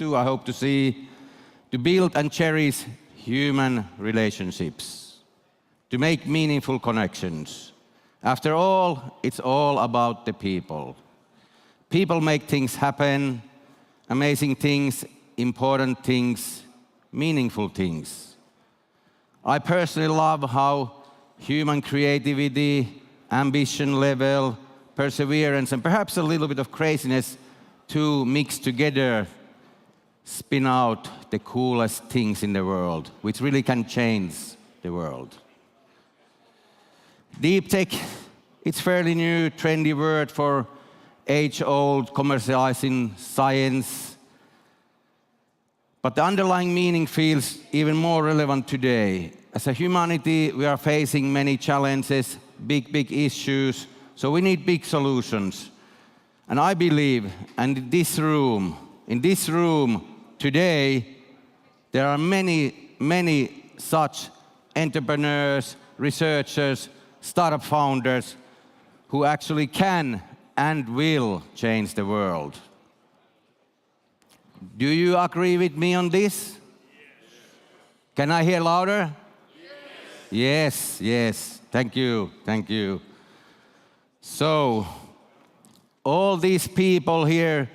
too, I hope to see, to build and cherish human relationships, to make meaningful connections. After all, it's all about the people. People make things happen, amazing things, important things, meaningful things. I personally love how human creativity, ambition level, perseverance, and perhaps a little bit of craziness to mix together, spin out the coolest things in the world, which really can change the world. Deep tech, it's fairly new, trendy word for age-old commercializing science. But the underlying meaning feels even more relevant today. As a humanity, we are facing many challenges, big issues, so we need big solutions. And I believe, and in this room today, there are many such entrepreneurs, researchers, startup founders who actually can and will change the world. Do you agree with me on this? Yes. Can I hear louder? Yes. Thank you. So, all these people here,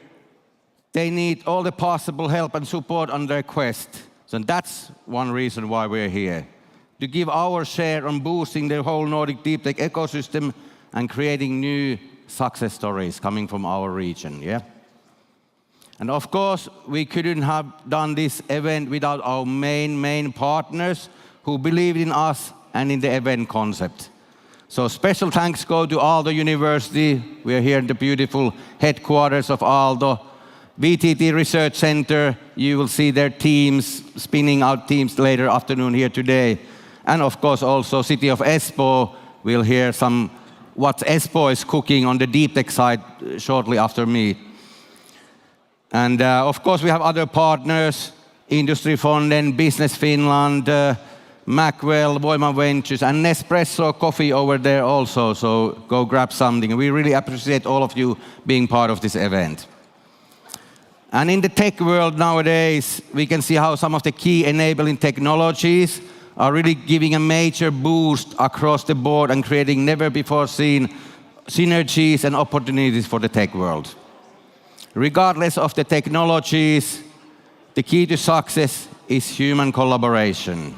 they need all the possible help and support on their quest. So that's one reason why we're here. To give our share on boosting the whole Nordic deep tech ecosystem and creating new success stories coming from our region, yeah? And of course, we couldn't have done this event without our main partners who believed in us and in the event concept. So special thanks go to Aalto University. We are here in the beautiful headquarters of Aalto. VTT Research Center, you will see their teams, spinning out teams later afternoon here today. And of course also City of Espoo, we'll hear what Espoo is cooking on the deep tech side shortly after me. And of course we have other partners, Industrifonden, Business Finland, Macwell, Voima Ventures, and Nespresso Coffee over there also, so go grab something. We really appreciate all of you being part of this event. And in the tech world nowadays, we can see how some of the key enabling technologies are really giving a major boost across the board and creating never-before-seen synergies and opportunities for the tech world. Regardless of the technologies, the key to success is human collaboration.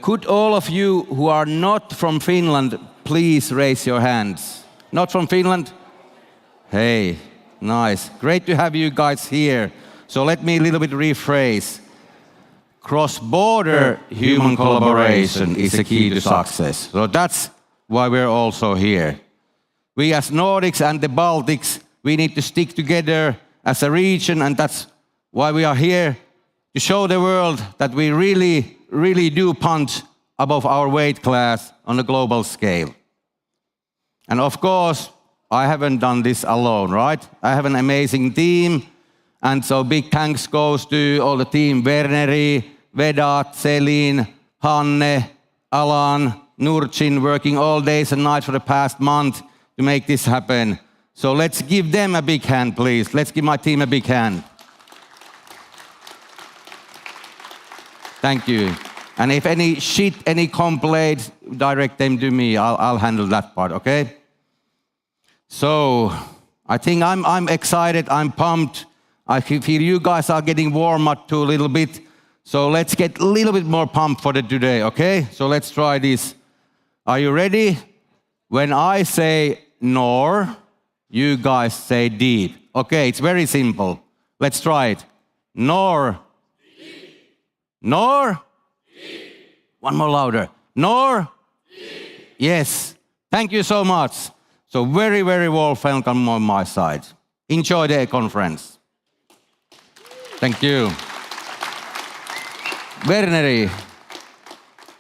Could all of you who are not from Finland please raise your hands? Not from Finland? Hey, nice. Great to have you guys here. So let me a little bit rephrase. Cross-border human collaboration is the key to success. So that's why we're also here. We as Nordics and the Baltics, we need to stick together as a region, and that's why we are here, to show the world that we really do punch above our weight class on a global scale. And of course, I haven't done this alone, right? I have an amazing team, and so big thanks goes to all the team, Verneri, Vedat, Celine, Hanne, Alan, Nurcin, working all days and nights for the past month to make this happen. So let's give them a big hand, please. Let's give my team a big hand. Thank you. And if any complaints, direct them to me. I'll handle that part, okay? So I think I'm excited, I'm pumped. I feel you guys are getting warm up too a little bit. So let's get a little bit more pumped for today, okay? So let's try this. Are you ready? When I say Nor, you guys say deep. Okay, it's very simple. Let's try it. Nor. Deep. Nor. Deep. One more louder. Nor. Deep. Yes. Thank you so much. So very warm welcome on my side. Enjoy the conference. Thank you. Verneri,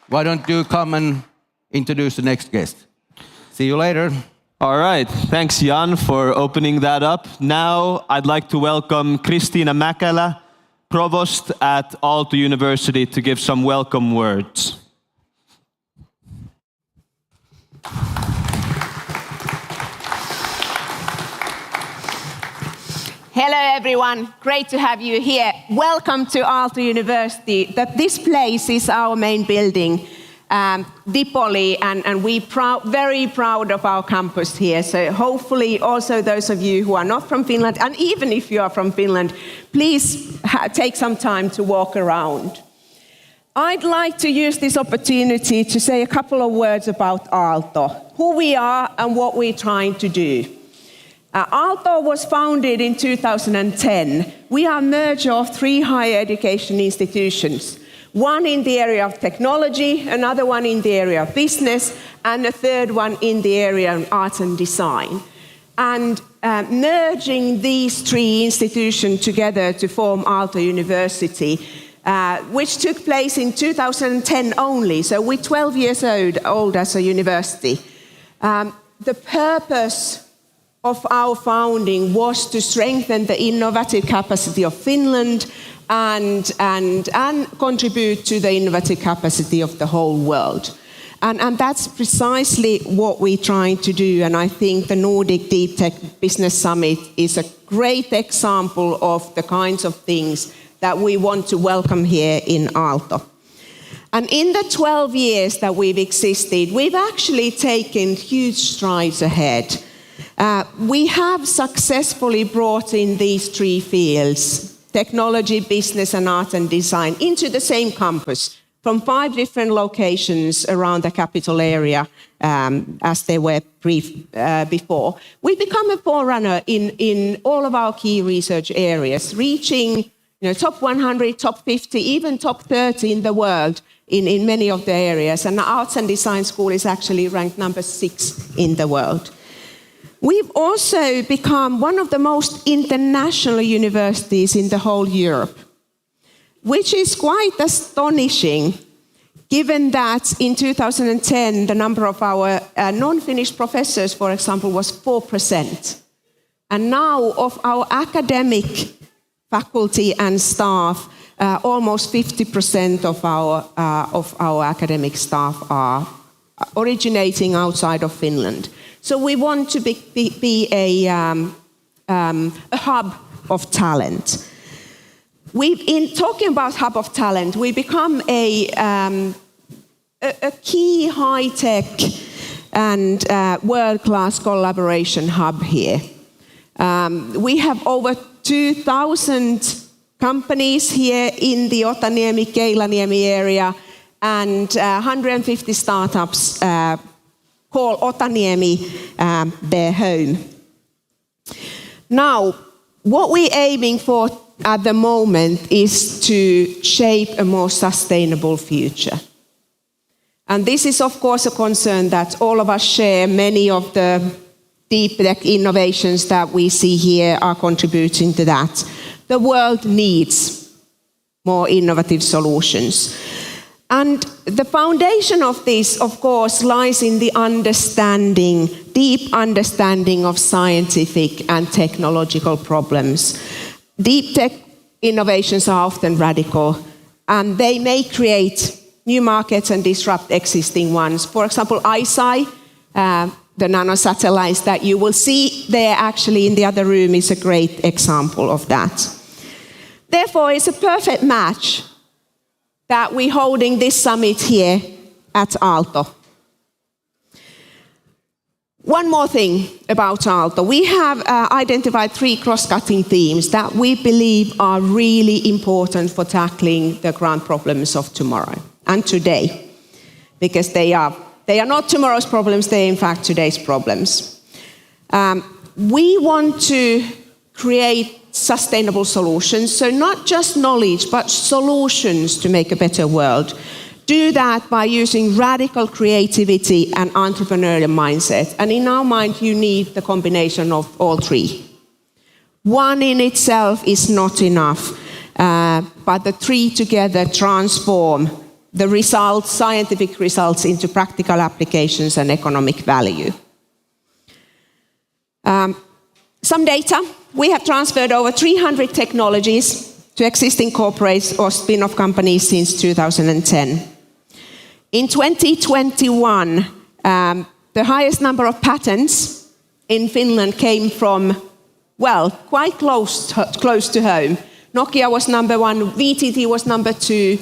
why don't you come and introduce the next guest? See you later. All right, thanks Jan for opening that up. Now I'd like to welcome Kristiina Mäkelä, Provost at Aalto University, to give some welcome words. Hello everyone, great to have you here. Welcome to Aalto University. This place is our main building, Dipoli, and we're very proud of our campus here. So hopefully also those of you who are not from Finland, and even if you are from Finland, please take some time to walk around. I'd like to use this opportunity to say a couple of words about Aalto, who we are and what we're trying to do. Aalto was founded in 2010. We are a merger of 3 higher education institutions. One in the area of technology, another one in the area of business, and a third one in the area of arts and design. And merging these 3 institutions together to form Aalto University, which took place in 2010 only, so we're 12 years old as a university. The purpose of our founding was to strengthen the innovative capacity of Finland and contribute to the innovative capacity of the whole world. And that's precisely what we're trying to do, and I think the Nordic Deep Tech Business Summit is a great example of the kinds of things that we want to welcome here in Aalto. And in the 12 years that we've existed, we've actually taken huge strides ahead. We have successfully brought in these 3 fields, technology, business, and art and design, into the same campus from 5 different locations around the capital area, as they were before. We've become a forerunner in all of our key research areas, reaching top 100, top 50, even top 30 in the world in many of the areas. And the Arts and Design School is actually ranked number 6 in the world. We've also become one of the most international universities in the whole Europe, which is quite astonishing, given that in 2010, the number of our non-Finnish professors, for example, was 4%. And now of our academic faculty and staff, almost 50% of our academic staff are originating outside of Finland. So we want to be a hub of talent. In talking about hub of talent, we become a key high-tech and world-class collaboration hub here. We have over 2,000 companies here in the Otaniemi-Keilaniemi area, and 150 startups call Otaniemi their home. Now, what we're aiming for at the moment is to shape a more sustainable future. And this is, of course, a concern that all of us share. Many of the deep tech innovations that we see here are contributing to that. The world needs more innovative solutions. And the foundation of this, of course, lies in the deep understanding of scientific and technological problems. Deep tech innovations are often radical, and they may create new markets and disrupt existing ones. For example, ICEYE, the nanosatellites that you will see there actually in the other room, is a great example of that. Therefore, it's a perfect match that we're holding this summit here at Aalto. One more thing about Aalto. We have identified 3 cross-cutting themes that we believe are really important for tackling the grand problems of tomorrow and today, because they are not tomorrow's problems, they are in fact today's problems. We want to create sustainable solutions, so not just knowledge, but solutions to make a better world. Do that by using radical creativity and entrepreneurial mindset. And in our mind, you need the combination of all 3. One in itself is not enough, but the 3 together transform the results, scientific results, into practical applications and economic value. Some data. We have transferred over 300 technologies to existing corporates or spin-off companies since 2010. In 2021, the highest number of patents in Finland came from well, quite close to home. Nokia was number 1, VTT was number 2,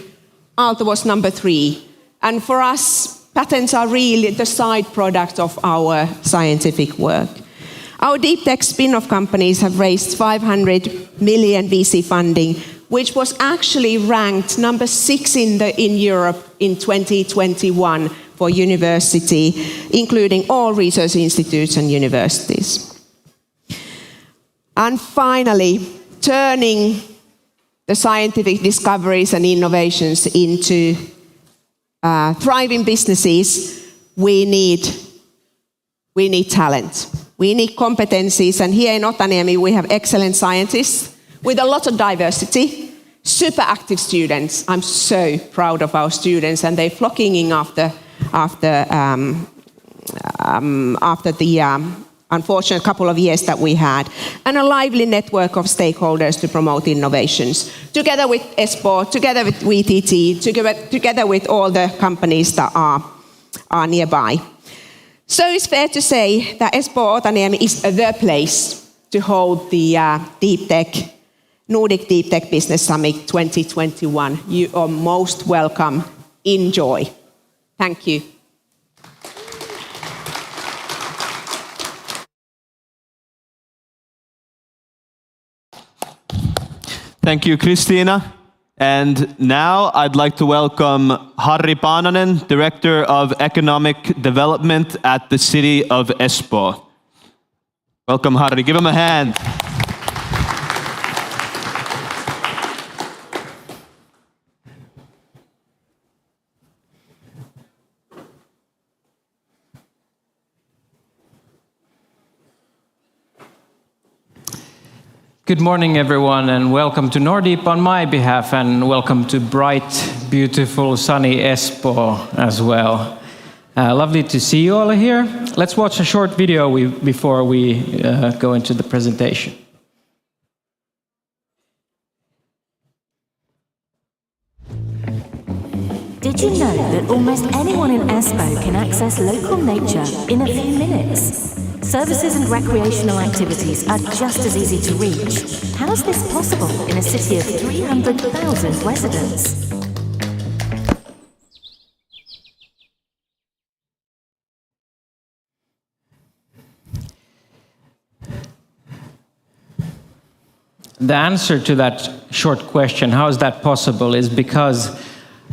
Aalto was number 3. And for us, patents are really the side product of our scientific work. Our deep tech spin-off companies have raised 500 million VC funding, which was actually ranked number 6 in Europe in 2021 for university, including all research institutes and universities. And finally, turning the scientific discoveries and innovations into thriving businesses, we need talent. We need competencies, and here in Otaniemi we have excellent scientists with a lot of diversity, super active students. I'm so proud of our students, and they're flocking in after the unfortunate couple of years that we had, and a lively network of stakeholders to promote innovations, together with Espoo, together with VTT, together with all the companies that are nearby. So it's fair to say that Espoo Otaniemi is the place to hold the Nordic Deep Tech Business Summit 2021. You are most welcome. Enjoy. Thank you. Thank you, Kristiina. And now I'd like to welcome Harri Paananen, Director of Economic Development at the City of Espoo. Welcome, Harri. Give him a hand. Good morning, everyone, and welcome to NORDEEP on my behalf, and welcome to bright, beautiful, sunny Espoo as well. Lovely to see you all here. Let's watch a short video before we go into the presentation. Did you know that almost anyone in Espoo can access local nature in a few minutes? Services and recreational activities are just as easy to reach. How is this possible in a city of 300,000 residents? The answer to that short question, how is that possible, is because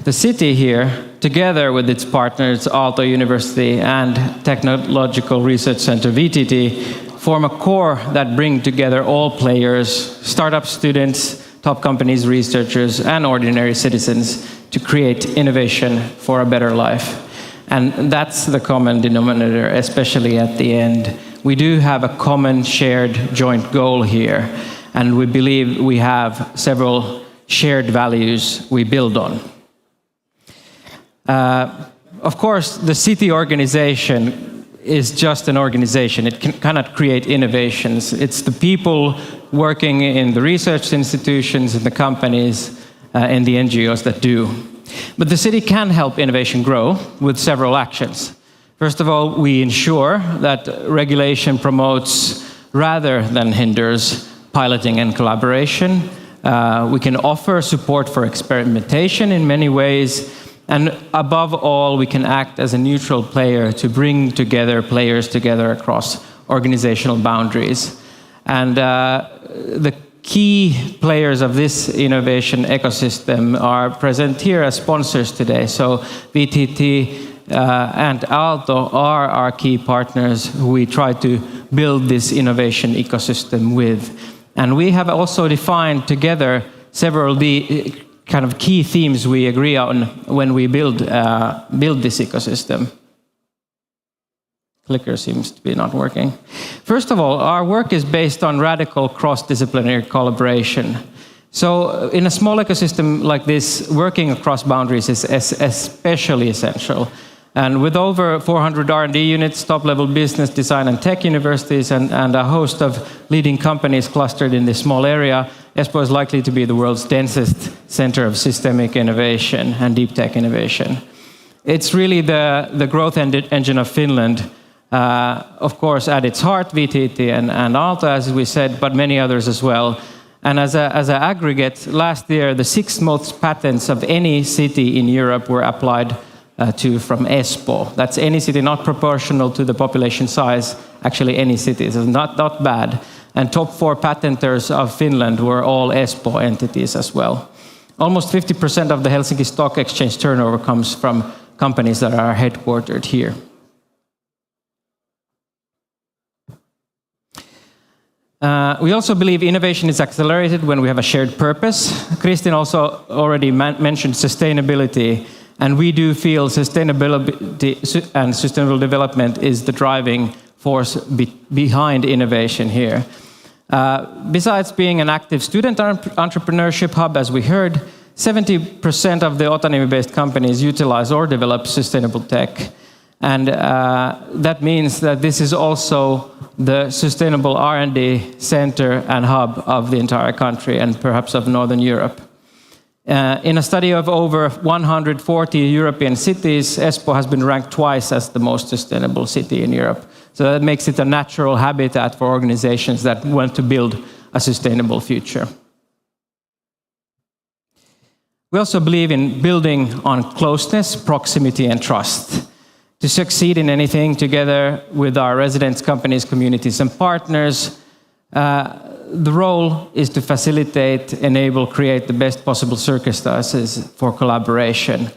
the city here, together with its partners, Aalto University and Technological Research Center, VTT, form a core that bring together all players, startup students, top companies, researchers, and ordinary citizens to create innovation for a better life. And that's the common denominator, especially at the end. We do have a common shared joint goal here, and we believe we have several shared values we build on. Of course, the city organization is just an organization. It cannot create innovations. It's the people working in the research institutions, in the companies, and the NGOs that do. But the city can help innovation grow with several actions. First of all, we ensure that regulation promotes rather than hinders piloting and collaboration. We can offer support for experimentation in many ways. And above all, we can act as a neutral player to bring together players together across organizational boundaries. And the key players of this innovation ecosystem are present here as sponsors today. So VTT and Aalto are our key partners who we try to build this innovation ecosystem with. And we have also defined together several kind of key themes we agree on when we build this ecosystem. Clicker seems to be not working. First of all, our work is based on radical cross-disciplinary collaboration. So in a small ecosystem like this, working across boundaries is especially essential. And with over 400 R&D units, top-level business, design and tech universities, and a host of leading companies clustered in this small area, Espoo is likely to be the world's densest center of systemic innovation and deep tech innovation. It's really the growth engine of Finland, Of course, at its heart, VTT and Aalto, as we said, but many others as well. And as an aggregate, last year, the 6 most patents of any city in Europe were applied to from Espoo. That's any city, not proportional to the population size, actually any city. So not bad. And top 4 patenters of Finland were all Espoo entities as well. Almost 50% of the Helsinki Stock Exchange turnover comes from companies that are headquartered here. We also believe innovation is accelerated when we have a shared purpose. Kristin also already mentioned sustainability, and we do feel sustainability and sustainable development is the driving force behind innovation here. Besides being an active student entrepreneurship hub, as we heard, 70% of the Otaniemi-based companies utilize or develop sustainable tech. And that means that this is also the sustainable R&D center and hub of the entire country and perhaps of Northern Europe. In a study of over 140 European cities, Espoo has been ranked twice as the most sustainable city in Europe. So that makes it a natural habitat for organizations that want to build a sustainable future. We also believe in building on closeness, proximity, and trust. To succeed in anything together with our residents, companies, communities, and partners, the role is to facilitate, enable, create the best possible circumstances for collaboration.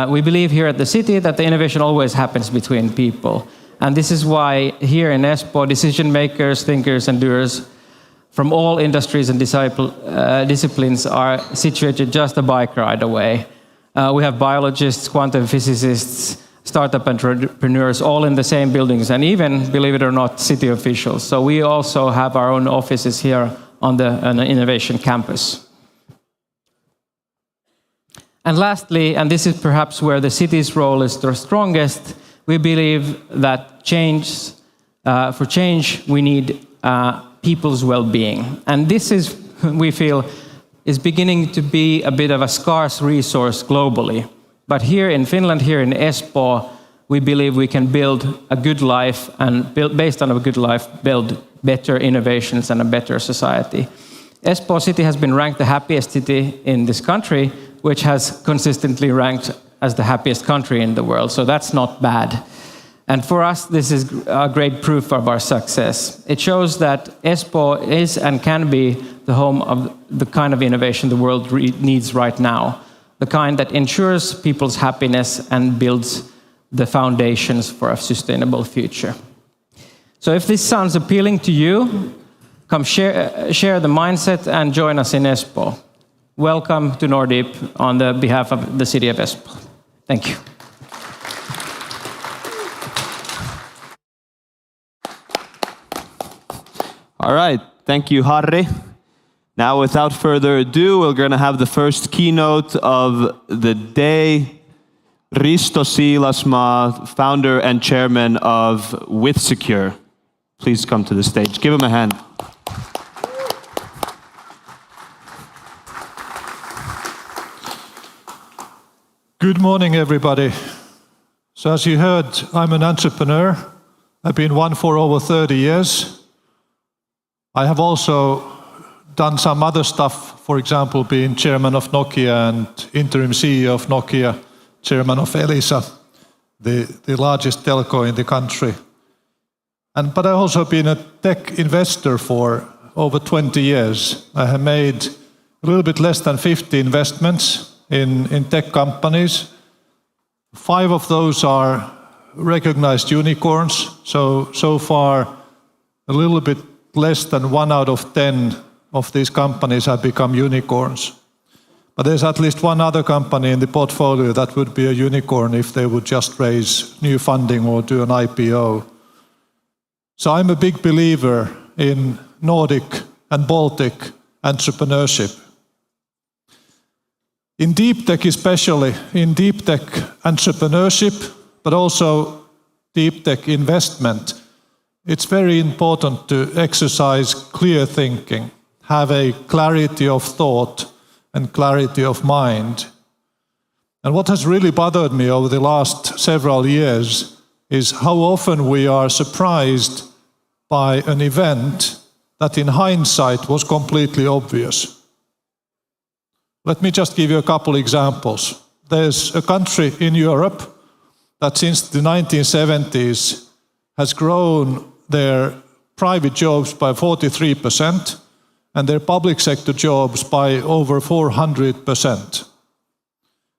We believe here at the city that the innovation always happens between people. And this is why here in Espoo, decision makers, thinkers, and doers from all industries and disciplines are situated just a bike ride away. We have biologists, quantum physicists, startup entrepreneurs all in the same buildings, and even, believe it or not, city officials. So we also have our own offices here on the innovation campus. And lastly, and this is perhaps where the city's role is the strongest, we believe that for change, we need people's well-being. And this is, we feel, is beginning to be a bit of a scarce resource globally. But here in Finland, here in Espoo, we believe we can build a good life and based on a good life, build better innovations and a better society. Espoo city has been ranked the happiest city in this country, which has consistently ranked as the happiest country in the world. So that's not bad. And for us, this is a great proof of our success. It shows that Espoo is and can be the home of the kind of innovation the world needs right now. The kind that ensures people's happiness and builds the foundations for a sustainable future. So if this sounds appealing to you, come share the mindset and join us in Espoo. Welcome to NORDEEP on the behalf of the city of Espoo. Thank you. All right, thank you, Harri. Now, without further ado, we're going to have the first keynote of the day. Risto Siilasmaa, founder and chairman of WithSecure. Please come to the stage. Give him a hand. Good morning, everybody. So as you heard, I'm an entrepreneur. I've been one for over 30 years. I have also done some other stuff, for example, being chairman of Nokia and interim CEO of Nokia, chairman of Elisa, the largest telco in the country. But I've also been a tech investor for over 20 years. I have made a little bit less than 50 investments in tech companies. 5 of those are recognized unicorns. So far, a little bit less than 1 out of 10 of these companies have become unicorns. But there's at least one other company in the portfolio that would be a unicorn if they would just raise new funding or do an IPO. So I'm a big believer in Nordic and Baltic entrepreneurship. In deep tech especially, in deep tech entrepreneurship, but also deep tech investment, it's very important to exercise clear thinking, have a clarity of thought and clarity of mind. And what has really bothered me over the last several years is how often we are surprised by an event that in hindsight was completely obvious. Let me just give you a couple examples. There's a country in Europe that since the 1970s has grown their private jobs by 43% and their public sector jobs by over 400%.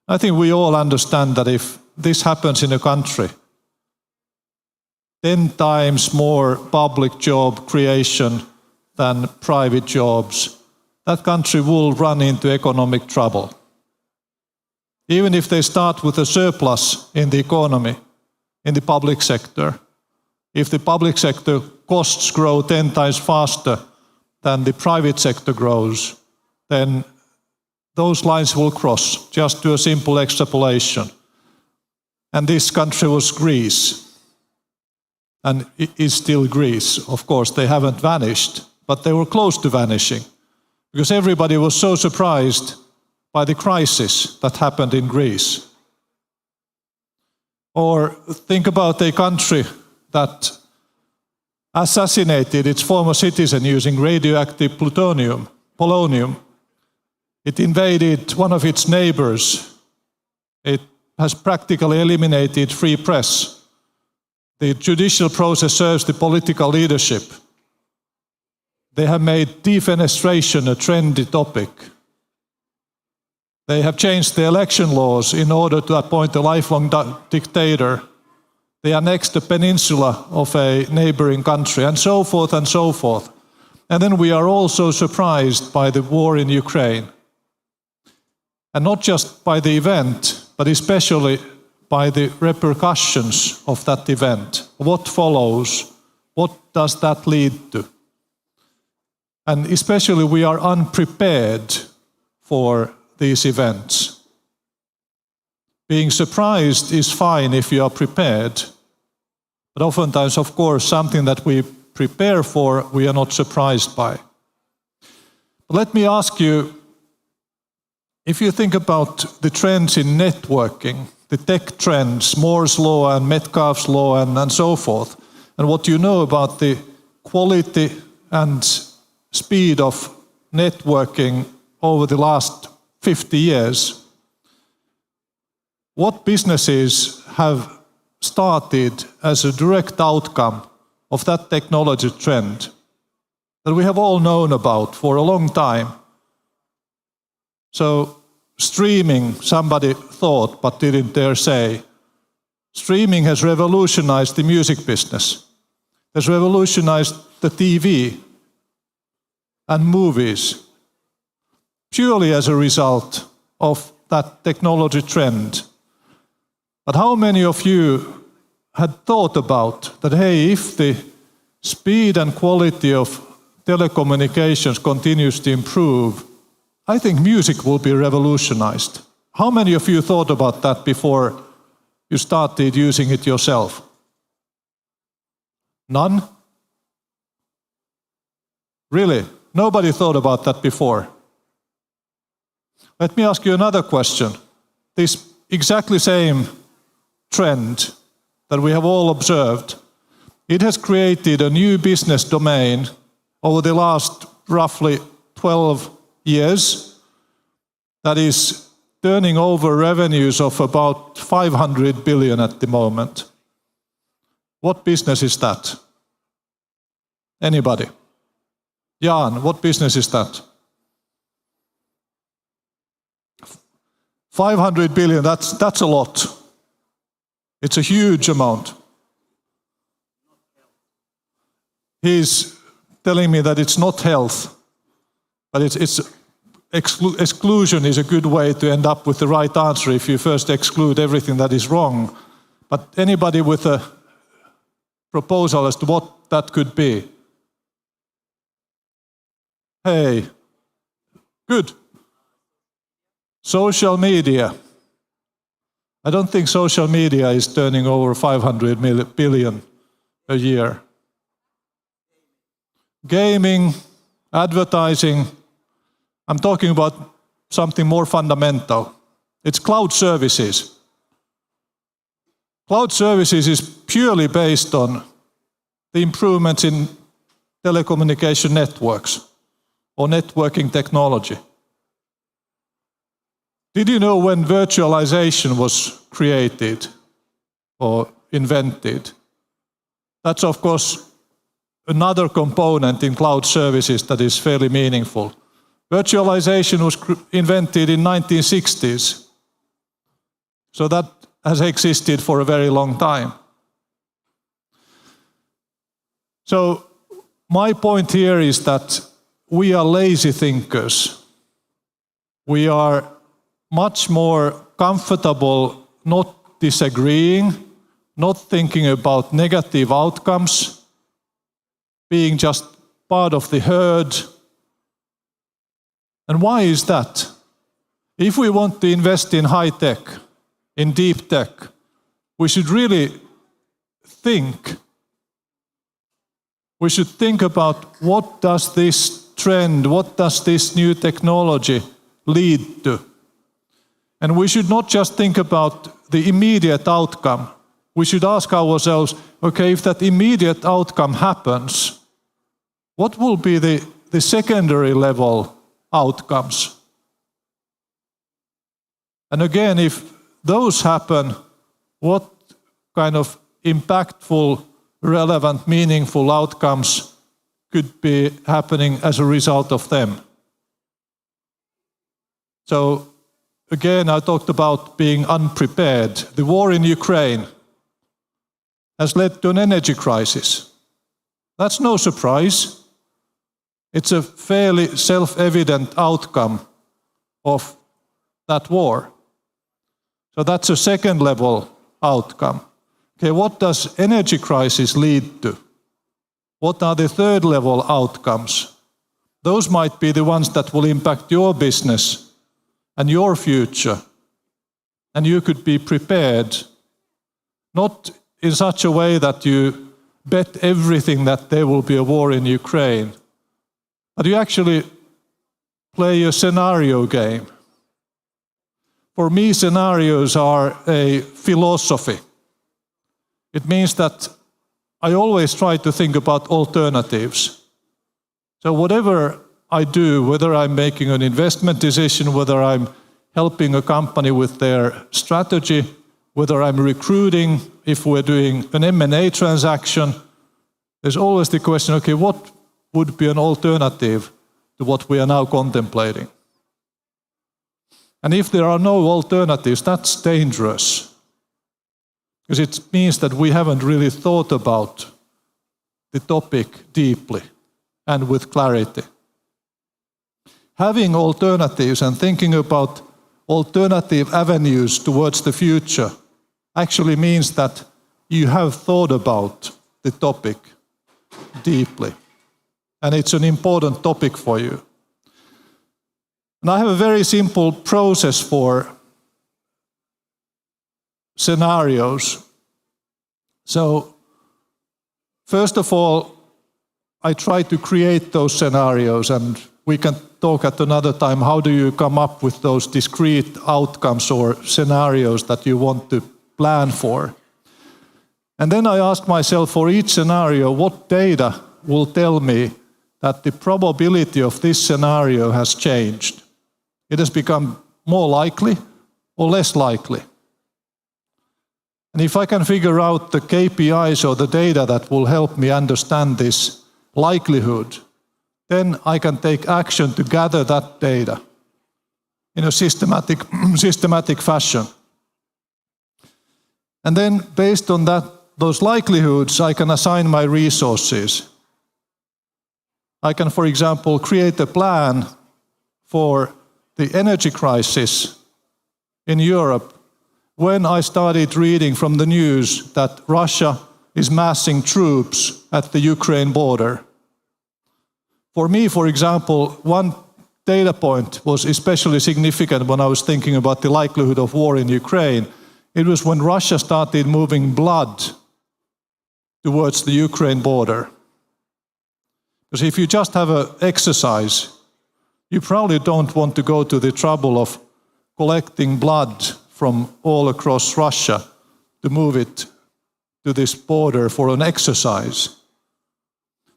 I think we all understand that if this happens in a country, 10 times more public job creation than private jobs, that country will run into economic trouble. Even if they start with a surplus in the economy, in the public sector, if the public sector costs grow 10 times faster than the private sector grows, then those lines will cross. Just do a simple extrapolation. And this country was Greece. And it is still Greece. Of course, they haven't vanished, but they were close to vanishing. Because everybody was so surprised by the crisis that happened in Greece. Or think about a country that assassinated its former citizen using radioactive polonium. It invaded one of its neighbors. It has practically eliminated free press. The judicial process serves the political leadership. They have made defenestration a trendy topic. They have changed the election laws in order to appoint a lifelong dictator. They annexed the peninsula of a neighboring country, and so forth and so forth. And then we are also surprised by the war in Ukraine. And not just by the event, but especially by the repercussions of that event. What follows? What does that lead to? And especially we are unprepared for these events. Being surprised is fine if you are prepared, but oftentimes, of course, something that we prepare for, we are not surprised by. But let me ask you, if you think about the trends in networking, the tech trends, Moore's law and Metcalfe's law and so forth, and what you know about the quality and speed of networking over the last 50 years, what businesses have started as a direct outcome of that technology trend that we have all known about for a long time? So streaming, somebody thought but didn't dare say. Streaming has revolutionized the music business, has revolutionized the TV and movies, purely as a result of that technology trend. But how many of you had thought about that, hey, if the speed and quality of telecommunications continues to improve, I think music will be revolutionized? How many of you thought about that before you started using it yourself? None? Really? Nobody thought about that before? Let me ask you another question. This exactly same trend that we have all observed, it has created a new business domain over the last roughly 12 years that is turning over revenues of about 500 billion at the moment. What business is that? Anybody? Jan, what business is that? 500 billion, that's a lot. It's a huge amount. He's telling me that it's not health, but exclusion is a good way to end up with the right answer if you first exclude everything that is wrong. But anybody with a proposal as to what that could be? Hey, good. Social media. I don't think social media is turning over 500 billion a year. Gaming, advertising. I'm talking about something more fundamental. It's cloud services. Cloud services is purely based on the improvements in telecommunication networks or networking technology. Did you know when virtualization was created or invented? That's of course another component in cloud services that is fairly meaningful. Virtualization was invented in 1960s. So that has existed for a very long time. So my point here is that we are lazy thinkers. We are much more comfortable not disagreeing, not thinking about negative outcomes, being just part of the herd. And why is that? If we want to invest in high tech, in deep tech, we should really think. We should think about what does this trend, what does this new technology lead to? And we should not just think about the immediate outcome. We should ask ourselves, okay, if that immediate outcome happens, what will be the secondary level outcomes? And again, if those happen, what kind of impactful, relevant, meaningful outcomes could be happening as a result of them? So again, I talked about being unprepared. The war in Ukraine has led to an energy crisis. That's no surprise. It's a fairly self-evident outcome of that war. So that's a second level outcome. Okay, what does energy crisis lead to? What are the third level outcomes? Those might be the ones that will impact your business and your future. And you could be prepared, not in such a way that you bet everything that there will be a war in Ukraine, but you actually play a scenario game. For me, scenarios are a philosophy. It means that I always try to think about alternatives. So whatever I do, whether I'm making an investment decision, whether I'm helping a company with their strategy, whether I'm recruiting, if we're doing an M&A transaction, there's always the question, okay, what would be an alternative to what we are now contemplating? And if there are no alternatives, that's dangerous. Because it means that we haven't really thought about the topic deeply and with clarity. Having alternatives and thinking about alternative avenues towards the future actually means that you have thought about the topic deeply. And it's an important topic for you. And I have a very simple process for scenarios. So, first of all, I try to create those scenarios, and we can talk at another time, how do you come up with those discrete outcomes or scenarios that you want to plan for? And then I ask myself, for each scenario, what data will tell me that the probability of this scenario has changed? It has become more likely or less likely. And if I can figure out the KPIs or the data that will help me understand this likelihood, then I can take action to gather that data in a systematic fashion. And then based on those likelihoods, I can assign my resources. I can, for example, create a plan for the energy crisis in Europe when I started reading from the news that Russia is massing troops at the Ukraine border. For me, for example, one data point was especially significant when I was thinking about the likelihood of war in Ukraine. It was when Russia started moving blood towards the Ukraine border. Because if you just have an exercise, you probably don't want to go to the trouble of collecting blood from all across Russia to move it to this border for an exercise.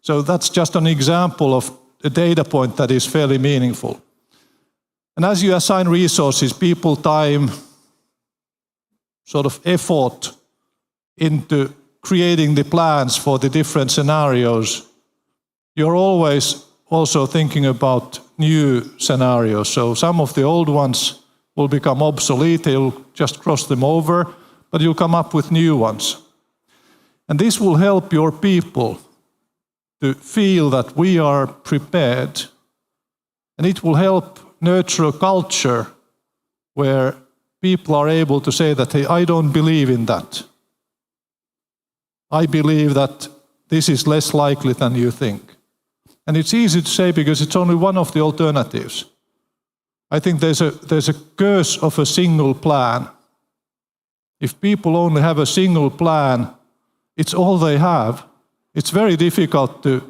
So that's just an example of a data point that is fairly meaningful. And as you assign resources, people, time, sort of effort into creating the plans for the different scenarios, you're always also thinking about new scenarios. So some of the old ones will become obsolete, you'll just cross them over, but you'll come up with new ones. And this will help your people to feel that we are prepared. And it will help nurture a culture where people are able to say that, hey, I don't believe in that. I believe that this is less likely than you think. And it's easy to say because it's only one of the alternatives. I think there's a curse of a single plan. If people only have a single plan, it's all they have. It's very difficult to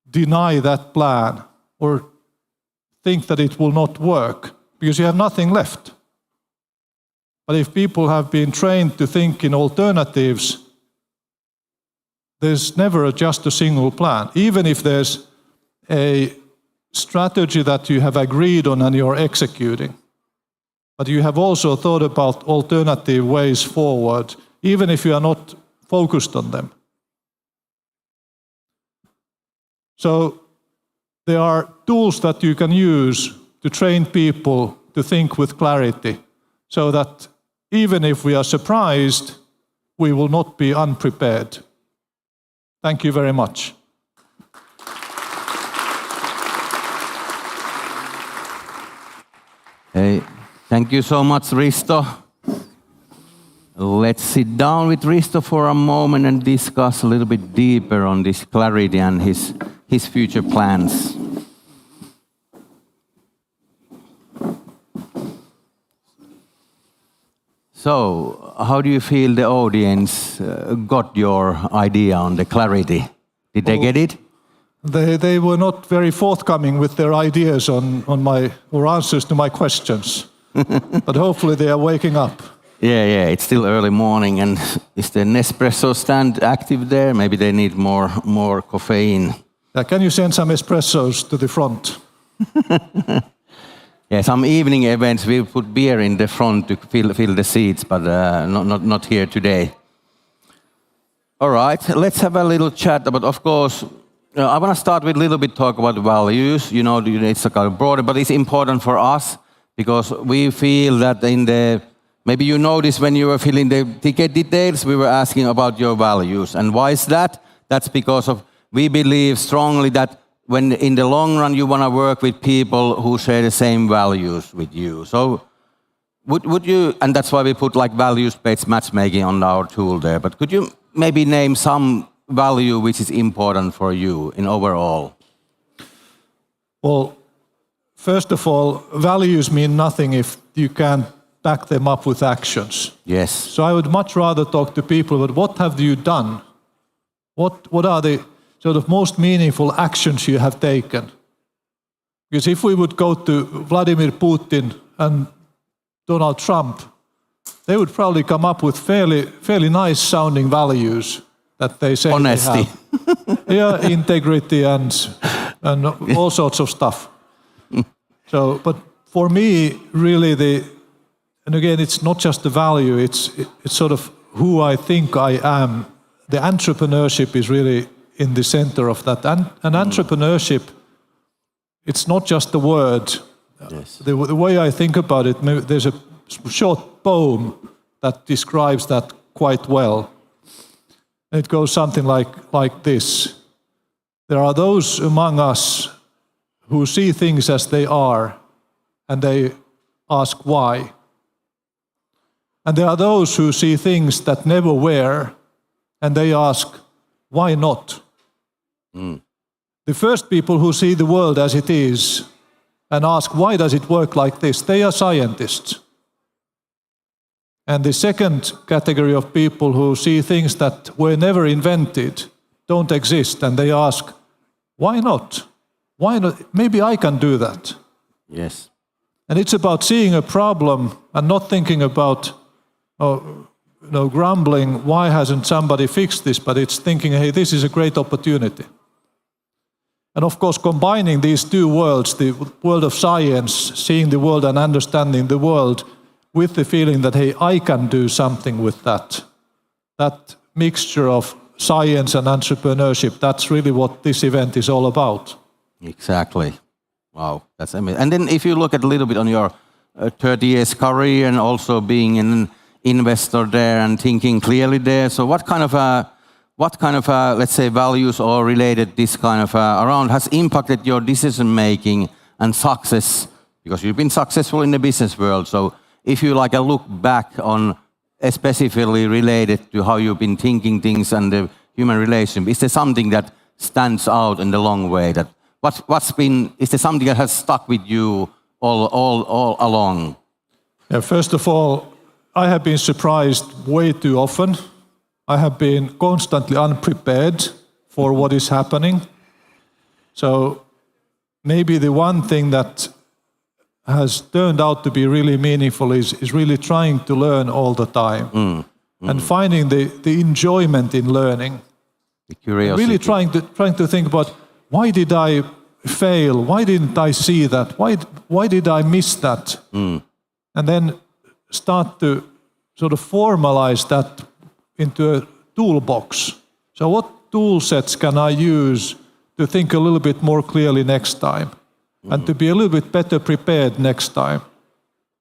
deny that plan or think that it will not work because you have nothing left. But if people have been trained to think in alternatives, there's never just a single plan. Even if there's a strategy that you have agreed on and you're executing, but you have also thought about alternative ways forward, even if you are not focused on them. So there are tools that you can use to train people to think with clarity, so that even if we are surprised, we will not be unprepared. Thank you very much. Hey, thank you so much, Risto. Let's sit down with Risto for a moment and discuss a little bit deeper on this clarity and his future plans. So, how do you feel the audience got your idea on the clarity? Did they get it? They were not very forthcoming with their ideas on my or answers to my questions, but hopefully they are waking up. Yeah, it's still early morning, and is the Nespresso stand active there? Maybe they need more caffeine. Can you send some espressos to the front? Yeah, some evening events we put beer in the front to fill the seats, but not here today. All right, let's have a little chat about, of course, I want to start with a little bit talk about values. You know, it's a kind of broader, but it's important for us because we feel that maybe you noticed when you were filling the ticket details, we were asking about your values. And why is that? That's because we believe strongly that when in the long run you want to work with people who share the same values with you. So would you, and that's why we put like values-based matchmaking on our tool there, but could you maybe name some value which is important for you in overall? Well, first of all, values mean nothing if you can't back them up with actions. Yes. So I would much rather talk to people about what have you done? What are the sort of most meaningful actions you have taken? Because if we would go to Vladimir Putin and Donald Trump, they would probably come up with fairly nice sounding values that they say honesty. They have. Yeah, integrity and all sorts of stuff. So, but for me, really and again, it's not just the value, it's sort of who I think I am. The entrepreneurship is really in the center of that. And entrepreneurship, it's not just the word. Yes. The way I think about it, there's a short poem that describes that quite well. It goes something like this. There are those among us who see things as they are, and they ask why. And there are those who see things that never were, and they ask, why not? The first people who see the world as it is and ask, why does it work like this? They are scientists. And the second category of people who see things that were never invented, don't exist, and they ask, why not? Why not? Maybe I can do that. Yes. And it's about seeing a problem and not thinking about grumbling, why hasn't somebody fixed this, but it's thinking, hey, this is a great opportunity. And of course, combining these two worlds, the world of science, seeing the world and understanding the world, with the feeling that, hey, I can do something with that. That mixture of science and entrepreneurship, that's really what this event is all about. Exactly. Wow, that's amazing. And then if you look at a little bit on your 30 years career and also being an investor there and thinking clearly there, so what kind of let's say values or related this kind of around has impacted your decision making and success? Because you've been successful in the business world, so if you like a look back on specifically related to how you've been thinking things and the human relationship, is there something that stands out in the long way? That is there something that has stuck with you all along? Yeah, first of all, I have been surprised way too often. I have been constantly unprepared for what is happening. So maybe the one thing that has turned out to be really meaningful is really trying to learn all the time and finding the enjoyment in learning. The curiosity. Really trying to think about, why did I fail? Why didn't I see that? Why did I miss that? And then start to sort of formalize that into a toolbox. So what tool sets can I use to think a little bit more clearly next time? And to be a little bit better prepared next time?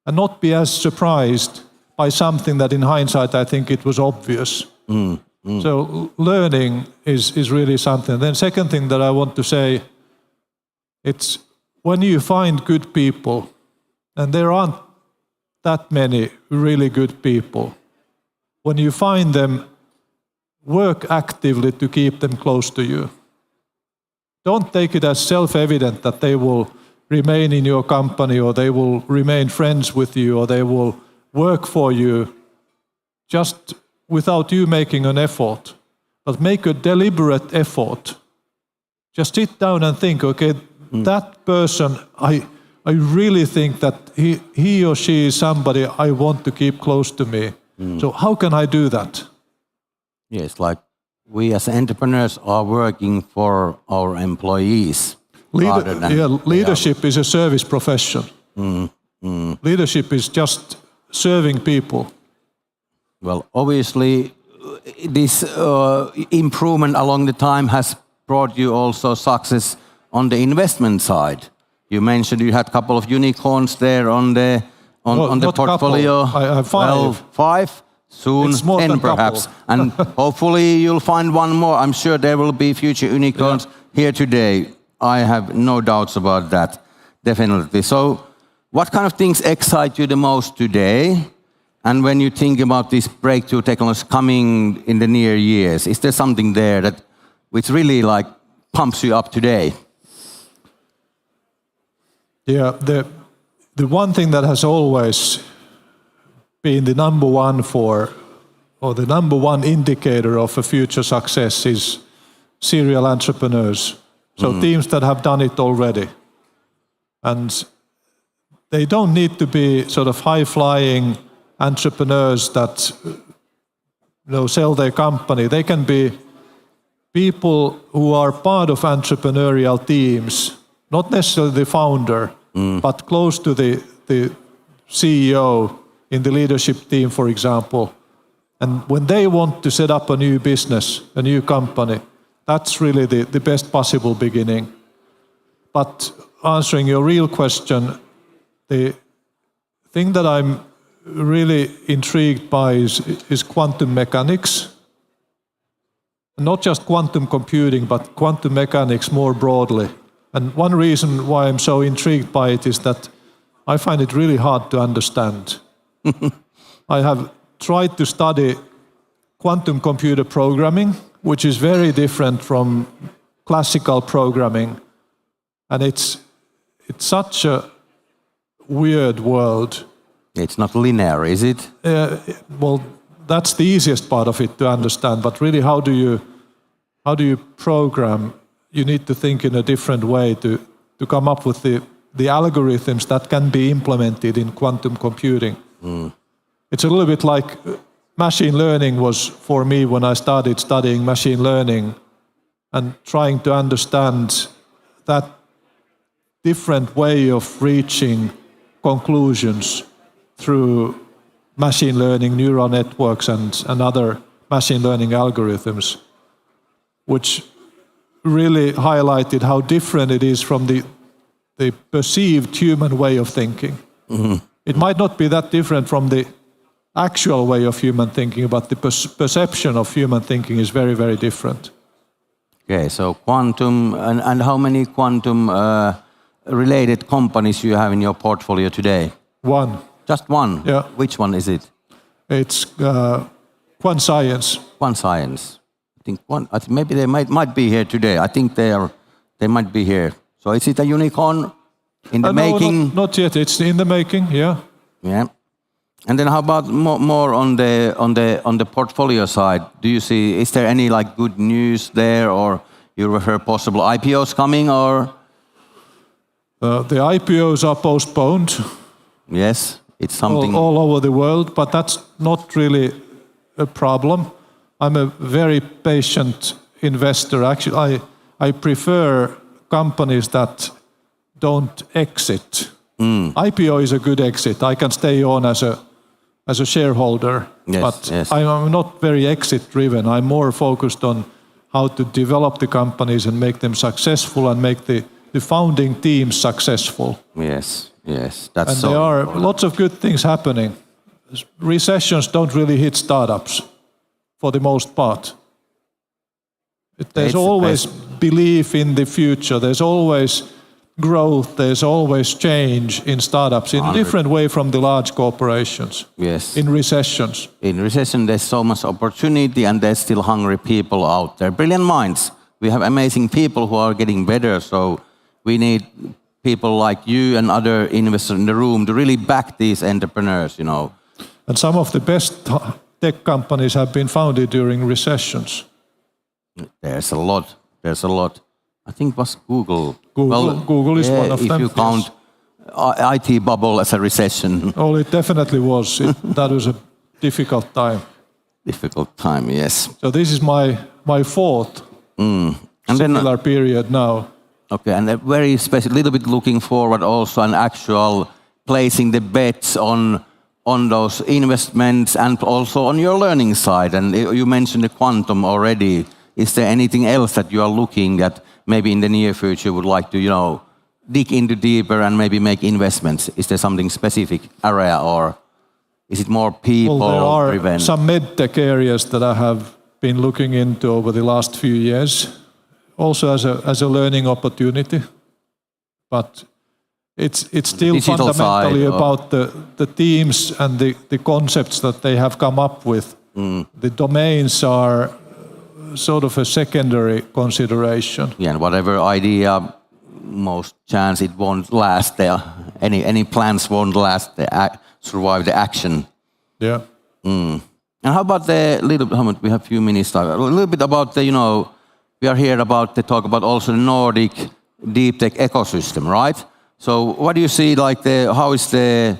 And not be as surprised by something that in hindsight I think it was obvious. So learning is really something. Then second thing that I want to say, it's when you find good people, and there aren't that many really good people, when you find them, work actively to keep them close to you. Don't take it as self-evident that they will remain in your company or they will remain friends with you or they will work for you just without you making an effort. But make a deliberate effort. Just sit down and think, okay, that person, I really think that he or she is somebody I want to keep close to me. So how can I do that? Yes, like we as entrepreneurs are working for our employees. Leadership is a service profession. Leadership is just serving people. Well, obviously, this improvement along the time has brought you also success on the investment side. You mentioned you had a couple of unicorns there on the portfolio. I have 5. Well, 5. Soon It's more 10 than perhaps. couple. And hopefully you'll find one more. I'm sure there will be future unicorns here today. I have no doubts about that, definitely. So what kind of things excite you the most today? And when you think about this breakthrough technology coming in the near years, is there something there that which really like pumps you up today? Yeah, the one thing that has always been the number one the number one indicator of a future success is serial entrepreneurs. So teams that have done it already. And they don't need to be sort of high-flying entrepreneurs that sell their company. They can be people who are part of entrepreneurial teams, not necessarily the founder, but close to the CEO in the leadership team, for example. And when they want to set up a new business, a new company, that's really the best possible beginning. But answering your real question, the thing that I'm really intrigued by is quantum mechanics. Not just quantum computing, but quantum mechanics more broadly. And one reason why I'm so intrigued by it is that I find it really hard to understand. I have tried to study quantum computer programming, which is very different from classical programming. And it's such a weird world. It's not linear, is it? Well, that's the easiest part of it to understand. But really, how do you program? You need to think in a different way to come up with the algorithms that can be implemented in quantum computing. It's a little bit like machine learning was for me when I started studying machine learning and trying to understand that different way of reaching conclusions through machine learning, neural networks, and other machine learning algorithms, which really highlighted how different it is from the perceived human way of thinking. It might not be that different from the actual way of human thinking, but the perception of human thinking is very, very different. Okay, so quantum, and how many quantum related companies you have in your portfolio today? One. Just one? Yeah. Which one is it? It's Quant Science. Quant Science. I think maybe they might be here today. I think they might be here. So is it a unicorn in the making? No, not yet. It's in the making. Yeah. Yeah. And then how about more on the portfolio side? Do you see, is there any like good news there, or you refer possible IPOs coming, or? The IPOs are postponed. Yes, it's something all over the world, but that's not really a problem. I'm a very patient investor. Actually, I prefer companies that don't exit. IPO is a good exit. I can stay on as a shareholder, yes, but yes. I'm not very exit driven. I'm more focused on how to develop the companies and make them successful and make the founding teams successful. Yes, yes, that's and so there are important. lots of good things happening. Recessions don't really hit startups for the most part. There's always belief in the future. There's always growth. There's always change in startups in a different way from the large corporations. Yes. In recessions. In recession, there's so much opportunity, and there's still hungry people out there. Brilliant minds. We have amazing people who are getting better, so we need people like you and other investors in the room to really back these entrepreneurs, you know. And some of the best tech companies have been founded during recessions. There's a lot. There's a lot. I think it was Google. Google is one of them. If you count IT bubble as a recession. Oh, it definitely was. That was a difficult time. Difficult time, yes. So this is my fourth similar period now. Okay, and a very special, little bit looking forward also, and actual placing the bets on those investments and also on your learning side. And you mentioned the quantum already. Is there anything else that you are looking at maybe in the near future would like to, you know, dig into deeper and maybe make investments? Is there something specific area, or is it more people driven? Well, there are some medtech areas that I have been looking into over the last few years, also as a learning opportunity. But it's still Digital fundamentally side, about the teams and the concepts that they have come up with. The domains are sort of a secondary consideration. Yeah, and whatever idea, most chance it won't last there. Any plans won't last, survive the action. Yeah. And how about we have a few minutes, a little bit about the, you know, we are here to talk about also the Nordic deep tech ecosystem, right? So what do you see, like how is the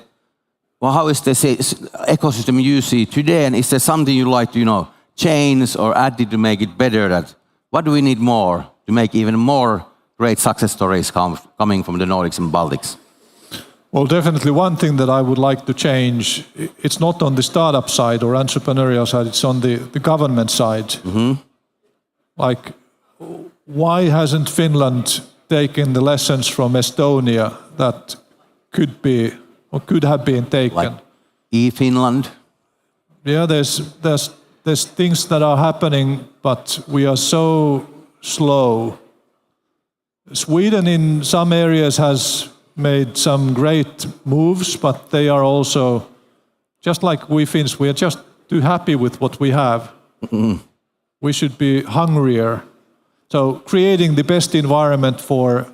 ecosystem you see today, and is there something you like to, you know, change or add to make it better? What do we need more to make even more great success stories coming from the Nordics and Baltics? Well, definitely one thing that I would like to change, it's not on the startup side or entrepreneurial side, it's on the government side. Like, why hasn't Finland taken the lessons from Estonia that could have been taken? Like e-Finland? Yeah, there's things that are happening, but we are so slow. Sweden in some areas has made some great moves, but they are also, just like we Finns, we are just too happy with what we have. We should be hungrier. So creating the best environment for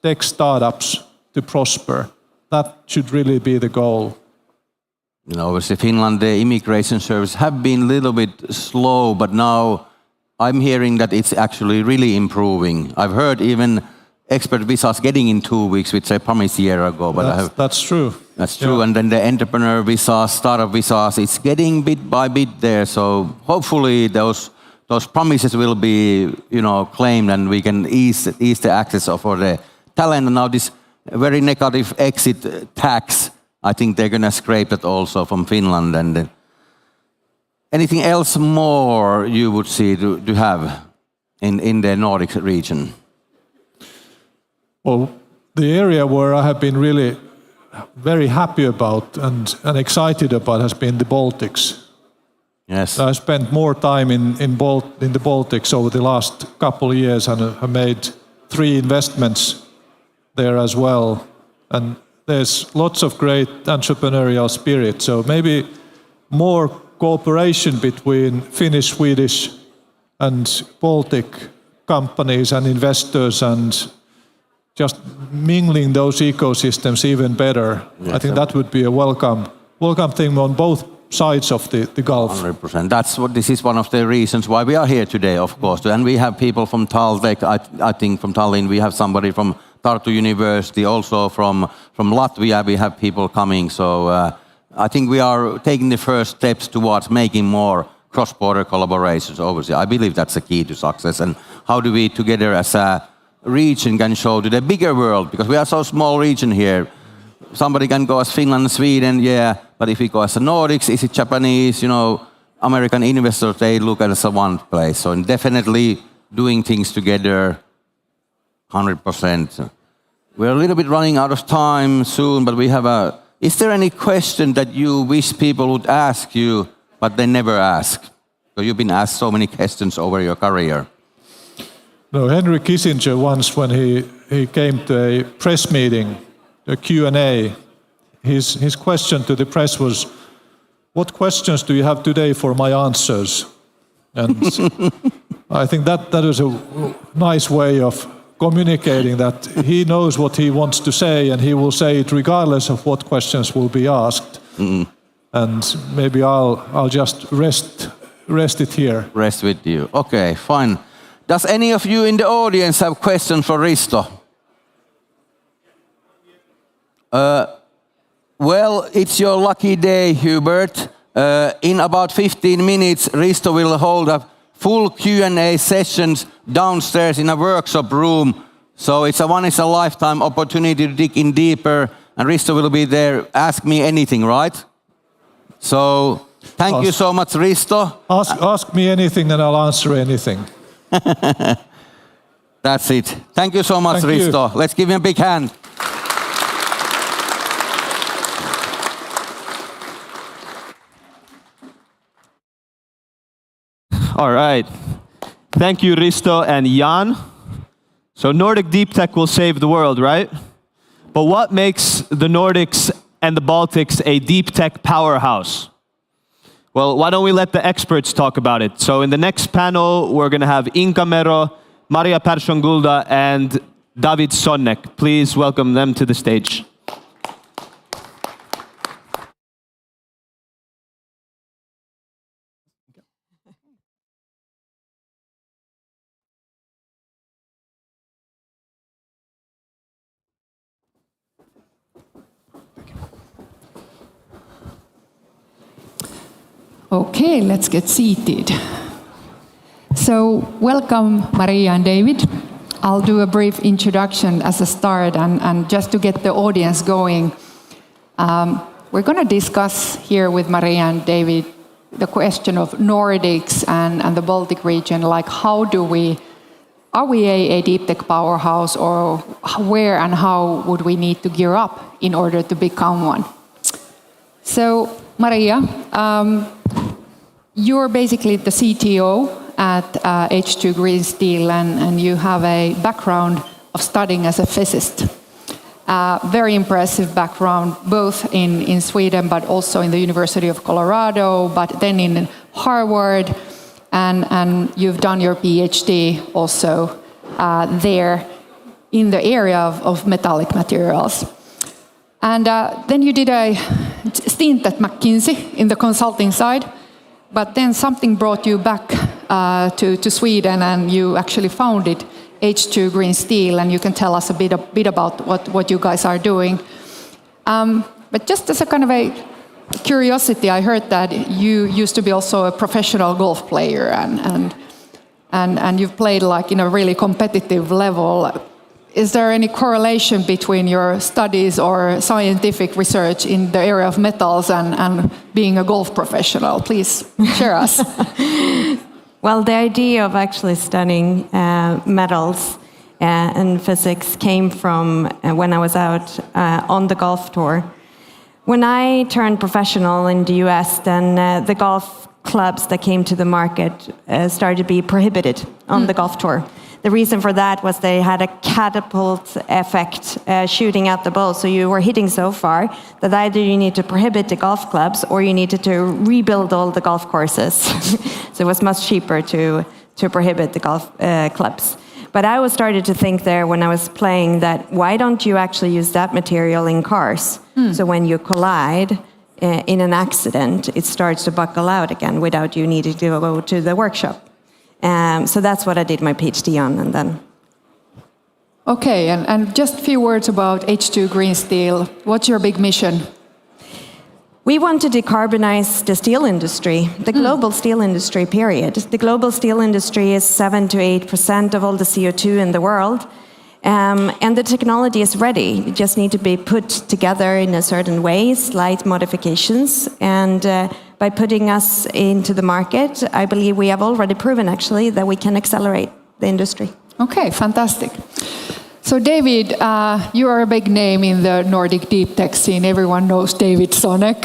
tech startups to prosper, that should really be the goal. You know, obviously Finland, the immigration service have been a little bit slow, but now I'm hearing that it's actually really improving. I've heard even expert visas getting in 2 weeks, which I promised a year ago. But that's true. That's true. Yeah. And then the entrepreneur visas, startup visas, it's getting bit by bit there. So hopefully those promises will be, claimed, and we can ease the access for the talent. And now this very negative exit tax, I think they're going to scrape that also from Finland. And anything else more you would see to have in the Nordic region? Well, the area where I have been really very happy about and excited about has been the Baltics. Yes. I spent more time in the Baltics over the last couple of years and have made 3 investments there as well. And there's lots of great entrepreneurial spirit. So maybe more cooperation between Finnish, Swedish and Baltic companies and investors, and just mingling those ecosystems even better. Yes, I think that would be a welcome thing on both sides of the Gulf. 100%. This is one of the reasons why we are here today, of course. And we have people from Taltech, I think from Tallinn, we have somebody from Tartu University, also from Latvia, we have people coming. So I think we are taking the first steps towards making more cross-border collaborations overseas. I believe that's the key to success. And how do we together as a region can show to the bigger world, because we are so small region here. Somebody can go as Finland, Sweden, yeah, but if we go as the Nordics, is it Japanese, American investors, they look at us as one place. So definitely doing things together, 100%. We're a little bit running out of time soon, but we have is there any question that you wish people would ask you, but they never ask? So you've been asked so many questions over your career. No, Henry Kissinger once, when he came to a press meeting, a Q&A, his question to the press was, "What questions do you have today for my answers?" And I think that is a nice way of communicating that he knows what he wants to say, and he will say it regardless of what questions will be asked. And maybe I'll just rest it here. Rest with you. Okay, fine. Does any of you in the audience have questions for Risto? Well, it's your lucky day, Hubert. In about 15 minutes, Risto will hold a full Q&A sessions downstairs in a workshop room. So it's a once-in-a-lifetime opportunity to dig in deeper, and Risto will be there. Ask me anything, right? So thank you so much, Risto. Ask me anything and I'll answer anything. That's it. Thank you so much, Thank Risto. you. Let's give him a big hand. All right. Thank you, Risto and Jan. So Nordic Deep Tech will save the world, right? But what makes the Nordics and the Baltics a deep tech powerhouse? Well, why don't we let the experts talk about it? So in the next panel, we're going to have Inka Mero, Maria Persson-Gulda, and David Sonnek. Please welcome them to the stage. Okay, let's get seated. So, welcome Maria and David. I'll do a brief introduction as a start and just to get the audience going. We're going to discuss here with Maria and David the question of Nordics and the Baltic region, like are we a deep tech powerhouse, or where and how would we need to gear up in order to become one? So, Maria, you're basically the CTO at H2 Green Steel, and you have a background of studying as a physicist. Very impressive background, both in Sweden, but also in the University of Colorado, but then in Harvard, and you've done your PhD also there in the area of metallic materials. And then you did a stint at McKinsey in the consulting side, but then something brought you back to Sweden, and you actually founded H2 Green Steel, and you can tell us a bit about what you guys are doing. But just as a kind of a curiosity, I heard that you used to be also a professional golf player, and you've played like in a really competitive level. Is there any correlation between your studies or scientific research in the area of metals and being a golf professional? Please share us. Well, the idea of actually studying metals and physics came from when I was out on the golf tour. When I turned professional in the US, then the golf clubs that came to the market started to be prohibited on the golf tour. The reason for that was they had a catapult effect shooting out the ball. So you were hitting so far that either you need to prohibit the golf clubs or you needed to rebuild all the golf courses. So it was much cheaper to prohibit the golf clubs. But I was started to think there when I was playing that why don't you actually use that material in cars? So when you collide in an accident, it starts to buckle out again without you needing to go to the workshop. So that's what I did my PhD on, and then. Okay, and just a few words about H2 Green Steel. What's your big mission? We want to decarbonize the steel industry, the global steel industry, period. The global steel industry is 7 to 8% of all the CO2 in the world. And the technology is ready. It just need to be put together in a certain way, slight modifications. And by putting us into the market, I believe we have already proven, actually, that we can accelerate the industry. Okay, fantastic. So David, you are a big name in the Nordic deep tech scene. Everyone knows David Sonek.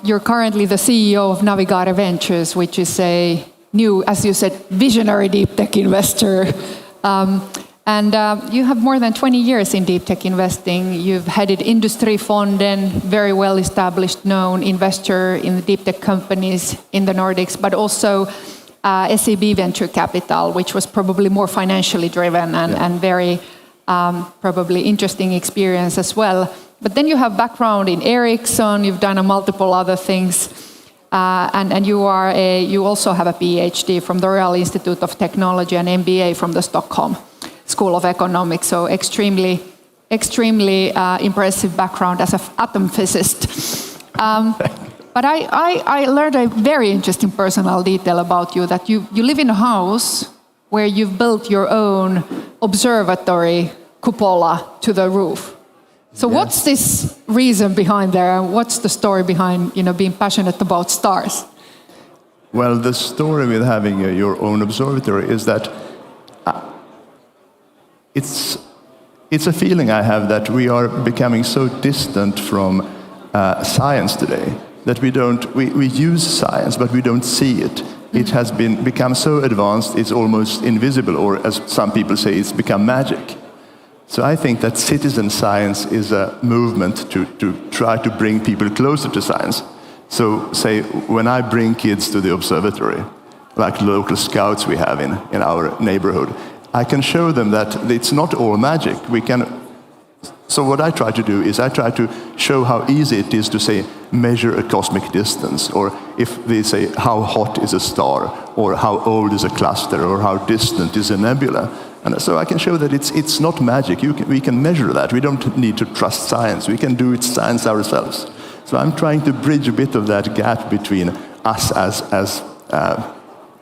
You're currently the CEO of Navigare Ventures, which is a new, as you said, visionary deep tech investor. And you have more than 20 years in deep tech investing. You've headed Industrifonden, very well established, known investor in the deep tech companies in the Nordics, but also SEB Venture Capital, which was probably more financially driven and very probably interesting experience as well. But then you have background in Ericsson, you've done multiple other things, and you also have a PhD from the Royal Institute of Technology and MBA from the Stockholm School of Economics. So extremely impressive background as an atom physicist. But I learned a very interesting personal detail about you, that you live in a house where you've built your own observatory cupola to the roof. So what's this reason behind there, and what's the story behind being passionate about stars? Well, the story with having your own observatory is that it's a feeling I have that we are becoming so distant from science today. That we use science, but we don't see it. It has become so advanced, it's almost invisible, or as some people say, it's become magic. So I think that citizen science is a movement to try to bring people closer to science. So say, when I bring kids to the observatory, like local scouts we have in our neighborhood, I can show them that it's not all magic. So what I try to do is I try to show how easy it is to, say, measure a cosmic distance, or if they say how hot is a star, or how old is a cluster, or how distant is a nebula. And so I can show that it's not magic. We can measure that. We don't need to trust science. We can do science ourselves. So I'm trying to bridge a bit of that gap between us as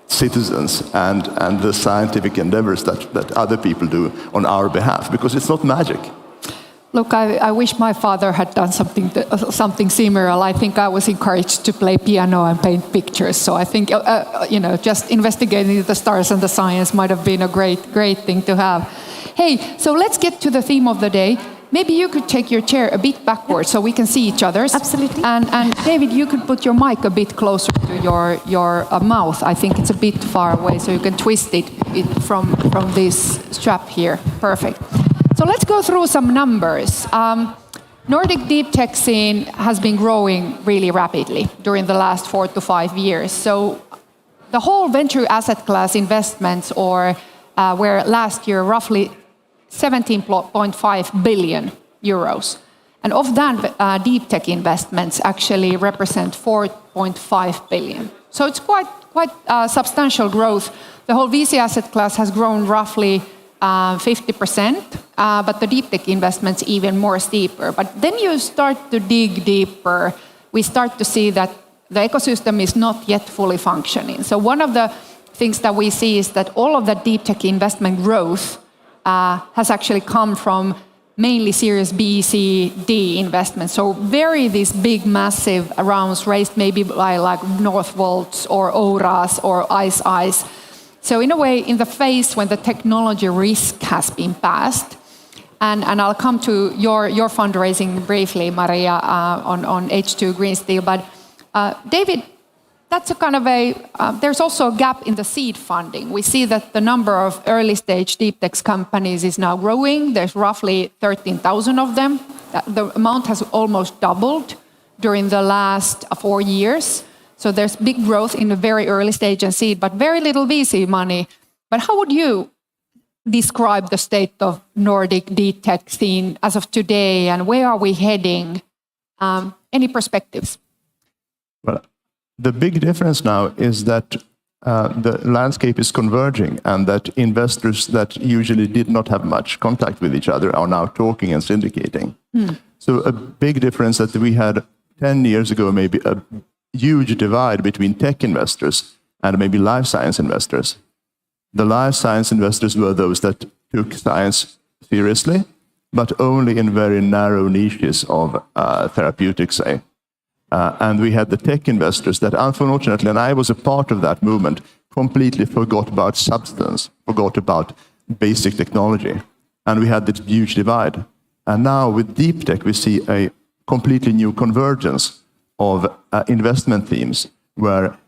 citizens and the scientific endeavors that other people do on our behalf, because it's not magic. Look, I wish my father had done something similar. I think I was encouraged to play piano and paint pictures. So I think, just investigating the stars and the science might have been a great thing to have. Hey, so let's get to the theme of the day. Maybe you could take your chair a bit backwards so we can see each other's. Absolutely. And David, you could put your mic a bit closer to your mouth. I think it's a bit far away, so you can twist it from this strap here. Perfect. So let's go through some numbers. Nordic deep tech scene has been growing really rapidly during the last 4 to 5 years. So the whole venture asset class investments were last year roughly 17.5 billion euros. And of that, deep tech investments actually represent 4.5 billion. So it's quite substantial growth. The whole VC asset class has grown roughly 50%, but the deep tech investments even more steeper. But then you start to dig deeper. We start to see that the ecosystem is not yet fully functioning. So one of the things that we see is that all of the deep tech investment growth has actually come from mainly Series B, C, D investments. So these big, massive rounds raised maybe by like Northvolts or Oras or ICE. So in a way, in the phase when the technology risk has been passed, and I'll come to your fundraising briefly, Maria, on H2 Green Steel, but David, that's a kind of there's also a gap in the seed funding. We see that the number of early stage deep tech companies is now growing. There's roughly 13,000 of them. The amount has almost doubled during the last 4 years. So there's big growth in the very early stage and seed, but very little VC money. But how would you describe the state of Nordic deep tech scene as of today, and where are we heading? Any perspectives? Well, the big difference now is that the landscape is converging, and that investors that usually did not have much contact with each other are now talking and syndicating. So a big difference that we had 10 years ago, maybe a huge divide between tech investors and maybe life science investors. The life science investors were those that took science seriously, but only in very narrow niches of therapeutics, say. And we had the tech investors that, unfortunately, and I was a part of that movement, completely forgot about substance, forgot about basic technology. And we had this huge divide. And now with deep tech, we see a completely new convergence of investment themes where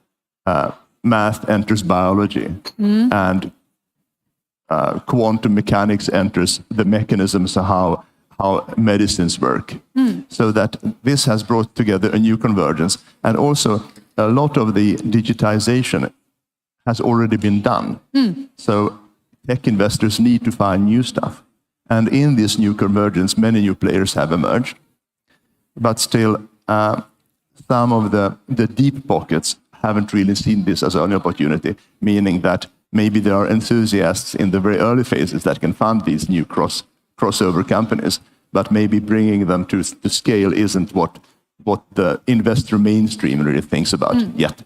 math enters biology and quantum mechanics enters the mechanisms of how medicines work. So that this has brought together a new convergence. And also a lot of the digitization has already been done. So tech investors need to find new stuff. And in this new convergence, many new players have emerged. But still, some of the deep pockets haven't really seen this as an opportunity, meaning that maybe there are enthusiasts in the very early phases that can fund these new crossover companies, but maybe bringing them to scale isn't what the investor mainstream really thinks about yet.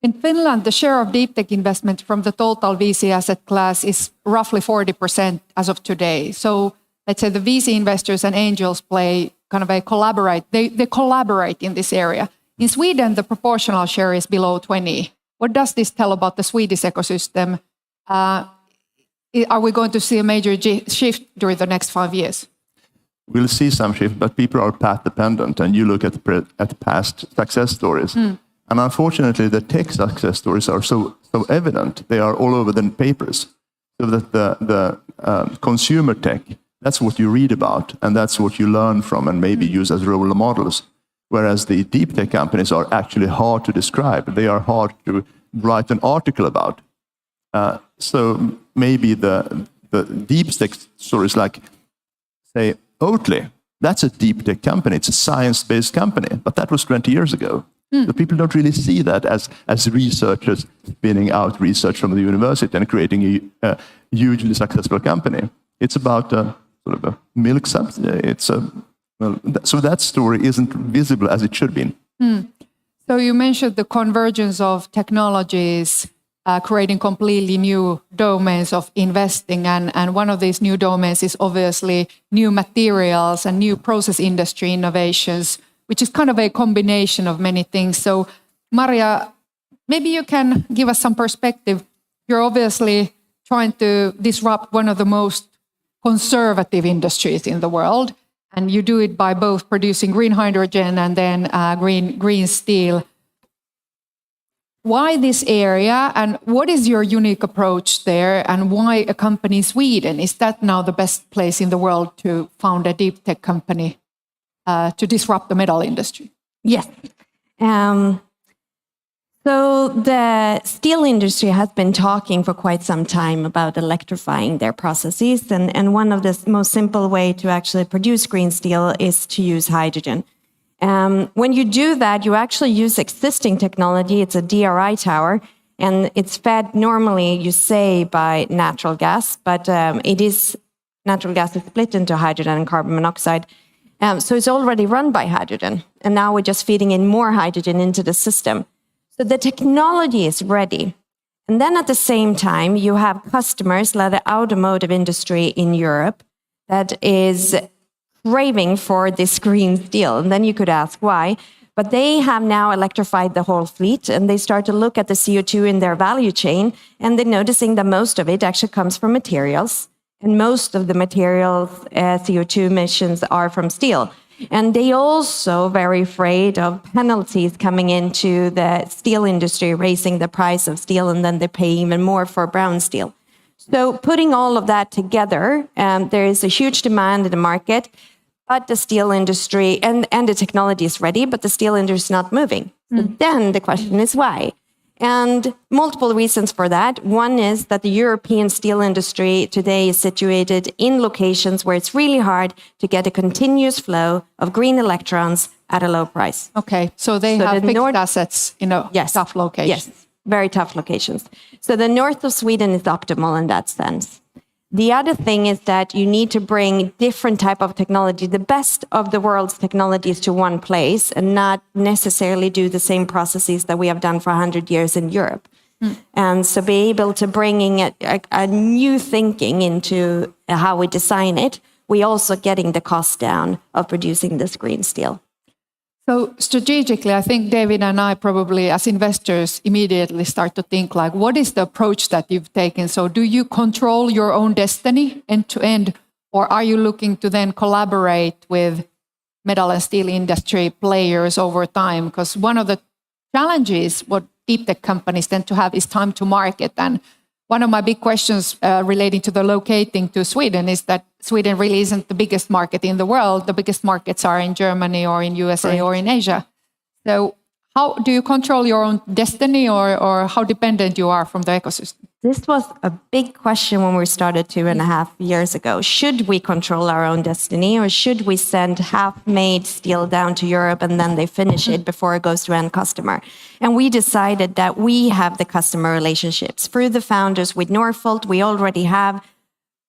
In Finland, the share of deep tech investment from the total VC asset class is roughly 40% as of today. So let's say the VC investors and angels play kind of they collaborate in this area. In Sweden, the proportional share is below 20. What does this tell about the Swedish ecosystem? Are we going to see a major shift during the next 5 years? We'll see some shift, but people are path dependent, and you look at past success stories. And unfortunately, the tech success stories are so evident. They are all over the papers. So that the consumer tech, that's what you read about, and that's what you learn from and maybe use as role models. Whereas the deep tech companies are actually hard to describe. They are hard to write an article about. So maybe the deep tech stories like, say, Oatly, that's a deep tech company. It's a science-based company, but that was 20 years ago. So people don't really see that as researchers spinning out research from the university and creating a hugely successful company. It's about sort of a milk subsidy. So that story isn't visible as it should be. So you mentioned the convergence of technologies creating completely new domains of investing. And one of these new domains is obviously new materials and new process industry innovations, which is kind of a combination of many things. So Maria, maybe you can give us some perspective. You're obviously trying to disrupt one of the most conservative industries in the world. And you do it by both producing green hydrogen and then green steel. Why this area, and what is your unique approach there, and why a company in Sweden? Is that now the best place in the world to found a deep tech company to disrupt the metal industry? Yes. So the steel industry has been talking for quite some time about electrifying their processes. And one of the most simple way to actually produce green steel is to use hydrogen. When you do that, you actually use existing technology. It's a DRI tower. And it's fed normally, you say, by natural gas, but natural gas is split into hydrogen and carbon monoxide. So it's already run by hydrogen. And now we're just feeding in more hydrogen into the system. So the technology is ready. And then at the same time, you have customers like the automotive industry in Europe that is craving for this green steel. And then you could ask why. But they have now electrified the whole fleet, and they start to look at the CO2 in their value chain, and they're noticing that most of it actually comes from materials. And most of the materials' CO2 emissions are from steel. And they also very afraid of penalties coming into the steel industry, raising the price of steel, and then they pay even more for brown steel. So putting all of that together, there is a huge demand in the market, but the steel industry and the technology is ready, but the steel industry is not moving. So then the question is why? And multiple reasons for that. One is that the European steel industry today is situated in locations where it's really hard to get a continuous flow of green electrons at a low price. Okay, so they have fixed assets in a tough location. Yes, very tough locations. So the north of Sweden is optimal in that sense. The other thing is that you need to bring different type of technology, the best of the world's technologies, to one place and not necessarily do the same processes that we have done for 100 years in Europe. And so be able to bringing a new thinking into how we design it, we also getting the cost down of producing this green steel. So strategically, I think David and I probably, as investors, immediately start to think like, what is the approach that you've taken? So do you control your own destiny end to end, or are you looking to then collaborate with metal and steel industry players over time? Because one of the challenges what deep tech companies tend to have is time to market. And one of my big questions relating to the locating to Sweden is that Sweden really isn't the biggest market in the world. The biggest markets are in Germany or in USA or in Asia. So how do you control your own destiny, or how dependent you are from the ecosystem? This was a big question when we started 2.5 years ago. Should we control our own destiny, or should we send half-made steel down to Europe and then they finish it before it goes to end customer? And we decided that we have the customer relationships. Through the founders with Norfolk, we already have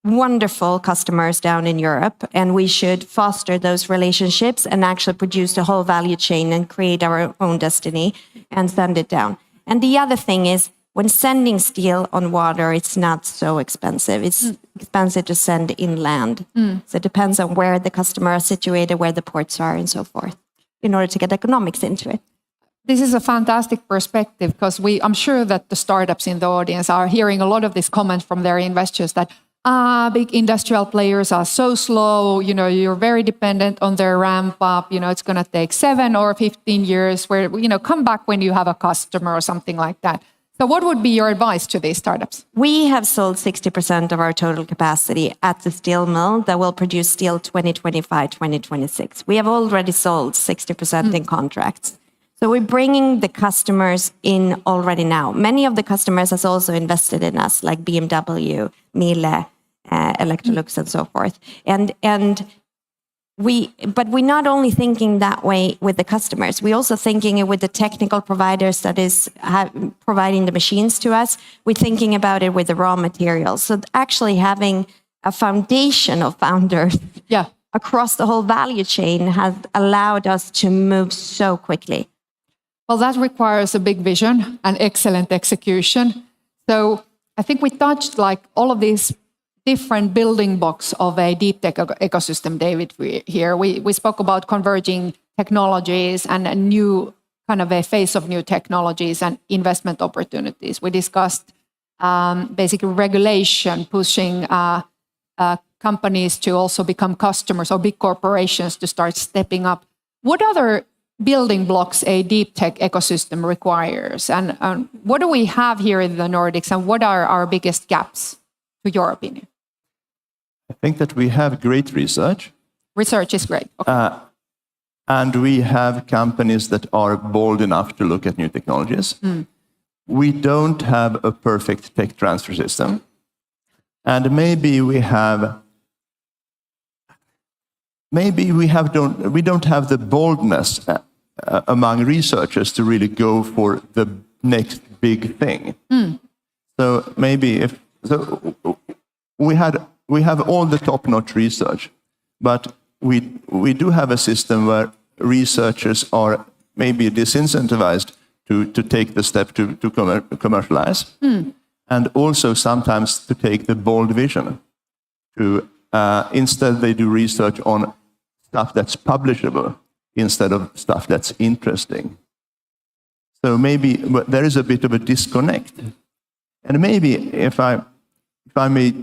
wonderful customers down in Europe, and we should foster those relationships and actually produce the whole value chain and create our own destiny and send it down. And the other thing is, when sending steel on water, it's not so expensive. It's expensive to send inland. So it depends on where the customer is situated, where the ports are, and so forth, in order to get economics into it. This is a fantastic perspective, because I'm sure that the startups in the audience are hearing a lot of this comment from their investors that big industrial players are so slow, you're very dependent on their ramp up, it's going to take 7 or 15 years, where, come back when you have a customer or something like that. So what would be your advice to these startups? We have sold 60% of our total capacity at the steel mill that will produce steel 2025, 2026. We have already sold 60% in contracts. So we're bringing the customers in already now. Many of the customers has also invested in us, like BMW, Miele, Electrolux, and so forth. But we're not only thinking that way with the customers, we're also thinking it with the technical providers that is providing the machines to us. We're thinking about it with the raw materials. So actually having a foundation of founders across the whole value chain has allowed us to move so quickly. Well, that requires a big vision and excellent execution. So I think we touched like all of these different building blocks of a deep tech ecosystem, David, here. We spoke about converging technologies and a new kind of a phase of new technologies and investment opportunities. We discussed basically regulation, pushing companies to also become customers, or big corporations to start stepping up. What other building blocks a deep tech ecosystem requires? And what do we have here in the Nordics, and what are our biggest gaps, to your opinion? I think that we have great research. Research is great. Okay. And we have companies that are bold enough to look at new technologies. We don't have a perfect tech transfer system. And maybe we don't have the boldness among researchers to really go for the next big thing. So maybe we have all the top-notch research, but we do have a system where researchers are maybe disincentivized to take the step to commercialize, and also sometimes to take the bold vision. Instead, they do research on stuff that's publishable instead of stuff that's interesting. So maybe there is a bit of a disconnect. And maybe if I may,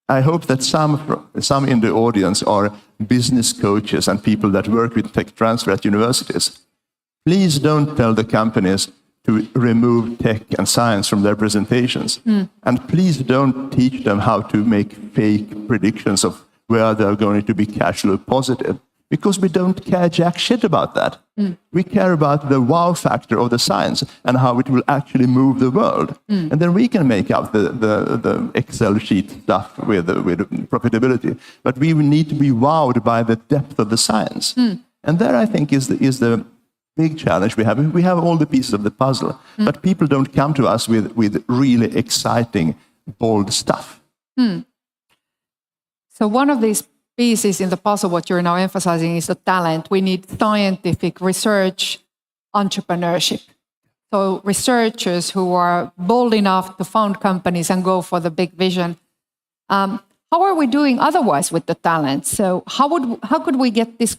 I hope that some in the audience are business coaches and people that work with tech transfer at universities. Please don't tell the companies to remove tech and science from their presentations. And please don't teach them how to make fake predictions of where they're going to be cash flow positive, because we don't care jack shit about that. We care about the wow factor of the science and how it will actually move the world. And then we can make out the Excel sheet stuff with profitability. But we need to be wowed by the depth of the science. And there, I think, is the big challenge we have. We have all the pieces of the puzzle, but people don't come to us with really exciting, bold stuff. So one of these pieces in the puzzle, what you're now emphasizing, is the talent. We need scientific research entrepreneurship. So researchers who are bold enough to found companies and go for the big vision. How are we doing otherwise with the talent? So how could we get this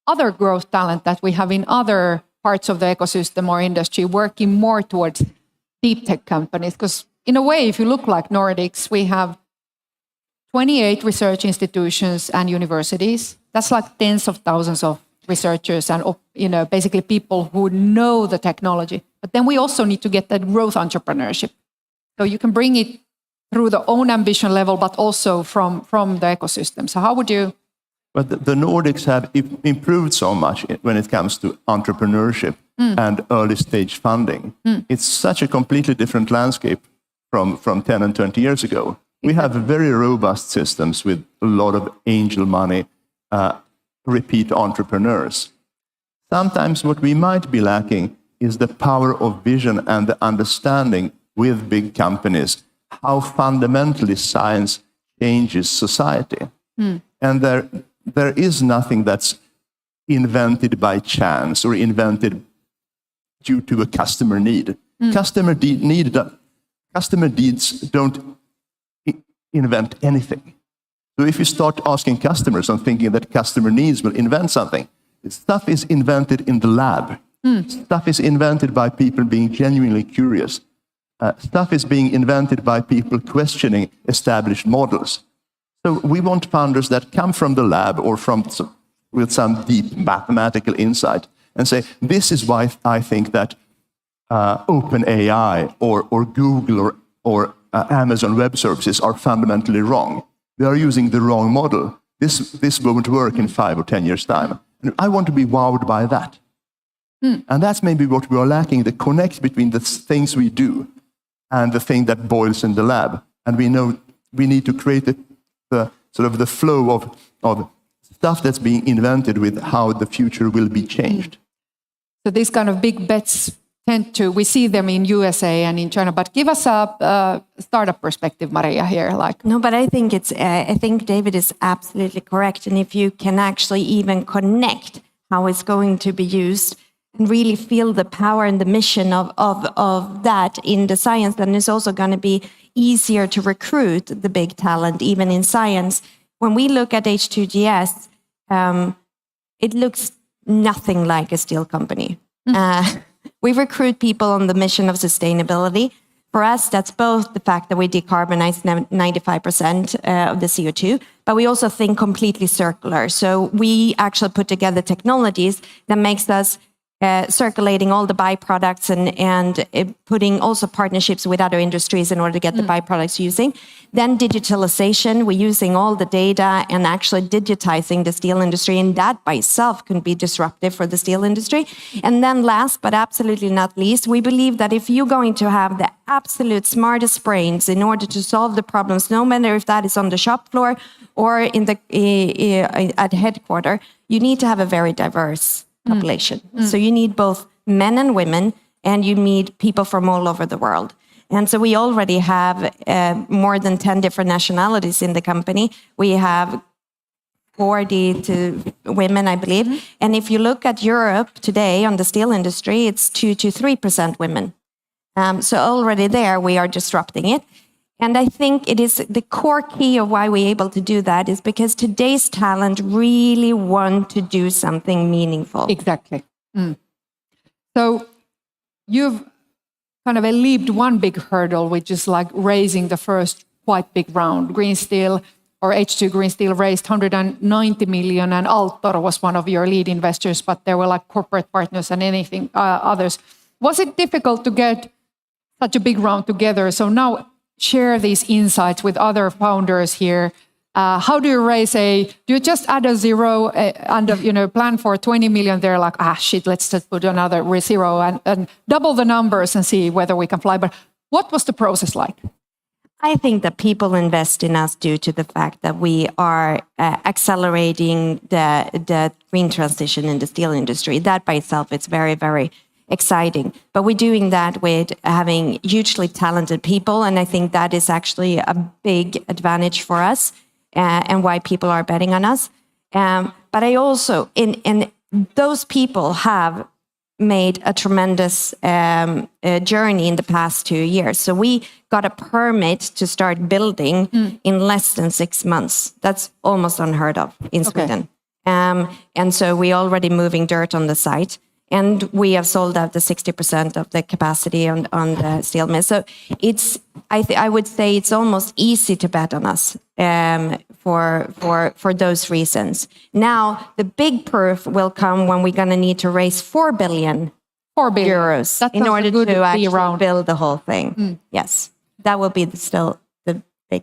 other growth talent that we have in other parts of the ecosystem or industry working more towards deep tech companies? Because in a way, if you look like Nordics, we have 28 research institutions and universities. That's like tens of thousands of researchers and basically people who know the technology. But then we also need to get that growth entrepreneurship. So you can bring it through the own ambition level, but also from the ecosystem. So how would you... But the Nordics have improved so much when it comes to entrepreneurship and early stage funding. It's such a completely different landscape from 10 and 20 years ago. We have very robust systems with a lot of angel money, repeat entrepreneurs. Sometimes what we might be lacking is the power of vision and the understanding with big companies how fundamentally science changes society. And there is nothing that's invented by chance or invented due to a customer need. Customer needs don't invent anything. So if you start asking customers and thinking that customer needs will invent something, stuff is invented in the lab. Stuff is invented by people being genuinely curious. Stuff is being invented by people questioning established models. So we want founders that come from the lab or with some deep mathematical insight and say, this is why I think that OpenAI or Google or Amazon Web Services are fundamentally wrong. They are using the wrong model. This won't work in 5 or 10 years' time. And I want to be wowed by that. And that's maybe what we are lacking, the connect between the things we do and the thing that boils in the lab. And we know we need to create the sort of the flow of stuff that's being invented with how the future will be changed. So these kind of big bets we see them in USA and in China, but give us a startup perspective, Maria, here. No, but I think I think David is absolutely correct. And if you can actually even connect how it's going to be used and really feel the power and the mission of that in the science, then it's also going to be easier to recruit the big talent, even in science. When we look at H2GS, it looks nothing like a steel company. We recruit people on the mission of sustainability. For us, that's both the fact that we decarbonize 95% of the CO2, but we also think completely circular. So we actually put together technologies that makes us circulating all the byproducts and putting also partnerships with other industries in order to get the byproducts using. Then digitalization, we're using all the data and actually digitizing the steel industry, and that by itself can be disruptive for the steel industry. And then last but absolutely not least, we believe that if you're going to have the absolute smartest brains in order to solve the problems, no matter if that is on the shop floor or in the at headquarters, you need to have a very diverse population. So you need both men and women and you meet people from all over the world. And so we already have more than 10 different nationalities in the company. We have 40 to women, I believe. And if you look at Europe today on the steel industry, it's 2 to 3% women. So already there, we are disrupting it. And I think it is the core key of why we're able to do that is because today's talent really want to do something meaningful. Exactly. So you've kind of leaped one big hurdle, which is like raising the first quite big round. Green Steel or H2 Green Steel raised 190 million, and Altor was one of your lead investors, but there were like corporate partners and anything others. Was it difficult to get such a big round together? So now share these insights with other founders here. How do you raise do you just add a zero and plan for 20 million? They're like, shit, let's just put another zero and double the numbers and see whether we can fly. But what was the process like? I think that people invest in us due to the fact that we are accelerating the green transition in the steel industry. That by itself, it's very, very exciting. But we're doing that with having hugely talented people. And I think that is actually a big advantage for us and why people are betting on us. But I also, in those people have made a tremendous journey in the past 2 years. So we got a permit to start building in less than 6 months. That's almost unheard of in Sweden. And so we're already moving dirt on the site. And we have sold out the 60% of the capacity on the steel mill. So I would say it's almost easy to bet on us for those reasons. Now, the big proof will come when we're going to need to raise 4 billion euros in order to actually build the whole thing. Yes, that will be still the big.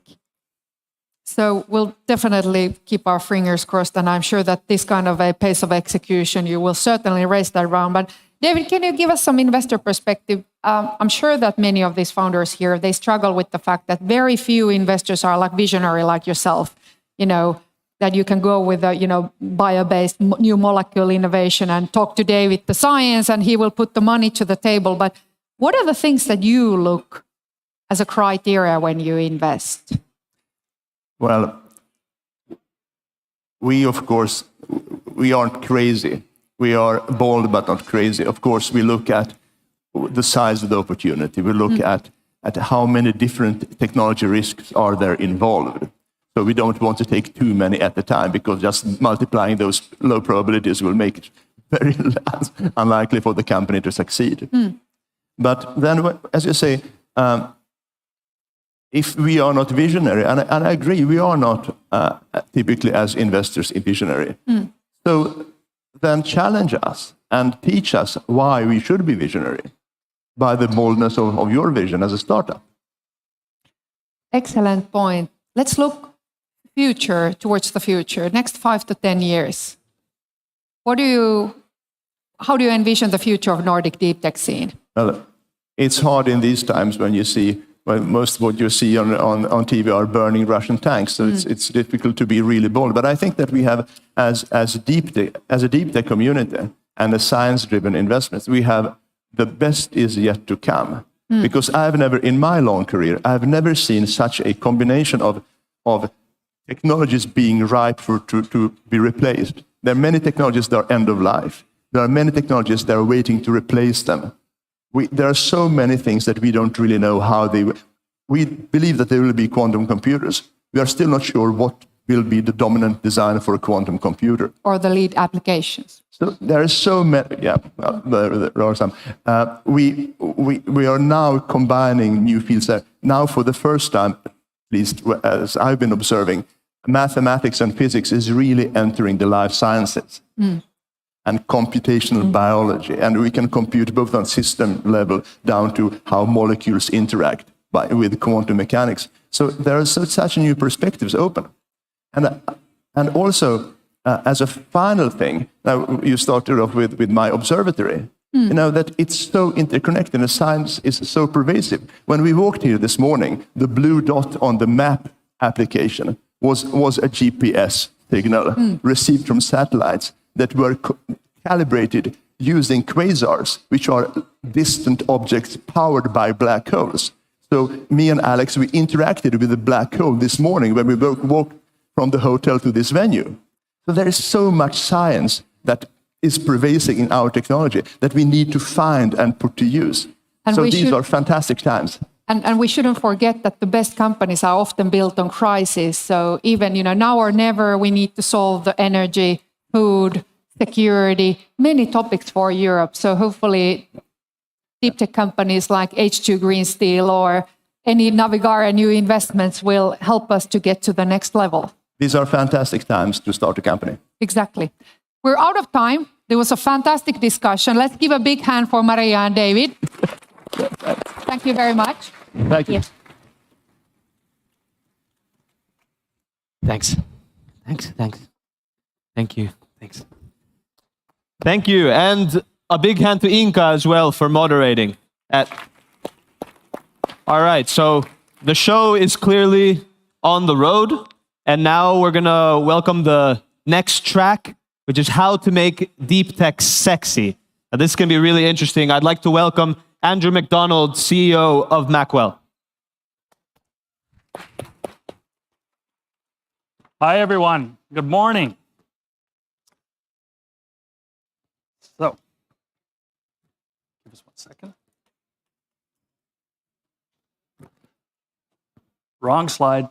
So we'll definitely keep our fingers crossed, and I'm sure that this kind of a pace of execution, you will certainly raise that round. But David, can you give us some investor perspective? I'm sure that many of these founders here, they struggle with the fact that very few investors are like visionary like yourself, that you can go with a, bio-based new molecule innovation and talk to David, the science, and he will put the money to the table. But what are the things that you look as a criteria when you invest? Well, we aren't crazy. We are bold but not crazy. Of course, we look at the size of the opportunity. We look at how many different technology risks are there involved. So we don't want to take too many at a time, because just multiplying those low probabilities will make it very unlikely for the company to succeed. But then, as you say, if we are not visionary, and I agree, we are not typically as investors visionary. So then challenge us and teach us why we should be visionary by the boldness of your vision as a startup. Excellent point. Let's look towards the future, next 5 to 10 years. How do you envision the future of Nordic deep tech scene? Well, it's hard in these times when you see, most of what you see on TV are burning Russian tanks. So it's difficult to be really bold. But I think that we have, as a deep tech community and a science-driven investments, we have the best is yet to come. Because in my long career, I've never seen such a combination of technologies being ripe to be replaced. There are many technologies that are end of life. There are many technologies that are waiting to replace them. There are so many things that we don't really know how they will. We believe that there will be quantum computers. We are still not sure what will be the dominant design for a quantum computer. Or the lead applications. So there are so many, there are some. We are now combining new fields there. Now for the first time, at least as I've been observing, mathematics and physics is really entering the life sciences. And computational biology. And we can compute both on system level down to how molecules interact with quantum mechanics. So there are such new perspectives open. And also, as a final thing, now you started off with my observatory, that it's so interconnected and science is so pervasive. When we walked here this morning, the blue dot on the map application was a GPS signal received from satellites that were calibrated using quasars, which are distant objects powered by black holes. So me and Alex, we interacted with the black hole this morning when we walked from the hotel to this venue. So there is so much science that is pervasive in our technology that we need to find and put to use. And so these are fantastic times. And we shouldn't forget that the best companies are often built on crisis. So even, now or never, we need to solve the energy, food, security, many topics for Europe. So hopefully deep tech companies like H2 Green Steel or any Navigara new investments will help us to get to the next level. These are fantastic times to start a company. Exactly. We're out of time. There was a fantastic discussion. Let's give a big hand for Maria and David. Thank you very much. Thank you. Thanks. Thank you. Thanks. Thank you. And a big hand to Inka as well for moderating. All right, so the show is clearly on the road. And now we're going to welcome the next track, which is how to make deep tech sexy. Now, this is going to be really interesting. I'd like to welcome Andrew McDonald, CEO of Macwell. Hi, everyone. Good morning. So, give us 1 second. Wrong slide.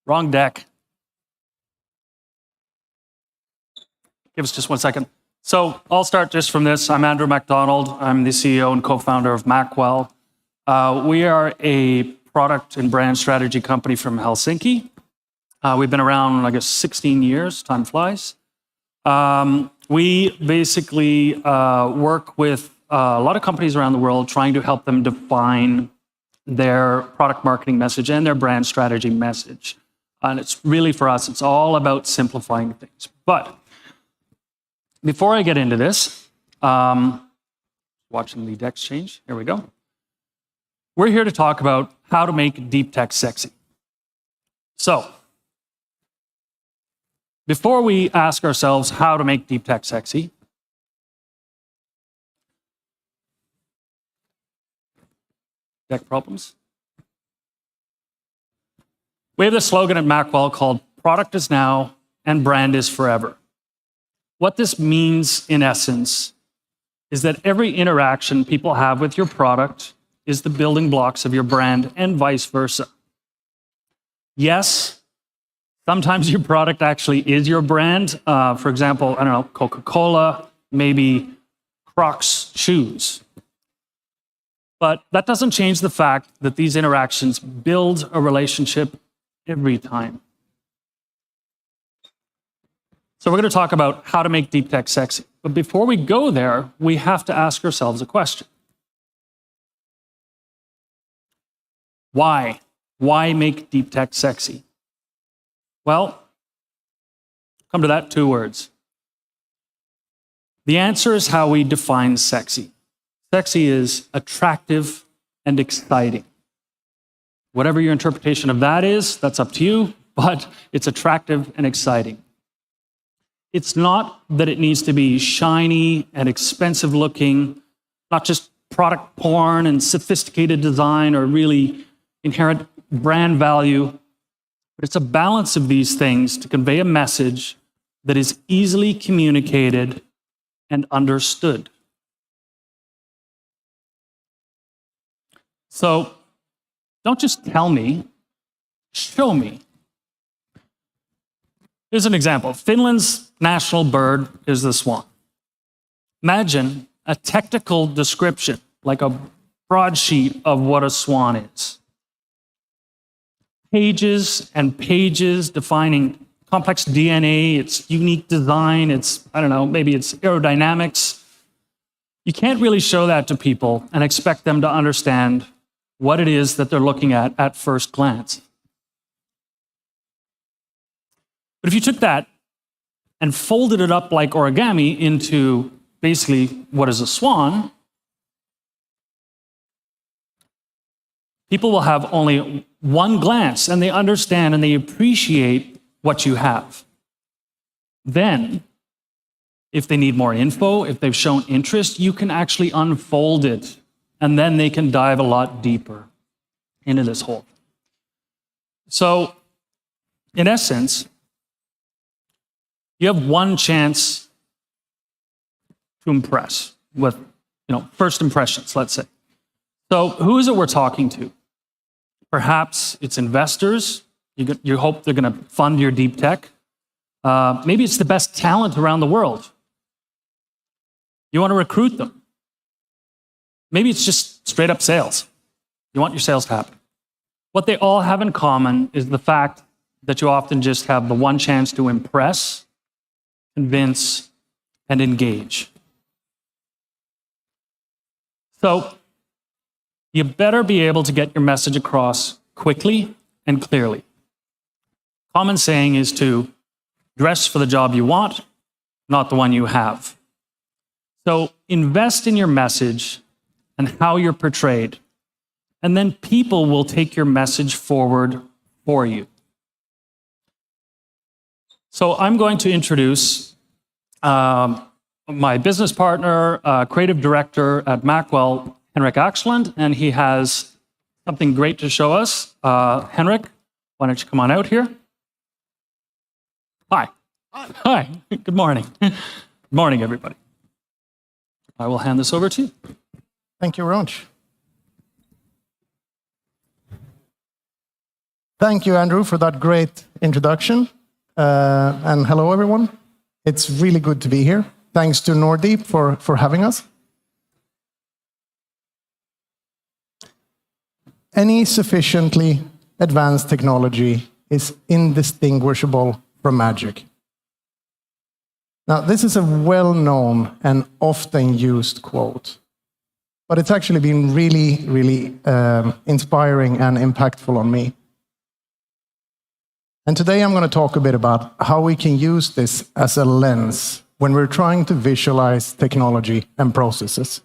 Wrong deck. Give us just 1 second. So I'll start just from this. I'm Andrew MacDonald. I'm the CEO and co-founder of Macwell. We are a product and brand strategy company from Helsinki. We've been around, I guess, 16 years. Time flies. We basically work with a lot of companies around the world trying to help them define their product marketing message and their brand strategy message. And it's really, for us, it's all about simplifying things. But before I get into this, watching the decks change, here we go. We're here to talk about how to make deep tech sexy. So, before we ask ourselves how to make deep tech sexy, deck problems? We have this slogan at Macwell called "Product is now and brand is forever." What this means, in essence, is that every interaction people have with your product is the building blocks of your brand and vice versa. Yes, sometimes your product actually is your brand. For example, I don't know, Coca-Cola, maybe Crocs shoes. But that doesn't change the fact that these interactions build a relationship every time. So we're going to talk about how to make deep tech sexy. But before we go there, we have to ask ourselves a question. Why? Why make deep tech sexy? Well, come to that, 2 words. The answer is how we define sexy. Sexy is attractive and exciting. Whatever your interpretation of that is, that's up to you, but it's attractive and exciting. It's not that it needs to be shiny and expensive looking, not just product porn and sophisticated design or really inherent brand value, but it's a balance of these things to convey a message that is easily communicated and understood. So don't just tell me, show me. Here's an example. Finland's national bird is the swan. Imagine a technical description, like a broadsheet of what a swan is. Pages and pages defining complex DNA, its unique design, its, I don't know, maybe its aerodynamics. You can't really show that to people and expect them to understand what it is that they're looking at first glance. But if you took that and folded it up like origami into basically what is a swan, people will have only one glance and they understand and they appreciate what you have. Then, If they need more info, if they've shown interest, you can actually unfold it, and then they can dive a lot deeper into this hole. So, in essence, you have one chance to impress with, first impressions, let's say. So, who is it we're talking to? Perhaps it's investors. You hope they're going to fund your deep tech. Maybe it's the best talent around the world. You want to recruit them. Maybe it's just straight up sales. You want your sales to happen. What they all have in common is the fact that you often just have the one chance to impress, convince, and engage. So, you better be able to get your message across quickly and clearly. Common saying is to dress for the job you want, not the one you have. So invest in your message and how you're portrayed, and then people will take your message forward for you. So I'm going to introduce my business partner, creative director at Macwell, Henrik Axland, and he has something great to show us. Henrik, why don't you come on out here? Hi. Hi. Good morning. Good morning, everybody. I will hand this over to you. Thank you very much. Thank you, Andrew, for that great introduction. And hello, everyone. It's really good to be here. Thanks to NORDEEP for having us. Any sufficiently advanced technology is indistinguishable from magic. Now, this is a well-known and often used quote, but it's actually been really, really inspiring and impactful on me. And today I'm going to talk a bit about how we can use this as a lens when we're trying to visualize technology and processes.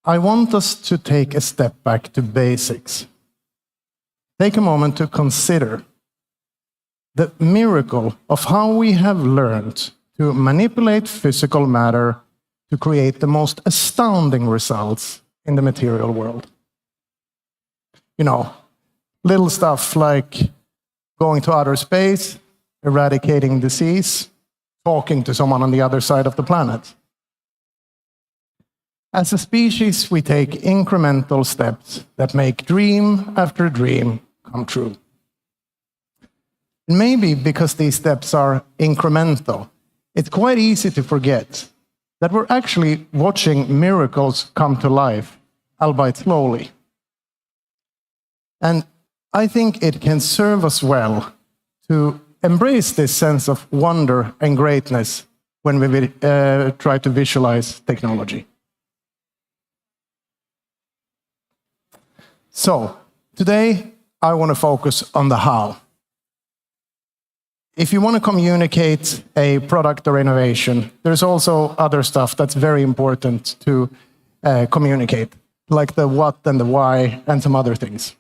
I want us to take a step back to basics. Take a moment to consider the miracle of how we have learned to manipulate physical matter to create the most astounding results in the material world. Little stuff like going to outer space, eradicating disease, talking to someone on the other side of the planet. As a species, we take incremental steps that make dream after dream come true. Maybe because these steps are incremental, it's quite easy to forget that we're actually watching miracles come to life, albeit slowly. And I think it can serve us well to embrace this sense of wonder and greatness when we try to visualize technology. So, today I want to focus on the how. If you want to communicate a product or innovation, there's also other stuff that's very important to communicate, like the what and the why and some other things.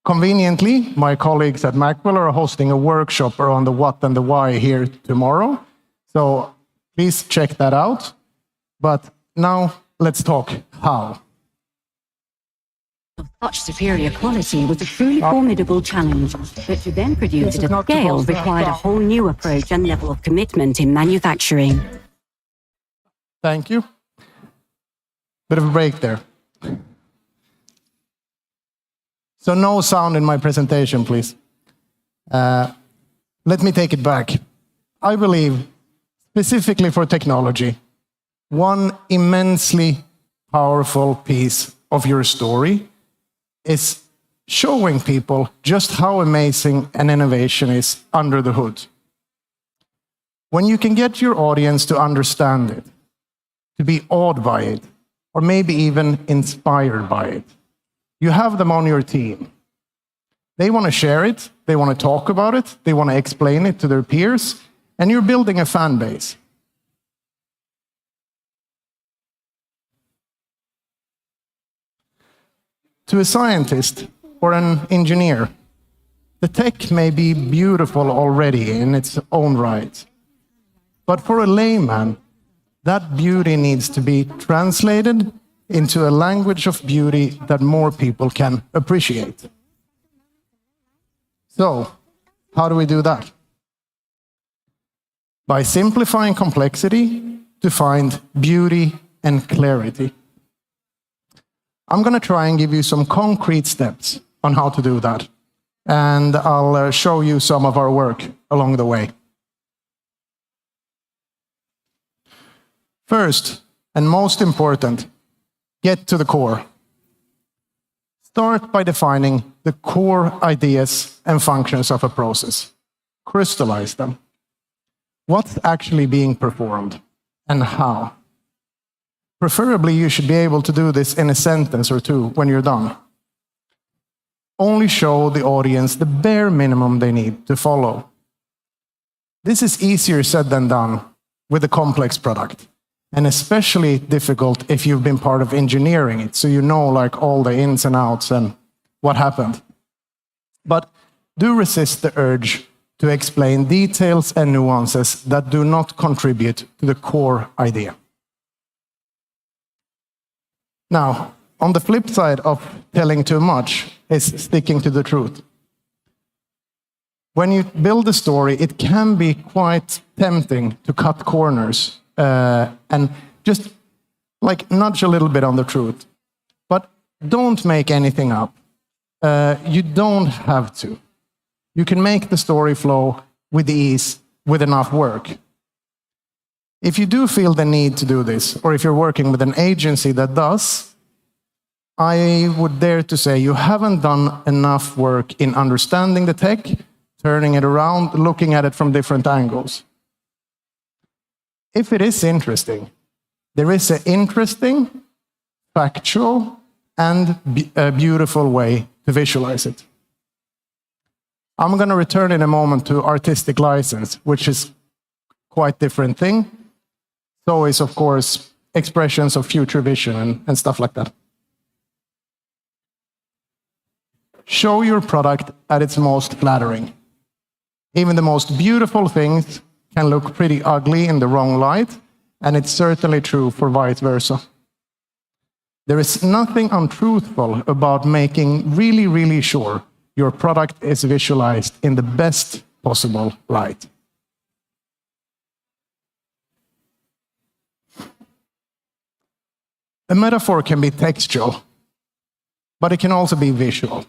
Conveniently, my colleagues at Macwell are hosting a workshop around the what and the why here tomorrow, so please check that out. But now let's talk how. Of such superior quality was a truly formidable challenge, but to then produce it at scale required a whole new approach and level of commitment in manufacturing. Thank you. Bit of a break there. So no sound in my presentation, please. Let me take it back. I believe, specifically for technology, one immensely powerful piece of your story is showing people just how amazing an innovation is under the hood. When you can get your audience to understand it, to be awed by it, or maybe even inspired by it, you have them on your team. They want to share it, they want to talk about it, they want to explain it to their peers, and you're building a fan base. To a scientist or an engineer, the tech may be beautiful already in its own right, But for a layman, that beauty needs to be translated into a language of beauty that more people can appreciate. So, how do we do that? By simplifying complexity to find beauty and clarity. I'm going to try and give you some concrete steps on how to do that. And I'll show you some of our work along the way. First, and most important, get to the core. Start by defining the core ideas and functions of a process. Crystallize them. What's actually being performed and how? Preferably, you should be able to do this in a sentence or two when you're done. Only show the audience the bare minimum they need to follow. This is easier said than done with a complex product, and especially difficult if you've been part of engineering it, so you know like all the ins and outs and what happened. But do resist the urge to explain details and nuances that do not contribute to the core idea. Now, on the flip side of telling too much is sticking to the truth. When you build a story, it can be quite tempting to cut corners and just like nudge a little bit on the truth. But don't make anything up. You don't have to. You can make the story flow with ease, with enough work. If you do feel the need to do this, or if you're working with an agency that does, I would dare to say you haven't done enough work in understanding the tech, turning it around, looking at it from different angles. If it is interesting, there is an interesting, factual, and a beautiful way to visualize it. I'm going to return in a moment to artistic license, which is quite different thing. So is, of course, expressions of future vision and stuff like that. Show your product at its most flattering. Even the most beautiful things can look pretty ugly in the wrong light, and it's certainly true for vice versa. There is nothing untruthful about making really, really sure your product is visualized in the best possible light. A metaphor can be textual, but it can also be visual.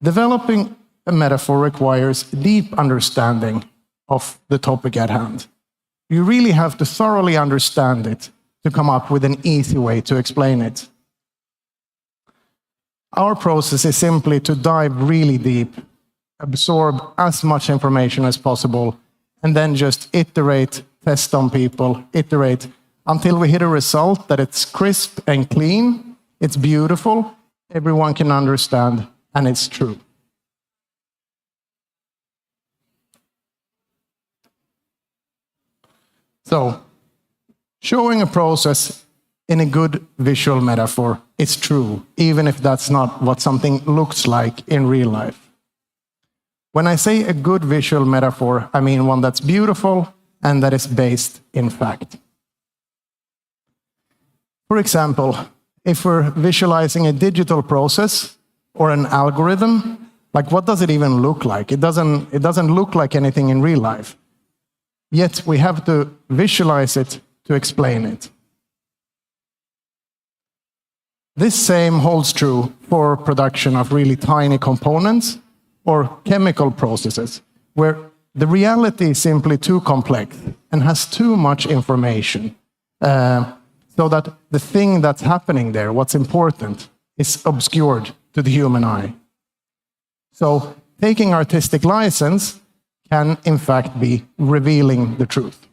Developing a metaphor requires deep understanding of the topic at hand. You really have to thoroughly understand it to come up with an easy way to explain it. Our process is simply to dive really deep, absorb as much information as possible, and then just iterate, test on people, iterate, until we hit a result that it's crisp and clean, it's beautiful, everyone can understand, and it's true. So, showing a process in a good visual metaphor is true, even if that's not what something looks like in real life. When I say a good visual metaphor, I mean one that's beautiful and that is based in fact. For example, if we're visualizing a digital process or an algorithm, like what does it even look like? It doesn't look like anything in real life. Yet we have to visualize it to explain it. This same holds true for production of really tiny components or chemical processes, where the reality is simply too complex and has too much information, so that the thing that's happening there, what's important, is obscured to the human eye. So taking artistic license can, in fact, be revealing the truth.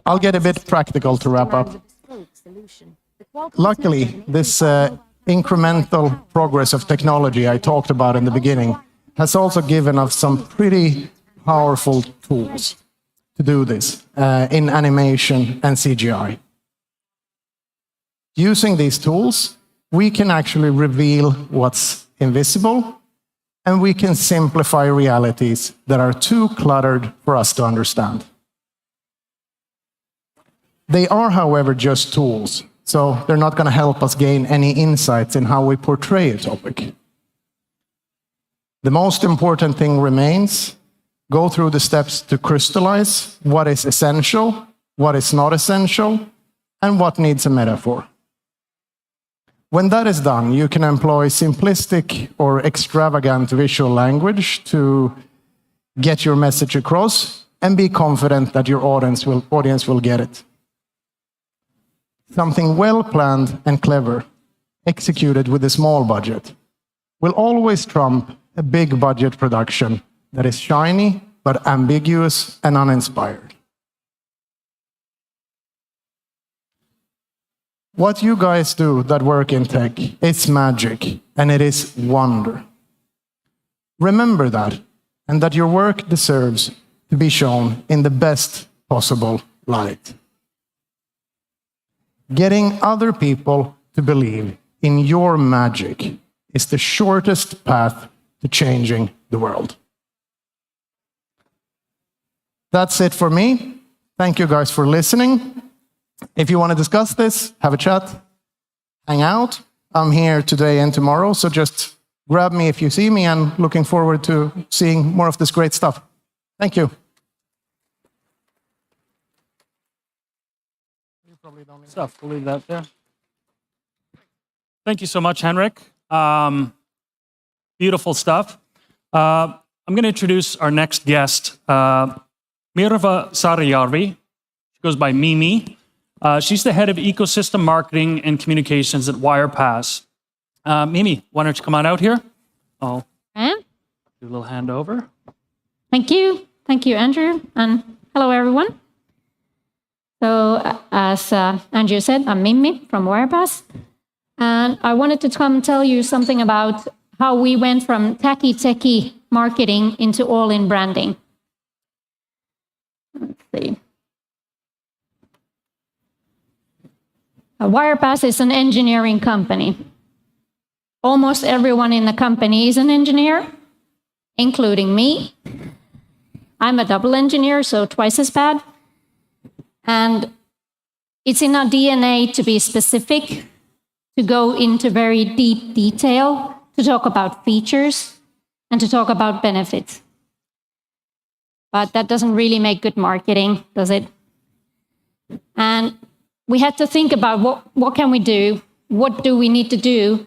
I'll get a bit practical to wrap up. Luckily, this incremental progress of technology I talked about in the beginning has also given us some pretty powerful tools to do this in animation and CGI. Using these tools, we can actually reveal what's invisible and we can simplify realities that are too cluttered for us to understand. They are, however, just tools, so they're not going to help us gain any insights in how we portray a topic. The most important thing remains: go through the steps to crystallize what is essential, what is not essential, and what needs a metaphor. When that is done, you can employ simplistic or extravagant visual language to get your message across and be confident that your audience will get it. Something well planned and clever, executed with a small budget, will always trump a big budget production that is shiny but ambiguous and uninspired. What you guys do that work in tech, it's magic and it is wonder. Remember that, and that your work deserves to be shown in the best possible light. Getting other people to believe in your magic is the shortest path to changing the world. That's it for me. Thank you guys for listening. If you want to discuss this, have a chat, hang out. I'm here today and tomorrow, so just grab me if you see me, and looking forward to seeing more of this great stuff. Thank you. Stuff. We'll leave that there. Thank you so much, Henrik. Beautiful stuff. I'm going to introduce our next guest, Mirva Sarijärvi. She goes by Mimi. She's the head of ecosystem marketing and communications at Wirepass. Mimi, why don't you come on out here? I'll do a little handover. Thank you. Thank you, Andrew. And hello, everyone. So, as Andrew said, I'm Mimi from Wirepass. And I wanted to come tell you something about how we went from techie marketing into all-in branding. Let's see. Wirepass is an engineering company. Almost everyone in the company is an engineer, including me. I'm a double engineer, so twice as bad. And it's in our DNA to be specific, to go into very deep detail, to talk about features, and to talk about benefits. But that doesn't really make good marketing, does it? And we had to think about what can we do, what do we need to do,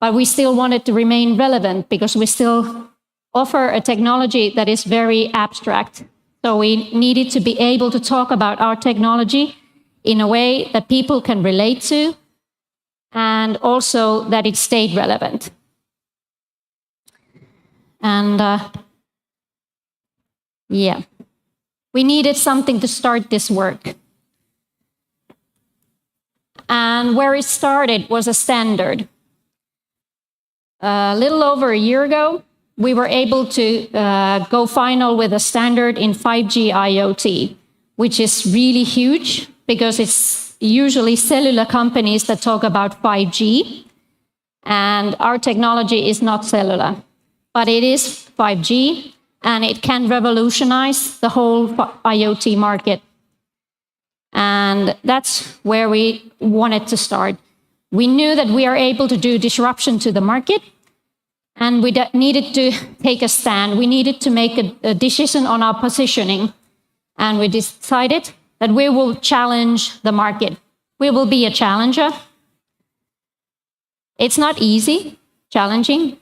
but we still wanted to remain relevant because we still offer a technology that is very abstract. So we needed to be able to talk about our technology in a way that people can relate to, and also that it stayed relevant. And yeah, we needed something to start this work. And where it started was a standard. A little over a year ago, we were able to go final with a standard in 5G IoT, which is really huge because it's usually cellular companies that talk about 5G, and our technology is not cellular, but it is 5G, and it can revolutionize the whole IoT market. And that's where we wanted to start. We knew that we are able to do disruption to the market, and we needed to take a stand. We needed to make a decision on our positioning. And we decided that we will challenge the market. We will be a challenger. It's not easy, challenging.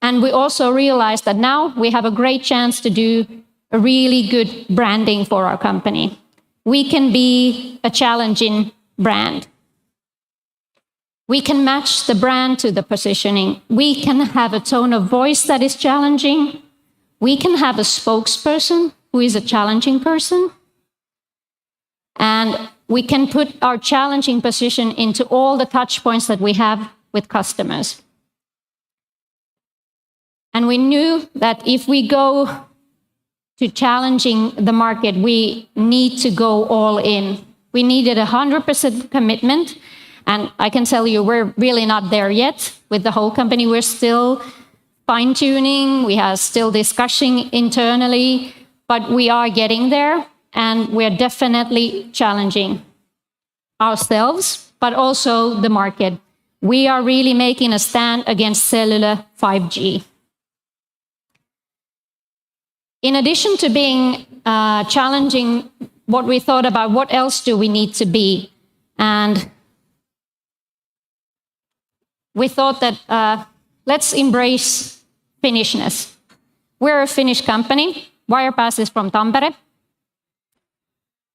And we also realized that now we have a great chance to do a really good branding for our company. We can be a challenging brand. We can match the brand to the positioning. We can have a tone of voice that is challenging. We can have a spokesperson who is a challenging person. And we can put our challenging position into all the touch points that we have with customers. And we knew that if we go to challenging the market, we need to go all in. We needed 100% commitment. And I can tell you, we're really not there yet with the whole company. We're still fine-tuning, we are still discussing internally, but we are getting there, and we're definitely challenging ourselves, but also the market. We are really making a stand against cellular 5G. In addition to being challenging what we thought about, what else do we need to be? And we thought that let's embrace Finnishness. We're a Finnish company. Wirepass is from Tampere.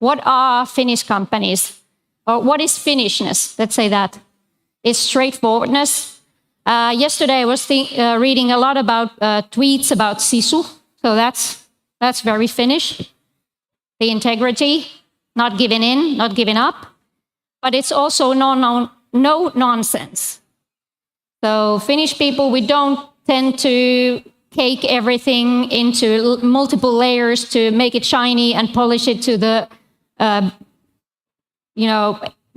What are Finnish companies? Or what is Finnishness? Let's say that. It's straightforwardness. Yesterday I was reading a lot about tweets about sisu. So that's very Finnish. The integrity, not giving in, not giving up. But it's also no nonsense. So Finnish people, we don't tend to cake everything into multiple layers to make it shiny and polish it to the, to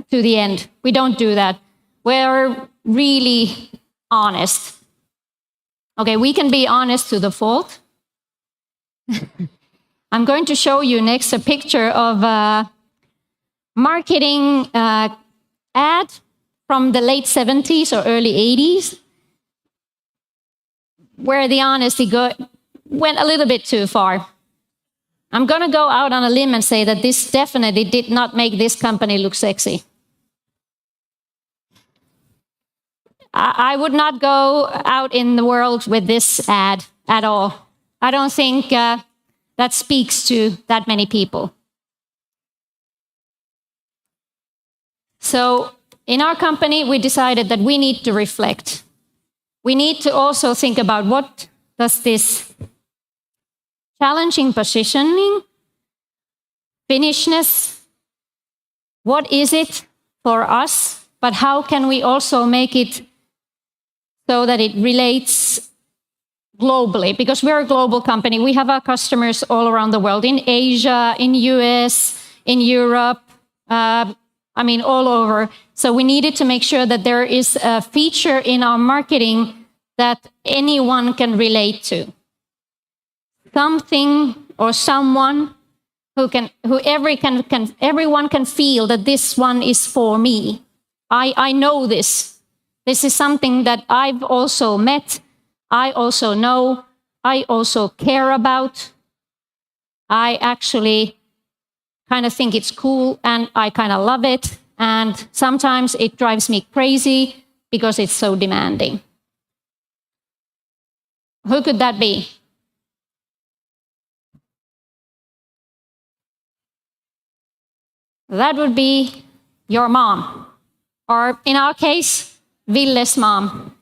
the end. We don't do that. We're really honest. Okay, we can be honest to the fault. I'm going to show you next a picture of a marketing ad from the late 70s or early 80s, where the honesty went a little bit too far. I'm going to go out on a limb and say that this definitely did not make this company look sexy. I would not go out in the world with this ad at all. I don't think that speaks to that many people. So in our company, we decided that we need to reflect. We need to also think about what does this challenging positioning, Finnishness, what is it for us, but how can we also make it so that it relates globally? Because we're a global company. We have our customers all around the world, in Asia, in US, in Europe, all over. So we needed to make sure that there is a feature in our marketing that anyone can relate to. Something or someone everyone can feel that this one is for me. I know this. This is something that I've also met. I also know. I also care about. I actually kind of think it's cool and I kind of love it. And sometimes it drives me crazy because it's so demanding. Who could that be? That would be your mom, or in our case, Ville's mom.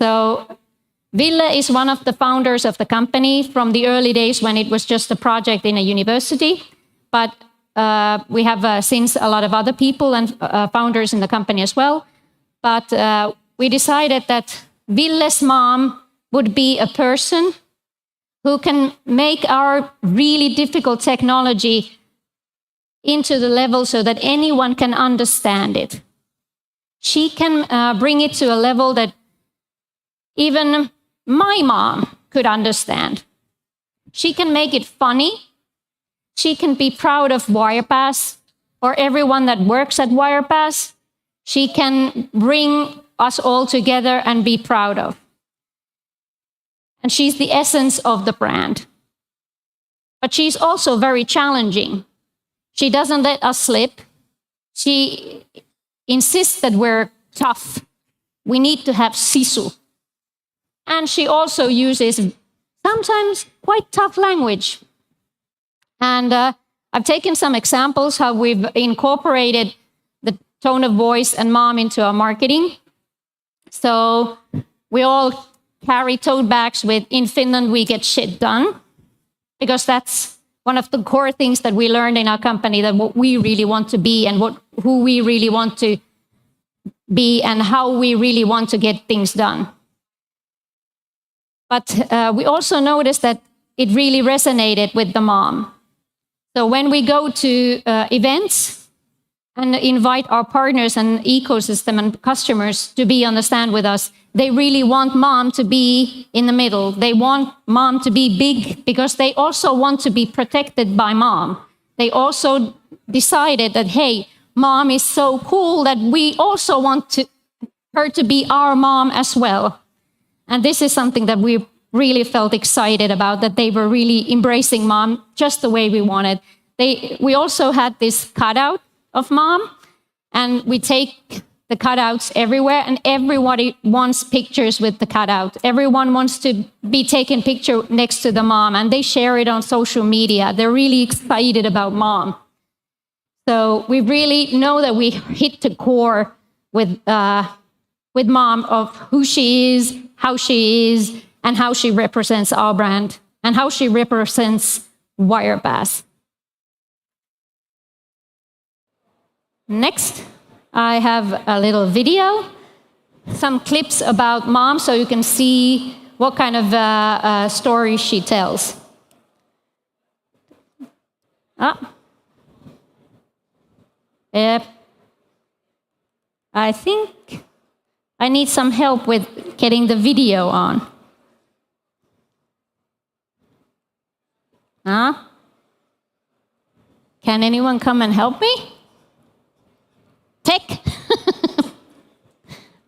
So Ville is one of the founders of the company from the early days when it was just a project in a university. But we have since a lot of other people and founders in the company as well. But we decided that Ville's mom would be a person who can make our really difficult technology into the level so that anyone can understand it. She can bring it to a level that even my mom could understand. She can make it funny. She can be proud of Wirepass or everyone that works at Wirepass. She can bring us all together and be proud of. And she's the essence of the brand. But she's also very challenging. She doesn't let us slip. She insists that we're tough. We need to have sisu. And she also uses sometimes quite tough language. And I've taken some examples how we've incorporated the tone of voice and mom into our marketing. So we all carry tote bags with, in Finland, we get shit done, because that's one of the core things that we learned in our company, that what we really want to be and who we really want to be and how we really want to get things done. But we also noticed that it really resonated with the mom. So when we go to events, and invite our partners and ecosystem and customers to be on the stand with us. They really want mom to be in the middle. They want mom to be big because they also want to be protected by mom. They also decided that, hey, mom is so cool that we also want her to be our mom as well. And this is something that we really felt excited about, that they were really embracing mom just the way we wanted. We also had this cutout of mom, and we take the cutouts everywhere, and everybody wants pictures with the cutout. Everyone wants to be taken picture next to the mom, and they share it on social media. They're really excited about mom. So we really know that we hit the core with mom of who she is, how she is, and how she represents our brand, and how she represents Wirepass. Next, I have a little video, some clips about mom, so you can see what kind of story she tells. I think I need some help with getting the video on. Can anyone come and help me? Tech.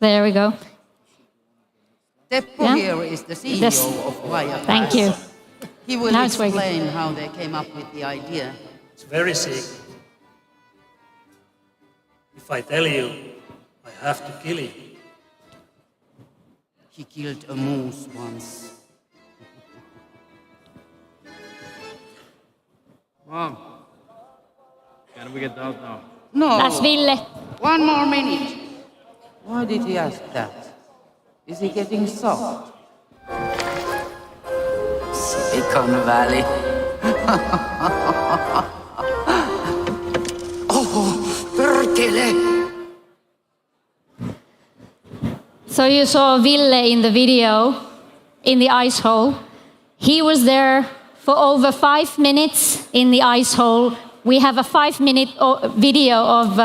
There we go. Teppo here is the CEO of Wirepass. Thank you. He will explain how they came up with the idea. It's very secret. If I tell you, I have to kill you. He killed a moose once. Mom, can we get out now? No. That's Ville. 1 more minute. Why did he ask that? Is he getting soft? Silicon Valley. Oh, perkele! So you saw Ville in the video, in the ice hole. He was there for over 5 minutes in the ice hole. We have a 5-minute video of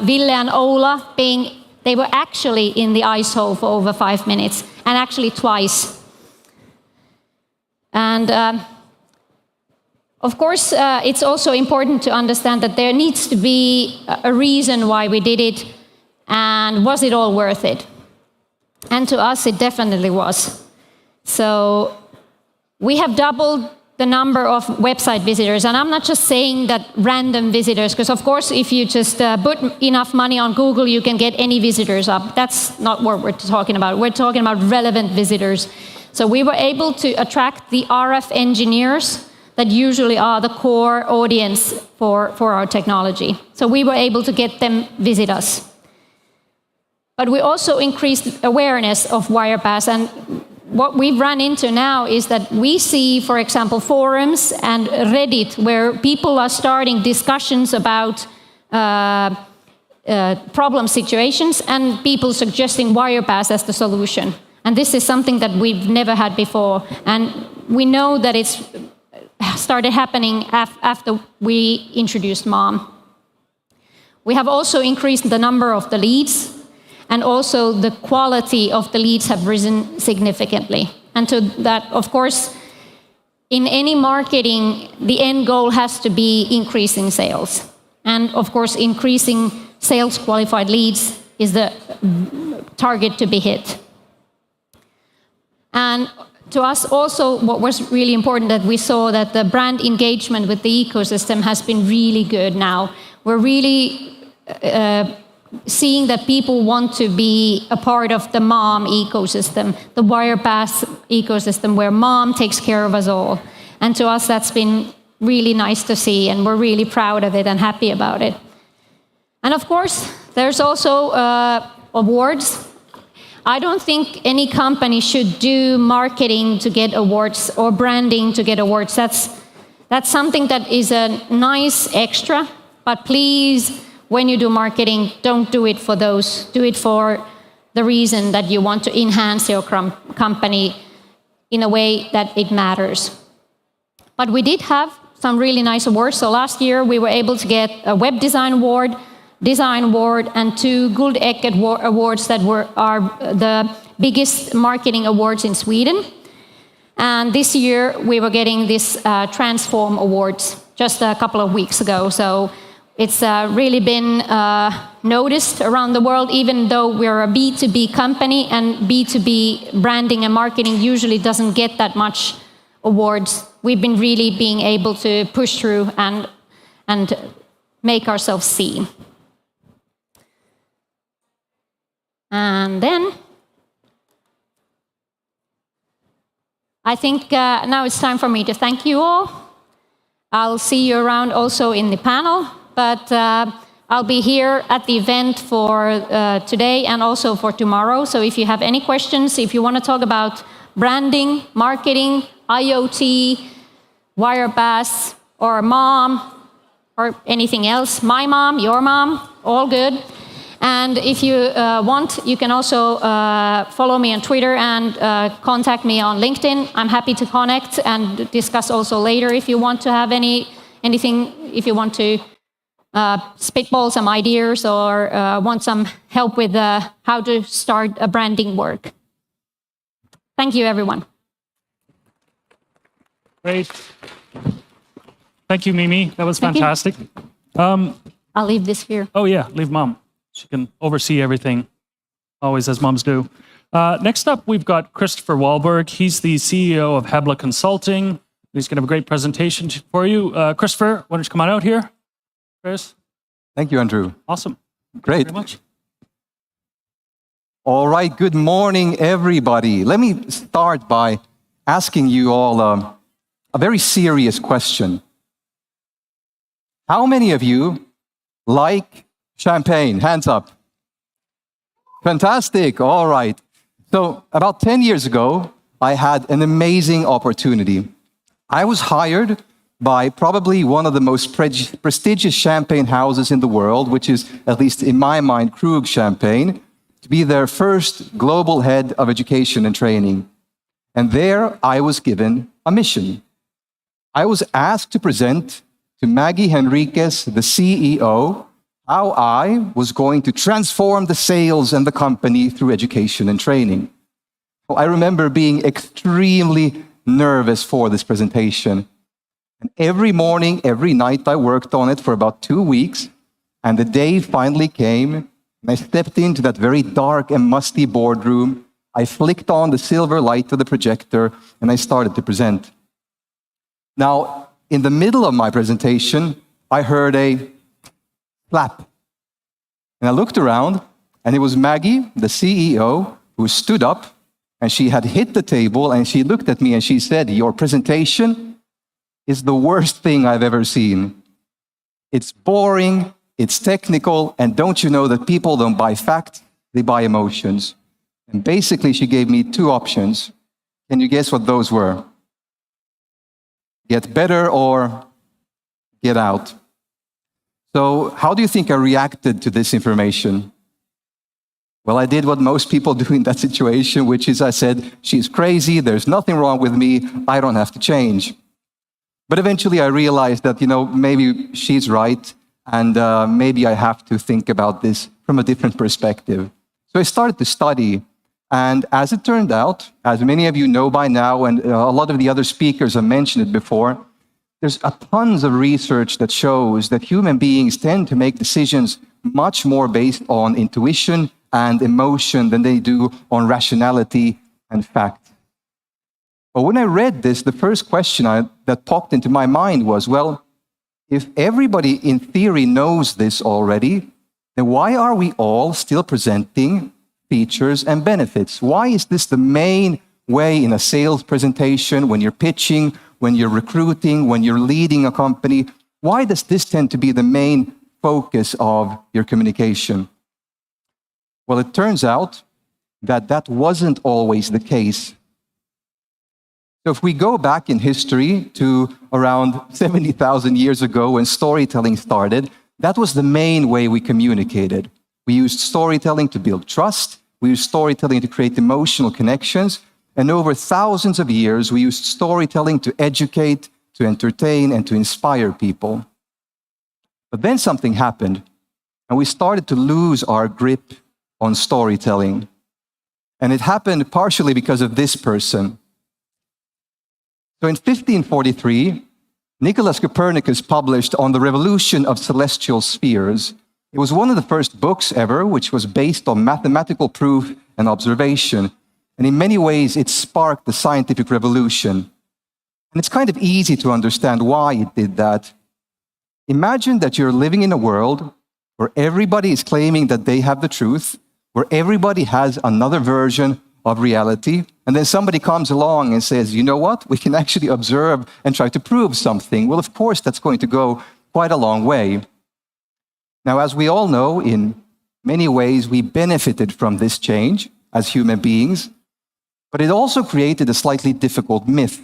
Ville and Ola they were actually in the ice hole for over 5 minutes, and actually twice. And of course, it's also important to understand that there needs to be a reason why we did it, and was it all worth it? And to us, it definitely was. So we have doubled the number of website visitors. And I'm not just saying that random visitors, because of course, if you just put enough money on Google, you can get any visitors up. That's not what we're talking about. We're talking about relevant visitors. So we were able to attract the RF engineers that usually are the core audience for our technology. So we were able to get them visit us. But we also increased awareness of Wirepass, and what we've run into now is that we see, for example, forums and Reddit where people are starting discussions about problem situations and people suggesting Wirepass as the solution. And this is something that we've never had before. And we know that it's started happening after we introduced Mom. We have also increased the number of the leads, and also the quality of the leads have risen significantly. And to that, of course, in any marketing, the end goal has to be increasing sales. And of course, increasing sales qualified leads is the target to be hit. And to us also, what was really important that we saw that the brand engagement with the ecosystem has been really good now. We're really seeing that people want to be a part of the Mom ecosystem, the Wirepass ecosystem where Mom takes care of us all. And to us, that's been really nice to see, and we're really proud of it and happy about it. And of course, there's also awards. I don't think any company should do marketing to get awards or branding to get awards. That's something that is a nice extra, but please, when you do marketing, don't do it for those. Do it for the reason that you want to enhance your company in a way that it matters. But we did have some really nice awards. So last year, we were able to get a Web Design Award, Design Award and 2 Guld Ek Awards that are the biggest marketing awards in Sweden. And this year we were getting this Transform Awards just a couple of weeks ago. So it's really been noticed around the world, even though we're a B2B company, and B2B branding and marketing usually doesn't get that much awards. We've been really being able to push through and make ourselves seen. And then I think now it's time for me to thank you all. I'll see you around also in the panel, but I'll be here at the event for today and also for tomorrow. So if you have any questions, if you want to talk about branding, marketing, IoT, Wirebass, or mom, or anything else, my mom, your mom, all good. And if you want, you can also follow me on Twitter and contact me on LinkedIn. I'm happy to connect and discuss also later if you want to have anything, if you want to spitball some ideas or want some help with how to start a branding work. Thank you, everyone. Great. Thank you, Mimi. That was fantastic. I'll leave this here. Oh, yeah, leave Mom. She can oversee everything, always as moms do. Next up, we've got Christopher Wahlberg. He's the CEO of Hebla Consulting. He's going to have a great presentation for you. Christopher, why don't you come on out here? Chris? Thank you, Andrew. Awesome. Great. Thank you very much. All right, good morning, everybody. Let me start by asking you all a very serious question. How many of you like champagne? Hands up. Fantastic. All right. So about 10 years ago, I had an amazing opportunity. I was hired by probably one of the most prestigious champagne houses in the world, which is, at least in my mind, Krug Champagne, to be their first global head of education and training. And there I was given a mission. I was asked to present to Maggie Henriquez, the CEO, how I was going to transform the sales and the company through education and training. Well, I remember being extremely nervous for this presentation. And every morning, every night, I worked on it for about 2 weeks. And the day finally came, and I stepped into that very dark and musty boardroom. I flicked on the silver light of the projector, and I started to present. Now, in the middle of my presentation, I heard a clap. And I looked around, and it was Maggie, the CEO, who stood up, and she had hit the table, and she looked at me, and she said, "Your presentation is the worst thing I've ever seen. It's boring, it's technical, and don't you know that people don't buy facts, they buy emotions?" And basically, she gave me 2 options. Can you guess what those were? Get better or get out. So how do you think I reacted to this information? Well, I did what most people do in that situation, which is I said, she's crazy, there's nothing wrong with me, I don't have to change. But eventually I realized that, maybe she's right, and maybe I have to think about this from a different perspective. So I started to study, and as it turned out, as many of you know by now, and a lot of the other speakers have mentioned it before, there's tons of research that shows that human beings tend to make decisions much more based on intuition and emotion than they do on rationality and fact. But when I read this, the first question that popped into my mind was, well, if everybody in theory knows this already, then why are we all still presenting features and benefits? Why is this the main way in a sales presentation, when you're pitching, when you're recruiting, when you're leading a company? Why does this tend to be the main focus of your communication? Well, it turns out that that wasn't always the case. So if we go back in history to around 70,000 years ago when storytelling started, that was the main way we communicated. We used storytelling to build trust. We used storytelling to create emotional connections. And over thousands of years, we used storytelling to educate, to entertain, and to inspire people. But then something happened. and we started to lose our grip on storytelling. And it happened partially because of this person. So in 1543, Nicholas Copernicus published On the Revolution of Celestial Spheres. It was one of the first books ever, which was based on mathematical proof and observation. And in many ways, it sparked the scientific revolution. And it's kind of easy to understand why it did that. Imagine that you're living in a world where everybody is claiming that they have the truth, where everybody has another version of reality, and then somebody comes along and says, you know what, we can actually observe and try to prove something. Well, of course, that's going to go quite a long way. Now, as we all know, in many ways, we benefited from this change as human beings, but it also created a slightly difficult myth.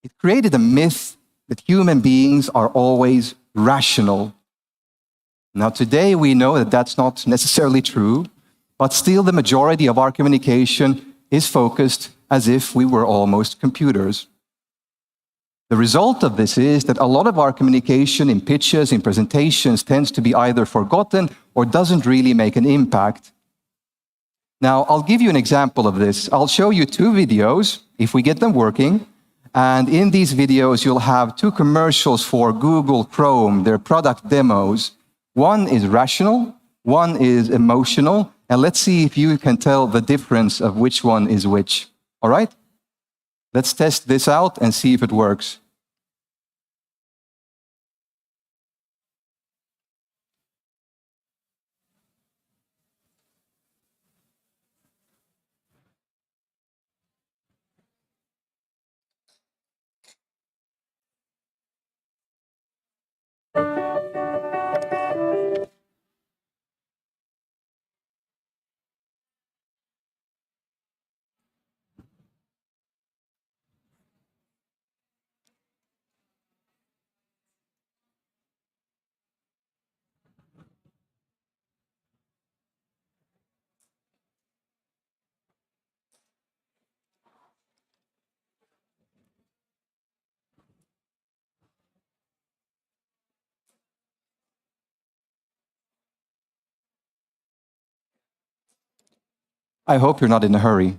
It created a myth that human beings are always rational. Now, today we know that that's not necessarily true, but still the majority of our communication is focused as if we were almost computers. The result of this is that a lot of our communication in pitches, in presentations, tends to be either forgotten or doesn't really make an impact. Now, I'll give you an example of this. I'll show you two videos, if we get them working. And in these videos, you'll have two commercials for Google Chrome, their product demos. One is rational, one is emotional. And let's see if you can tell the difference of which one is which. All right? Let's test this out and see if it works. I hope you're not in a hurry.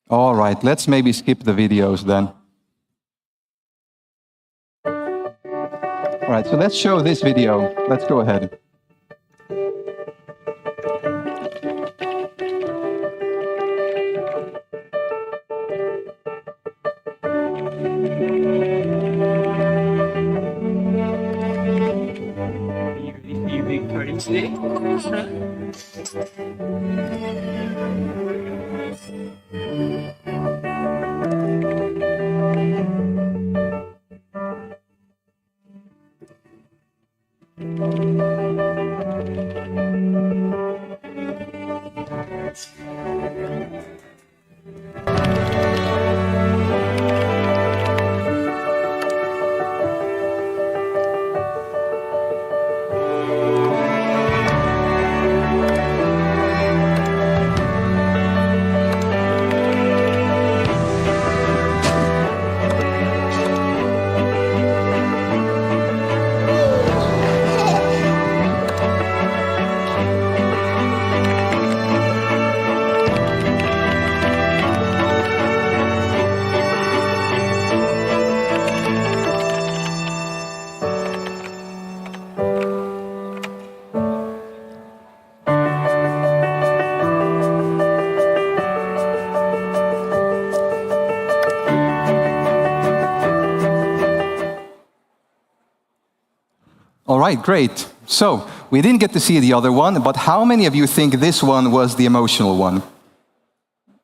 All right, let's maybe skip the videos then. All right, so let's show this video. Let's go ahead. All right, great. So we didn't get to see the other one, but how many of you think this one was the emotional one?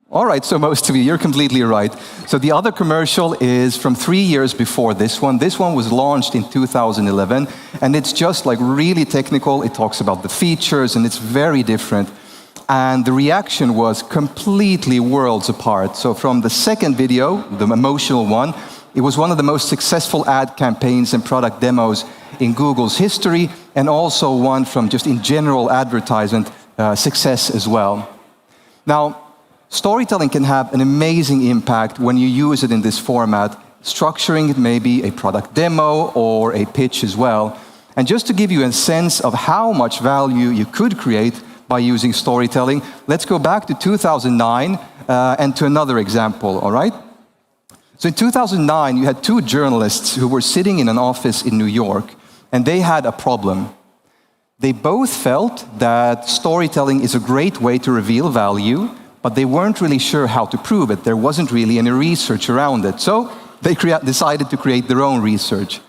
All right, so most of you, you're completely right. So the other commercial is from 3 years before this one. This one was launched in 2011, and it's just like really technical. It talks about the features, and it's very different. And the reaction was completely worlds apart. So from the second video, the emotional one, it was one of the most successful ad campaigns and product demos in Google's history, and also one from just in general advertisement success as well. Now, storytelling can have an amazing impact when you use it in this format, structuring it maybe a product demo or a pitch as well. And just to give you a sense of how much value you could create by using storytelling, let's go back to 2009 and to another example, all right? So in 2009, you had two journalists who were sitting in an office in New York, and they had a problem. They both felt that storytelling is a great way to reveal value, but they weren't really sure how to prove it. There wasn't really any research around it. So they decided to create their own research.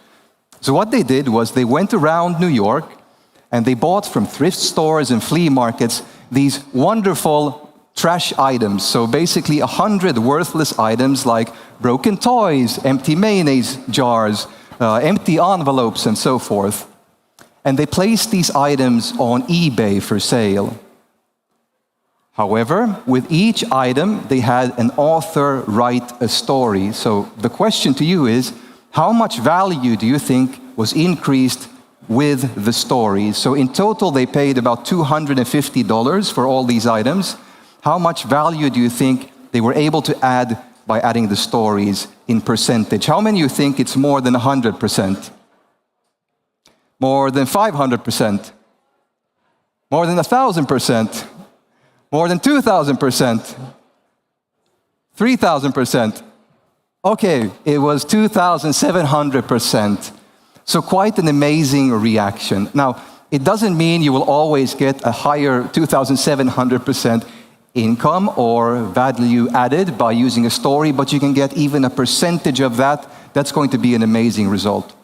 So what they did was they went around New York and they bought from thrift stores and flea markets these wonderful trash items. So basically 100 worthless items like broken toys, empty mayonnaise jars, empty envelopes and so forth. And they placed these items on eBay for sale. However, with each item, they had an author write a story. So the question to you is, how much value do you think was increased with the stories? So in total, they paid about $250 for all these items. How much value do you think they were able to add by adding the stories in percentage? How many of you think it's more than 100%? More than 500%? More than 1,000%? More than 2,000%? 3,000%? Okay, it was 2,700%. So quite an amazing reaction. Now, it doesn't mean you will always get a higher 2,700% income or value added by using a story, but you can get even a percentage of that. That's going to be an amazing result.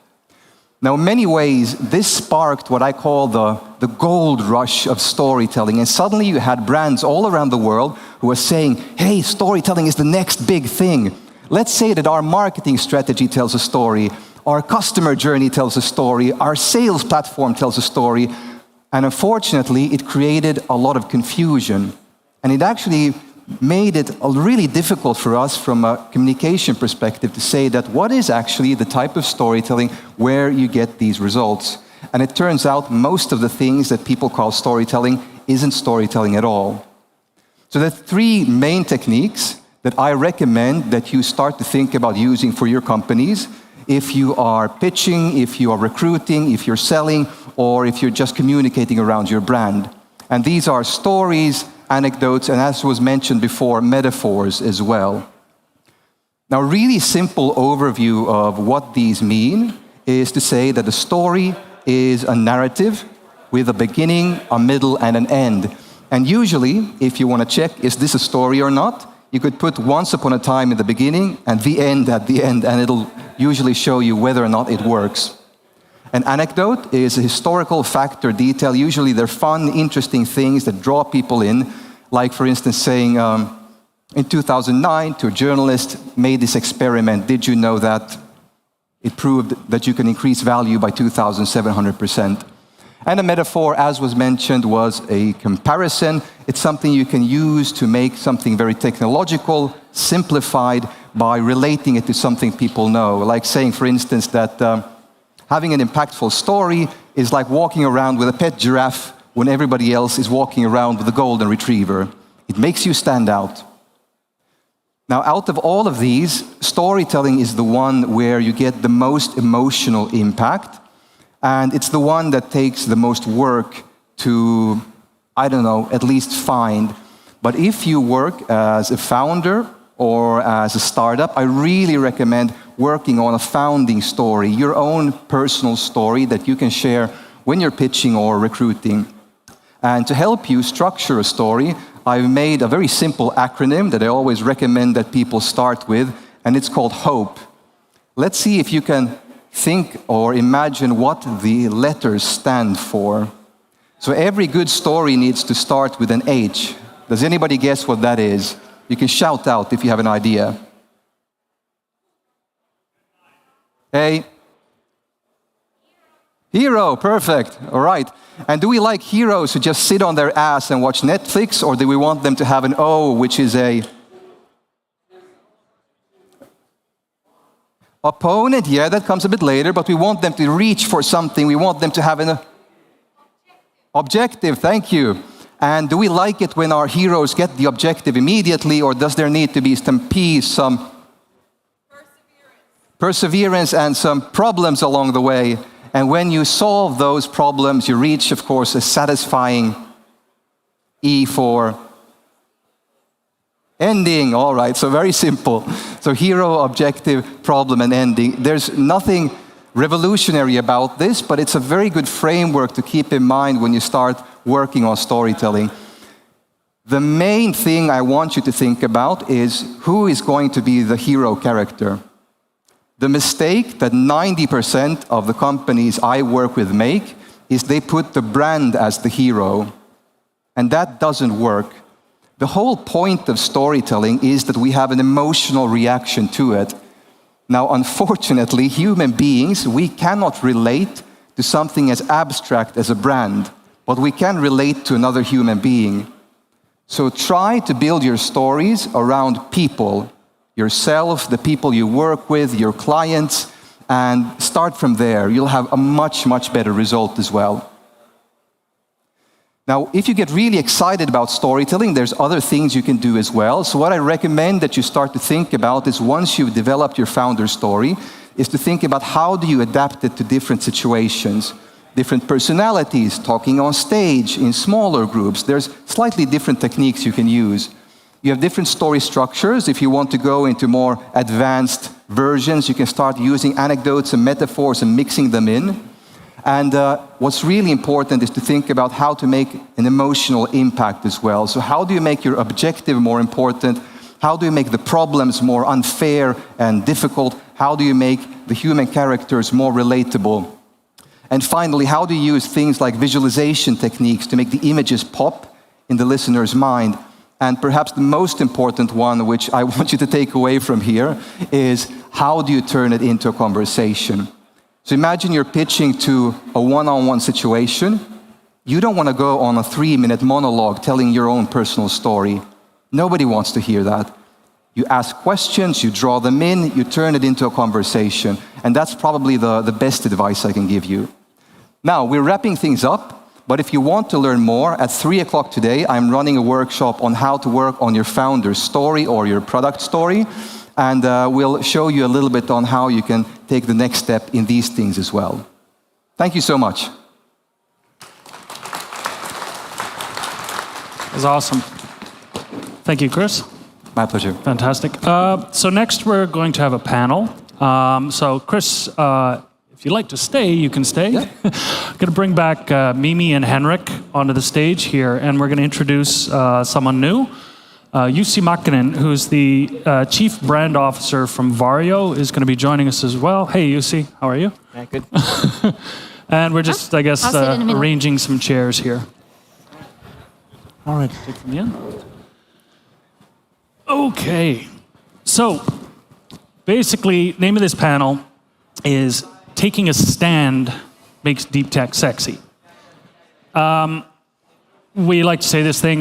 Now, in many ways, this sparked what I call the gold rush of storytelling. And suddenly you had brands all around the world who were saying, hey, storytelling is the next big thing. Let's say that our marketing strategy tells a story, our customer journey tells a story, our sales platform tells a story. And unfortunately, it created a lot of confusion. And it actually made it really difficult for us from a communication perspective to say that what is actually the type of storytelling where you get these results. And it turns out most of the things that people call storytelling isn't storytelling at all. So there are three main techniques that I recommend that you start to think about using for your companies if you are pitching, if you are recruiting, if you're selling, or if you're just communicating around your brand. And these are stories, anecdotes, and as was mentioned before, metaphors as well. Now, a really simple overview of what these mean is to say that a story is a narrative with a beginning, a middle, and an end. And usually, if you want to check, is this a story or not, you could put once upon a time in the beginning and the end at the end, and it'll usually show you whether or not it works. An anecdote is a historical fact or detail. Usually they're fun, interesting things that draw people in. Like, for instance, saying, in 2009, to a journalist, made this experiment. Did you know that it proved that you can increase value by 2,700%? And a metaphor, as was mentioned, was a comparison. It's something you can use to make something very technological, simplified, by relating it to something people know. Like saying, for instance, that having an impactful story is like walking around with a pet giraffe when everybody else is walking around with a golden retriever. It makes you stand out. Now, out of all of these, storytelling is the one where you get the most emotional impact, and it's the one that takes the most work to, I don't know, at least find. But if you work as a founder or as a startup, I really recommend working on a founding story, your own personal story that you can share when you're pitching or recruiting. And to help you structure a story, I've made a very simple acronym that I always recommend that people start with, and it's called HOPE. Let's see if you can think or imagine what the letters stand for. So every good story needs to start with an H. Does anybody guess what that is? You can shout out if you have an idea. Hey. Hero, perfect. All right. And do we like heroes who just sit on their ass and watch Netflix, or do we want them to have an O, which is a opponent? Yeah, that comes a bit later, but we want them to reach for something. We want them to have an objective. Thank you. And do we like it when our heroes get the objective immediately, or does there need to be some peace, some perseverance and some problems along the way. And when you solve those problems, you reach, of course, a satisfying E for ending. All right, so very simple. So hero, objective, problem, and ending. There's nothing revolutionary about this, but it's a very good framework to keep in mind when you start working on storytelling. The main thing I want you to think about is who is going to be the hero character. The mistake that 90% of the companies I work with make is they put the brand as the hero. And that doesn't work. The whole point of storytelling is that we have an emotional reaction to it. Now, unfortunately, human beings, we cannot relate to something as abstract as a brand, but we can relate to another human being. So try to build your stories around people, yourself, the people you work with, your clients, and start from there. You'll have a much, much better result as well. Now, if you get really excited about storytelling, there's other things you can do as well. So what I recommend that you start to think about is once you've developed your founder story, is to think about how do you adapt it to different situations, different personalities, talking on stage, in smaller groups. There's slightly different techniques you can use. You have different story structures. If you want to go into more advanced versions, you can start using anecdotes and metaphors and mixing them in. And what's really important is to think about how to make an emotional impact as well. So how do you make your objective more important? How do you make the problems more unfair and difficult? How do you make the human characters more relatable? And finally, how do you use things like visualization techniques to make the images pop in the listener's mind? And perhaps the most important one, which I want you to take away from here, is how do you turn it into a conversation? So imagine you're pitching to a one-on-one situation. You don't want to go on a 3-minute monologue telling your own personal story. Nobody wants to hear that. You ask questions, you draw them in, you turn it into a conversation. And that's probably the best advice I can give you. Now, we're wrapping things up, but if you want to learn more, at 3 o'clock today, I'm running a workshop on how to work on your founder's story or your product story. And we'll show you a little bit on how you can take the next step in these things as well. Thank you so much. That was awesome. Thank you, Chris. My pleasure. Fantastic. So next we're going to have a panel. So Chris, if you'd like to stay, you can stay. Yeah. I'm going to bring back Mimi and Henrik onto the stage here, and we're going to introduce someone new. Jussi Mäkinen, who's the Chief Brand Officer from Varjo, is going to be joining us as well. Hey, Jussi, how are you? Yeah, good. And we're just, I guess, arranging some chairs here. All right. Take from the end. Okay. So, basically, name of this panel is Taking a Stand Makes Deep Tech Sexy. We like to say this thing,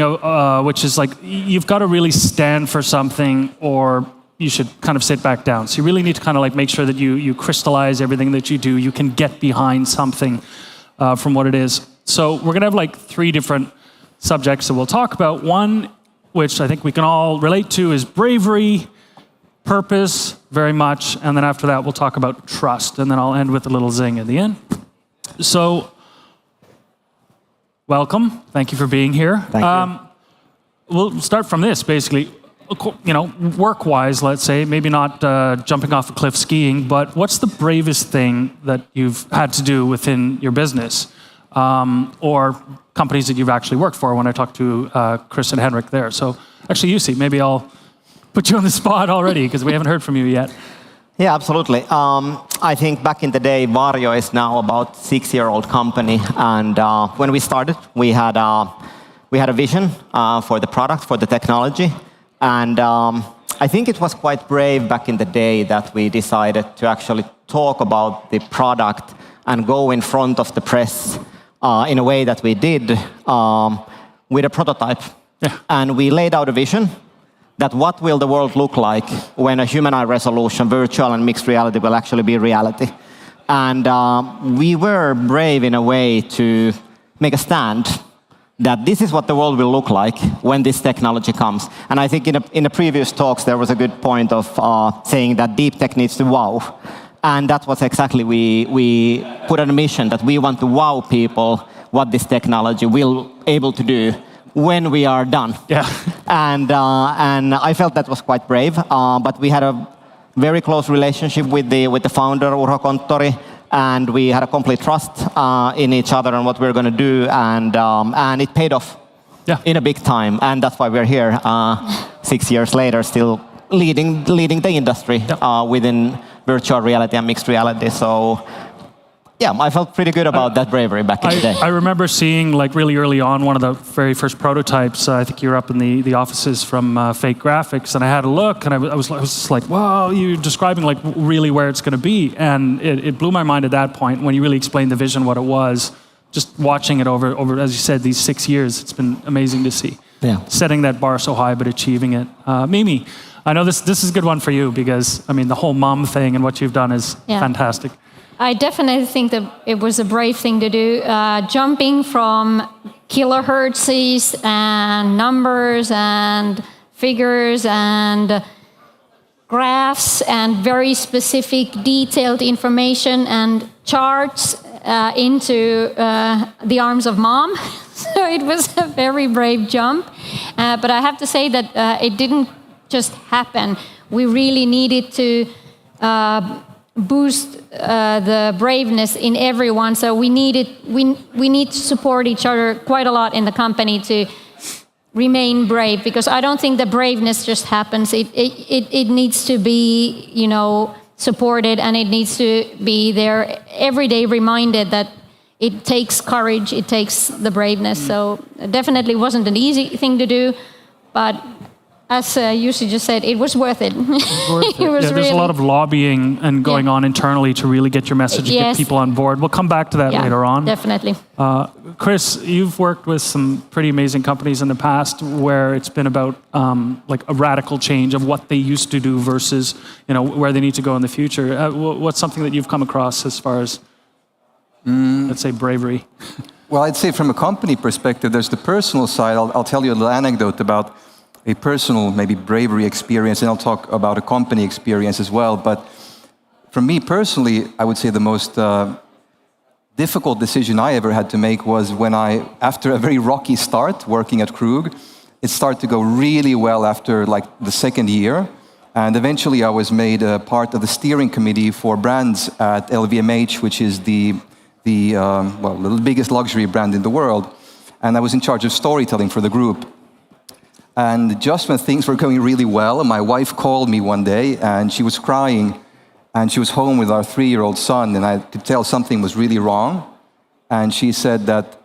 which is like, you've got to really stand for something, or you should kind of sit back down. So you really need to kind of like make sure that you crystallize everything that you do. You can get behind something from what it is. So we're going to have like 3 different subjects that we'll talk about. One, which I think we can all relate to, is bravery, purpose, very much. And then after that, we'll talk about trust. And then I'll end with a little zing at the end. So, welcome. Thank you for being here. Thank you. We'll start from this, basically. You know, work-wise, let's say, maybe not jumping off a cliff skiing, but what's the bravest thing that you've had to do within your business? Or companies that you've actually worked for when I talked to Chris and Henrik there. So actually, Jussi, maybe I'll put you on the spot already because we haven't heard from you yet. Yeah, absolutely. I think back in the day, Varjo is now about 6-year-old company. And when we started, we had a vision for the product, for the technology. And I think it was quite brave back in the day that we decided to actually talk about the product and go in front of the press in a way that we did with a prototype. Yeah. And we laid out a vision that what will the world look like when a human eye resolution, virtual and mixed reality will actually be reality. And we were brave in a way to make a stand that this is what the world will look like when this technology comes. And I think in the previous talks, there was a good point of saying that deep tech needs to wow. And that's what exactly we put on a mission, that we want to wow people what this technology will able to do when we are done. Yeah. And I felt that was quite brave, but we had a very close relationship with the founder, Urho Konttori, and we had a complete trust in each other and what we were going to do, and it paid off in a big time, and that's why we're here 6 years later, still leading the industry within virtual reality and mixed reality. So yeah, I felt pretty good about that bravery back in the day. I remember seeing, like, really early on, one of the very first prototypes. I think you were up in the offices from Fake Graphics, and I had a look, and I was just like, wow, you're describing like really where it's going to be, and it blew my mind at that point when you really explained the vision, what it was. Just watching it over, as you said, these 6 years, it's been amazing to see. Yeah. Setting that bar so high, but achieving it. Mimi, I know this is a good one for you because, I mean, the whole mom thing and what you've done is fantastic. I definitely think that it was a brave thing to do. Jumping from kilohertzes and numbers and figures and graphs and very specific detailed information and charts into the arms of mom. So it was a very brave jump. But I have to say that it didn't just happen. We really needed to boost the braveness in everyone. So we need to support each other quite a lot in the company to remain brave, because I don't think the braveness just happens. It needs to be, you know, supported, and it needs to be there every day, reminded that it takes courage, it takes the braveness. So it definitely wasn't an easy thing to do, but as Jussi just said, it was worth it. It was there's a lot of lobbying and going on internally to really get your message and get people on board. We'll come back to that later on. Definitely. Chris, you've worked with some pretty amazing companies in the past where it's been about like a radical change of what they used to do versus, you know, where they need to go in the future. What's something that you've come across as far as, let's say, bravery? Well, I'd say from a company perspective, there's the personal side. I'll tell you a little anecdote about a personal, maybe bravery experience, and I'll talk about a company experience as well. But for me personally, I would say the most difficult decision I ever had to make was when after a very rocky start working at Krug, it started to go really well after like the second year. And eventually I was made a part of the steering committee for brands at LVMH, which is the biggest luxury brand in the world. And I was in charge of storytelling for the group. And just when things were going really well, my wife called me one day and she was crying, and she was home with our 3-year-old son, and I could tell something was really wrong. And she said that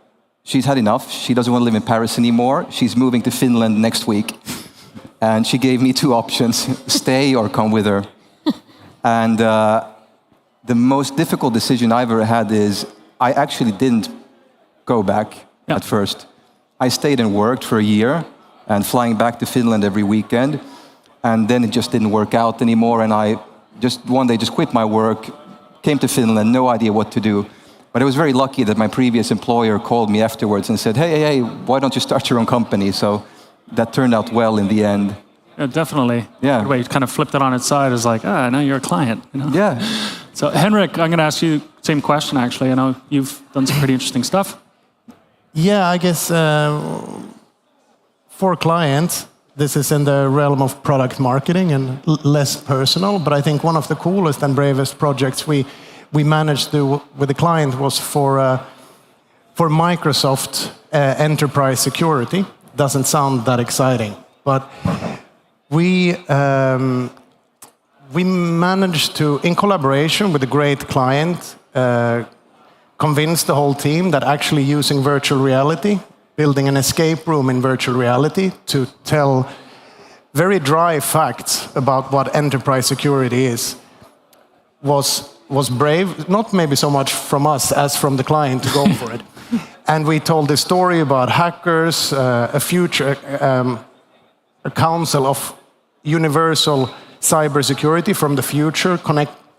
she's had enough. She doesn't want to live in Paris anymore. She's moving to Finland next week. And she gave me 2 options, stay or come with her. And the most difficult decision I've ever had is I actually didn't go back at first. I stayed and worked for a year, and flying back to Finland every weekend. And then it just didn't work out anymore, and I just one day just quit my work, came to Finland, no idea what to do. But I was very lucky that my previous employer called me afterwards and said, hey, why don't you start your own company? So that turned out well in the end. Yeah, definitely. Yeah. The way you kind of flipped it on its side is like, now you're a client. You know? Yeah. So Henrik, I'm going to ask you the same question, actually. I know you've done some pretty interesting stuff. Yeah, I guess for clients, this is in the realm of product marketing and less personal, but I think one of the coolest and bravest projects we managed to do with the client was for Microsoft enterprise security. Doesn't sound that exciting, but we managed to, in collaboration with a great client, convince the whole team that actually using virtual reality, building an escape room in virtual reality to tell very dry facts about what enterprise security is was brave, not maybe so much from us as from the client to go for it. And we told the story about hackers, a future, a council of universal cybersecurity from the future,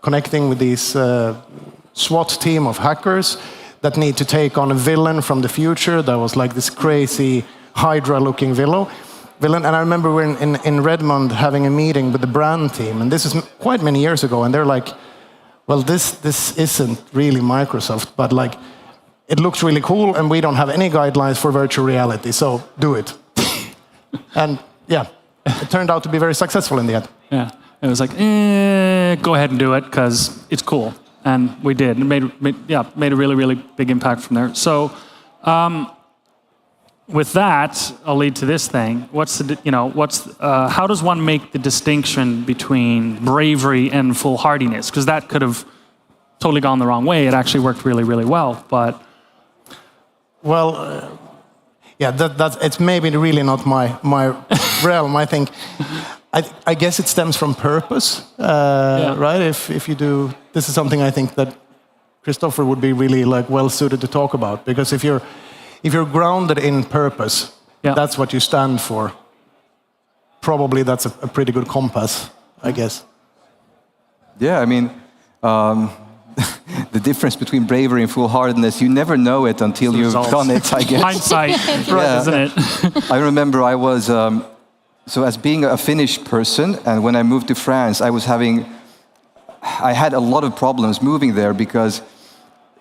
connecting with these SWAT team of hackers that need to take on a villain from the future that was like this crazy Hydra-looking villain. And I remember we're in Redmond having a meeting with the brand team, and this is quite many years ago, and they're like, well, this isn't really Microsoft, but like, it looks really cool, and we don't have any guidelines for virtual reality, so do it. And yeah, it turned out to be very successful in the end. Yeah, it was like, go ahead and do it, because it's cool. And we did. It made a really, really big impact from there. So with that, I'll lead to this thing. How does one make the distinction between bravery and foolhardiness? Because that could have totally gone the wrong way. It actually worked really, really well, but... Well, it's maybe really not my realm. I think, I guess it stems from purpose, right? If you do, this is something I think that Christopher would be really like well suited to talk about, because if you're grounded in purpose, that's what you stand for. Probably that's a pretty good compass, I guess. Yeah, I mean, the difference between bravery and foolhardiness, you never know it until you've done it, I guess. Hindsight, right, isn't it? I remember I was, so as being a Finnish person, and when I moved to France, I had a lot of problems moving there, because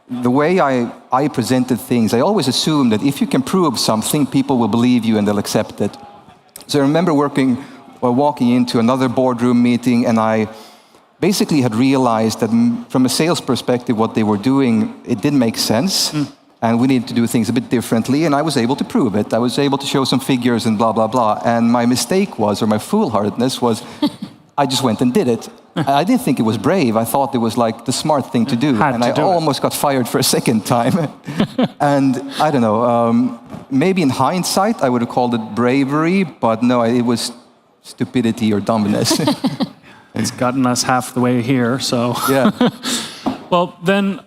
the way I presented things, I always assumed that if you can prove something, people will believe you and they'll accept it. So I remember walking into another boardroom meeting, and I basically had realized that from a sales perspective, what they were doing, it didn't make sense, and we needed to do things a bit differently, and I was able to prove it. I was able to show some figures and blah, blah, blah. And my mistake was, or my foolhardiness was, I just went and did it. I didn't think it was brave. I thought it was like the smart thing to do. And I almost got fired for a second time. And I don't know, maybe in hindsight, I would have called it bravery, but no, it was stupidity or dumbness. It's gotten us half the way here, so. Yeah. Well, then,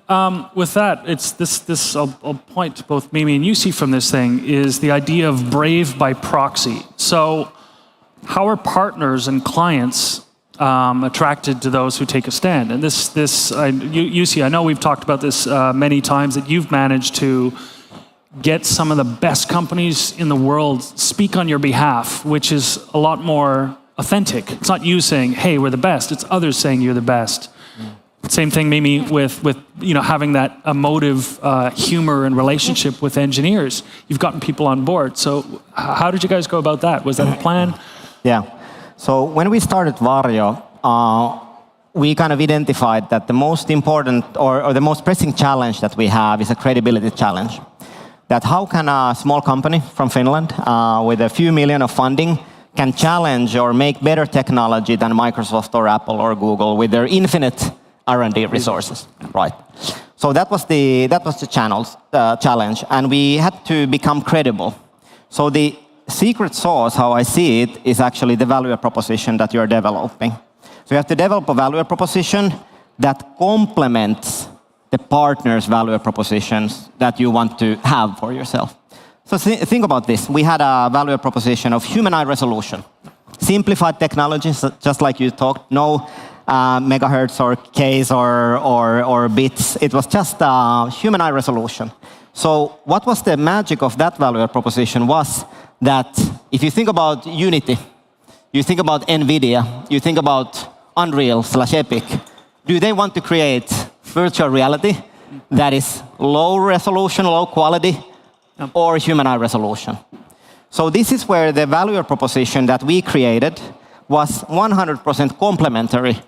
with that, it's this. I'll point to both Mimi and Jussi from this thing, is the idea of brave by proxy. So, how are partners and clients attracted to those who take a stand? And Jussi, I know we've talked about this many times, that you've managed to get some of the best companies in the world speak on your behalf, which is a lot more authentic. It's not you saying, hey, we're the best. It's others saying you're the best. Same thing, Mimi, with having that emotive humor and relationship with engineers. You've gotten people on board. So how did you guys go about that? Was that a plan? Yeah. So when we started Varjo, we kind of identified that the most important or the most pressing challenge that we have is a credibility challenge. That how can a small company from Finland with a few million of funding can challenge or make better technology than Microsoft or Apple or Google with their infinite R&D resources, right? So that was the challenge, and we had to become credible. So the secret sauce, how I see it, is actually the value proposition that you're developing. So you have to develop a value proposition that complements the partner's value propositions that you want to have for yourself. So think about this. We had a value proposition of human eye resolution. Simplified technologies, just like you talked, no megahertz or Ks or bits. It was just human eye resolution. So what was the magic of that value proposition was that if you think about Unity, you think about NVIDIA, you think about Unreal/Epic, do they want to create virtual reality that is low resolution, low quality, or human eye resolution? So this is where the value proposition that we created was 100% complementary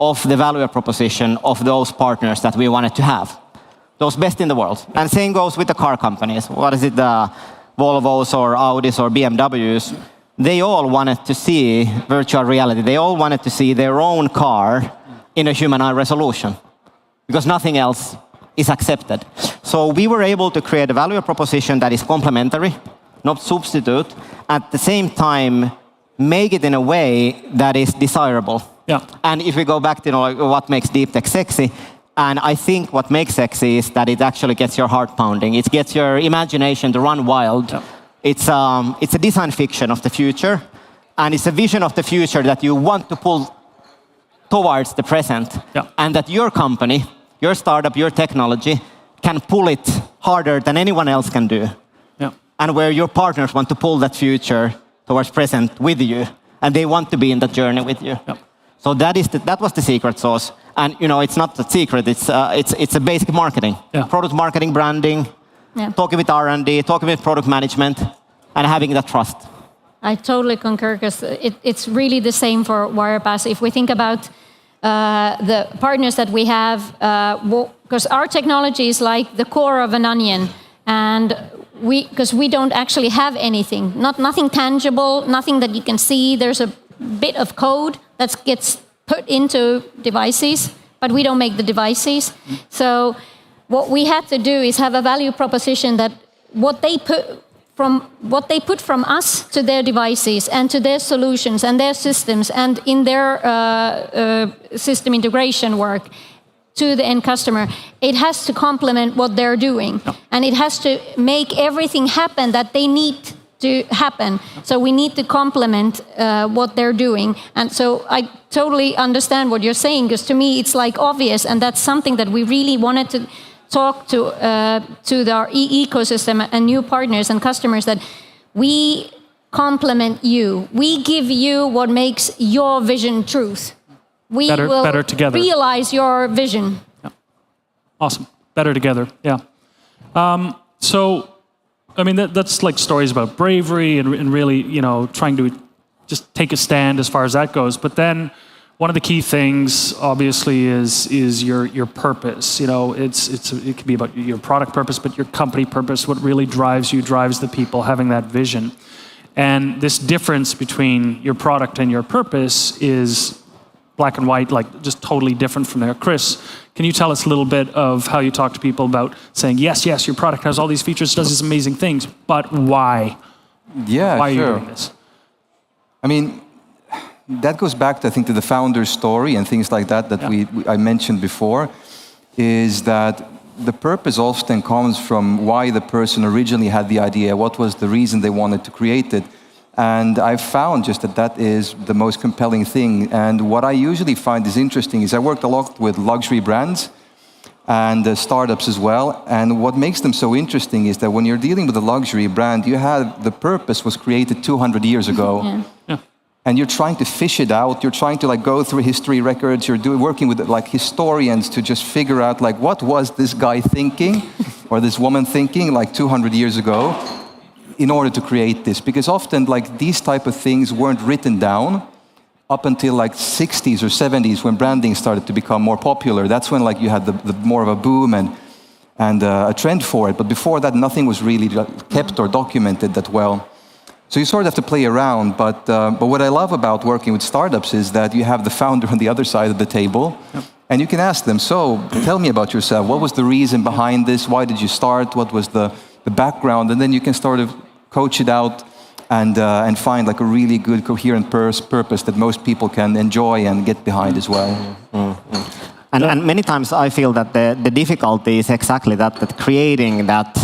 of the value proposition of those partners that we wanted to have, those best in the world. And same goes with the car companies. What is it, the Volvos or Audis or BMWs? They all wanted to see virtual reality. They all wanted to see their own car in a human eye resolution, because nothing else is accepted. So we were able to create a value proposition that is complementary, not substitute, at the same time make it in a way that is desirable. Yeah. And if we go back to what makes deep tech sexy, and I think what makes sexy is that it actually gets your heart pounding. It gets your imagination to run wild. Yeah. It's a design fiction of the future, and it's a vision of the future that you want to pull towards the present. Yeah. And that your company, your startup, your technology can pull it harder than anyone else can do. Yeah. And where your partners want to pull that future towards present with you, and they want to be in that journey with you. Yeah. So that was the secret sauce. And it's not a secret, it's a basic marketing. Yeah. Product marketing, branding, talking with R&D, talking with product management, and having that trust. I totally concur, because it's really the same for Wirepass. If we think about the partners that we have, because our technology is like the core of an onion, and because we don't actually have anything, nothing tangible, nothing that you can see. There's a bit of code that gets put into devices, but we don't make the devices. So what we had to do is have a value proposition that what they put from us to their devices and to their solutions and their systems and in their system integration work to the end customer, it has to complement what they're doing. And it has to make everything happen that they need to happen. So we need to complement what they're doing. And so I totally understand what you're saying, because to me it's like obvious, and that's something that we really wanted to talk to our ecosystem and new partners and customers, that we complement you. We give you what makes your vision truth. We will better together. Realize your vision. Yeah. Awesome. Better together. Yeah. So, I mean, that's like stories about bravery and really, trying to just take a stand as far as that goes. But then one of the key things, obviously, is your purpose. It can be about your product purpose, but your company purpose. What really drives you, drives the people, having that vision. And this difference between your product and your purpose is black and white, like just totally different from there. Chris, can you tell us a little bit of how you talk to people about saying, yes, your product has all these features, does these amazing things, but why? Yeah, why sure. are you doing this? I mean, that goes back, I think, to the founder's story and things like that I mentioned before, is that the purpose often comes from why the person originally had the idea, what was the reason they wanted to create it. And I've found just that is the most compelling thing. And what I usually find is interesting is I worked a lot with luxury brands and startups as well. And what makes them so interesting is that when you're dealing with a luxury brand, the purpose was created 200 years ago. Yeah. And you're trying to fish it out. You're trying to go through history records. You're working with historians to just figure out what was this guy thinking or this woman thinking 200 years ago, in order to create this. Because often these type of things weren't written down up until 60s or 70s, when branding started to become more popular. That's when you had the more of a boom and a trend for it. But before that, nothing was really kept or documented that well. So you sort of have to play around. But what I love about working with startups is that you have the founder on the other side of the table. Yep. And you can ask them, so tell me about yourself. What was the reason behind this? Why did you start? What was the background? And then you can sort of coach it out and find a really good coherent purpose that most people can enjoy and get behind as well. And many times I feel that the difficulty is exactly that creating that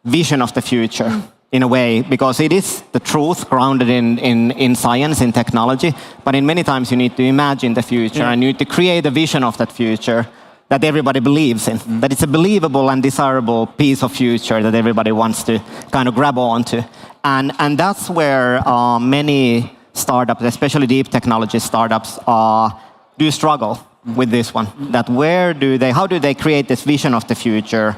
vision of the future in a way, because it is the truth grounded in science, in technology, but in many times you need to imagine the future and you need to create a vision of that future that everybody believes in, that it's a believable and desirable piece of future that everybody wants to kind of grab onto. And that's where many startups, especially deep technology startups, do struggle with this one. That how do they create this vision of the future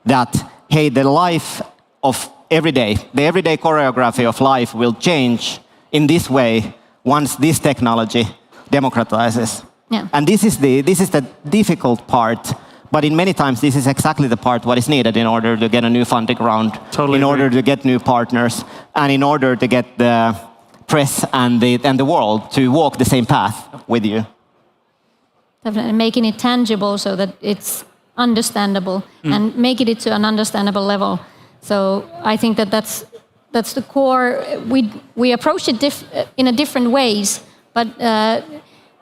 that, hey, the life of every day, the everyday choreography of life will change in this way once this technology democratizes. Yeah. And this is the difficult part, but in many times this is exactly the part what is needed in order to get a new funding round, in order to get new partners, and in order to get the press and the world to walk the same path with you. Definitely making it tangible so that it's understandable and making it to an understandable level. So I think that's the core. We approach it in a different ways, but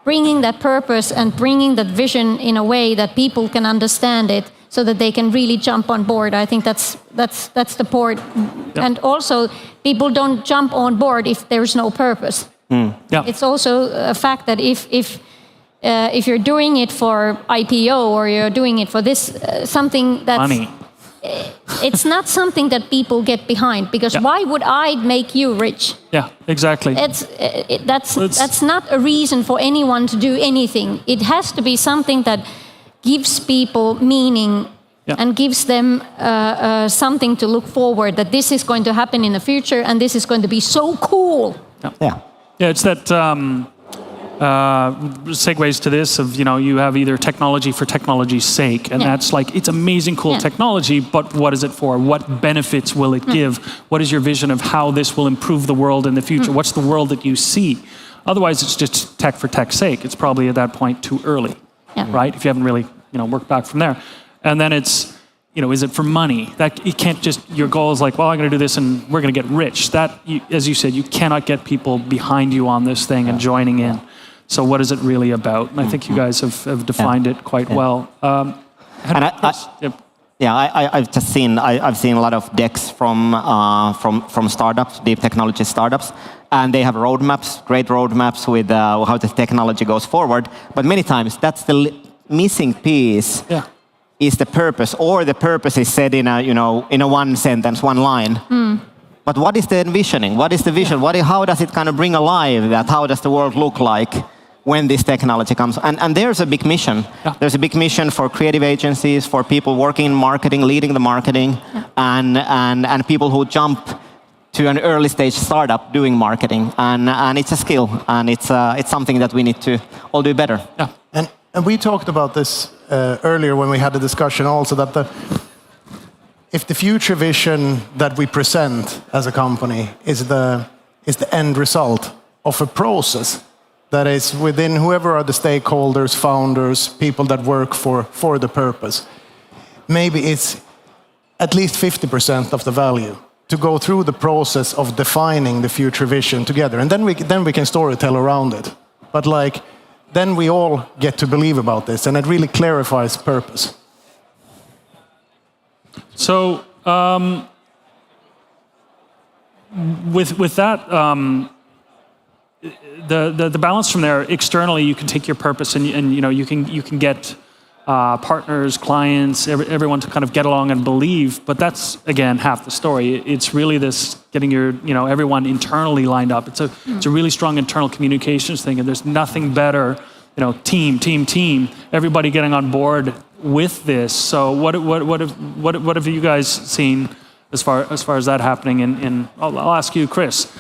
bringing that purpose and bringing that vision in a way that people can understand it, so that they can really jump on board. I think that's the point. Yep. And also, people don't jump on board if there's no purpose. Yeah. It's also a fact that if if you're doing it for IPO or you're doing it for this, something that's... Money. It's not something that people get behind, because why would I make you rich? Yeah, exactly. That's not a reason for anyone to do anything. It has to be something that gives people meaning and gives them something to look forward, that this is going to happen in the future and this is going to be so cool. Yeah, it's that segues to this of, you have either technology for technology's sake, and that's like, it's amazing, cool technology, but what is it for? What benefits will it give? What is your vision of how this will improve the world in the future? What's the world that you see? Otherwise, it's just tech for tech's sake. It's probably at that point too early, right? If you haven't really, worked back from there. And then it's, is it for money? That you can't just, your goal is like, well, I'm going to do this and we're going to get rich. That, as you said, you cannot get people behind you on this thing and joining in. So what is it really about? And I think you guys have defined it quite well. I've just seen I've seen a lot of decks from startups, deep technology startups, and they have roadmaps, great roadmaps with how the technology goes forward. But many times that's the missing piece. Is the purpose, or the purpose is said in a one sentence, one line. But what is the envisioning? What is the vision? How does it kind of bring alive that? How does the world look like when this technology comes? And there's a big mission. There's a big mission for creative agencies, for people working in marketing, leading the marketing, and people who jump to an early stage startup doing marketing. And it's a skill, and it's something that we need to all do better. And we talked about this earlier when we had a discussion also, that if the future vision that we present as a company is the end result of a process that is within whoever are the stakeholders, founders, people that work for the purpose, maybe it's at least 50% of the value to go through the process of defining the future vision together. And then we can storytell around it. But then we all get to believe about this, and it really clarifies purpose. So with that, the balance from there, externally, you can take your purpose and you can get partners, clients, everyone to kind of get along and believe. But that's, again, half the story. It's really this getting everyone internally lined up. It's a really strong internal communications thing, and there's nothing better, team, everybody getting on board with this. So what have you guys seen as far as that happening? I'll ask you, Chris.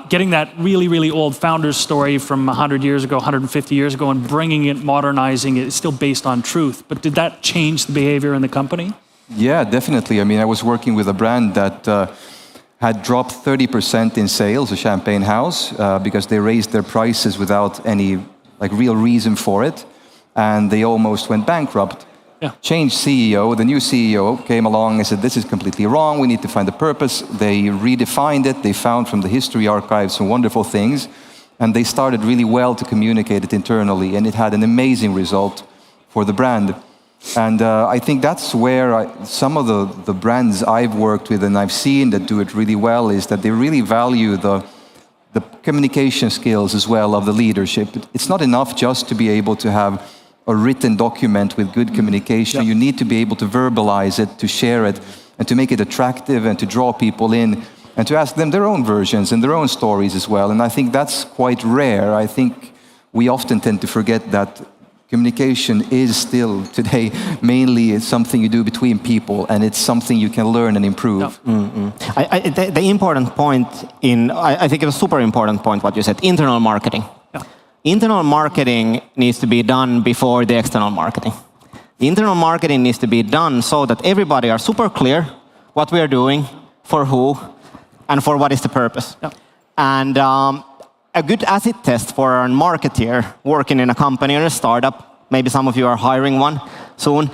Getting that really, really old founder's story from 100 years ago, 150 years ago, and bringing it, modernizing it, it's still based on truth. But did that change the behavior in the company? Yeah, definitely. I mean, I was working with a brand that had dropped 30% in sales, a champagne house, because they raised their prices without any real reason for it, and they almost went bankrupt. Changed CEO, the new CEO came along and said, this is completely wrong, we need to find a purpose. They redefined it, they found from the history archives some wonderful things, and they started really well to communicate it internally, and it had an amazing result for the brand. And I think that's where some of the brands I've worked with and I've seen that do it really well is that they really value the communication skills as well of the leadership. It's not enough just to be able to have a written document with good communication. You need to be able to verbalize it, to share it, and to make it attractive and to draw people in and to ask them their own versions and their own stories as well. And I think that's quite rare. I think we often tend to forget that communication is still today mainly something you do between people, and it's something you can learn and improve. The important point I think it's a super important point what you said, internal marketing. Internal marketing needs to be done before the external marketing. The internal marketing needs to be done so that everybody are super clear what we are doing, for who, and for what is the purpose. And a good acid test for a marketeer working in a company or a startup, maybe some of you are hiring one soon,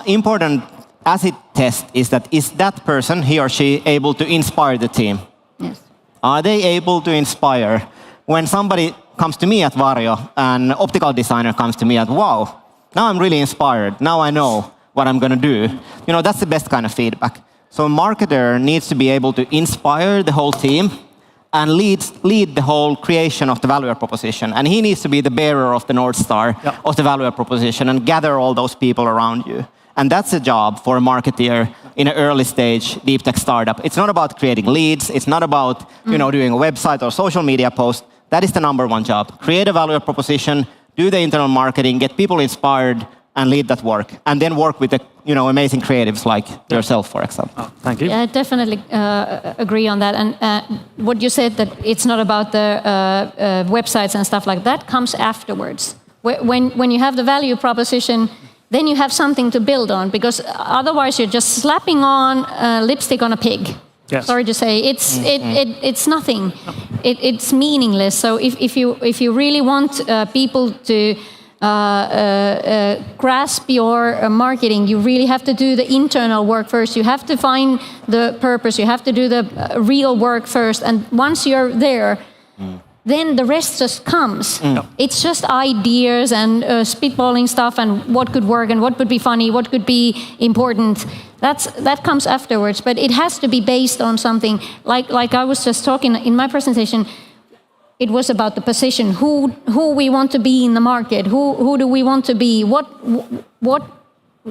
important acid test is that person, he or she, able to inspire the team? Yes. Are they able to inspire? When somebody comes to me at Varjo, an optical designer comes to me at, wow, now I'm really inspired. Now I know what I'm going to do. That's the best kind of feedback. So a marketer needs to be able to inspire the whole team and lead the whole creation of the value proposition. And he needs to be the bearer of the North Star of the value proposition and gather all those people around you. And that's a job for a marketeer in an early stage deep tech startup. It's not about creating leads. It's not about doing a website or social media post. That is the number one job. Create a value proposition, do the internal marketing, get people inspired, and lead that work. And then work with the amazing creatives like yourself, for example. Oh, thank you. Yeah, I definitely agree on that. And what you said, that it's not about the websites and stuff like that, comes afterwards. When you have the value proposition, then you have something to build on, because otherwise you're just slapping on lipstick on a pig. Yes. Sorry to say, it's nothing. It's meaningless. So if you really want people to grasp your marketing, you really have to do the internal work first. You have to find the purpose. You have to do the real work first. And once you're there, then the rest just comes. It's just ideas and spitballing stuff and what could work and what would be funny, what could be important. That comes afterwards, but it has to be based on something. Like I was just talking in my presentation, it was about the position, who we want to be in the market, who do we want to be, what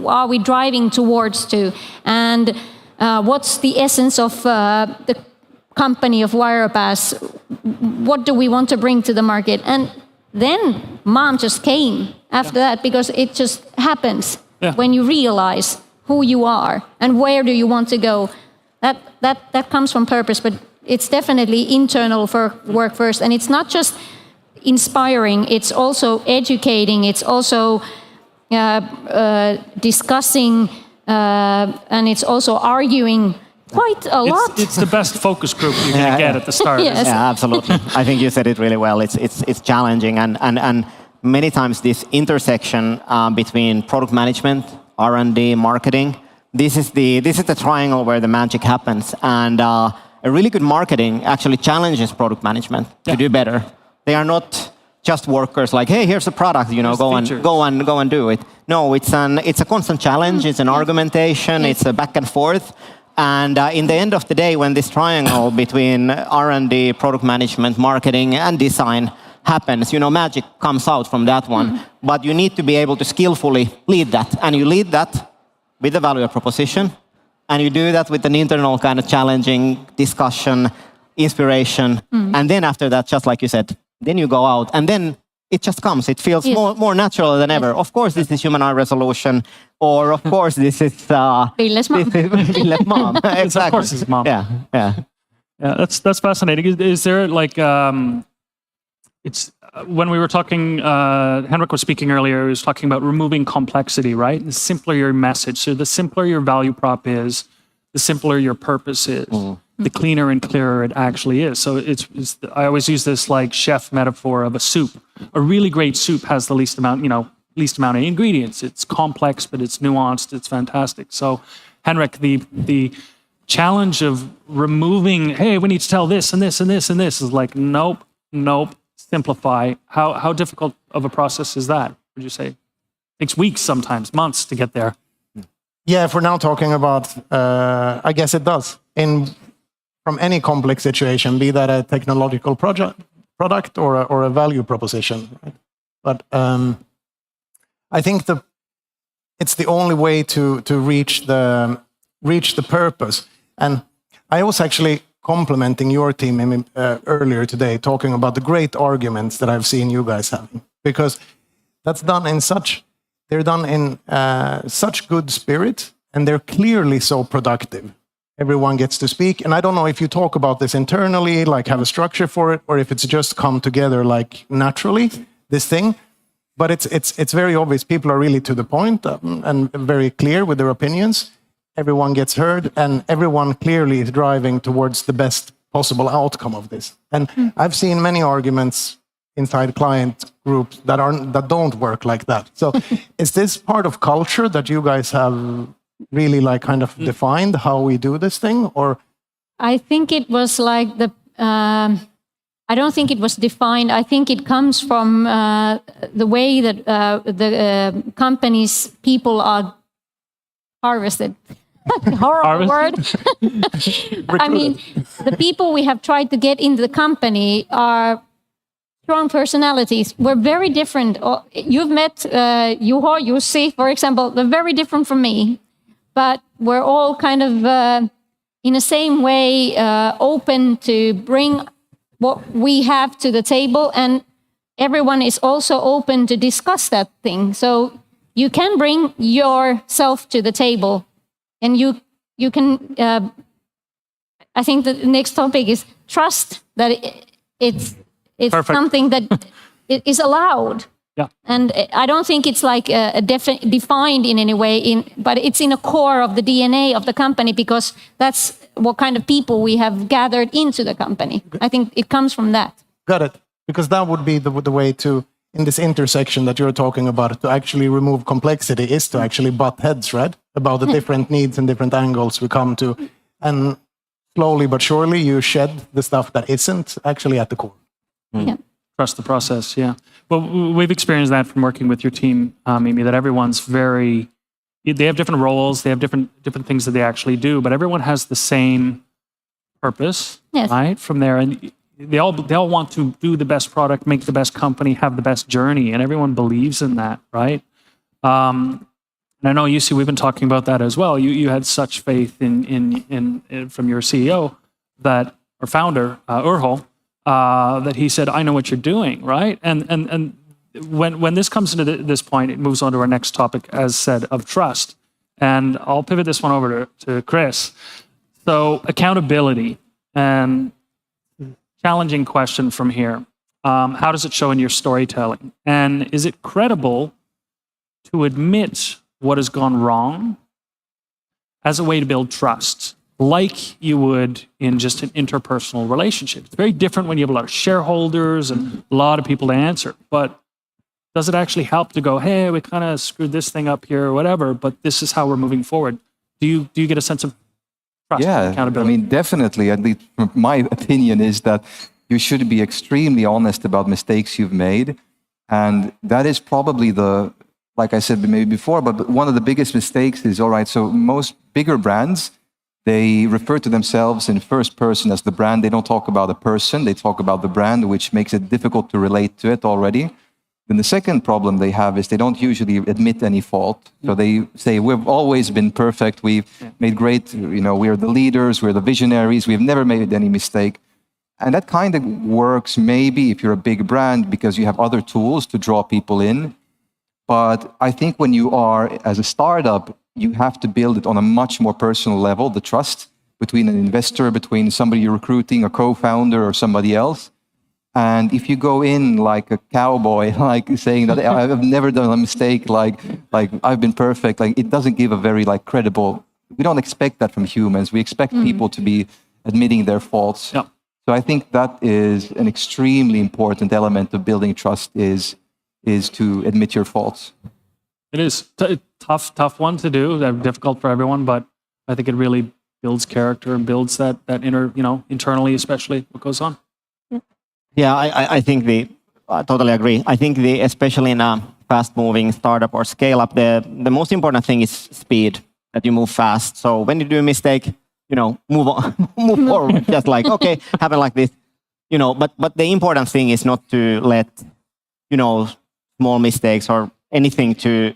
are we driving towards to, and what's the essence of the company of Wirepass, what do we want to bring to the market. And then mom just came after that, because it just happens when you realize who you are and where do you want to go. That comes from purpose, but it's definitely internal work first. And it's not just inspiring, it's also educating, it's also discussing, and it's also arguing quite a lot. It's the best focus group you can get at the start. Yes. Yeah, absolutely. I think you said it really well. It's challenging, and many times this intersection between product management, R&D, marketing, this is the triangle where the magic happens. And a really good marketing actually challenges product management to do better. They are not just workers like, hey, here's a product, go and do it. No, it's a constant challenge. It's an argumentation. It's a back and forth. And in the end of the day, when this triangle between R&D, product management, marketing, and design happens, magic comes out from that one. But you need to be able to skillfully lead that. And you lead that with the value proposition. And you do that with an internal kind of challenging discussion, inspiration. And then after that, just like you said, then you go out. And then it just comes. It feels more natural than ever. Of course, this is human eye resolution. Or, of course, this is... Bille's mom. Bille's mom. Exactly. Of course, it's mom. Yeah. That's fascinating. Is there like... it's when we were talking, Henrik was speaking earlier, he was talking about removing complexity, right? The simpler your message, so the simpler your value prop is, the simpler your purpose is, the cleaner and clearer it actually is. So I always use this like chef metaphor of a soup. A really great soup has the least amount of ingredients. It's complex, but it's nuanced. It's fantastic. So, Henrik, the challenge of removing, hey, we need to tell this and this and this and this is like, nope. Simplify. How difficult of a process is that, would you say? It takes weeks, sometimes months to get there. Yeah, if we're now talking about, I guess it does. From any complex situation, be that a technological product or a value proposition. Right? But I think it's the only way to reach the purpose. And I was actually complimenting your team earlier today, talking about the great arguments that I've seen you guys having, because that's done in such good spirit, and they're clearly so productive. Everyone gets to speak, and I don't know if you talk about this internally, like have a structure for it, or if it's just come together like naturally, this thing. But it's very obvious. People are really to the point and very clear with their opinions. Everyone gets heard, and everyone clearly is driving towards the best possible outcome of this. And I've seen many arguments inside client groups that don't work like that. So is this part of culture that you guys have really like kind of defined how we do this thing, or? I think it was like I don't think it was defined. I think it comes from the way that the company's people are harvested. horrible word. I mean, the people we have tried to get into the company are strong personalities. We're very different. You've met Juho, Jussi, for example. They're very different from me, but we're all kind of, in the same way, open to bring what we have to the table, and everyone is also open to discuss that thing. So you can bring yourself to the table, and you can. I think the next topic is trust that it's Perfect. something that is allowed. Yeah. And I don't think it's like defined in any way, but it's in a core of the DNA of the company, because that's what kind of people we have gathered into the company. I think it comes from that. Got it. Because that would be the way to, in this intersection that you're talking about, to actually remove complexity is to actually butt heads, right? About the different needs and different angles we come to. And slowly but surely you shed the stuff that isn't actually at the core. Yeah. Trust the process, yeah. Well, we've experienced that from working with your team, Mimi, that everyone's they have different roles, they have different things that they actually do, but everyone has the same purpose, yes, right? From there, and they all want to do the best product, make the best company, have the best journey, and everyone believes in that, right? And I know, Jussi, we've been talking about that as well. You had such faith in from your CEO or founder, Urho, that he said, I know what you're doing, right? And when this comes into this point, it moves on to our next topic, as said, of trust. And I'll pivot this one over to Chris. So accountability, and challenging question from here. How does it show in your storytelling? And is it credible to admit what has gone wrong as a way to build trust, like you would in just an interpersonal relationship? It's very different when you have a lot of shareholders and a lot of people to answer. But does it actually help to go, hey, we kind of screwed this thing up here or whatever, but this is how we're moving forward? Do you get a sense of trust and accountability? I mean, definitely. At least my opinion is that you should be extremely honest about mistakes you've made. And that is probably like I said maybe before, but one of the biggest mistakes is, all right, so most bigger brands, they refer to themselves in first person as the brand. They don't talk about a person, they talk about the brand, which makes it difficult to relate to it already. Then the second problem they have is they don't usually admit any fault. So they say, we've always been perfect, we've made great, we're the leaders, we're the visionaries, we've never made any mistake. And that kind of works maybe if you're a big brand because you have other tools to draw people in. But I think when you are, as a startup, you have to build it on a much more personal level, the trust between an investor, between somebody you're recruiting, a co-founder or somebody else. And if you go in like a cowboy, like saying that I've never done a mistake, like I've been perfect, like it doesn't give a very credible, we don't expect that from humans. We expect people to be admitting their faults. Yep. So I think that is an extremely important element of building trust is to admit your faults. It is tough one to do, difficult for everyone, but I think it really builds character and builds that inner, internally, especially what goes on. Yeah, I think I totally agree. I think especially in a fast-moving startup or scale-up, the most important thing is speed, that you move fast. So when you do a mistake, move on, move forward. Just like, okay, happen like this, But the important thing is not to let, small mistakes or anything to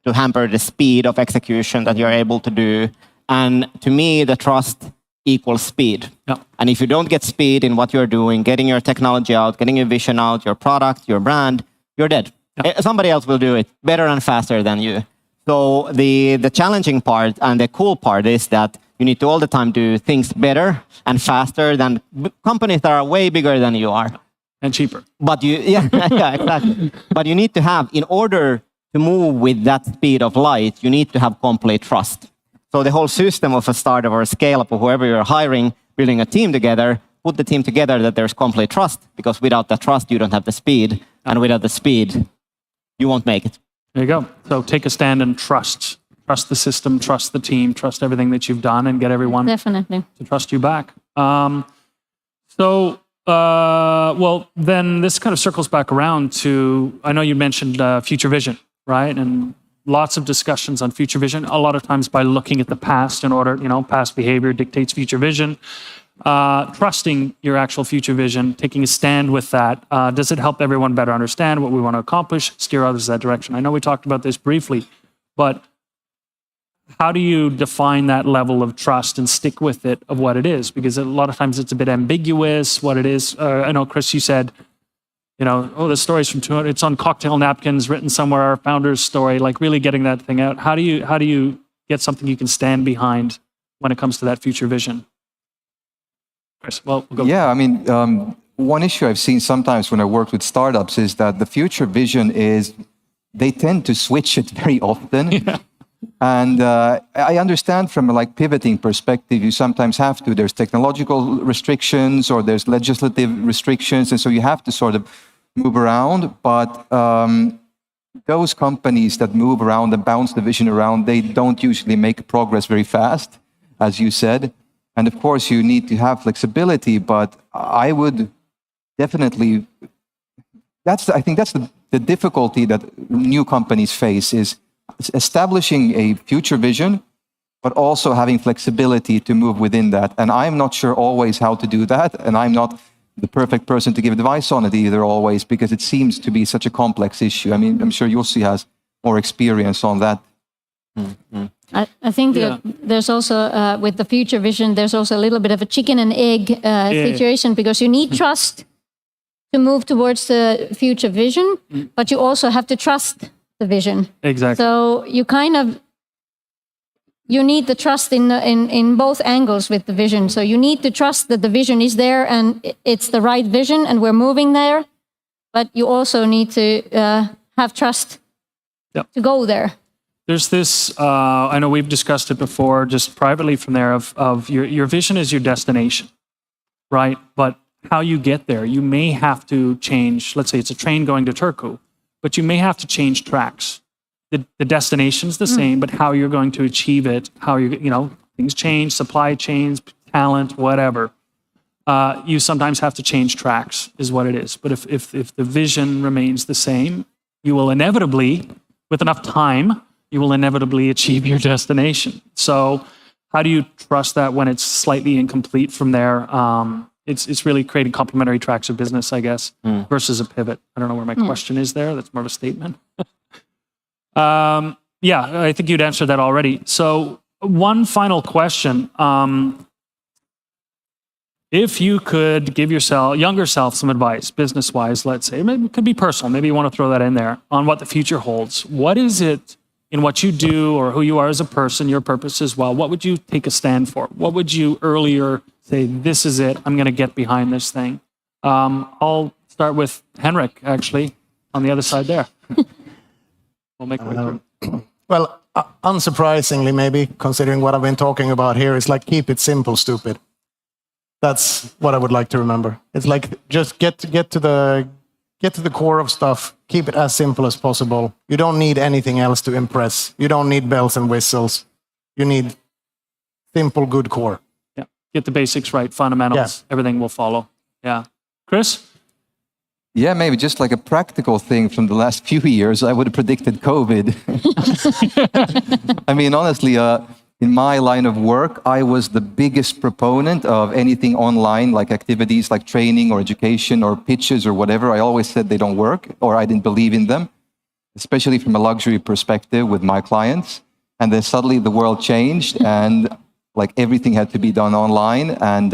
hamper the speed of execution that you're able to do. And to me, the trust equals speed. Yeah. And if you don't get speed in what you're doing, getting your technology out, getting your vision out, your product, your brand, you're dead. Yeah. Somebody else will do it better and faster than you. So the challenging part and the cool part is that you need to all the time do things better and faster than companies that are way bigger than you are. And cheaper. But yeah, exactly. But you need to have, in order to move with that speed of light, you need to have complete trust. So the whole system of a startup or a scale-up or whoever you're hiring, building a team together, put the team together that there's complete trust, because without that trust, you don't have the speed. And without the speed, you won't make it. There you go. So take a stand and trust. Trust the system, trust the team, trust everything that you've done, and get everyone definitely to trust you back. Well, then this kind of circles back around to, I know you mentioned future vision, right? And lots of discussions on future vision, a lot of times by looking at the past in order, past behavior dictates future vision. Trusting your actual future vision, taking a stand with that. Does it help everyone better understand what we want to accomplish, steer others that direction? I know we talked about this briefly, but how do you define that level of trust and stick with it of what it is? Because a lot of times it's a bit ambiguous what it is. I know, Chris, you said, the story's from 200, it's on cocktail napkins written somewhere, our founder's story, like really getting that thing out. How do you get something you can stand behind when it comes to that future vision? Chris, we'll go. Yeah, I mean, one issue I've seen sometimes when I work with startups is that the future vision is, they tend to switch it very often. Yeah. And I understand from a pivoting perspective, you sometimes have to. There's technological restrictions or there's legislative restrictions, and so you have to sort of move around. But those companies that move around and bounce the vision around, they don't usually make progress very fast, as you said. And of course, you need to have flexibility, but I would definitely, I think that's the difficulty that new companies face, is establishing a future vision, but also having flexibility to move within that. And I'm not sure always how to do that, and I'm not the perfect person to give advice on it either always, because it seems to be such a complex issue. I mean, I'm sure Jussi has more experience on that. Mm-hmm. I think that there's also, with the future vision, there's also a little bit of a chicken and egg situation, because you need trust to move towards the future vision, but you also have to trust the vision. Exactly. So you need the trust in both angles with the vision. So you need to trust that the vision is there and it's the right vision and we're moving there, but you also need to have trust to go there. There's this, I know we've discussed it before, just privately from there, of your vision is your destination, right? But how you get there, you may have to change, let's say it's a train going to Turku, but you may have to change tracks. The destination's the same, but how you're going to achieve it, things change, supply chains, talent, whatever. You sometimes have to change tracks, is what it is. But if the vision remains the same, you will inevitably, with enough time, you will inevitably achieve your destination. So how do you trust that when it's slightly incomplete from there? It's really creating complementary tracks of business, I guess, versus a pivot. I don't know where my question is there. That's more of a statement. I think you'd answered that already. So one final question. If you could give younger self some advice, business-wise, let's say, maybe it could be personal, maybe you want to throw that in there, on what the future holds. What is it in what you do or who you are as a person, your purpose as well? What would you take a stand for? What would you earlier say, this is it, I'm going to get behind this thing? I'll start with Henrik, actually, on the other side there. We'll make it through. Well, unsurprisingly, maybe, considering what I've been talking about here, it's like, keep it simple, stupid. That's what I would like to remember. It's like, just get to the core of stuff. Keep it as simple as possible. You don't need anything else to impress. You don't need bells and whistles. You need simple, good core. Yeah, get the basics right, fundamentals. Everything will follow. Yeah, Chris. Yeah, maybe just like a practical thing from the last few years, I would have predicted COVID. I mean, honestly, in my line of work, I was the biggest proponent of anything online, like activities like training or education or pitches or whatever. I always said they don't work, or I didn't believe in them, especially from a luxury perspective with my clients. And then suddenly the world changed and like everything had to be done online. And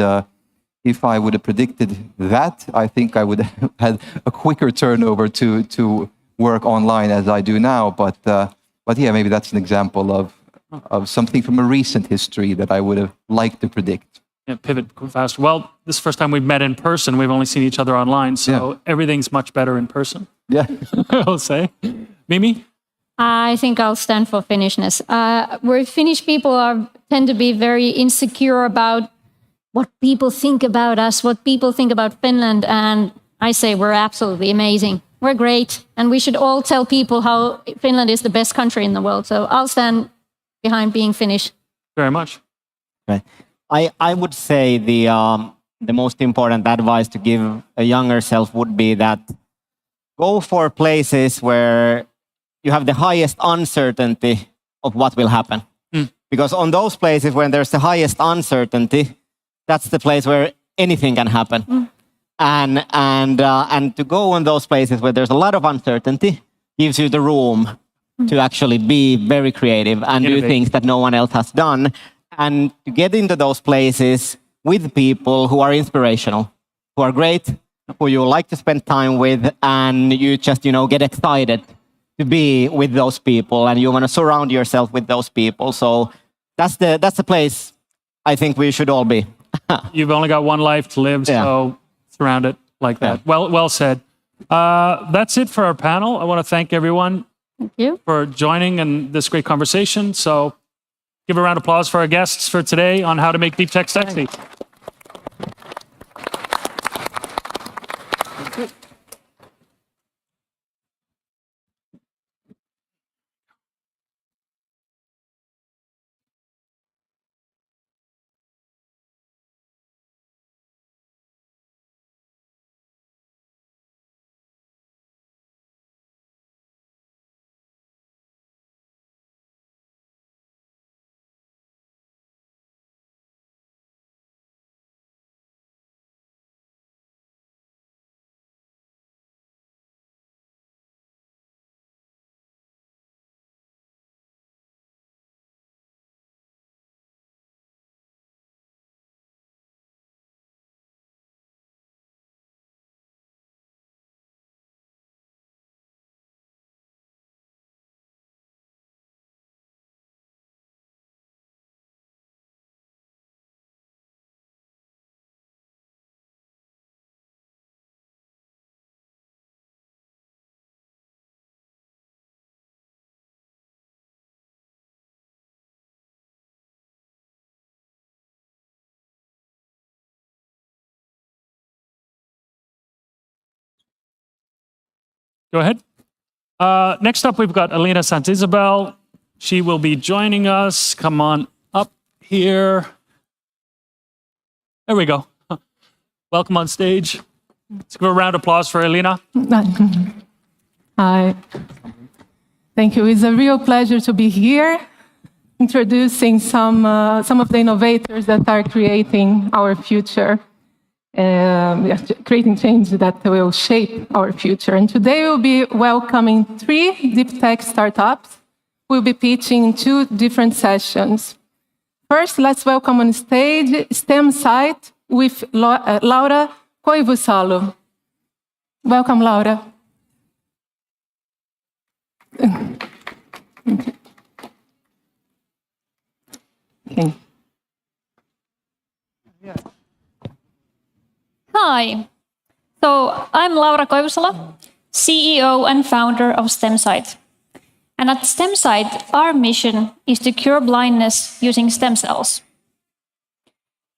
if I would have predicted that, I think I would have had a quicker turnover to work online as I do now. But yeah, maybe that's an example of something from a recent history that I would have liked to predict. Yeah, pivot faster. Well, this is the first time we've met in person. We've only seen each other online, so everything's much better in person. Yeah. I'll say. Mimi? I think I'll stand for Finnishness. Where Finnish people tend to be very insecure about what people think about us, what people think about Finland, and I say we're absolutely amazing. We're great, and we should all tell people how Finland is the best country in the world. So I'll stand behind being Finnish. Very much. Right. I would say the most important advice to give a younger self would be that go for places where you have the highest uncertainty of what will happen. Because on those places when there's the highest uncertainty, that's the place where anything can happen. And to go on those places where there's a lot of uncertainty gives you the room to actually be very creative and do things that no one else has done. And to get into those places with people who are inspirational, who are great, who you like to spend time with, and you just, get excited to be with those people, and you want to surround yourself with those people. So that's the place I think we should all be. You've only got one life to live, so surround it like that. Well said. That's it for our panel. I want to thank everyone for joining in this great conversation. So give a round of applause for our guests for today on how to make deep tech sexy. Go ahead. Next up, we've got Elena Santisabel. She will be joining us. Come on up here. There we go. Welcome on stage. Let's give a round of applause for Elena. Hi. Thank you. It's a real pleasure to be here, introducing some of the innovators that are creating our future. Creating change that will shape our future. And today we'll be welcoming 3 deep tech startups. We'll be pitching in 2 different sessions. First, let's welcome on stage STEMsite with Laura Koivusalo. Welcome, Laura. Okay. Hi. So I'm Laura Koivusalo, CEO and founder of STEMsite. And at STEMsite, our mission is to cure blindness using stem cells.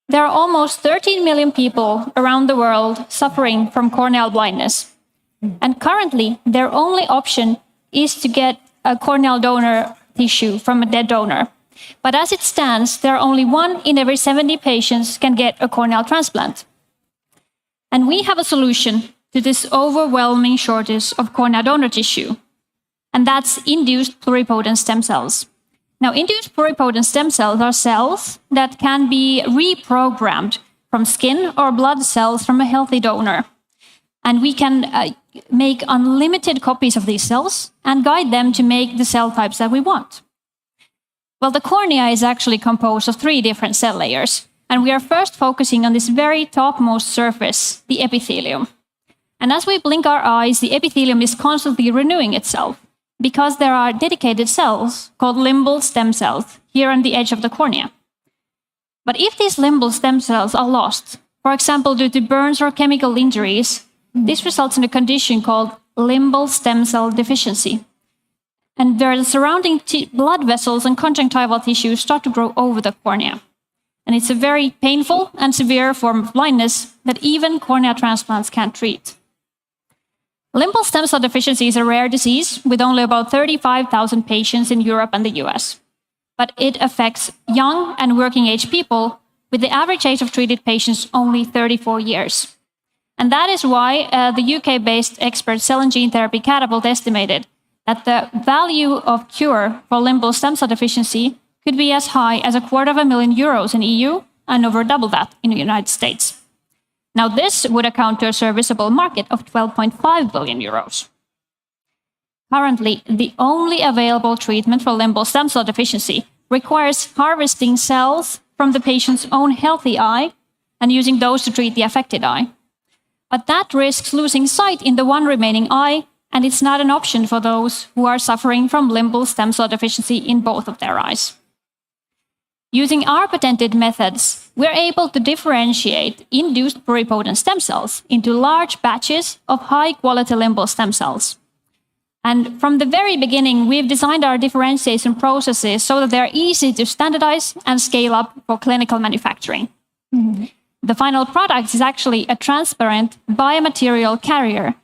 There are almost 13 million people around the world suffering from corneal blindness. And currently, their only option is to get a corneal donor tissue from a dead donor. But as it stands, there are only 1 in every 70 patients can get a corneal transplant. And we have a solution to this overwhelming shortage of corneal donor tissue, and that's induced pluripotent stem cells. Now, induced pluripotent stem cells are cells that can be reprogrammed from skin or blood cells from a healthy donor. And we can make unlimited copies of these cells and guide them to make the cell types that we want. Well, the cornea is actually composed of 3 different cell layers. And we are first focusing on this very topmost surface, the epithelium. And as we blink our eyes, the epithelium is constantly renewing itself because there are dedicated cells called limbal stem cells here on the edge of the cornea. But if these limbal stem cells are lost, for example, due to burns or chemical injuries, this results in a condition called limbal stem cell deficiency. And the surrounding blood vessels and conjunctival tissues start to grow over the cornea. And it's a very painful and severe form of blindness that even cornea transplants can't treat. Limbal stem cell deficiency is a rare disease with only about 35,000 patients in Europe and the US. But it affects young and working age people with the average age of treated patients only 34 years. And that is why the UK-based expert Cell and Gene Therapy Catapult estimated that the value of cure for limbal stem cell deficiency could be as high as €250,000 in EU and over double that in the United States. Now, this would account to a serviceable market of €12.5 billion. Currently, the only available treatment for limbal stem cell deficiency requires harvesting cells from the patient's own healthy eye and using those to treat the affected eye. But that risks losing sight in the one remaining eye, and it's not an option for those who are suffering from limbal stem cell deficiency in both of their eyes. Using our patented methods, we're able to differentiate induced pluripotent stem cells into large batches of high-quality limbal stem cells. And from the very beginning, we've designed our differentiation processes so that they're easy to standardize and scale up for clinical manufacturing. The final product is actually a transparent biomaterial carrier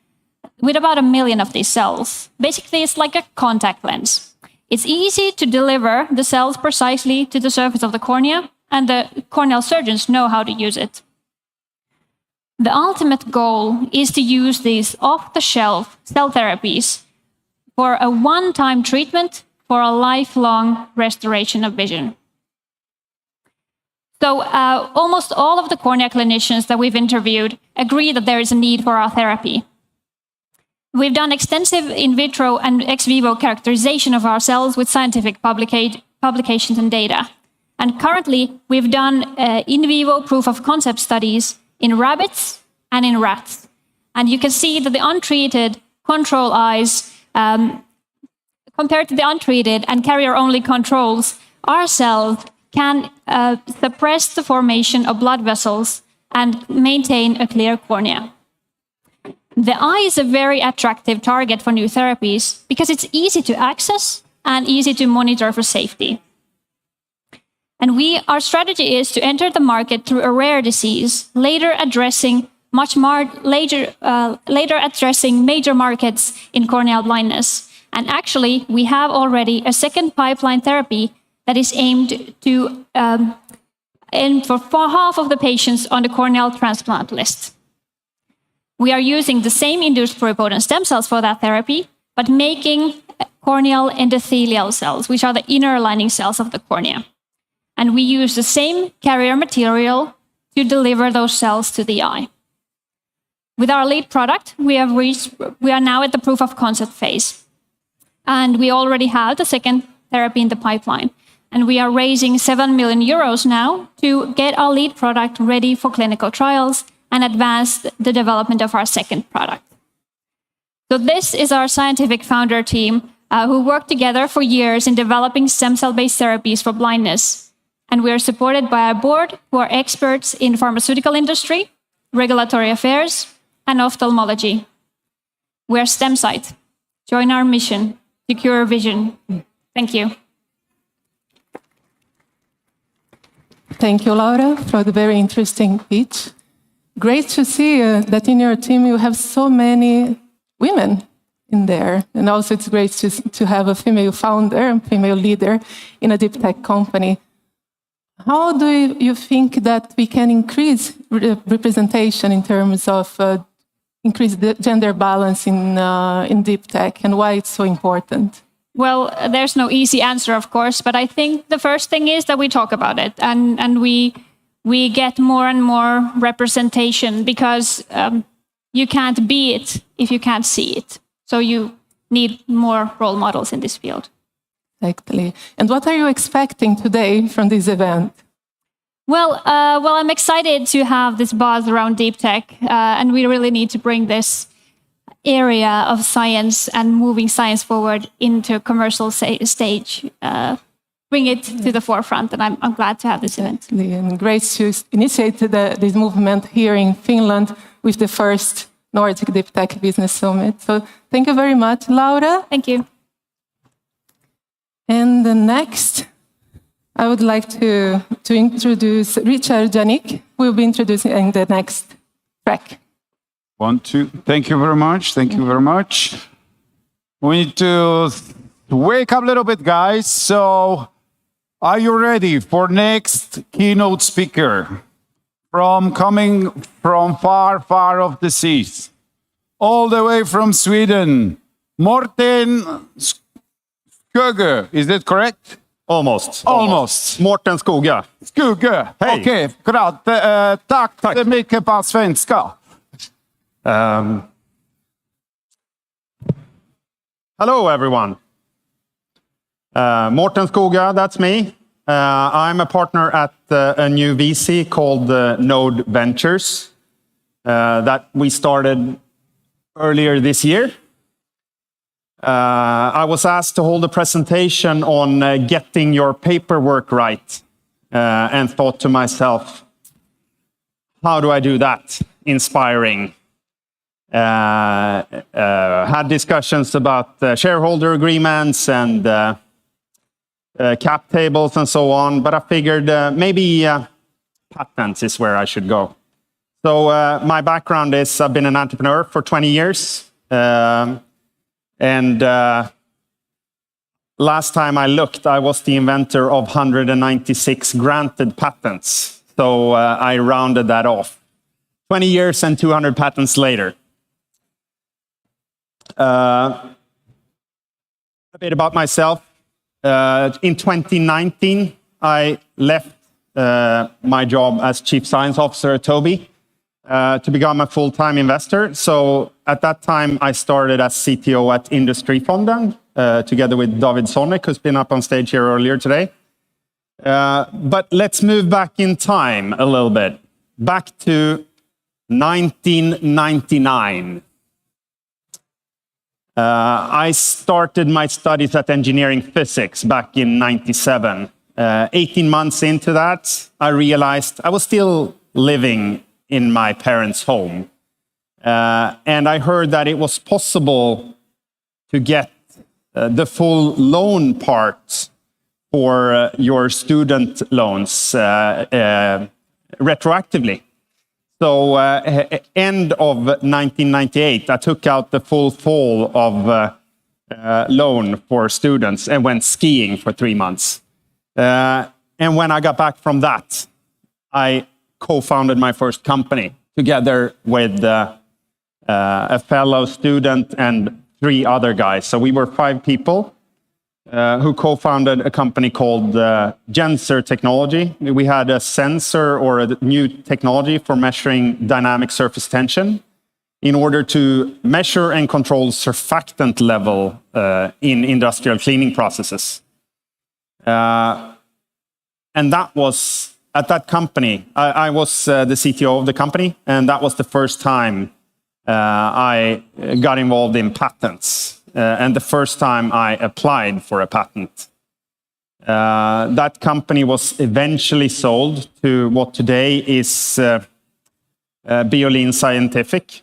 with about 1 million of these cells. Basically, it's like a contact lens. It's easy to deliver the cells precisely to the surface of the cornea, and the corneal surgeons know how to use it. The ultimate goal is to use these off-the-shelf cell therapies for a one-time treatment for a lifelong restoration of vision. So almost all of the cornea clinicians that we've interviewed agree that there is a need for our therapy. We've done extensive in vitro and ex vivo characterization of our cells with scientific publications and data. And currently, we've done in vivo proof of concept studies in rabbits and in rats. And you can see that the untreated control eyes, compared to the untreated and carrier-only controls, our cells can suppress the formation of blood vessels and maintain a clear cornea. The eye is a very attractive target for new therapies because it's easy to access and easy to monitor for safety. And our strategy is to enter the market through a rare disease, later addressing major markets in corneal blindness. And actually, we have already a second pipeline therapy that is aimed to aim for half of the patients on the corneal transplant list. We are using the same induced pluripotent stem cells for that therapy, but making corneal endothelial cells, which are the inner lining cells of the cornea. And we use the same carrier material to deliver those cells to the eye. With our lead product, we are now at the proof of concept phase. And we already have the second therapy in the pipeline. And we are raising €7 million now to get our lead product ready for clinical trials and advance the development of our second product. So this is our scientific founder team who worked together for years in developing stem cell-based therapies for blindness. And we are supported by a board who are experts in pharmaceutical industry, regulatory affairs, and ophthalmology. We are StemSight. Join our mission to cure vision. Thank you. Thank you, Laura, for the very interesting pitch. Great to see that in your team you have so many women in there. And also it's great to have a female founder and female leader in a deep tech company. How do you think that we can increase representation in terms of increase the gender balance in deep tech, and why it's so important? Well, there's no easy answer, of course, but I think the first thing is that we talk about it and we get more and more representation because you can't be it if you can't see it. So you need more role models in this field. Exactly. And what are you expecting today from this event? Well, I'm excited to have this buzz around deep tech, and we really need to bring this area of science and moving science forward into a commercial stage. Bring it to the forefront, and I'm glad to have this event. And great to initiate this movement here in Finland with the first Nordic Deep Tech Business Summit. So thank you very much, Laura. Thank you. And the next, I would like to introduce Richard Janik, who will be introducing the next track. 1, 2. Thank you very much. Thank you very much. We need to wake up a little bit, guys. So, are you ready for next keynote speaker? Coming from far, far off the seas, all the way from Sweden, Morten Skugge, is that correct? Almost. Almost. Morten Skugge. Skugge. Hej. Okej, tack så mycket på svenska. Hello, everyone. Morten Skugge, that's me. I'm a partner at a new VC called Node Ventures that we started earlier this year. I was asked to hold a presentation on getting your paperwork right and thought to myself, how do I do that? Inspiring. Had discussions about shareholder agreements and cap tables and so on, but I figured maybe patents is where I should go. So my background is I've been an entrepreneur for 20 years. And last time I looked, I was the inventor of 196 granted patents. So I rounded that off. 20 years and 200 patents later. A bit about myself. In 2019, I left my job as Chief Science Officer at Tobii to become a full-time investor. So at that time, I started as CTO at Industrifonden, together with David Sonic, who's been up on stage here earlier today. But let's move back in time a little bit. Back to 1999. I started my studies at engineering physics back in 97. 18 months into that, I realized I was still living in my parents' home. And I heard that it was possible to get the full loan part for your student loans retroactively. So end of 1998, I took out the full fall of loan for students and went skiing for 3 months. And when I got back from that, I co-founded my first company together with a fellow student and 3 other guys. So we were 5 people who co-founded a company called Gensor Technology. We had a sensor or a new technology for measuring dynamic surface tension in order to measure and control surfactant level in industrial cleaning processes. And that was, at that company, I was the CTO of the company, and that was the first time I got involved in patents. And the first time I applied for a patent. That company was eventually sold to what today is Bioline Scientific.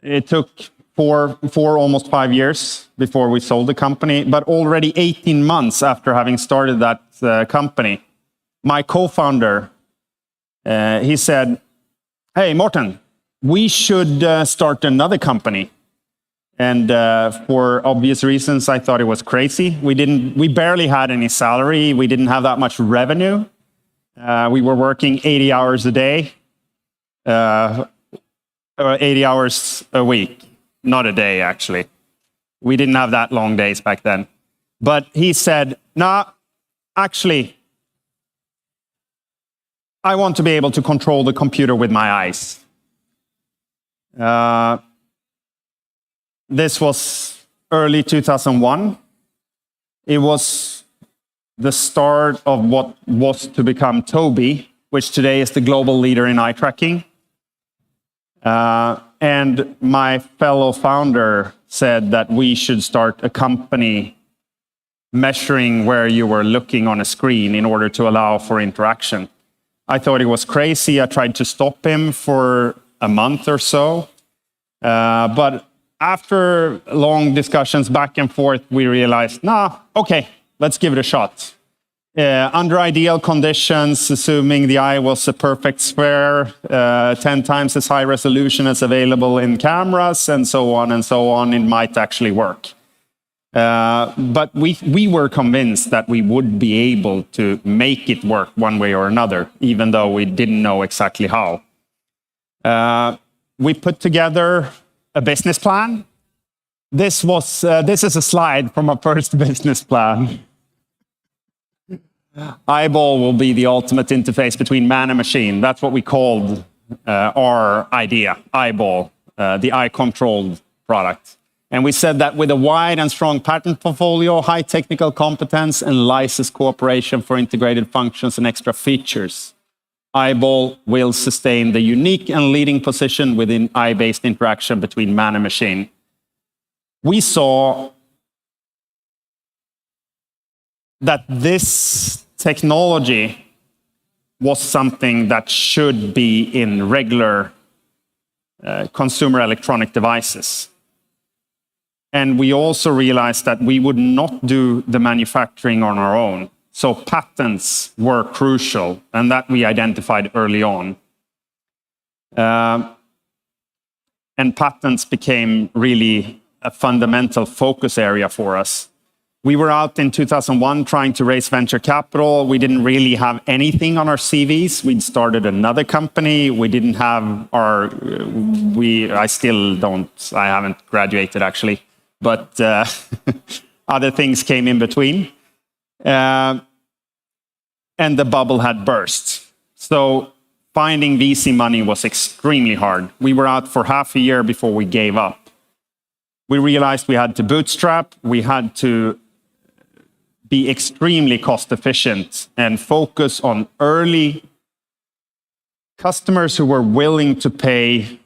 It took four, almost 5 years before we sold the company, but already 18 months after having started that company, my co-founder, he said, "Hey, Morten, we should start another company." And for obvious reasons, I thought it was crazy. We barely had any salary. We didn't have that much revenue. We were working 80 hours a day, 80 hours a week, not a day, actually. We didn't have that long days back then. But he said, "Nah, actually, I want to be able to control the computer with my eyes." This was early 2001. It was the start of what was to become Tobii, which today is the global leader in eye tracking. And my fellow founder said that we should start a company measuring where you were looking on a screen in order to allow for interaction. I thought it was crazy. I tried to stop him for a month or so. But after long discussions back and forth, we realized, nah, okay, let's give it a shot. Under ideal conditions, assuming the eye was a perfect sphere, 10 times as high resolution as available in cameras, and so on, it might actually work. But we were convinced that we would be able to make it work one way or another, even though we didn't know exactly how. We put together a business plan. This is a slide from our first business plan. Eyeball will be the ultimate interface between man and machine. That's what we called our idea, Eyeball, the eye-controlled product. And we said that with a wide and strong patent portfolio, high technical competence, and license cooperation for integrated functions and extra features, Eyeball will sustain the unique and leading position within eye-based interaction between man and machine. We saw that this technology was something that should be in regular consumer electronic devices. And we also realized that we would not do the manufacturing on our own. So patents were crucial, and that we identified early on. And patents became really a fundamental focus area for us. We were out in 2001 trying to raise venture capital. We didn't really have anything on our CVs. We'd started another company. We didn't have our, I still don't, I haven't graduated actually, but other things came in between. And the bubble had burst. So finding VC money was extremely hard. We were out for half a year before we gave up. We realized we had to bootstrap, we had to be extremely cost efficient and focus on early customers who were willing to pay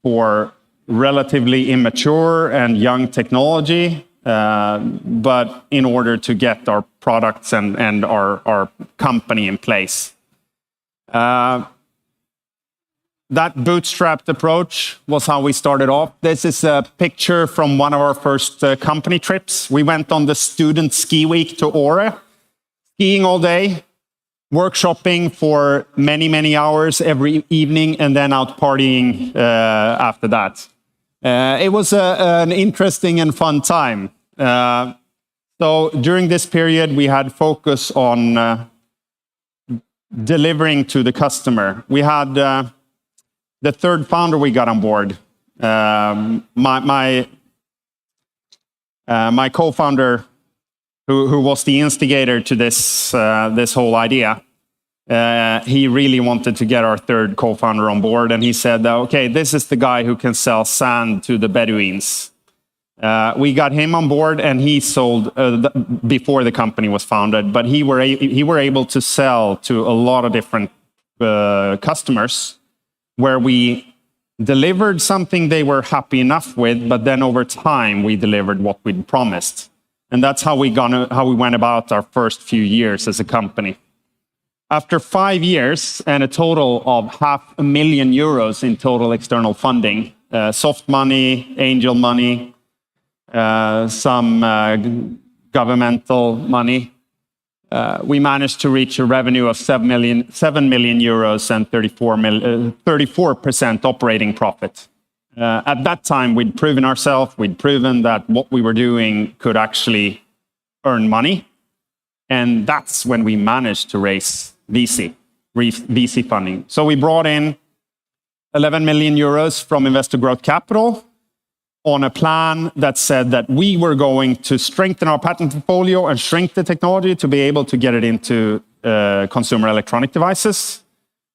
for relatively immature and young technology, but in order to get our products and our company in place. That bootstrapped approach was how we started off. This is a picture from one of our first company trips. We went on the student ski week to Åre, skiing all day, workshopping for many, many hours every evening, and then out partying after that. It was an interesting and fun time. So during this period, we had focus on delivering to the customer. We had the third founder we got on board, my co-founder, who was the instigator to this whole idea. He really wanted to get our third co-founder on board, and he said, "Okay, this is the guy who can sell sand to the Bedouins." We got him on board, and he sold before the company was founded. But he were able to sell to a lot of different customers, where we delivered something they were happy enough with, but then over time we delivered what we'd promised. And that's how we went about our first few years as a company. After 5 years and a total of €500,000 in total external funding, soft money, angel money, some governmental money, we managed to reach a revenue of €7 million and 34% operating profit. At that time, we'd proven ourselves, we'd proven that what we were doing could actually earn money. And that's when we managed to raise VC funding. So we brought in €11 million from Investor Growth Capital on a plan that said that we were going to strengthen our patent portfolio and shrink the technology to be able to get it into consumer electronic devices.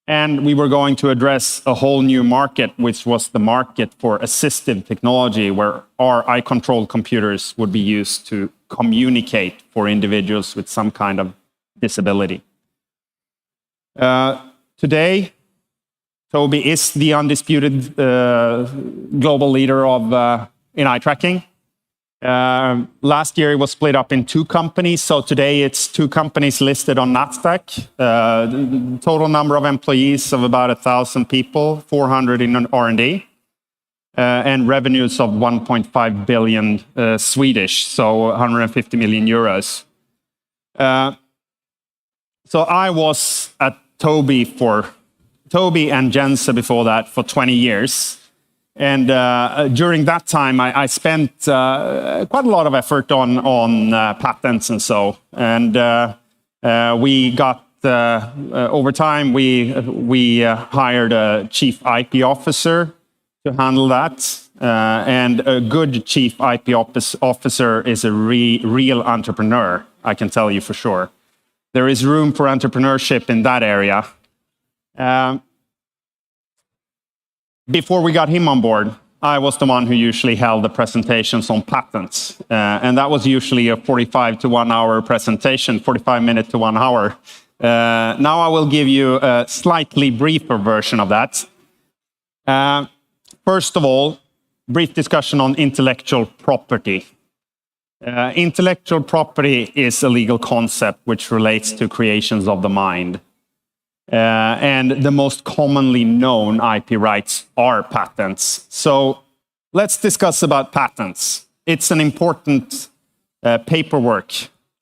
And we were going to address a whole new market, which was the market for assistive technology, where our eye-controlled computers would be used to communicate for individuals with some kind of disability. Today, Tobii is the undisputed global leader in eye tracking. Last year, it was split up in 2 companies. So today, it's 2 companies listed on Nasdaq. Total number of employees of about 1,000 people, 400 in R&D, and revenues of 1.5 billion Swedish, so 150 million euros. So I was at Tobii and Jense before that for 20 years. And during that time, I spent quite a lot of effort on patents and so. And we got, over time, we hired a chief IP officer to handle that. and a good chief IP officer is a real entrepreneur, I can tell you for sure. There is room for entrepreneurship in that area. Before we got him on board, I was the one who usually held the presentations on patents. And that was usually a 45 to 1 hour presentation, 45 minutes to 1 hour. Now I will give you a slightly briefer version of that. First of all, brief discussion on intellectual property. Intellectual property is a legal concept which relates to creations of the mind. And the most commonly known IP rights are patents. So let's discuss about patents. It's an important paperwork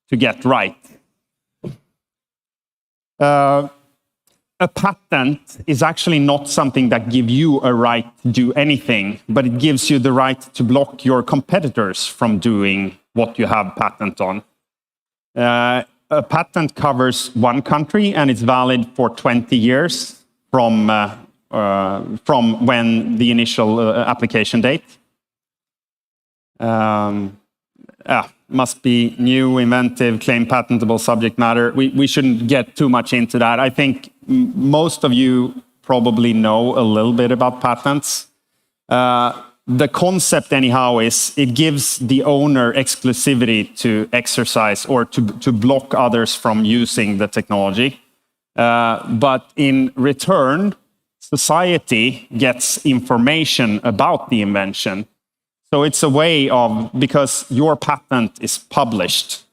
to get right. A patent is actually not something that gives you a right to do anything, but it gives you the right to block your competitors from doing what you have patent on. A patent covers one country and it's valid for 20 years from when the initial application date. Must be new, inventive, claim patentable subject matter. We shouldn't get too much into that. I think most of you probably know a little bit about patents. The concept anyhow is it gives the owner exclusivity to exercise or to block others from using the technology. But in return, society gets information about the invention. So it's a way of, because your patent is published.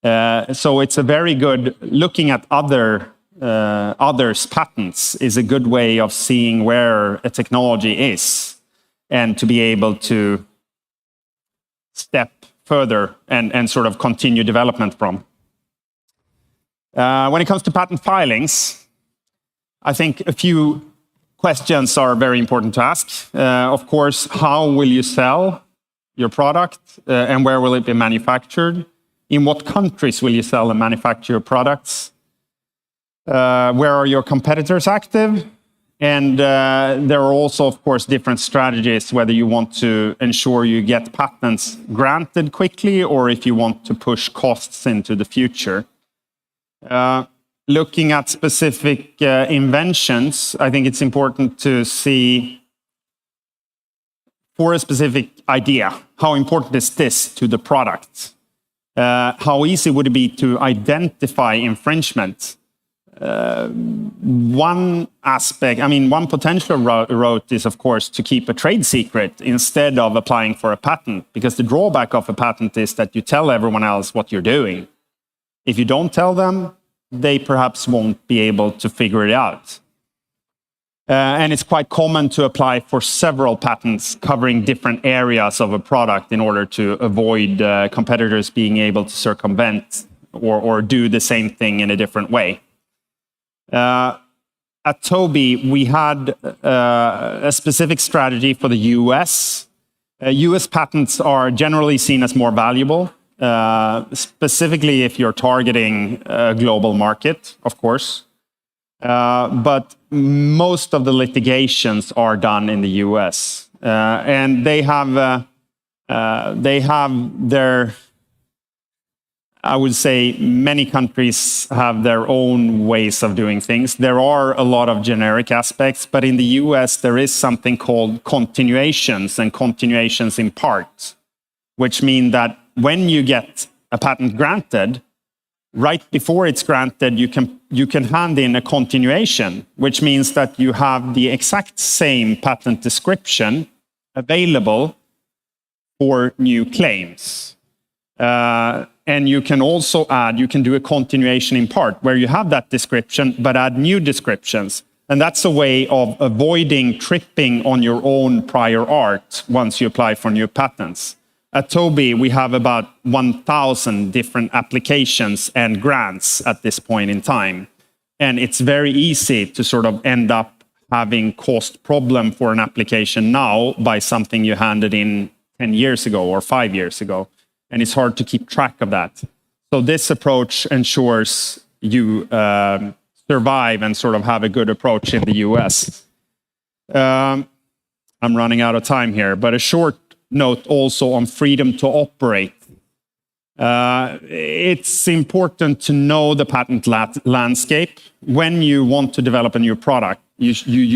So it's a very good, looking at others' patents is a good way of seeing where a technology is and to be able to step further and sort of continue development from. When it comes to patent filings, I think a few questions are very important to ask. Of course, how will you sell your product and where will it be manufactured? In what countries will you sell and manufacture your products? Where are your competitors active? And there are also, of course, different strategies, whether you want to ensure you get patents granted quickly or if you want to push costs into the future. Looking at specific inventions, I think it's important to see for a specific idea, how important is this to the product? How easy would it be to identify infringement? One aspect, one potential route is, of course, to keep a trade secret instead of applying for a patent, because the drawback of a patent is that you tell everyone else what you're doing. If you don't tell them, they perhaps won't be able to figure it out. And it's quite common to apply for several patents covering different areas of a product in order to avoid competitors being able to circumvent or do the same thing in a different way. At Tobii, we had a specific strategy for the US. US patents are generally seen as more valuable, specifically if you're targeting a global market, of course. But most of the litigations are done in the US. And they have their, I would say many countries have their own ways of doing things. There are a lot of generic aspects, but in the US there is something called continuations and continuations in part, which mean that when you get a patent granted, right before it's granted, you can hand in a continuation, which means that you have the exact same patent description available for new claims. And you can also add, you can do a continuation in part, where you have that description, but add new descriptions. And that's a way of avoiding tripping on your own prior art once you apply for new patents. At Tobii, we have about 1,000 different applications and grants at this point in time. And it's very easy to sort of end up having caused problem for an application now by something you handed in 10 years ago or 5 years ago. And it's hard to keep track of that. So this approach ensures you survive and sort of have a good approach in the US. I'm running out of time here, but a short note also on freedom to operate. It's important to know the patent landscape. When you want to develop a new product, you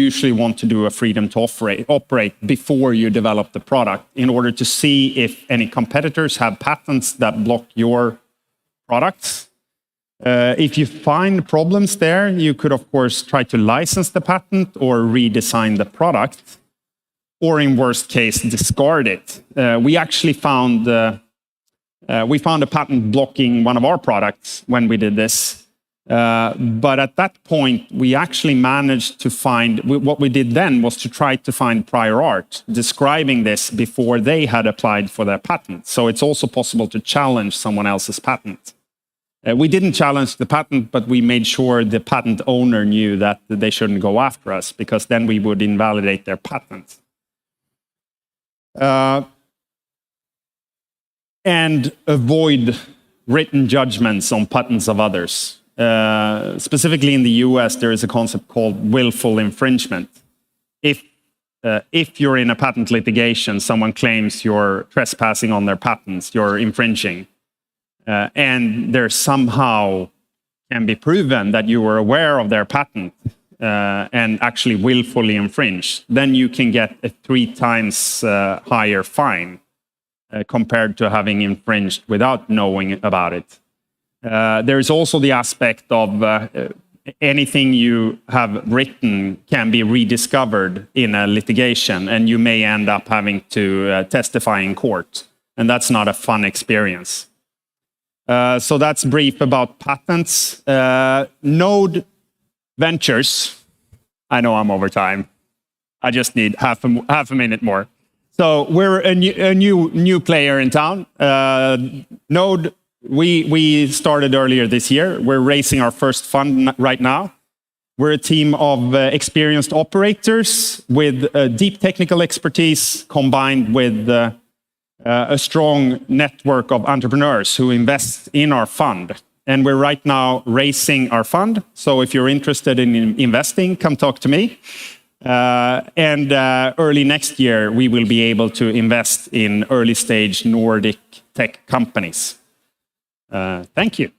usually want to do a freedom to operate before you develop the product in order to see if any competitors have patents that block your products. If you find problems there, you could, of course, try to license the patent or redesign the product, or in worst case, discard it. We actually found a patent blocking one of our products when we did this. But at that point, we actually managed to find, what we did then was to try to find prior art describing this before they had applied for their patent. So it's also possible to challenge someone else's patent. We didn't challenge the patent, but we made sure the patent owner knew that they shouldn't go after us, because then we would invalidate their patent. And avoid written judgments on patents of others. Specifically in the US, there is a concept called willful infringement. If you're in a patent litigation, someone claims you're trespassing on their patents, you're infringing, and there somehow can be proven that you were aware of their patent and actually willfully infringed, then you can get a 3 times higher fine compared to having infringed without knowing about it. There's also the aspect of anything you have written can be rediscovered in a litigation, and you may end up having to testify in court, and that's not a fun experience. So that's brief about patents. Node Ventures, I know I'm over time. I just need half a minute more. So we're a new player in town. Node, we started earlier this year. We're raising our first fund right now. We're a team of experienced operators with deep technical expertise combined with a strong network of entrepreneurs who invest in our fund. And we're right now raising our fund. So if you're interested in investing, come talk to me. And early next year, we will be able to invest in early stage Nordic tech companies. Thank you.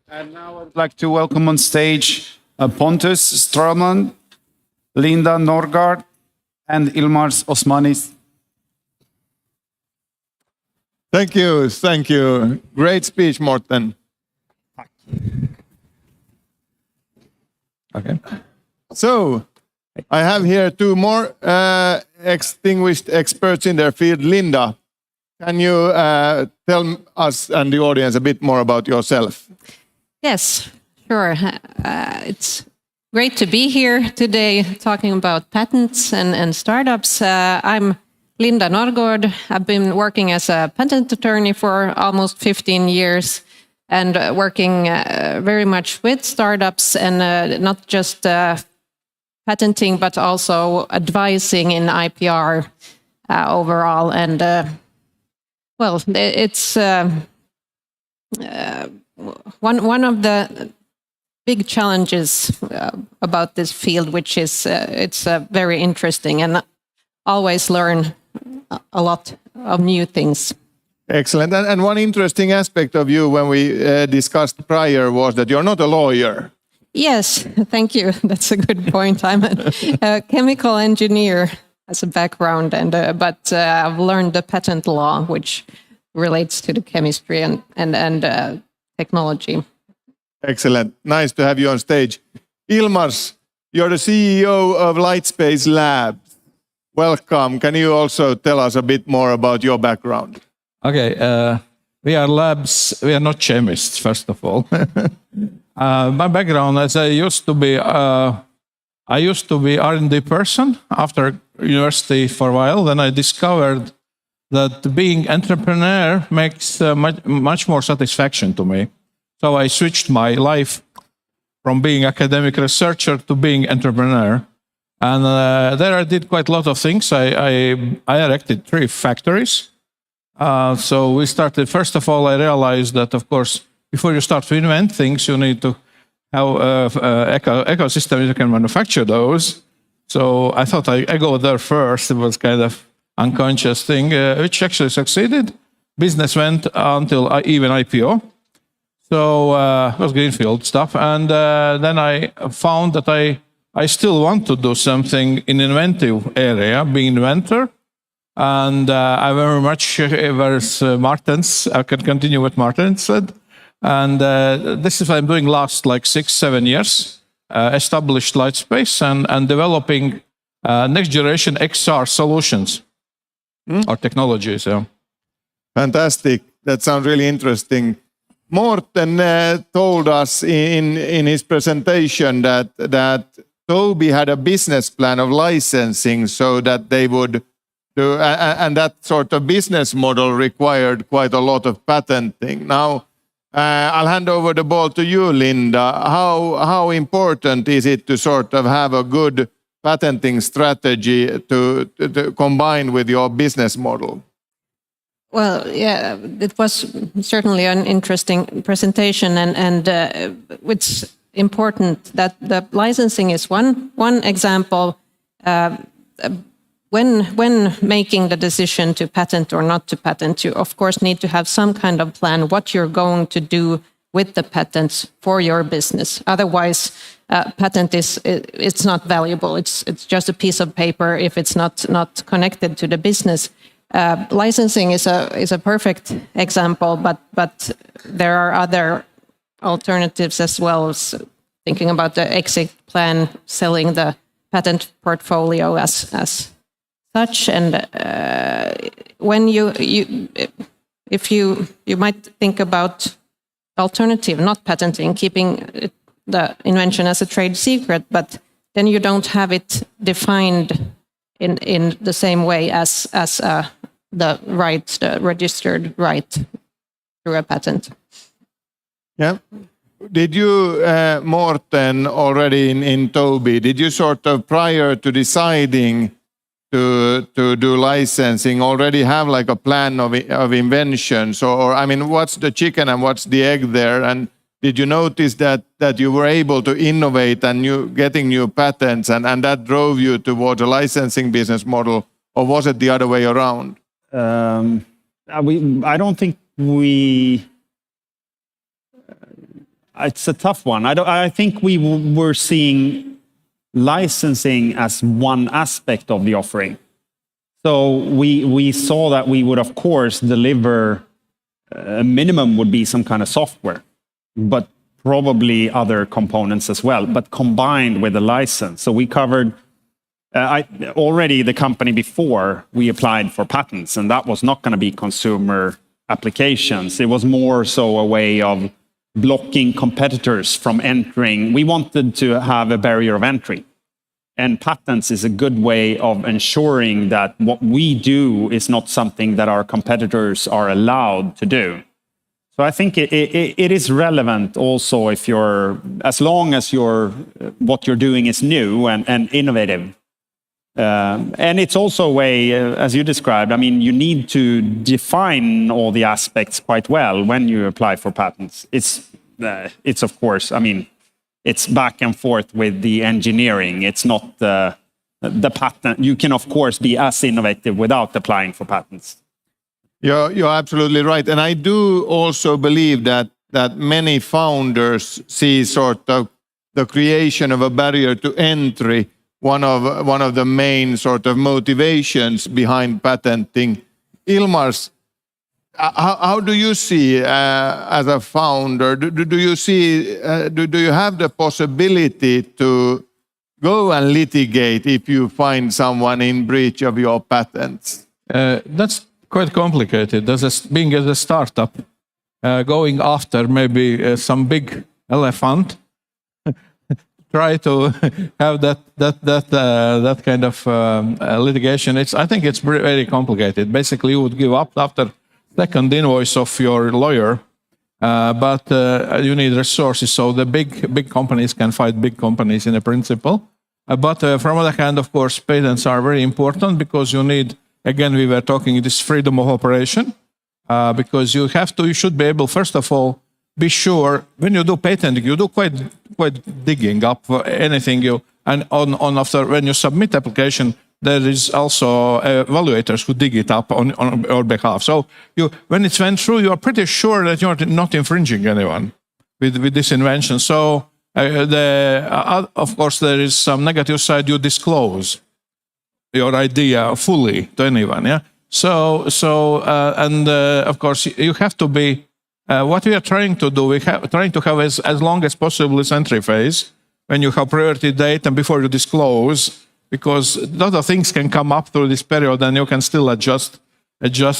And now I'd like to welcome on stage Pontus Strauman, Linda Norgard, and Ilmars Osmanis. Thank you, thank you. Great speech, Morten. Okay. So, I have here 2 more distinguished experts in their field. Linda, can you tell us and the audience a bit more about yourself? Yes, sure. It's great to be here today talking about patents and startups. I'm Linda Norgård. I've been working as a patent attorney for almost 15 years and working very much with startups and not just patenting, but also advising in IPR overall. And well, it's one of the big challenges about this field, which is it's very interesting and always learn a lot of new things. Excellent. And one interesting aspect of you when we discussed prior was that you're not a lawyer. Yes, thank you. That's a good point. I'm a chemical engineer as a background, and but I've learned the patent law, which relates to the chemistry and technology. Excellent. Nice to have you on stage. Ilmars, you're the CEO of Lightspace Labs. Welcome. Can you also tell us a bit more about your background? Okay, we are labs. We are not chemists, first of all. My background, as I used to be R&D person after university for a while. Then I discovered that being entrepreneur makes much more satisfaction to me. So I switched my life from being academic researcher to being entrepreneur. And there I did quite a lot of things. I erected 3 factories. So we started, first of all, I realized that, of course, before you start to invent things, you need to ecosystem you can manufacture those. So I thought I go there first. It was kind of unconscious thing, which actually succeeded. Business went until even IPO. So it was greenfield stuff. And then I found that I still want to do something in inventive area, being inventor. And I very much, whereas Martens, I can continue what Martin said. And this is what I'm doing last like 6-7 years, established Lightspace and developing next generation XR solutions or technologies. Yeah. Fantastic. That sounds really interesting. Morten told us in his presentation that Tobii had a business plan of licensing so that they would do, and that sort of business model required quite a lot of patenting. Now, I'll hand over the ball to you, Linda. How important is it to sort of have a good patenting strategy to combine with your business model? Well, yeah, it was certainly an interesting presentation, and it's important that the licensing is one example. When making the decision to patent or not to patent, you of course need to have some kind of plan what you're going to do with the patents for your business. Otherwise, patent it's not valuable. It's just a piece of paper if it's not connected to the business. Licensing is a perfect example, but there are other alternatives as well. As thinking about the exit plan, selling the patent portfolio as such, and when you might think about alternative, not patenting, keeping the invention as a trade secret, but then you don't have it defined in the same way as the registered right through a patent. Yeah. Did you, Morten, already in Tobii, did you sort of prior to deciding to do licensing already have like a plan of inventions, or I mean, what's the chicken and what's the egg there? And did you notice that you were able to innovate and getting new patents, and that drove you towards a licensing business model, or was it the other way around? I don't think we. It's a tough one. I think we were seeing licensing as one aspect of the offering. So we saw that we would, of course, deliver a minimum would be some kind of software, but probably other components as well, but combined with a license. So we covered already the company before we applied for patents, and that was not going to be consumer applications. It was more so a way of blocking competitors from entering. We wanted to have a barrier of entry. And patents is a good way of ensuring that what we do is not something that our competitors are allowed to do. So I think it is relevant also if as long as what you're doing is new and innovative. And it's also a way, as you described, I mean, you need to define all the aspects quite well when you apply for patents. It's of course, I mean, it's back and forth with the engineering. It's not the patent. You can, of course, be as innovative without applying for patents. You're absolutely right. And I do also believe that many founders see sort of the creation of a barrier to entry one of the main sort of motivations behind patenting. Ilmars, how do you see as a founder? Do you see? Do you have the possibility to go and litigate if you find someone in breach of your patents? That's quite complicated. Being as a startup, going after maybe some big elephant, try to have that kind of litigation. I think it's very complicated. Basically, you would give up after second invoice of your lawyer, but you need resources. So the big companies can fight big companies in a principle. But from other hand, of course, patents are very important because you need, again, we were talking this freedom of operation, because you should be able, first of all, be sure when you do patenting, you do quite digging up for anything you, and on after when you submit application, there is also evaluators who dig it up on your behalf. So when it's went through, you are pretty sure that you're not infringing anyone with this invention. So of course, there is some negative side. You disclose your idea fully to anyone. Yeah. Of course, you have to be. What we are trying to do, trying to have as long as possible this entry phase when you have priority date and before you disclose, because a lot of things can come up through this period, and you can still adjust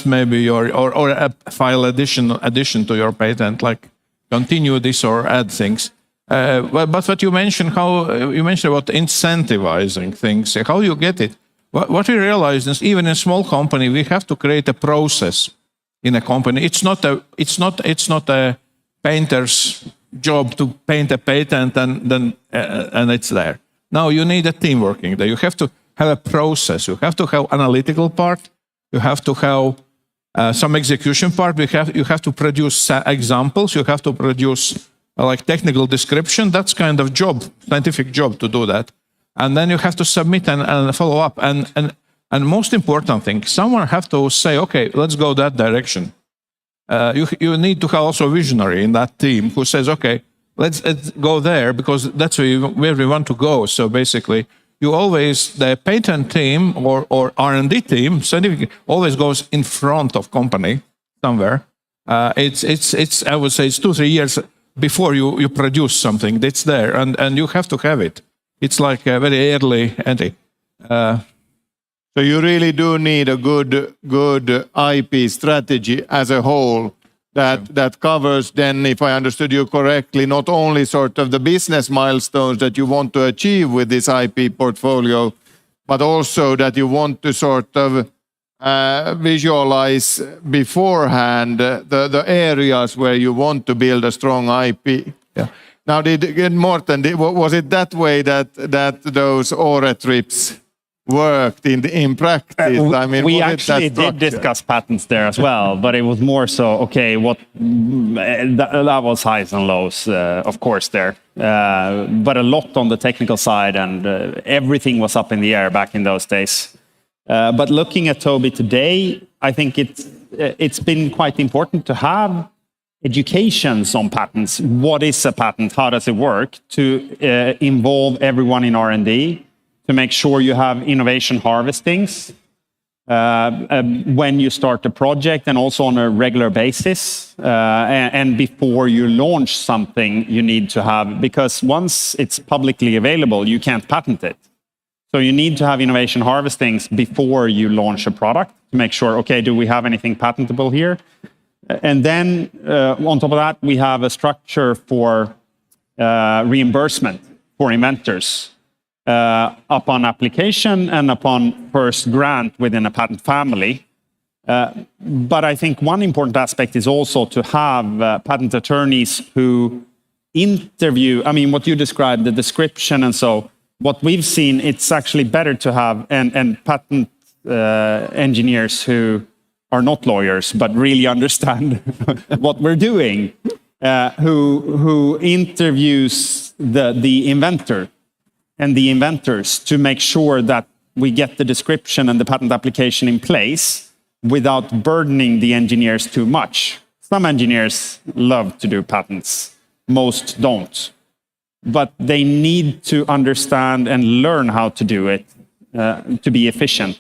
maybe your or file addition to your patent, like continue this or add things. But what you mentioned, you mentioned about incentivizing things, how you get it. What we realize is even in a small company, we have to create a process in a company. It's not a painter's job to paint a patent and it's there. No, you need a team working there. You have to have a process. You have to have analytical part. You have to have some execution part. You have to produce examples. You have to produce like technical description. That's kind of job, scientific job to do that. And then you have to submit and follow up. And most important thing, someone have to say, okay, let's go that direction. You need to have also a visionary in that team who says, okay, let's go there because that's where we want to go. So basically, the patent team or R&D team, scientific, always goes in front of company somewhere. It's I would say it's 2-3 years before you produce something. It's there, and you have to have it. It's like a very early entry. So you really do need a good IP strategy as a whole that covers then, if I understood you correctly, not only sort of the business milestones that you want to achieve with this IP portfolio, but also that you want to sort of visualize beforehand the areas where you want to build a strong IP. Yeah. Now, Morten, was it that way that those Åre trips worked in practice? I mean, we actually did discuss patents there as well, but it was more so, okay, that was highs and lows, of course, there. But a lot on the technical side, and everything was up in the air back in those days. But looking at Tobii today, I think it's been quite important to have educations on patents. What is a patent? How does it work? To involve everyone in R&D, to make sure you have innovation harvestings when you start a project and also on a regular basis. And before you launch something, you need to have, because once it's publicly available, you can't patent it. So you need to have innovation harvestings before you launch a product to make sure, okay, do we have anything patentable here? And then on top of that, we have a structure for reimbursement for inventors upon application and upon first grant within a patent family. But I think one important aspect is also to have patent attorneys who interview, I mean, what you described, the description and so, what we've seen, it's actually better to have, and patent engineers who are not lawyers, but really understand what we're doing, who interviews the inventor and the inventors to make sure that we get the description and the patent application in place without burdening the engineers too much. Some engineers love to do patents, most don't. But they need to understand and learn how to do it to be efficient.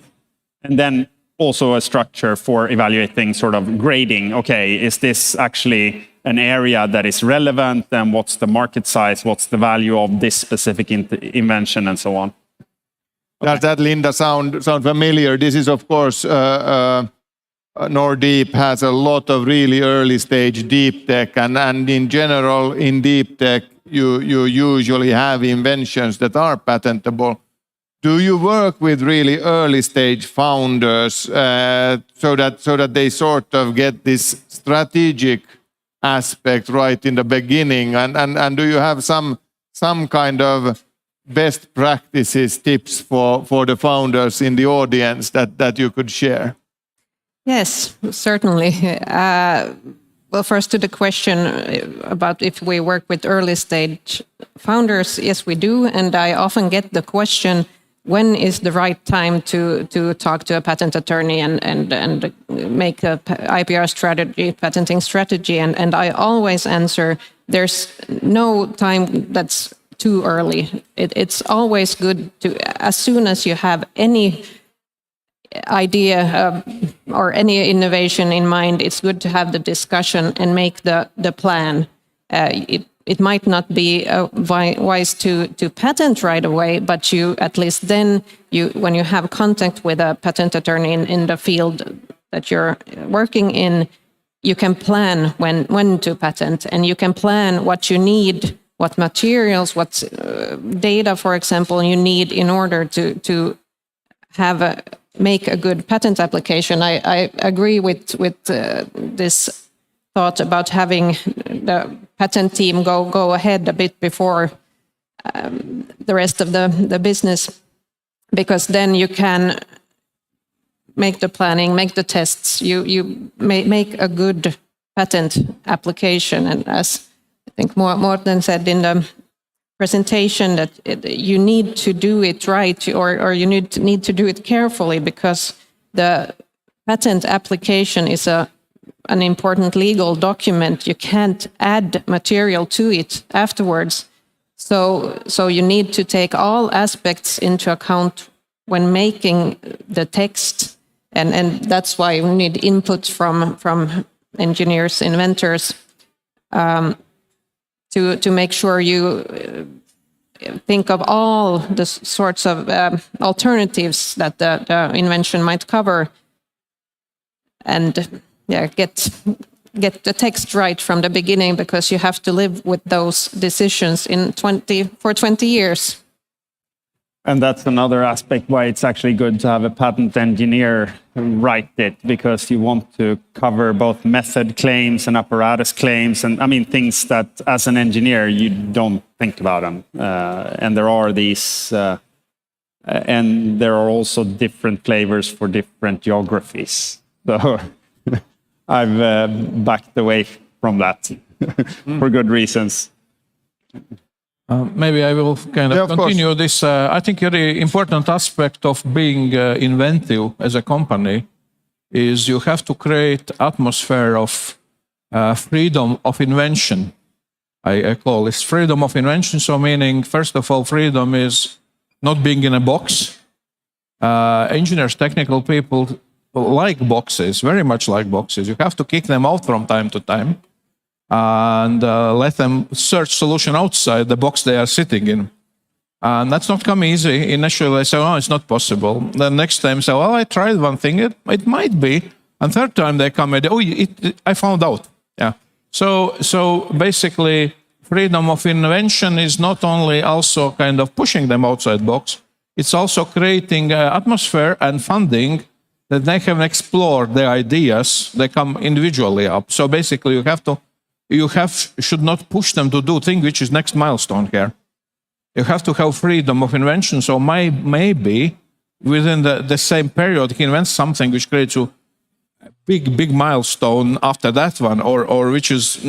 And then also a structure for evaluating, sort of grading. Okay, is this actually an area that is relevant? And what's the market size? What's the value of this specific invention and so on? Does that, Linda, sound familiar? This is, of course, NORDEEP has a lot of really early stage deep tech. And in general, in deep tech, you usually have inventions that are patentable. Do you work with really early stage founders so that they sort of get this strategic aspect right in the beginning? And do you have some kind of best practices, tips for the founders in the audience that you could share? Yes, certainly. Well, first to the question about if we work with early stage founders, yes, we do. And I often get the question, when is the right time to talk to a patent attorney and make a IPR strategy, patenting strategy? And I always answer, there's no time that's too early. It's always good to, as soon as you have any idea or any innovation in mind, it's good to have the discussion and make the plan. It might not be wise to patent right away, but you at least then, when you have contact with a patent attorney in the field that you're working in, you can plan when to patent, and you can plan what you need, what materials, what data, for example, you need in order to make a good patent application. I agree with this thought about having the patent team go ahead a bit before the rest of the business, because then you can make the planning, make the tests, you make a good patent application. And as I think Morten said in the presentation, that you need to do it right, or you need to do it carefully, because the patent application is an important legal document. You can't add material to it afterwards. So you need to take all aspects into account when making the text, and that's why we need input from engineers, inventors, to make sure you think of all the sorts of alternatives that the invention might cover, and get the text right from the beginning, because you have to live with those decisions for 20 years. And that's another aspect why it's actually good to have a patent engineer write it, because you want to cover both method claims and apparatus claims, and I mean things that as an engineer you don't think about them. And there are these, and there are also different flavors for different geographies. So I've backed away from that for good reasons. Maybe I will kind of continue this. I think a very important aspect of being inventive as a company is you have to create atmosphere of freedom of invention. I call this freedom of invention. So meaning, first of all, freedom is not being in a box. Engineers, technical people like boxes, very much like boxes. You have to kick them out from time to time and let them search solution outside the box they are sitting in. And that's not come easy. Initially, they say, oh, it's not possible. Then next time, say, well, I tried one thing, it might be. And third time they come and, oh, I found out. Yeah. So basically, freedom of invention is not only also kind of pushing them outside box, it's also creating atmosphere and funding that they can explore their ideas. They come individually up. So basically, you should not push them to do things which is next milestone here. You have to have freedom of invention. So maybe within the same period, he invents something which creates a big milestone after that one, or which is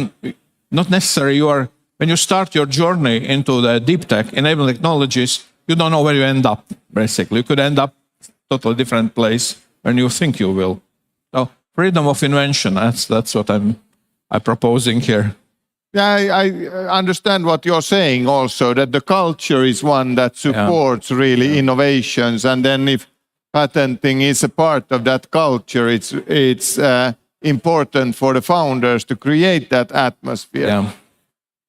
not necessary. When you start your journey into the deep tech, enabling technologies, you don't know where you end up, basically. You could end up totally different place when you think you will. So freedom of invention, that's what I'm proposing here. Yeah, I understand what you're saying also, that the culture is one that supports really innovations. And then if patenting is a part of that culture, it's important for the founders to create that atmosphere. Yeah.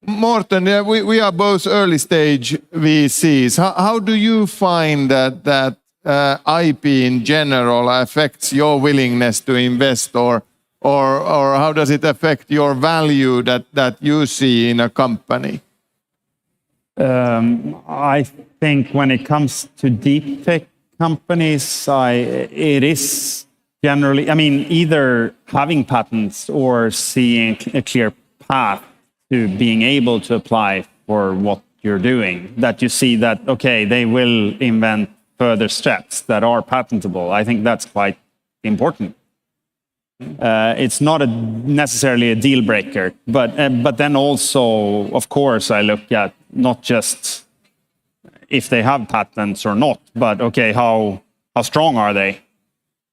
Morten, we are both early stage VCs. How do you find that IP in general affects your willingness to invest, or how does it affect your value that you see in a company? I think when it comes to deep tech companies, it is generally, I mean, either having patents or seeing a clear path to being able to apply for what you're doing, that you see that, okay, they will invent further steps that are patentable. I think that's quite important. It's not necessarily a deal breaker, but then also, of course, I look at not just if they have patents or not, but okay, how strong are they?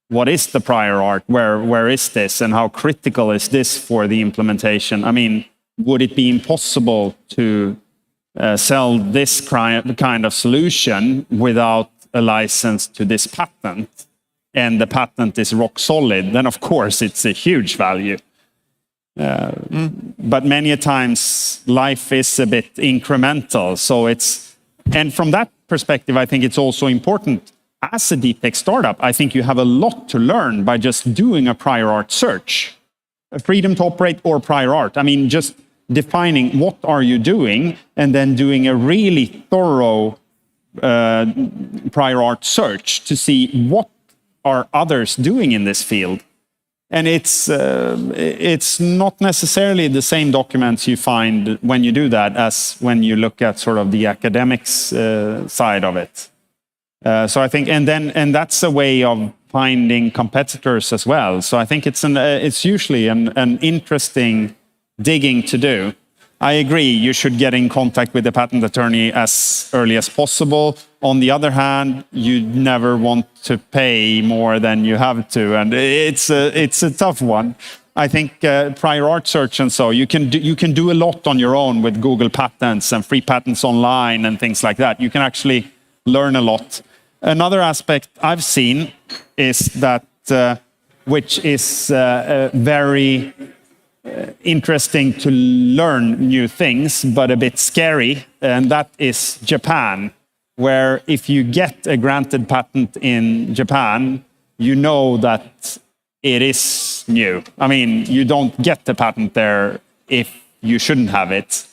What is the prior art? Where is this, and how critical is this for the implementation? I mean, would it be impossible to sell this kind of solution without a license to this patent? And the patent is rock solid, then of course it's a huge value. But many a times life is a bit incremental. And from that perspective, I think it's also important as a deep tech startup. I think you have a lot to learn by just doing a prior art search, a freedom to operate or prior art. I mean, just defining what are you doing and then doing a really thorough prior art search to see what are others doing in this field. And it's not necessarily the same documents you find when you do that as when you look at sort of the academics side of it. So I think, and that's a way of finding competitors as well. So I think it's usually an interesting digging to do. I agree, you should get in contact with the patent attorney as early as possible. On the other hand, you never want to pay more than you have to, and it's a tough one. I think prior art search and so you can do a lot on your own with Google Patents and free patents online and things like that. You can actually learn a lot. Another aspect I've seen is that, which is very interesting to learn new things, but a bit scary, and that is Japan, where if you get a granted patent in Japan, you know that it is new. I mean, you don't get the patent there if you shouldn't have it.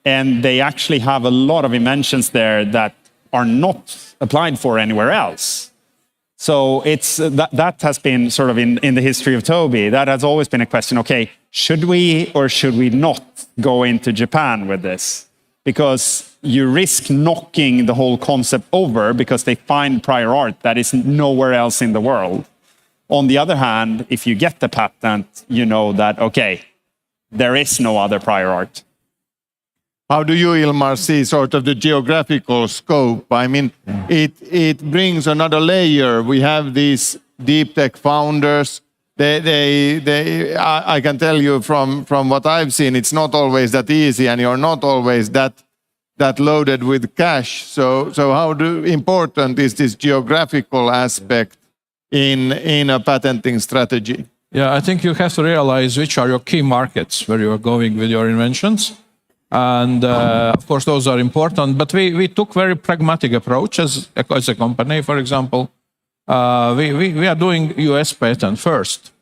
And they actually have a lot of inventions there that are not applied for anywhere else. So it's that has been sort of in the history of Tobii, that has always been a question, okay, should we or should we not go into Japan with this? Because you risk knocking the whole concept over because they find prior art that is nowhere else in the world. On the other hand, if you get the patent, you know that, okay, there is no other prior art. How do you, Ilmar, see sort of the geographical scope? I mean, it brings another layer. We have these deep tech founders. I can tell you from what I've seen, it's not always that easy, and you're not always that loaded with cash. So how important is this geographical aspect in a patenting strategy? Yeah, I think you have to realize which are your key markets where you are going with your inventions. And of course, those are important. But we took very pragmatic approach as a company. For example, we are doing US patent first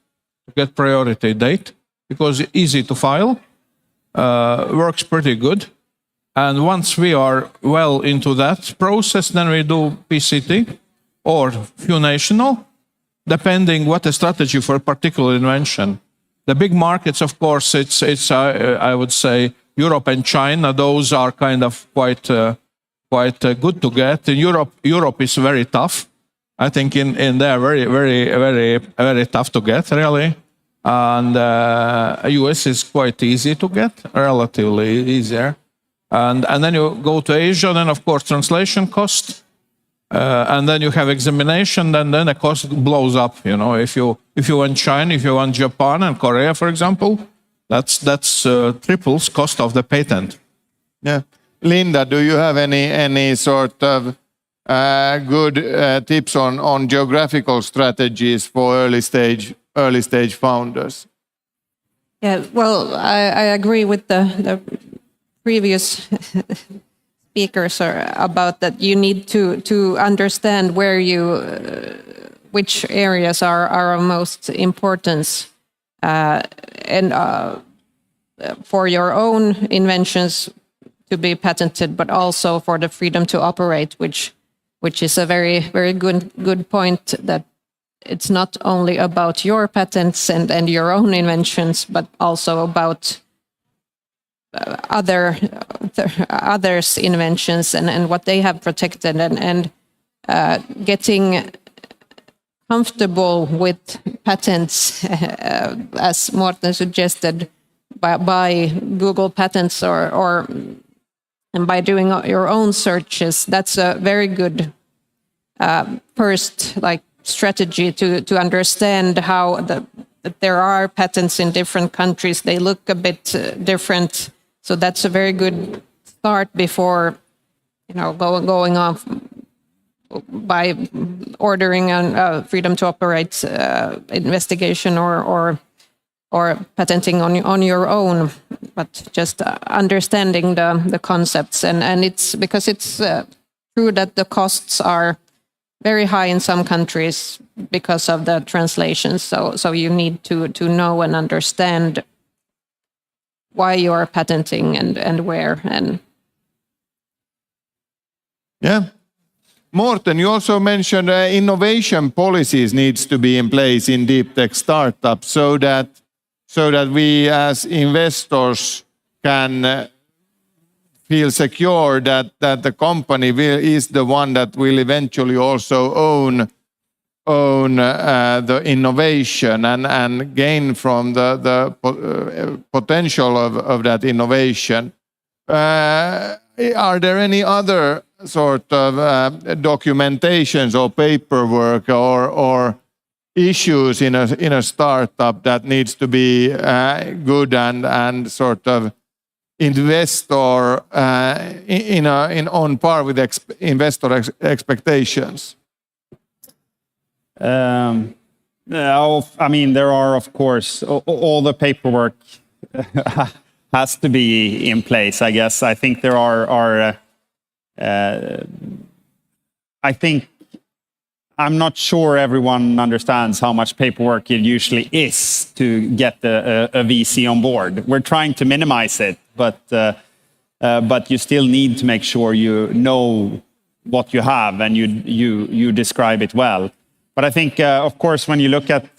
to get priority date because easy to file, works pretty good. And once we are well into that process, then we do PCT or few national, depending what the strategy for a particular invention. The big markets, of course, it's I would say Europe and China. Those are kind of quite good to get. In Europe is very tough. I think in there very tough to get really. And US is quite easy to get, relatively easier. And then you go to Asia, then of course translation cost, and then you have examination, then the cost blows up. You know, if you want China, if you want Japan and Korea, for example, that's triples cost of the patent. Yeah, Linda, do you have any sort of good tips on geographical strategies for early stage founders? Yeah, well, I agree with the previous speakers about that. You need to understand where which areas are of most importance, and for your own inventions to be patented, but also for the freedom to operate, which is a very good point, that it's not only about your patents and your own inventions, but also about others' inventions and what they have protected, and getting comfortable with patents, as Morten suggested, by Google Patents or and by doing your own searches, that's a very good first strategy to understand how that there are patents in different countries. They look a bit different, so that's a very good start before going off by ordering a freedom to operate investigation or patenting on your own, but just understanding the concepts. And it's because it's true that the costs are very high in some countries because of the translations. So you need to know and understand why you are patenting and where. And yeah. Morten, you also mentioned innovation policies needs to be in place in deep tech startups so that we as investors can feel secure that the company is the one that will eventually also own the innovation and gain from the potential of that innovation. Are there any other sort of documentations or paperwork or issues in a startup that needs to be good and sort of investor on par with investor expectations? I mean, there are, of course, all the paperwork has to be in place, I guess. I think there are I'm not sure everyone understands how much paperwork it usually is to get a VC on board. We're trying to minimize it, but you still need to make sure you know what you have and you describe it well. But I think, of course, when you look at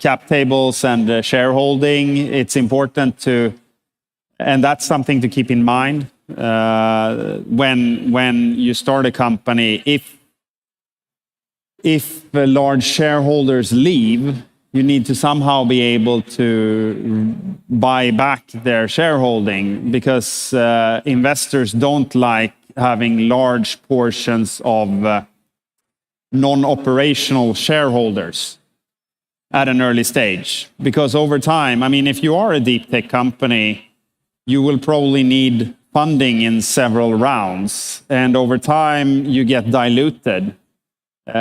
cap tables and shareholding, it's important to, and that's something to keep in mind when you start a company. If the large shareholders leave, you need to somehow be able to buy back their shareholding, because investors don't like having large portions of non-operational shareholders at an early stage. Because over time, I mean, if you are a deep tech company, you will probably need funding in several rounds, and over time you get diluted.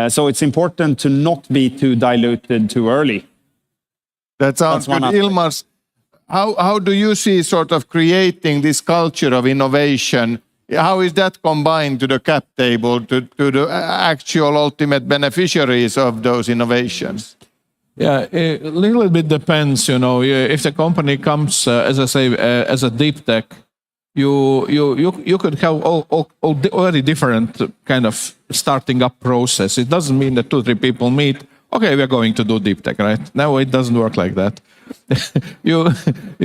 So it's important to not be too diluted too early. That sounds good. Ilmar, how do you see sort of creating this culture of innovation? How is that combined to the cap table, to the actual ultimate beneficiaries of those innovations? Yeah, a little bit depends, you know. If the company comes, as I say, as a deep tech, you could have all very different kind of starting up process. It doesn't mean that 2-3 people meet. Okay, we're going to do deep tech, right? No, it doesn't work like that. you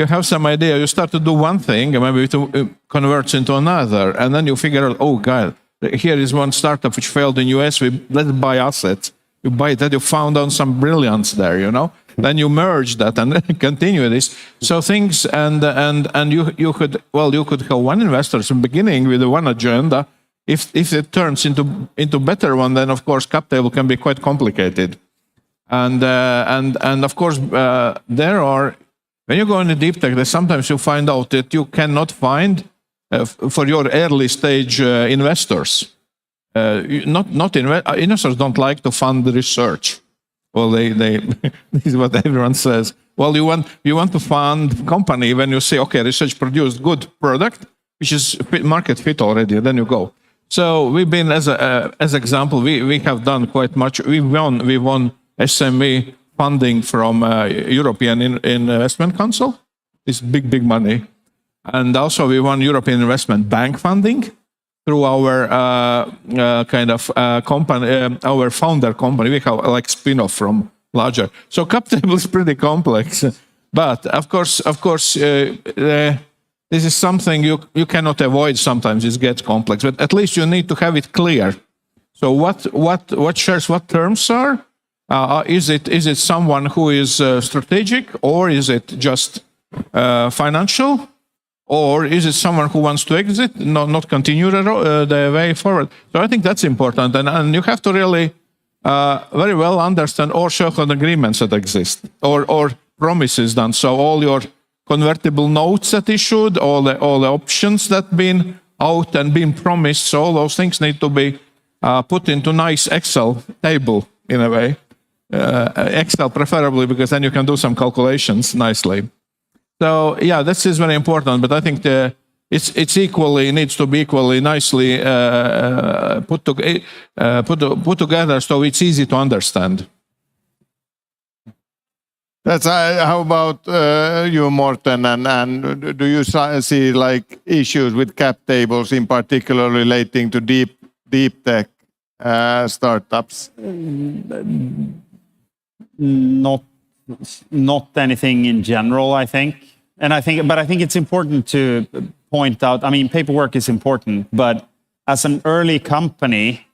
have some idea. You start to do one thing, and maybe it converts into another, and then you figure out, oh God, here is one startup which failed in US. Let's buy assets. You buy that. You found out some brilliance there, you know. Then you merge that and then continue this. So things and you could have one investor in the beginning with one agenda. If it turns into better one, then of course cap table can be quite complicated. And of course there are, when you go into deep tech, sometimes you find out that you cannot find for your early stage investors. Investors don't like to fund research. Well, they this is what everyone says. Well, you want to fund company when you say, okay, research produced good product, which is market fit already. Then you go. So we've been as example, we have done quite much. We won SME funding from European Investment Council. It's big money, and also we won European Investment Bank funding through our company, our founder company. We have like spin-off from larger. So cap table is pretty complex, but of course, this is something you cannot avoid. Sometimes it gets complex, but at least you need to have it clear. So what shares, what terms are? Is it someone who is strategic, or is it just financial, or is it someone who wants to exit, not continue the way forward? So I think that's important, and you have to really very well understand all shareholder agreements that exist, or promises done. So all your convertible notes that issued, all the options that been out and been promised. So all those things need to be put into nice Excel table in a way. Excel preferably, because then you can do some calculations nicely. So yeah, this is very important. But I think it's equally needs to be equally nicely put together, so it's easy to understand. That's how about you, Morten? And do you see like issues with cap tables, in particular relating to deep tech startups? Not anything in general, I think. But I think it's important to point out, I mean, paperwork is important, but as an early company,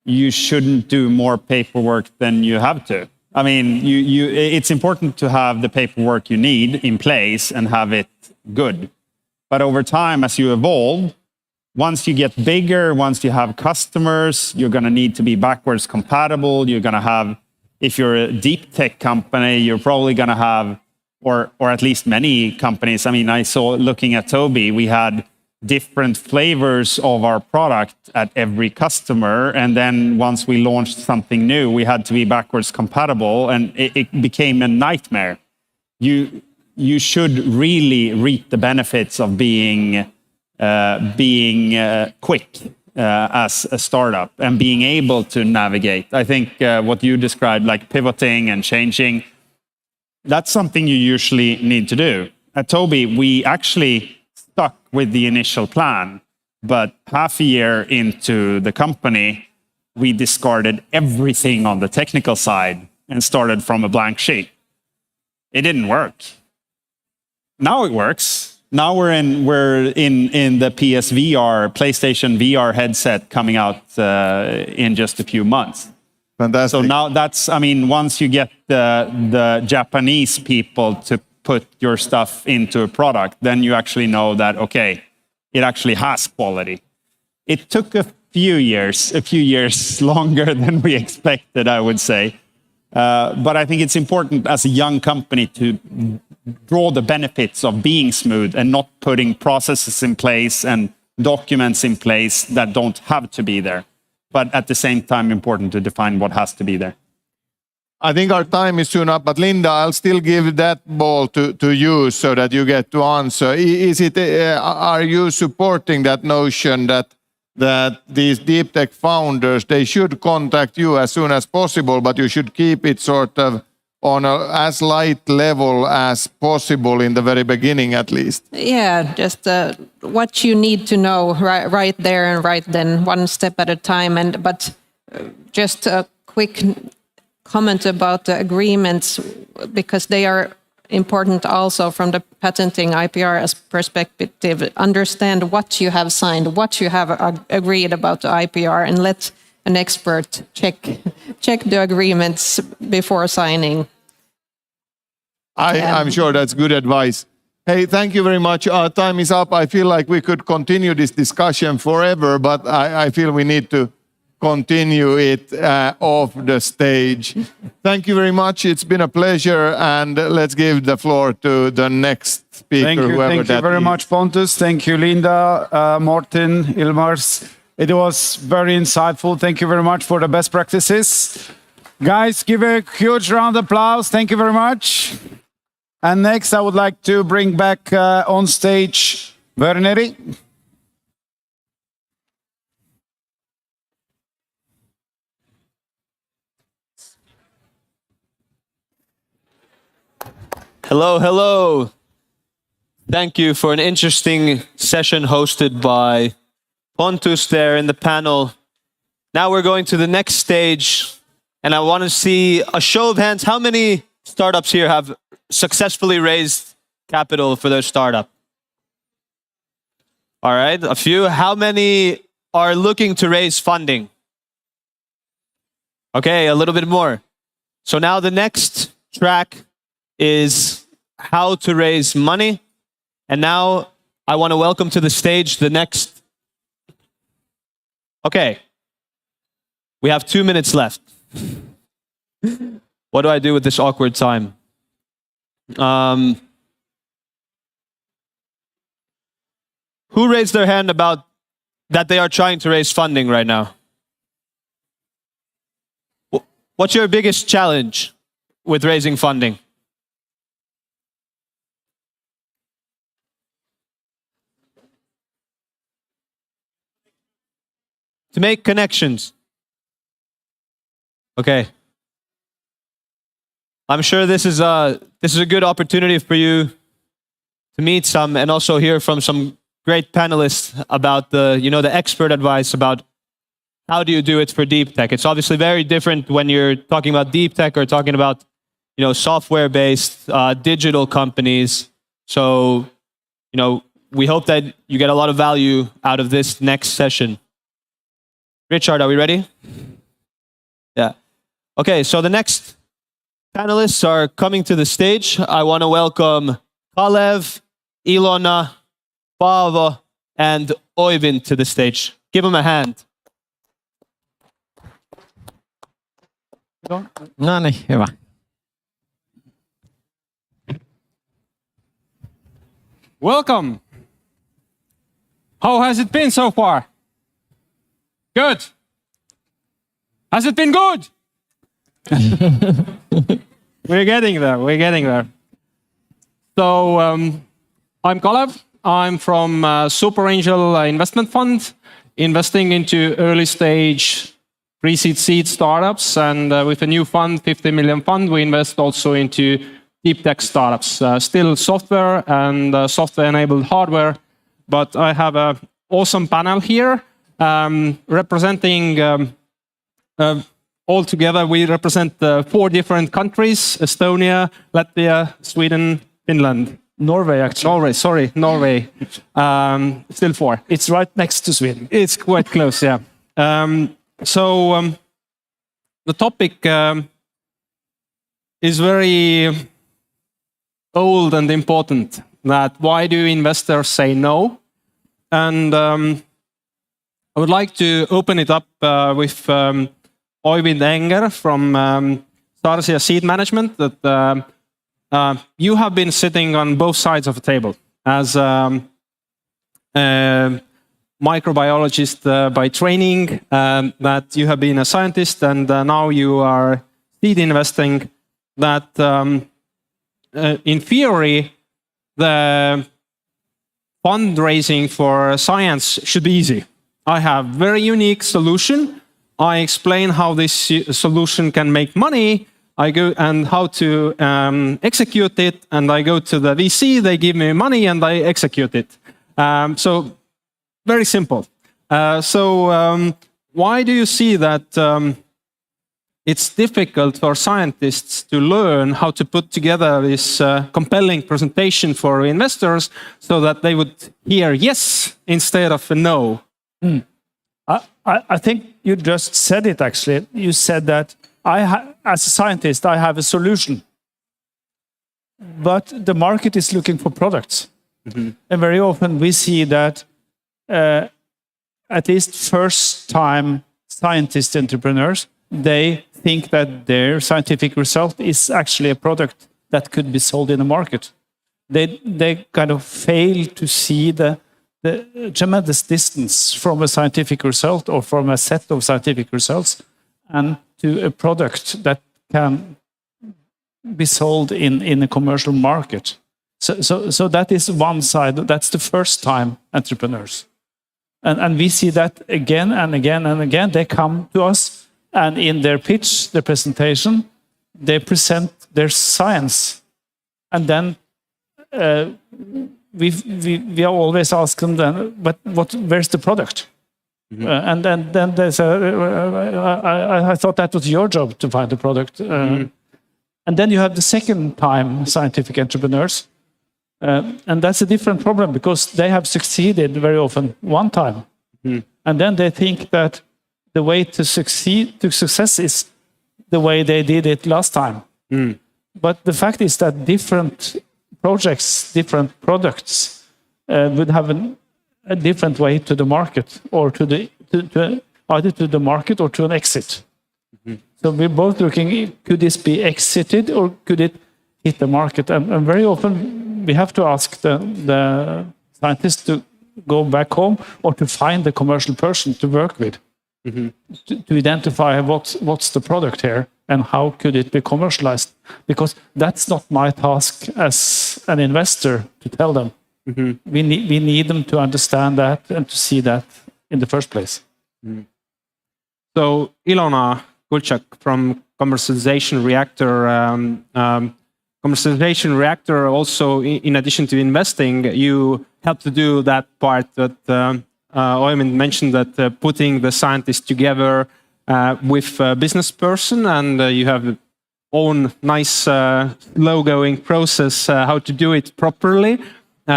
you shouldn't do more paperwork than you have to. I mean, it's important to have the paperwork you need in place and have it good. But over time, as you evolve, once you get bigger, once you have customers, you're going to need to be backwards compatible. You're going to have, if you're a deep tech company, you're probably going to have, or at least many companies. I mean, I saw, looking at Tobii, we had different flavors of our product at every customer. And then once we launched something new, we had to be backwards compatible, and it became a nightmare. You should really reap the benefits of being quick as a startup and being able to navigate. I think what you described, like pivoting and changing, that's something you usually need to do. At Tobii, we actually stuck with the initial plan, but half a year into the company, we discarded everything on the technical side and started from a blank sheet. It didn't work. Now it works. Now we're in the PSVR, PlayStation VR headset coming out in just a few months. Fantastic. So now that's, I mean, once you get the Japanese people to put your stuff into a product, then you actually know that, okay, it actually has quality. It took a few years longer than we expected, I would say. But I think it's important as a young company to draw the benefits of being smooth and not putting processes in place and documents in place that don't have to be there. But at the same time, important to define what has to be there. I think our time is soon up, but Linda, I'll still give that ball to you so that you get to answer. Are you supporting that notion that these deep tech founders, they should contact you as soon as possible, but you should keep it sort of on as light level as possible in the very beginning, at least? Yeah, just what you need to know right there and right then, one step at a time. But just a quick comment about the agreements, because they are important also from the patenting IPR perspective. Understand what you have signed, what you have agreed about the IPR, and let an expert check the agreements before signing. I'm sure that's good advice. Hey, thank you very much. Our time is up. I feel like we could continue this discussion forever, but I feel we need to continue it off the stage. Thank you very much. It's been a pleasure, and let's give the floor to the next speaker. Thank you very much, Pontus. Thank you, Linda, Morten, Ilmars. It was very insightful. Thank you very much for the best practices. Guys, give a huge round of applause. Thank you very much. And next, I would like to bring back on stage Verneri. Hello, hello. Thank you for an interesting session hosted by Pontus there in the panel. Now we're going to the next stage, and I want to see a show of hands. How many startups here have successfully raised capital for their startup? All right, a few. How many are looking to raise funding? Okay, a little bit more. So now the next track is how to raise money. And now I want to welcome to the stage the next. Okay. We have 2 minutes left. What do I do with this awkward time? Who raised their hand about that they are trying to raise funding right now? What's your biggest challenge with raising funding? To make connections. Okay. I'm sure this is a good opportunity for you to meet some and also hear from some great panelists about the expert advice about how do you do it for deep tech. It's obviously very different when you're talking about deep tech or talking about software-based digital companies. So we hope that you get a lot of value out of this next session. Richard, are we ready? Yeah. Okay, so the next panelists are coming to the stage. I want to welcome Kalev, Ilona, Paavo, and Oivin to the stage. Give them a hand. No niin, hyvä. Welcome. How has it been so far? Good. Has it been good? We're getting there. We're getting there. So I'm Kalev. I'm from Super Angel Investment Fund, investing into early stage pre-seed seed startups. And with a new fund, 50 million fund, we invest also into deep tech startups. Still software and software-enabled hardware. But I have an awesome panel here representing all together, we represent 4 different countries: Estonia, Latvia, Sweden, Finland. Norway, actually. Norway, sorry, Norway. Still 4. It's right next to Sweden. It's quite close, yeah. So the topic is very old and important. That why do investors say no? And I would like to open it up with Oivind Enger from Starsia Seed Management. That you have been sitting on both sides of the table as a microbiologist by training, that you have been a scientist, and now you are seed investing. That in theory, the fundraising for science should be easy. I have very unique solution. I explain how this solution can make money. I go and how to execute it, and I go to the VC. They give me money, and I execute it. So very simple. Why do you see that it's difficult for scientists to learn how to put together this compelling presentation for investors so that they would hear yes instead of a no? I think you just said it, actually. You said that as a scientist, I have a solution. But the market is looking for products. Mm-hmm. And very often we see that at least first-time scientist entrepreneurs, they think that their scientific result is actually a product that could be sold in the market. They kind of fail to see the tremendous distance from a scientific result or from a set of scientific results and to a product that can be sold in a commercial market. So that is one side. That's the first-time entrepreneurs. And we see that again and again and again. They come to us, and in their pitch, their presentation, they present their science. And then we are always asking them, but where's the product? Mm-hmm. And then there's I thought that was your job to find the product. Mm-hmm. And then you have the second-time scientific entrepreneurs. And that's a different problem because they have succeeded very often one time. Mm-hmm. And then they think that the way to success is the way they did it last time. But the fact is that different projects, different products would have a different way to the market, or either to the market or to an exit. So we're both looking, could this be exited or could it hit the market? And very often we have to ask the scientists to go back home or to find the commercial person to work with, to identify what's the product here and how could it be commercialized. Because that's not my task as an investor to tell them. We need them to understand that and to see that in the first place. So Ilona Kulchak from Commercialization Reactor. Commercialization Reactor also, in addition to investing, you help to do that part that Oimin mentioned, that putting the scientists together with a business person, and you have own nice slow-going process how to do it properly.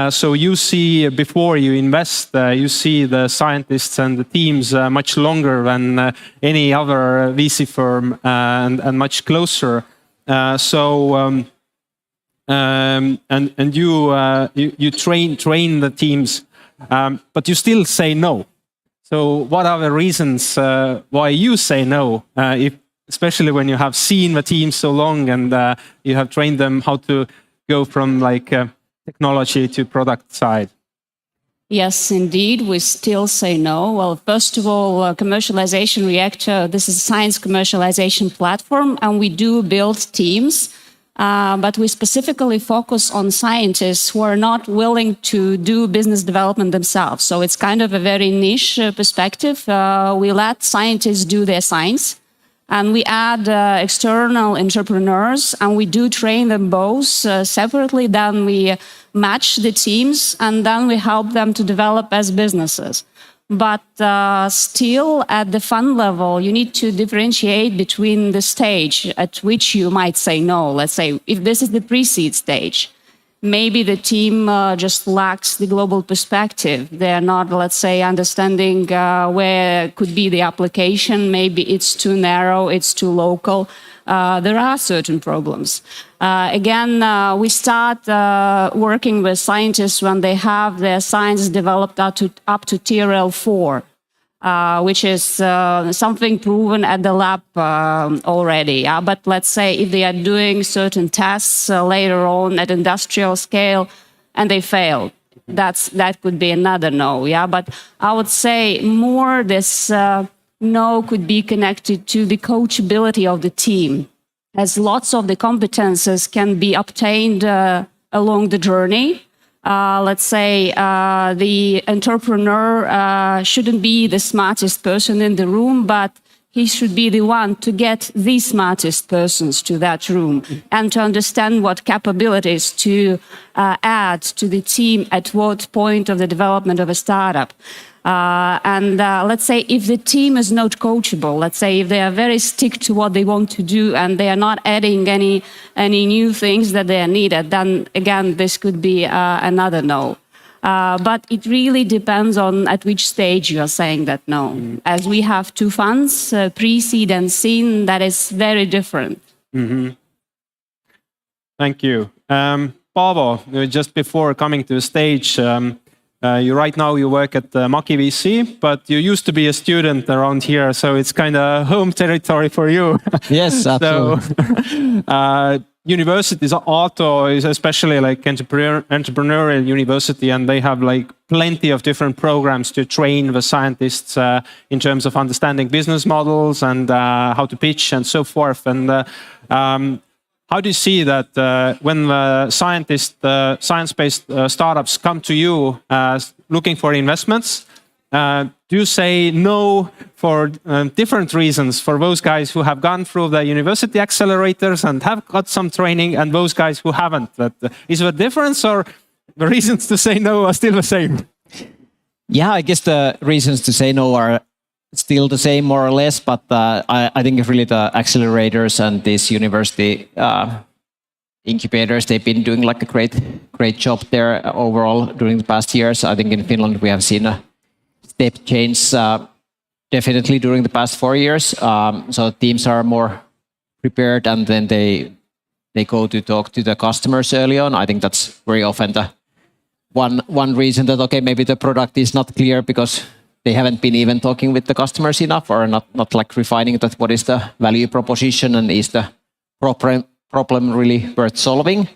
So you see, before you invest, you see the scientists and the teams much longer than any other VC firm, and much closer. And you train the teams, but you still say no. So what are the reasons why you say no? Especially when you have seen the team so long and you have trained them how to go from technology to product side. Yes, indeed, we still say no. Well, first of all, Commercialization Reactor, this is a science commercialization platform, and we do build teams, but we specifically focus on scientists who are not willing to do business development themselves. So it's kind of a very niche perspective. We let scientists do their science, and we add external entrepreneurs, and we do train them both separately. Then we match the teams, and then we help them to develop as businesses. But still, at the fund level, you need to differentiate between the stage at which you might say no. Let's say if this is the pre-seed stage, maybe the team just lacks the global perspective. They're not, let's say, understanding where could be the application. Maybe it's too narrow, it's too local. There are certain problems. Again, we start working with scientists when they have their science developed up to TRL 4, which is something proven at the lab already. But let's say if they are doing certain tests later on at industrial scale and they fail, that could be another no. Yeah, but I would say more this no could be connected to the coachability of the team, as lots of the competences can be obtained along the journey. Let's say the entrepreneur shouldn't be the smartest person in the room, but he should be the one to get the smartest persons to that room and to understand what capabilities to add to the team at what point of the development of a startup. Let's say if the team is not coachable, let's say if they are very stick to what they want to do and they are not adding any new things that they are needed, then again, this could be another no. But it really depends on at which stage you are saying that no. As we have two funds, pre-seed and seed, that is very different. Thank you. Paavo, just before coming to the stage, right now you work at Maki VC, but you used to be a student around here, so it's kind of home territory for you. Yes, absolutely. So, universities, Aalto is especially like entrepreneurial university, and they have like plenty of different programs to train the scientists in terms of understanding business models and how to pitch and so forth. And how do you see that when the science-based startups come to you looking for investments? Do you say no for different reasons for those guys who have gone through the university accelerators and have got some training, and those guys who haven't? Is there a difference, or the reasons to say no are still the same? Yeah, I guess the reasons to say no are still the same, more or less, but I think if really the accelerators and these university incubators, they've been doing like a great job there overall during the past years. I think in Finland we have seen a step change definitely during the past 4 years. So teams are more prepared, and then they go to talk to the customers early on. I think that's very often the one reason that, okay, maybe the product is not clear because they haven't been even talking with the customers enough, or not like refining that what is the value proposition and is the problem really worth solving.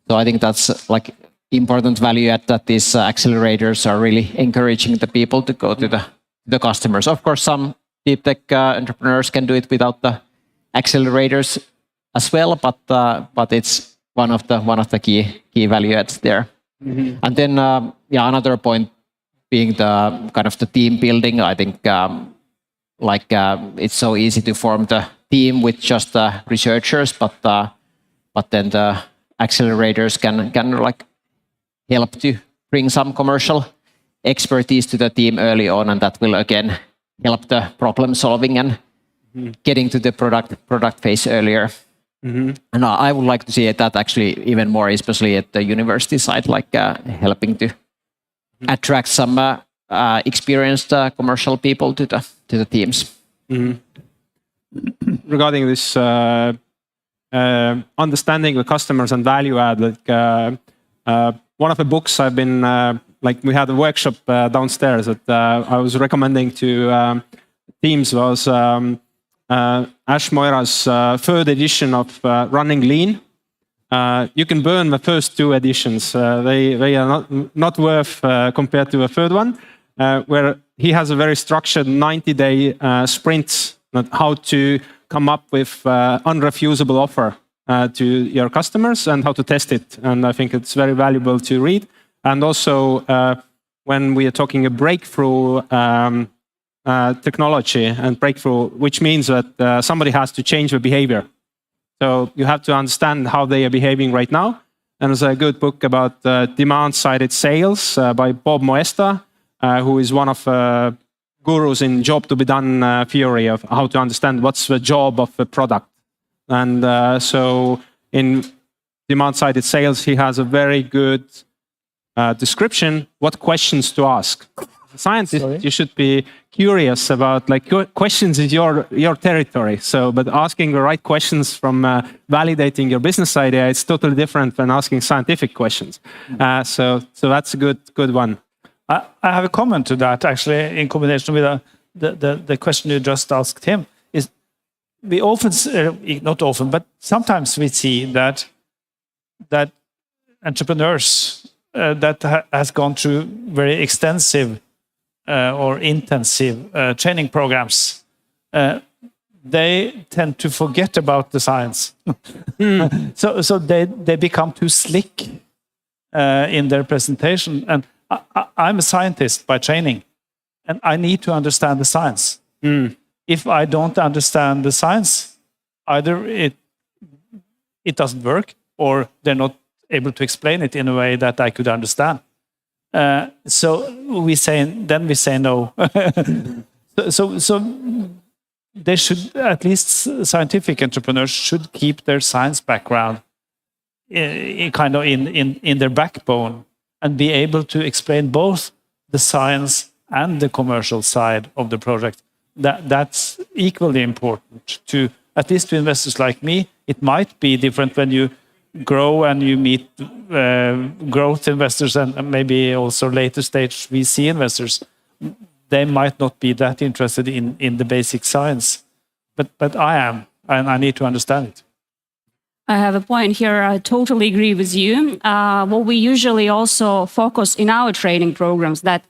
So I think that's like important value add that these accelerators are really encouraging the people to go to the customers. Of course, some deep tech entrepreneurs can do it without the accelerators as well, but it's one of the key value adds there. And then another point being the kind of the team building. I think it's so easy to form the team with just researchers, but then the accelerators can like help to bring some commercial expertise to the team early on, and that will again help the problem solving and getting to the product phase earlier. And I would like to see that actually even more, especially at the university side, like helping to attract some experienced commercial people to the teams. Regarding this understanding the customers and value add, like one of the books I've been like we had a workshop downstairs that I was recommending to teams was Ash Moira's third edition of Running Lean. You can burn the first two editions. They are not worth compared to the third one, where he has a very structured 90-day sprints on how to come up with unrefusable offer to your customers and how to test it. And I think it's very valuable to read. And also, when we are talking a breakthrough technology and breakthrough, which means that somebody has to change the behavior. So you have to understand how they are behaving right now. And there's a good book about demand-sided sales by Bob Moesta, who is one of gurus in job to be done theory of how to understand what's the job of the product. And so in demand-sided sales, he has a very good description what questions to ask. As a scientist, you should be curious about like questions is your territory. So, but asking the right questions from validating your business idea, it's totally different than asking scientific questions. So that's a good one. I have a comment to that actually in combination with the question you just asked him. Is we often, not often, but sometimes we see that entrepreneurs that has gone through very extensive or intensive training programs, they tend to forget about the science. So they become too slick in their presentation. And I'm a scientist by training, and I need to understand the science. If I don't understand the science, either it doesn't work, or they're not able to explain it in a way that I could understand. So we say no. so they should, at least scientific entrepreneurs should keep their science background in their backbone and be able to explain both the science and the commercial side of the project. That's equally important to, at least to investors like me. It might be different when you grow and you meet growth investors and maybe also later stage VC investors. They might not be that interested in the basic science, but I am, and I need to understand it. I have a point here. I totally agree with you. What we usually also focus in our training programs that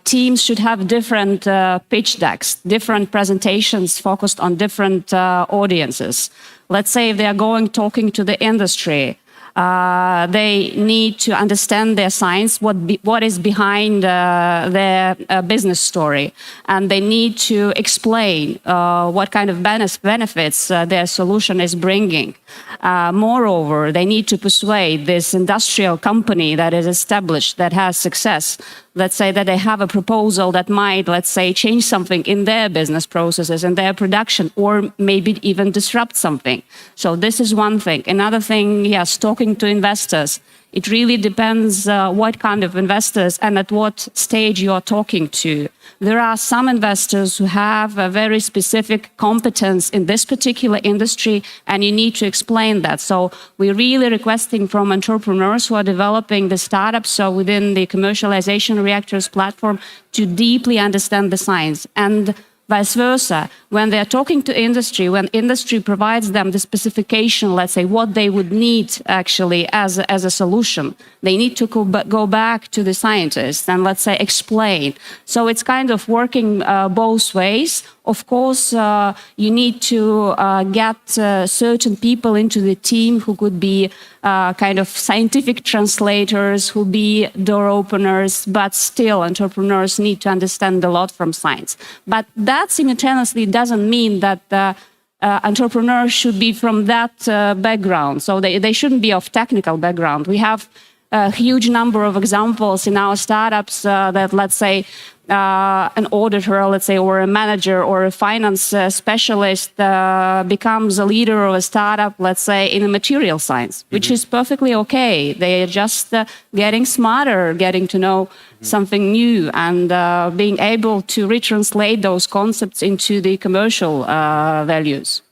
teams should have different pitch decks, different presentations focused on different audiences. Let's say if they are talking to the industry, they need to understand their science, what is behind their business story, and they need to explain what kind of benefits their solution is bringing. Moreover, they need to persuade this industrial company that is established, that has success. Let's say that they have a proposal that might, let's say, change something in their business processes and their production, or maybe even disrupt something. So this is one thing. Another thing, yes, talking to investors. It really depends what kind of investors and at what stage you are talking to. there are some investors who have a very specific competence in this particular industry, and you need to explain that. So we're really requesting from entrepreneurs who are developing the startups, so within the commercialization reactors platform, to deeply understand the science. And vice versa, when they're talking to industry, when industry provides them the specification, let's say, what they would need actually as a solution, they need to go back to the scientists and, let's say, explain. So it's kind of working both ways. Of course, you need to get certain people into the team who could be kind of scientific translators, who be door openers, but still entrepreneurs need to understand a lot from science. But that simultaneously doesn't mean that entrepreneurs should be from that background. So they shouldn't be of technical background. We have a huge number of examples in our startups that, let's say, an auditor, let's say, or a manager or a finance specialist becomes a leader of a startup, let's say, in a material science, which is perfectly okay. They are just getting smarter, getting to know something new, and being able to retranslate those concepts into the commercial values.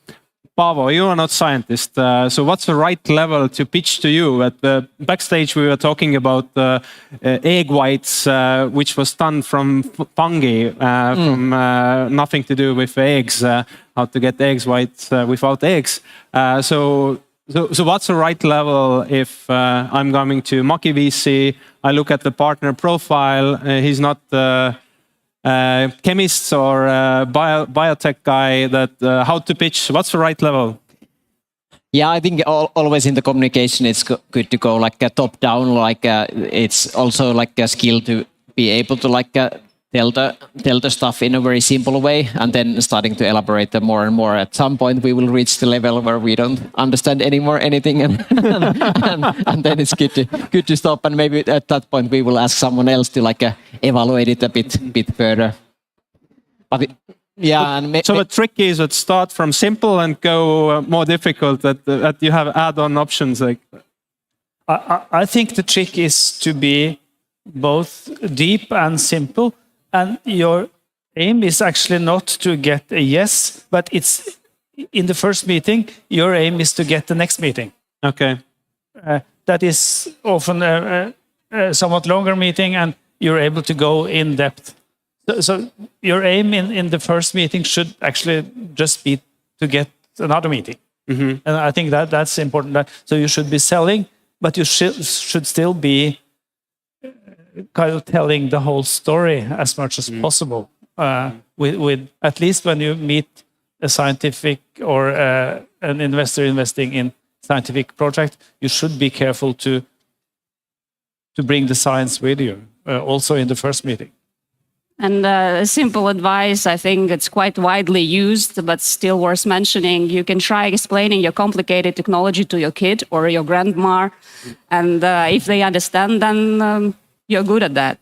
Paavo, you are not scientist, so what's the right level to pitch to you? At the backstage, we were talking about egg whites, which was done from fungi, from nothing to do with eggs, how to get eggs whites without eggs. So what's the right level if I'm coming to Maki VC, I look at the partner profile, he's not chemists or biotech guy, that how to pitch, what's the right level? Yeah, I think always in the communication it's good to go like a top down, like it's also like a skill to be able to like tell the stuff in a very simple way, and then starting to elaborate them more and more. At some point we will reach the level where we don't understand anymore anything, and then it's good to stop, and maybe at that point we will ask someone else to like evaluate it a bit further. But yeah, so the trick is that start from simple and go more difficult, that you have add-on options. Like I think the trick is to be both deep and simple. And your aim is actually not to get a yes, but it's in the first meeting, your aim is to get the next meeting. Okay. That is often a somewhat longer meeting, and you're able to go in depth. So your aim in the first meeting should actually just be to get another meeting. Mm-hmm. And I think that's important. So you should be selling, but you should still be kind of telling the whole story as much as possible. With at least when you meet a scientific or an investor investing in scientific project, you should be careful to bring the science with you, also in the first meeting. And a simple advice, I think it's quite widely used, but still worth mentioning. You can try explaining your complicated technology to your kid or your grandma, and if they understand, then you're good at that.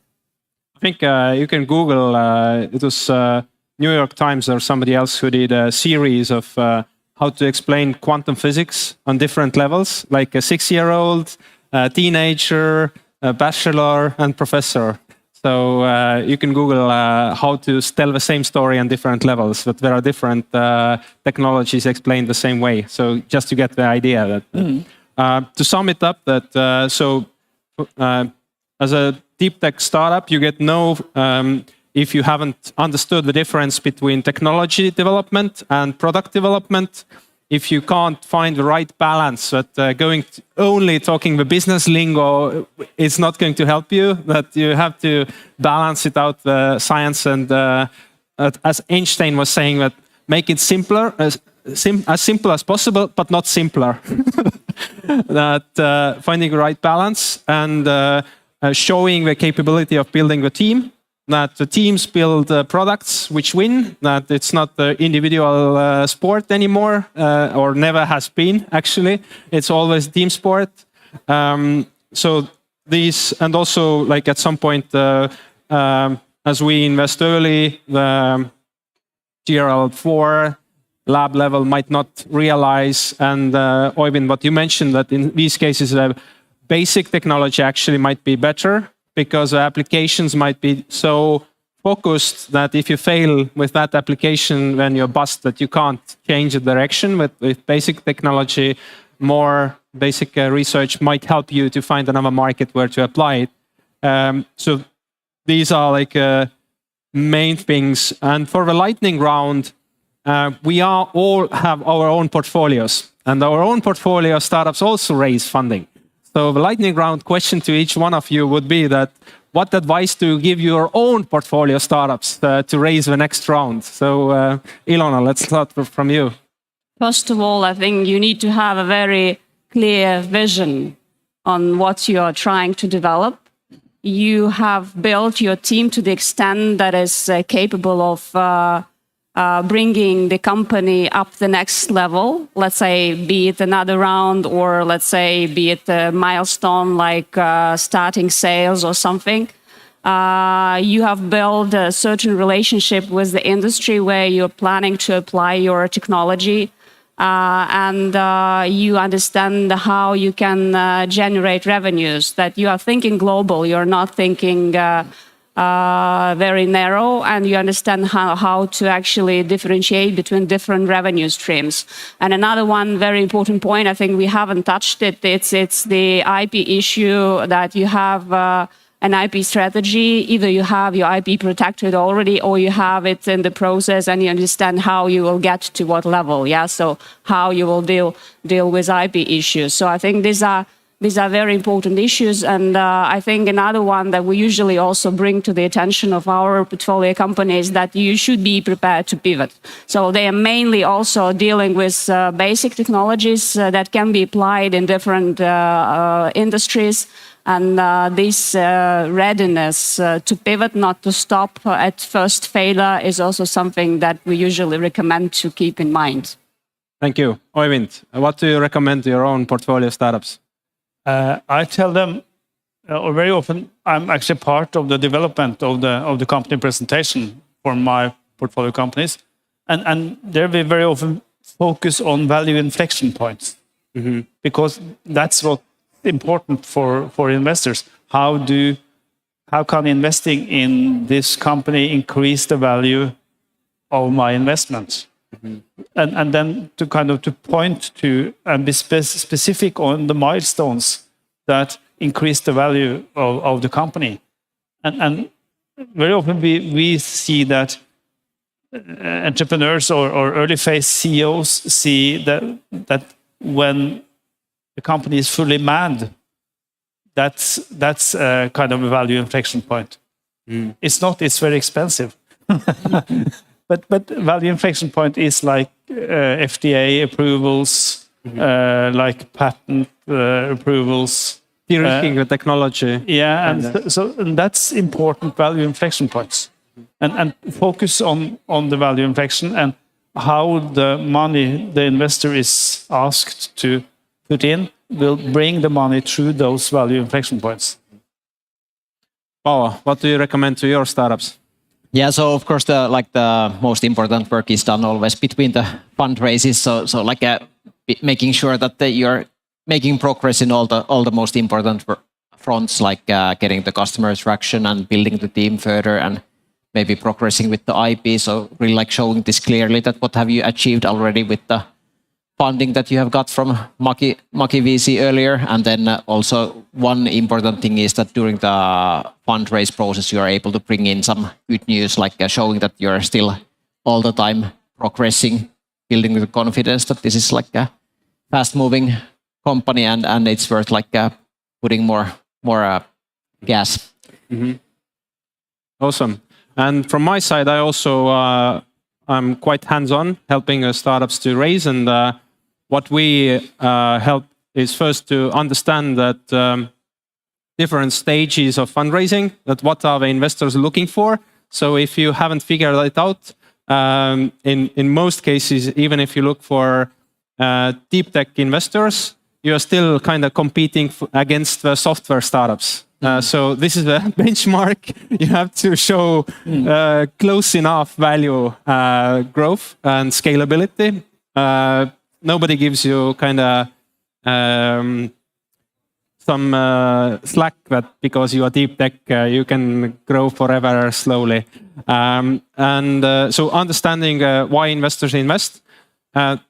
I think you can Google, it was New York Times or somebody else who did a series of how to explain quantum physics on different levels, like a 6-year-old, a teenager, a bachelor, and professor. So you can Google how to tell the same story on different levels, but there are different technologies explained the same way. So just to get the idea that, to sum it up, that as a deep tech startup, you get no, if you haven't understood the difference between technology development and product development, if you can't find the right balance, that only talking the business lingo is not going to help you, that you have to balance it out, the science, and as Einstein was saying, that make it simpler, as simple as possible, but not simpler. That finding the right balance and showing the capability of building the team, that the teams build products which win, that it's not the individual sport anymore, or never has been, actually. It's always team sport. So these, and also like at some point, as we invest early, the GRL4 lab level might not realize, and Oyvind, what you mentioned, that in these cases, basic technology actually might be better because the applications might be so focused that if you fail with that application, when you bust, that you can't change the direction. With basic technology, more basic research might help you to find another market where to apply it. So these are like main things. And for the lightning round, we all have our own portfolios, and our own portfolio startups also raise funding. So the lightning round question to each one of you would be that, what advice do you give your own portfolio startups to raise the next round? So Ilona, let's start from you. First of all, I think you need to have a very clear vision on what you are trying to develop. You have built your team to the extent that is capable of bringing the company up the next level. Let's say, be it another round, or let's say, be it a milestone like starting sales or something. You have built a certain relationship with the industry where you're planning to apply your technology. And you understand how you can generate revenues, that you are thinking global, you're not thinking very narrow, and you understand how to actually differentiate between different revenue streams. And another one very important point, I think we haven't touched it, it's the IP issue, that you have an IP strategy. Either you have your IP protected already, or you have it in the process and you understand how you will get to what level. Yeah, so how you will deal with IP issues. So I think these are very important issues. And I think another one that we usually also bring to the attention of our portfolio companies, that you should be prepared to pivot. So they are mainly also dealing with basic technologies that can be applied in different industries. And this readiness to pivot, not to stop at first failure, is also something that we usually recommend to keep in mind. Thank you. Oyvind, what do you recommend to your own portfolio startups? I tell them, or very often, I'm actually part of the development of the company presentation for my portfolio companies. And there we very often focus on value inflection points, because that's what important for investors. How can investing in this company increase the value of my investments? And then to point to and be specific on the milestones that increase the value of the company. And very often we see that entrepreneurs or early phase CEOs see that when the company is fully manned, that's a kind of a value inflection point. It's not, it's very expensive. But value inflection point is like FDA approvals, like patent approvals. De-risking the technology. Yeah, and that's important value inflection points. And focus on the value inflection and how the money the investor is asked to put in will bring the money through those value inflection points. Paavo, what do you recommend to your startups? Yeah, so of course the most important work is done always between the fundraises. So like making sure that you're making progress in all the most important fronts, like getting the customer traction and building the team further, and maybe progressing with the IP. So really like showing this clearly, that what have you achieved already with the funding that you have got from Maki VC earlier. And then also one important thing is that during the fundraise process, you are able to bring in some good news, like showing that you're still all the time progressing, building the confidence that this is like a fast-moving company and it's worth like putting more gas. Awesome. And from my side, I also I'm quite hands-on, helping startups to raise. And what we help is first to understand that different stages of fundraising, that what are the investors looking for. So if you haven't figured it out, in most cases, even if you look for deep tech investors, you are still kind of competing against the software startups. So this is a benchmark. You have to show close enough value growth and scalability. Nobody gives you kind of some slack that because you are deep tech, you can grow forever slowly. So understanding why investors invest, the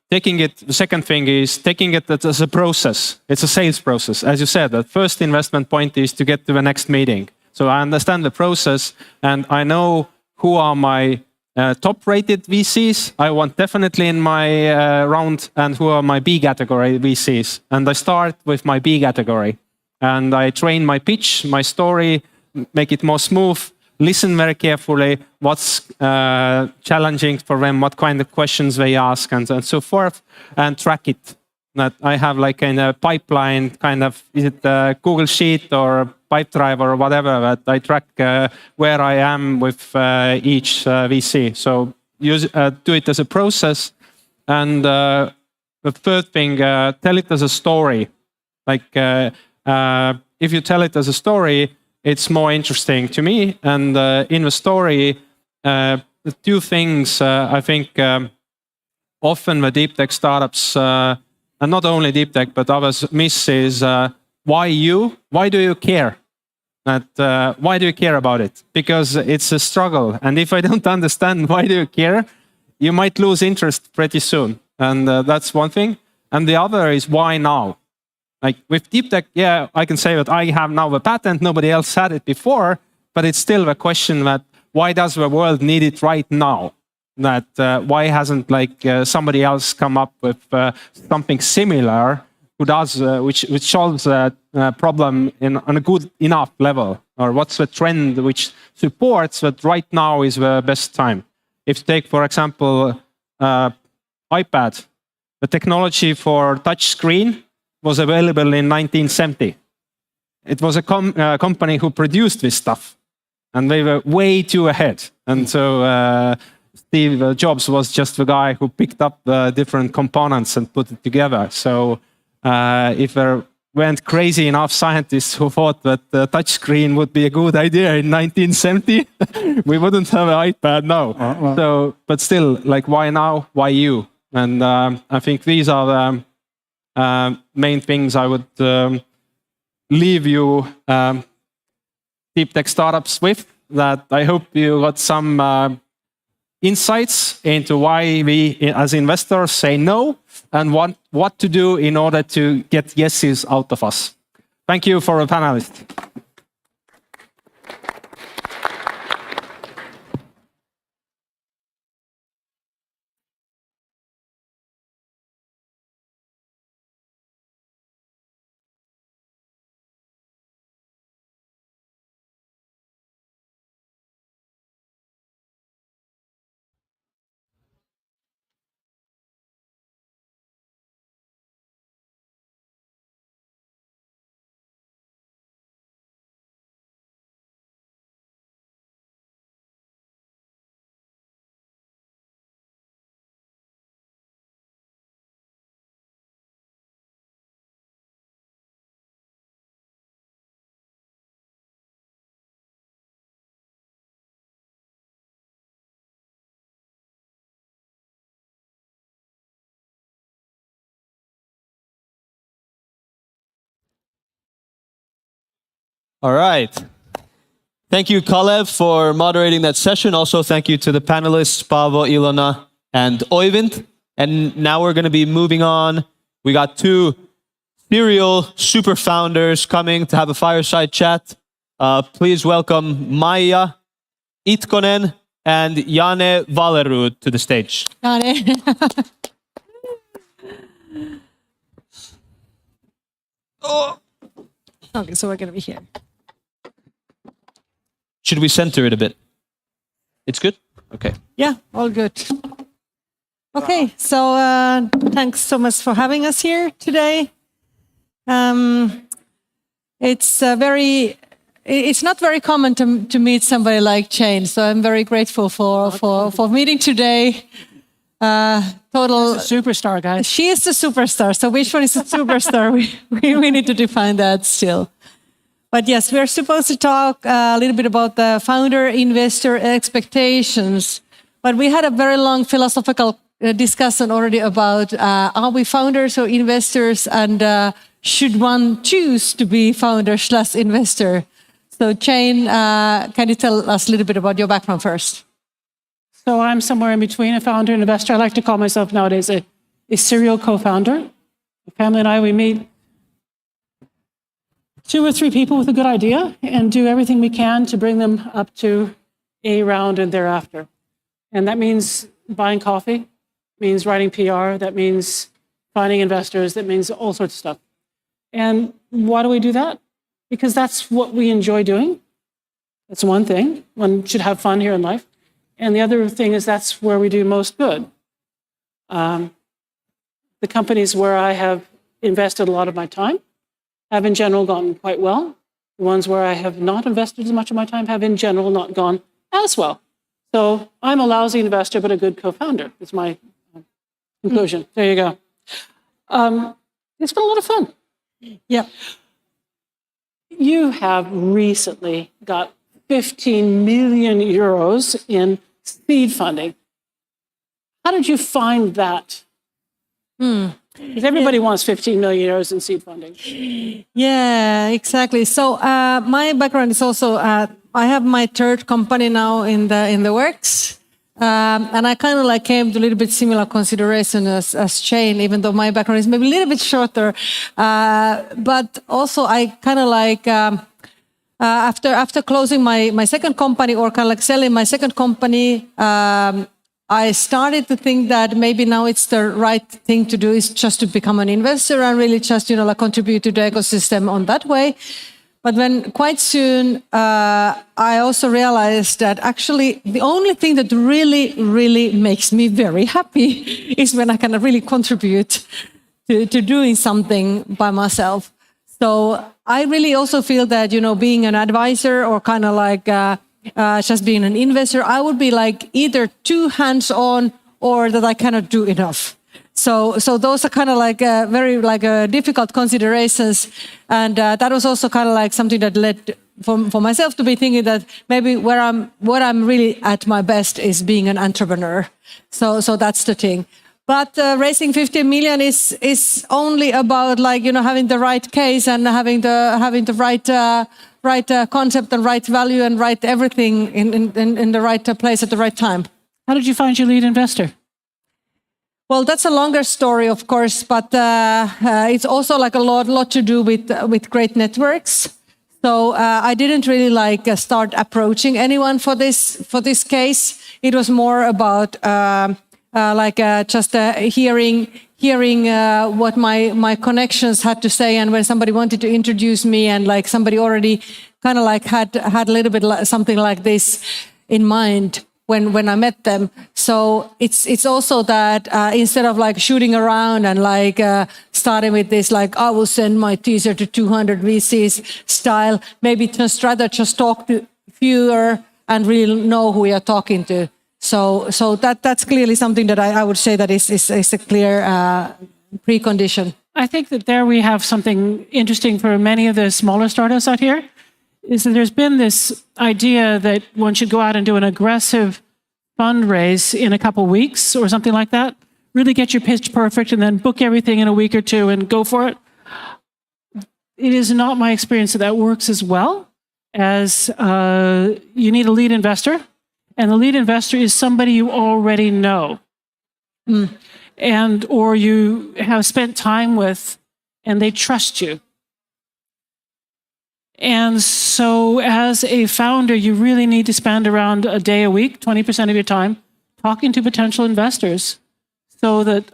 second thing is taking it as a process. It's a sales process. As you said, the first investment point is to get to the next meeting. So I understand the process and I know who are my top-rated VCs, I want definitely in my round, and who are my B category VCs. And I start with my B category. And I train my pitch, my story, make it more smooth, listen very carefully, what's challenging for them, what kind of questions they ask, and so forth, and track it. That I have like in a pipeline, kind of, is it a Google Sheet or Pipedrive or whatever, that I track where I am with each VC. So do it as a process. And the third thing, tell it as a story. Like if you tell it as a story, it's more interesting to me. And in the story, the two things I think often the deep tech startups, and not only deep tech, but others miss is why you? Why do you care? Why do you care about it? Because it's a struggle. And if I don't understand why do you care, you might lose interest pretty soon. And that's one thing. And the other is why now? Like with deep tech, yeah, I can say that I have now a patent, nobody else had it before, but it's still a question that why does the world need it right now? That why hasn't like somebody else come up with something similar who does which solves a problem on a good enough level, or what's the trend which supports that right now is the best time? If you take, for example, iPad, the technology for touch screen was available in 1970. It was a company who produced this stuff, and they were way too ahead. And so Steve Jobs was just the guy who picked up the different components and put it together. So if there weren't crazy enough scientists who thought that the touchscreen would be a good idea in 1970, we wouldn't have an iPad now. So, but still, like, why now? Why you? And I think these are the main things I would leave you deep tech startups with. That I hope you got some insights into why we as investors say no and what to do in order to get yeses out of us. Thank you for a panelist. All right. Thank you, Kalev, for moderating that session. Also, thank you to the panelists, Paavo, Ilona, and Oyvind. And now we're going to be moving on. We got two serial super founders coming to have a fireside chat. Please welcome Maija Itkonen and Jane Valerud to the stage. Oh. Okay, so we're going to be here. Should we center it a bit? It's good? Okay. Yeah, all good. Okay, so thanks so much for having us here today. It's not very common to meet somebody like Jane, so I'm very grateful for meeting today. Total superstar, guys. She is the superstar. So which one is the superstar? we need to define that still. But yes, we're supposed to talk a little bit about the founder investor expectations. But we had a very long philosophical discussion already about are we founders or investors, and should one choose to be founder/investor? So Jane, can you tell us a little bit about your background first? So I'm somewhere in between a founder and investor. I like to call myself nowadays a serial co-founder. The family and I, we meet 2 or 3 people with a good idea and do everything we can to bring them up to a round and thereafter. And that means buying coffee, means writing PR, that means finding investors, that means all sorts of stuff. And why do we do that? Because that's what we enjoy doing. That's one thing. One should have fun here in life. And the other thing is that's where we do most good. The companies where I have invested a lot of my time have in general gone quite well. The ones where I have not invested as much of my time have in general not gone as well. So I'm a lousy investor, but a good co-founder. It's my conclusion. There you go. It's been a lot of fun. Yeah. You have recently got 15 million euros in seed funding. How did you find that? Because everybody wants 15 million euros in seed funding. Yeah, exactly. So my background is also I have my 3rd company now in the works, and I kind of like came to a little bit similar consideration as Jane, even though my background is maybe a little bit shorter. But also I kind of like after closing my 2nd company, or kind of like selling my 2nd company. I started to think that maybe now it's the right thing to do is just to become an investor and really just, like contribute to the ecosystem on that way. But then quite soon, I also realized that actually the only thing that really, really makes me very happy is when I can really contribute to doing something by myself. So I really also feel that, being an advisor or kind of like just being an investor, I would be like either too hands-on or that I cannot do enough. So those are kind of like very difficult considerations, and that was also kind of like something that led for myself to be thinking that maybe what I'm really at my best is being an entrepreneur. So that's the thing. But raising 15 million is only about having the right case and having the right concept and right value and right everything in the right place at the right time. How did you find your lead investor? Well, that's a longer story, of course, but it's also like a lot to do with great networks. So I didn't really start approaching anyone for this case. It was more about just hearing what my connections had to say, and when somebody wanted to introduce me, and somebody already kind of had a little bit something like this in mind when I met them. So it's also that instead of shooting around and starting with this I will send my teaser to 200 VCs style, maybe rather talk to fewer and really know who we are talking to. So that's clearly something that I would say that is a clear precondition. I think that there we have something interesting for many of the smaller startups out here, is that there's been this idea that one should go out and do an aggressive fundraise in a couple weeks or something like that, really get your pitch perfect and then book everything in a week or 2 and go for it. It is not my experience that works as well, as you need a lead investor. And the lead investor is somebody you already know, and or you have spent time with, and they trust you. And so as a founder, you really need to spend around a day a week, 20% of your time, talking to potential investors so that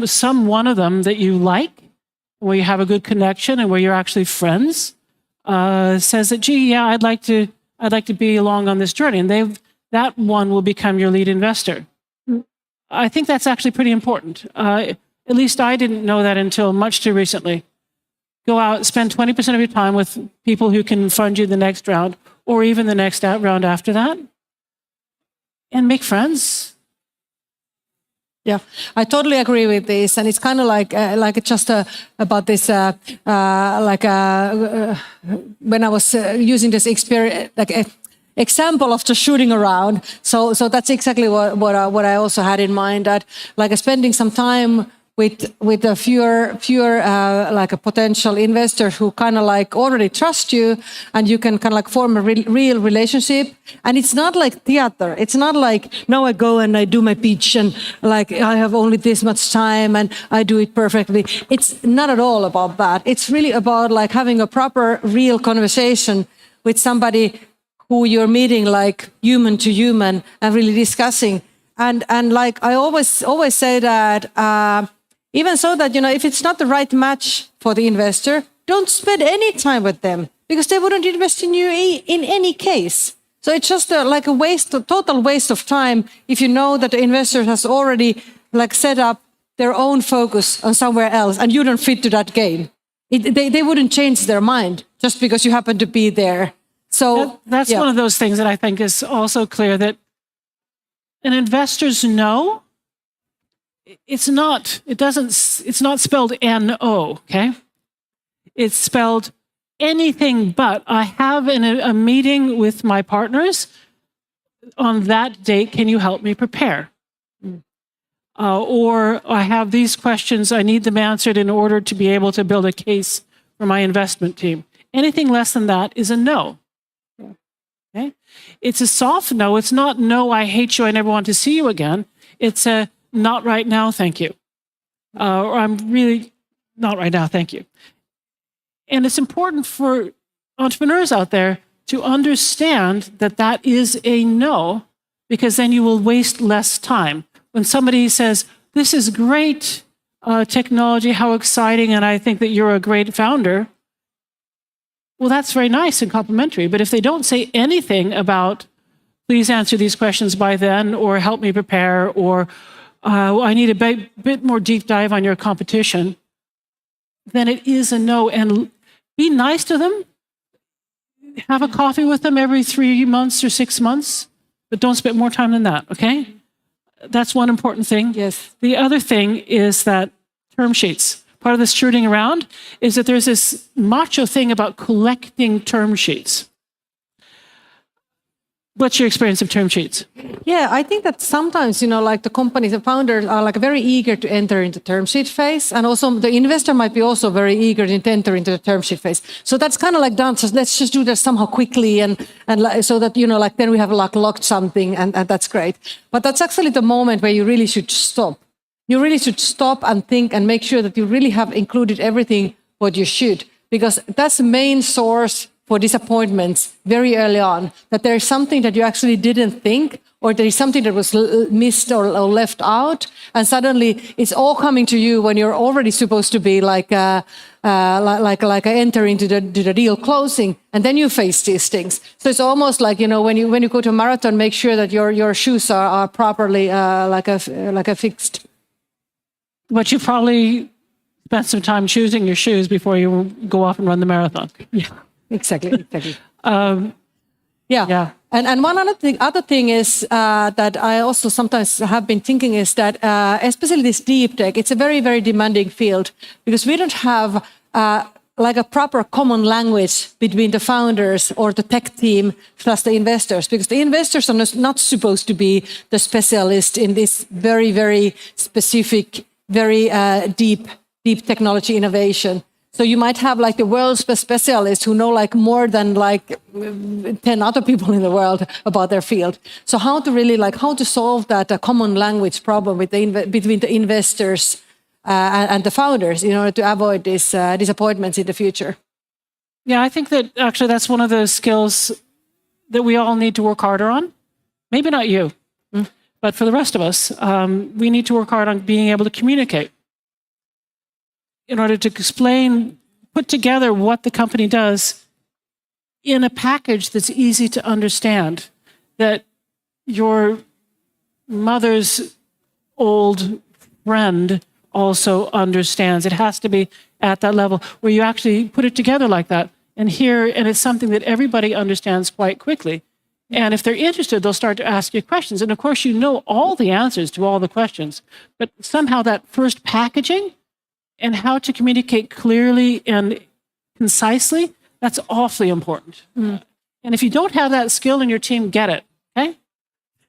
some one of them that you like, where you have a good connection and where you're actually friends, says that, gee, yeah, I'd like to be along on this journey. And that one will become your lead investor. I think that's actually pretty important. At least I didn't know that until much too recently. Go out, spend 20% of your time with people who can fund you the next round or even the next round after that, and make friends. Yeah, I totally agree with this, and it's kind of just about this. When I was using this experience, example of just shooting around. So that's exactly what I also had in mind, that like spending some time with a fewer like a potential investors who kind of like already trust you, and you can kind of like form a real relationship. And it's not like theater. It's not like now I go and I do my pitch and like I have only this much time and I do it perfectly. It's not at all about that. It's really about like having a proper real conversation with somebody who you're meeting like human to human and really discussing. And like I always say that even so that, you know, if it's not the right match for the investor, don't spend any time with them because they wouldn't invest in you in any case. So it's just like a total waste of time if you know that the investor has already like set up their own focus on somewhere else and you don't fit to that game. They wouldn't change their mind just because you happen to be there. So that's one of those things that I think is also clear, that an investor's no, it's not spelled N-O, okay? It's spelled anything but. I have a meeting with my partners on that date. Can you help me prepare? Or I have these questions. I need them answered in order to be able to build a case for my investment team. Anything less than that is a no. Okay? It's a soft no. It's not no, I hate you, I never want to see you again. It's a not right now, thank you. Or I'm really not right now, thank you. And it's important for entrepreneurs out there to understand that that is a no, because then you will waste less time. When somebody says, this is great technology, how exciting, and I think that you're a great founder, well, that's very nice and complimentary. But if they don't say anything about, please answer these questions by then, or help me prepare, or I need a bit more deep dive on your competition, then it is a no. And be nice to them. Have a coffee with them every 3 months or 6 months, but don't spend more time than that, okay? That's one important thing. Yes. The other thing is that term sheets. Part of this shooting around is that there's this macho thing about collecting term sheets. What's your experience of term sheets? Yeah, I think that sometimes, you know, like the companies, the founders are like very eager to enter into term sheet phase. And also the investor might be also very eager to enter into the term sheet phase. So that's kind of like done. So let's just do that somehow quickly. And so that, you know, like then we have like locked something and that's great. But that's actually the moment where you really should stop. You really should stop and think and make sure that you really have included everything what you should. Because that's the main source for disappointments very early on, that there is something that you actually didn't think, or there is something that was missed or left out, and suddenly it's all coming to you when you're already supposed to be like entering to the deal closing, and then you face these things. So it's almost like, you know, when you go to a marathon, make sure that your shoes are properly fixed. But you probably spent some time choosing your shoes before you go off and run the marathon. Yeah. Exactly. Yeah. And one other thing is that I also sometimes have been thinking is that especially this deep tech, it's a very, very demanding field because we don't have like a proper common language between the founders or the tech team plus the investors, because the investors are not supposed to be the specialist in this very, very specific, very deep technology innovation. So you might have like the world's best specialists who know like more than like 10 other people in the world about their field. So how to solve that common language problem between the investors and the founders in order to avoid these disappointments in the future? Yeah, I think that actually that's one of the skills that we all need to work harder on. Maybe not you, but for the rest of us, we need to work hard on being able to communicate in order to put together what the company does in a package that's easy to understand, that your mother's old friend also understands. It has to be at that level where you actually put it together like that. And it's something that everybody understands quite quickly. And if they're interested, they'll start to ask you questions. And of course, you know all the answers to all the questions, but somehow that first packaging and how to communicate clearly and concisely, that's awfully important. And if you don't have that skill in your team, get it. Okay?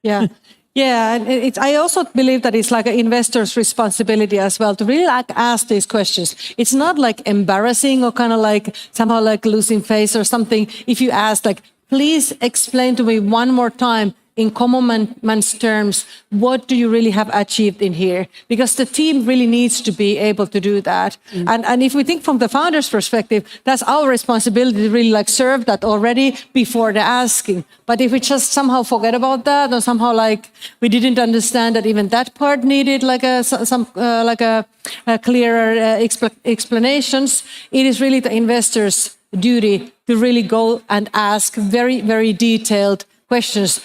Yeah. Yeah, and I also believe that it's like an investor's responsibility as well to really like ask these questions. It's not like embarrassing or kind of like somehow like losing face or something. If you ask like, please explain to me one more time in common man's terms, what do you really have achieved in here? Because the team really needs to be able to do that. And if we think from the founder's perspective, that's our responsibility to really like serve that already before the asking. But if we just somehow forget about that, or somehow like we didn't understand that even that part needed like a clearer explanations, it is really the investor's duty to really go and ask very, very detailed questions,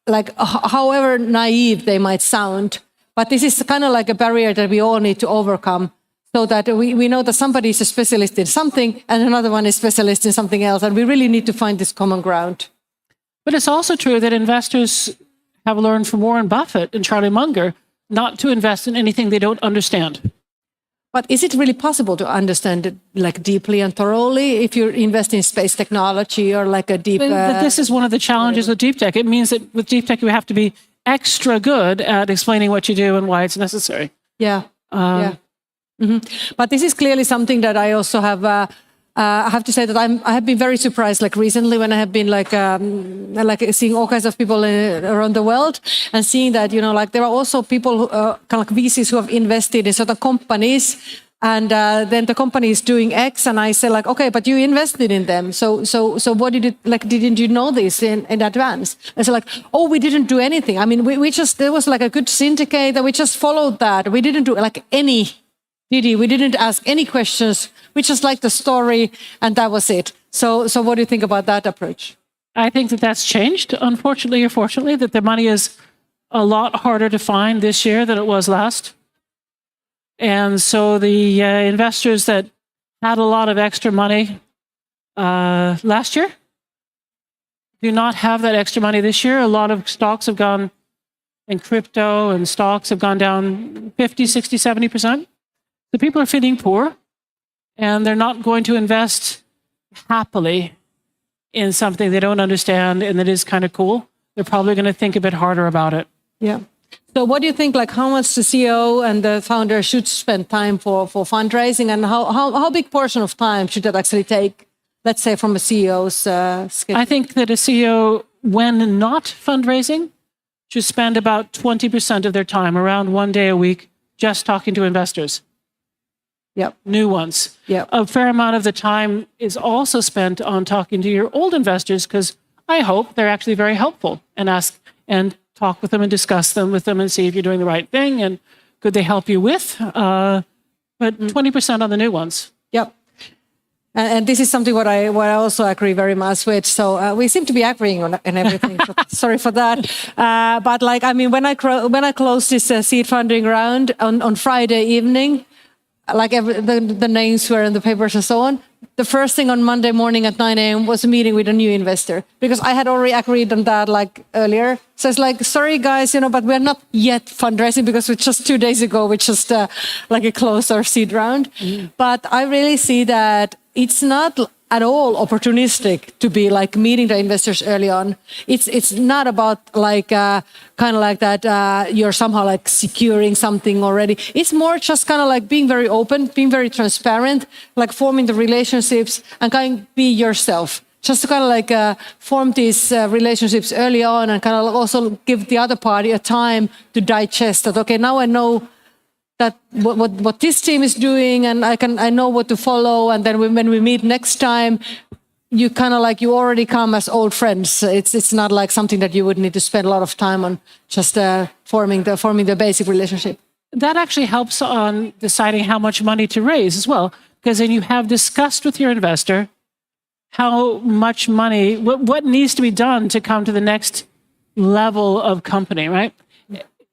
like however naive they might sound. But this is kind of like a barrier that we all need to overcome, so that we know that somebody is a specialist in something and another one is specialist in something else. And we really need to find this common ground. But it's also true that investors have learned from Warren Buffett and Charlie Munger not to invest in anything they don't understand. But is it really possible to understand it like deeply and thoroughly if you invest in space technology or like a deep... This is one of the challenges with deep tech. It means that with deep tech, you have to be extra good at explaining what you do and why it's necessary. Yeah. But this is clearly something that I also have... I have to say that I have been very surprised, like recently when I have been like seeing all kinds of people around the world and seeing that, you know, like there are also people, who, kind of like VCs who have invested in certain companies, and then the company is doing X, and I say like, okay, but you invested in them, so what did it like? Didn't you know this in advance? And so like, oh, we didn't do anything. I mean, we just, there was like a good syndicate that we just followed that. We didn't do like any. We didn't ask any questions. We just liked the story, and that was it. So what do you think about that approach? I think that that's changed, unfortunately or fortunately, that the money is a lot harder to find this year than it was last. And so the investors that had a lot of extra money last year do not have that extra money this year. A lot of stocks have gone, and crypto and stocks have gone down 50, 60, 70%. The people are feeling poor, and they're not going to invest happily in something they don't understand and that is kind of cool. They're probably going to think a bit harder about it. Yeah. So what do you think, like how much the CEO and the founder should spend time for fundraising, and how big portion of time should that actually take, let's say, from a CEO's schedule? I think that a CEO, when not fundraising, should spend about 20% of their time, around 1 day a week, just talking to investors. Yep. New ones. Yep. A fair amount of the time is also spent on talking to your old investors, because I hope they're actually very helpful, and ask and talk with them and discuss them with them and see if you're doing the right thing and could they help you with. But 20% on the new ones. Yep. And this is something what I also agree very much with. So we seem to be agreeing on everything. So sorry for that. But like, I mean, when I closed this seed funding round on Friday evening, like the names were in the papers and so on, the first thing on Monday morning at 9 a.m. was a meeting with a new investor, because I had already agreed on that like earlier. So it's like, sorry guys, you know, but we're not yet fundraising because we just 2 days ago we just like a closed our seed round. But I really see that it's not at all opportunistic to be like meeting the investors early on. It's not about like kind of like that you're somehow like securing something already. It's more just kind of like being very open, being very transparent, like forming the relationships and kind of be yourself. Just to kind of like form these relationships early on, and kind of also give the other party a time to digest that. Okay, now I know that what this team is doing, and I know what to follow. And then when we meet next time, you kind of like, you already come as old friends. It's not like something that you would need to spend a lot of time on, just forming the basic relationship. That actually helps on deciding how much money to raise as well, because then you have discussed with your investor how much money, what needs to be done to come to the next level of company, right?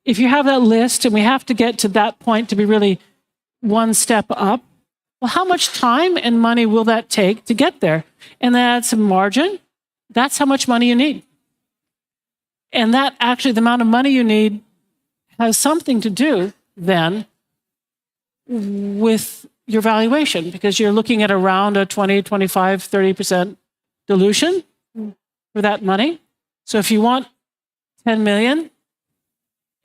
If you have that list, and we have to get to that point to be really one step up, well, how much time and money will that take to get there? And then add some margin. That's how much money you need. And that actually, the amount of money you need has something to do then with your valuation, because you're looking at around a 20, 25, 30% dilution. for that money. So if you want 10 million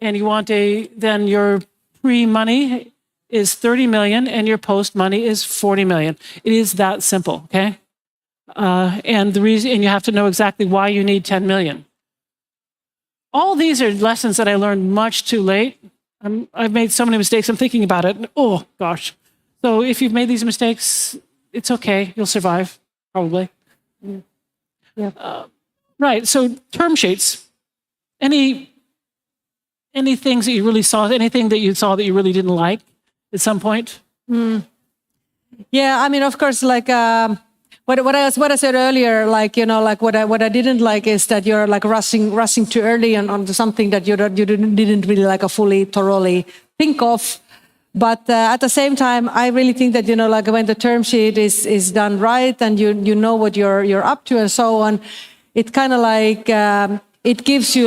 and you want then your pre-money is 30 million and your post-money is 40 million. It is that simple, okay? And you have to know exactly why you need 10 million. All these are lessons that I learned much too late. I've made so many mistakes. I'm thinking about it. Oh, gosh. So if you've made these mistakes, it's okay. You'll survive, probably. Yeah. Right. So term sheets. Any things that you really saw, anything that you saw that you really didn't like at some point? Yeah, I mean, of course, like what I said earlier, like, you know, like what I didn't like is that you're like rushing too early onto something that you didn't really like fully thoroughly think of. But at the same time, I really think that, you know, like when the term sheet is done right and you know what you're up to and so on, it kind of like it gives you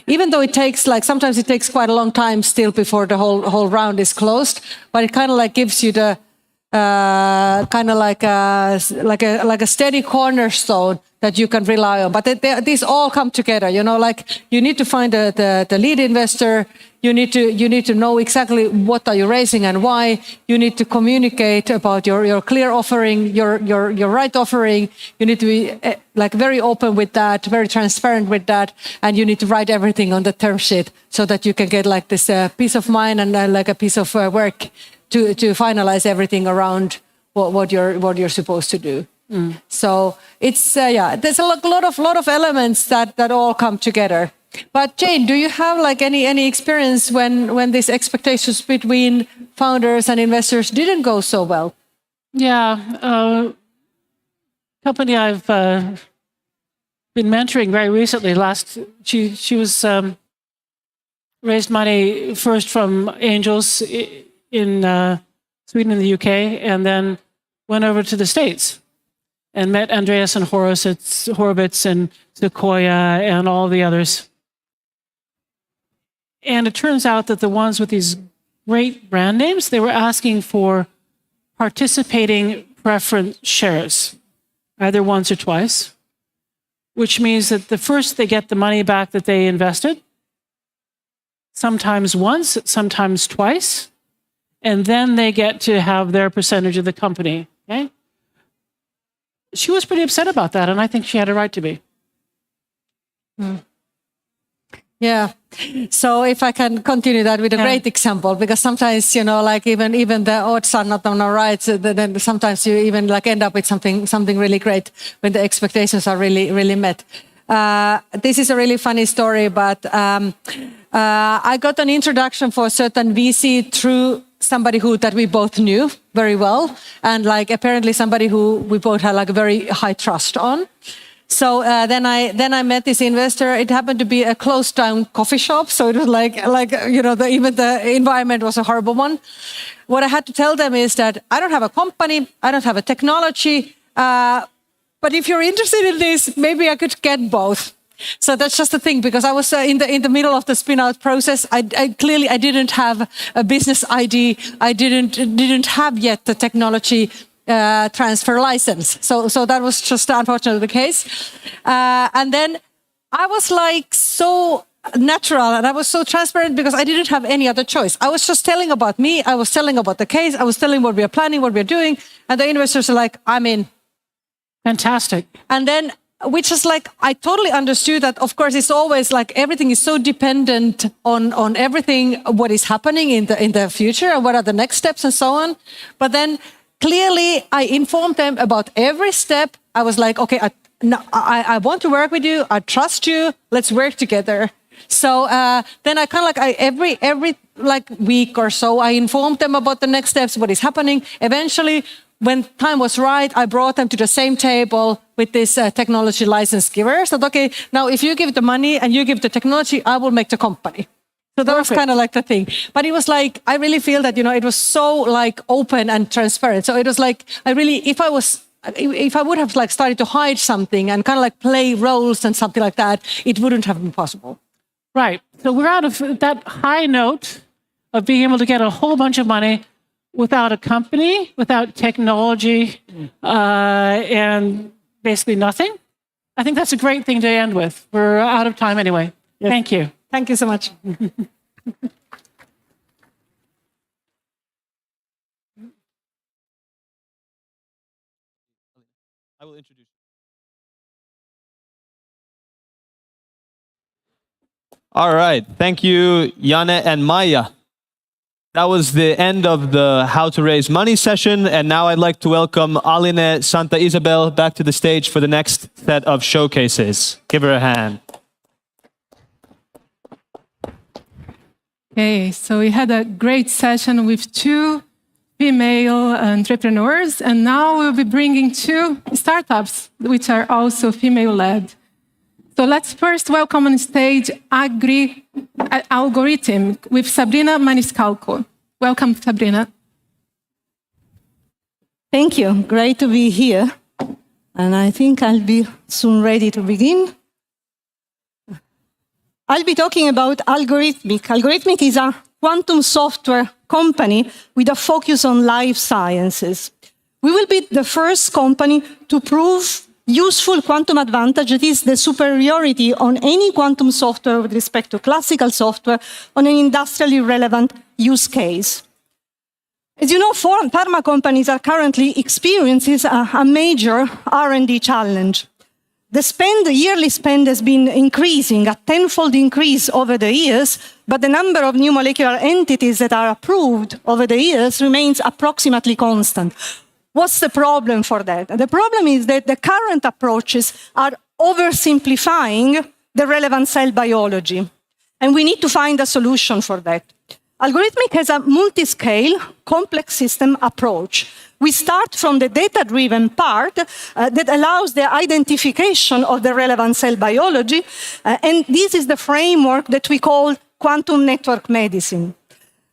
even though it takes sometimes it takes quite a long time still before the whole round is closed, but it kind of like gives you the kind of like a steady cornerstone that you can rely on. But these all come together, you know, like you need to find the lead investor. You need to know exactly what are you raising and why. You need to communicate about your clear offering, your right offering. You need to be like very open with that, very transparent with that, and you need to write everything on the term sheet so that you can get like this peace of mind and like a piece of work to finalize everything around what you're supposed to do. So it's there's a lot of elements that all come together. But Jane, do you have like any experience when these expectations between founders and investors didn't go so well? Yeah, company I've been mentoring very recently. She was raised money first from angels in Sweden and the UK, and then went over to the States and met Andreas and Horowitz and Sequoia and all the others. And it turns out that the ones with these great brand names, they were asking for participating preference shares, either once or twice, which means that the first they get the money back that they invested, sometimes once, sometimes twice, and then they get to have their percentage of the company. Okay? She was pretty upset about that, and I think she had a right to be. Yeah. So if I can continue that with a great example, because sometimes, you know, like even the odds are not on our right, so then sometimes you even like end up with something really great when the expectations are really met. This is a really funny story, but I got an introduction for a certain VC through somebody that we both knew very well, and like apparently somebody who we both had like a very high trust on. So then I met this investor. It happened to be a closed down coffee shop, so it was like you know even the environment was a horrible one. What I had to tell them is that I don't have a company, I don't have a technology, but if you're interested in this, maybe I could get both. So that's just the thing, because I was in the middle of the spin-out process. I clearly didn't have a business ID. I didn't have yet the technology transfer license. So that was just unfortunately the case. And then I was like so natural and I was so transparent because I didn't have any other choice. I was just telling about me. I was telling about the case. I was telling what we are planning, what we are doing. And the investors are like, I'm in. Fantastic. And then, which is like, I totally understood that, of course, it's always like everything is so dependent on everything, what is happening in the future and what are the next steps and so on. But then clearly I informed them about every step. I was like, okay, I want to work with you. I trust you. Let's work together. So then I kind of like every like week or so, I informed them about the next steps, what is happening. Eventually, when time was right, I brought them to the same table with this technology license giver. So, okay, now if you give the money and you give the technology, I will make the company. So that was kind of like the thing. But it was like, I really feel that, you know, it was so like open and transparent. So it was like, if I would have like started to hide something and kind of like play roles and something like that, it wouldn't have been possible. Right. So we're out of that high note of being able to get a whole bunch of money without a company, without technology, and basically nothing. I think that's a great thing to end with. We're out of time anyway. Yes. Thank you. Thank you so much. I will introduce. All right. Thank you, Janne and Maya. That was the end of the How to Raise Money session. And now I'd like to welcome Aline Santa Isabel back to the stage for the next set of showcases. Give her a hand. Okay, so we had a great session with 2 female entrepreneurs, and now we'll be bringing 2 startups, which are also female-led. So let's first welcome on stage Algorithm with Sabrina Maniscalco. Welcome, Sabrina. Thank you. Great to be here. And I think I'll be soon ready to begin. I'll be talking about Algorithmic. Algorithmic is a quantum software company with a focus on life sciences. We will be the first company to prove useful quantum advantage, that is the superiority on any quantum software with respect to classical software on an industrially relevant use case. As you know, pharma companies are currently experiencing a major R&D challenge. The yearly spend has been increasing, a tenfold increase over the years, but the number of new molecular entities that are approved over the years remains approximately constant. What's the problem for that? The problem is that the current approaches are oversimplifying the relevant cell biology, and we need to find a solution for that. Algorithmic has a multi-scale, complex system approach. We start from the data-driven part that allows the identification of the relevant cell biology, and this is the framework that we call quantum network medicine.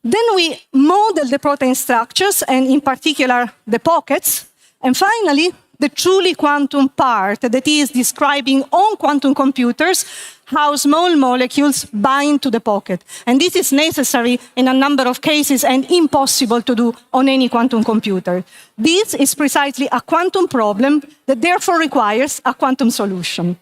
Then we model the protein structures, and in particular, the pockets. And finally, the truly quantum part that is describing on quantum computers how small molecules bind to the pocket. And this is necessary in a number of cases and impossible to do on any quantum computer. This is precisely a quantum problem that therefore requires a quantum solution.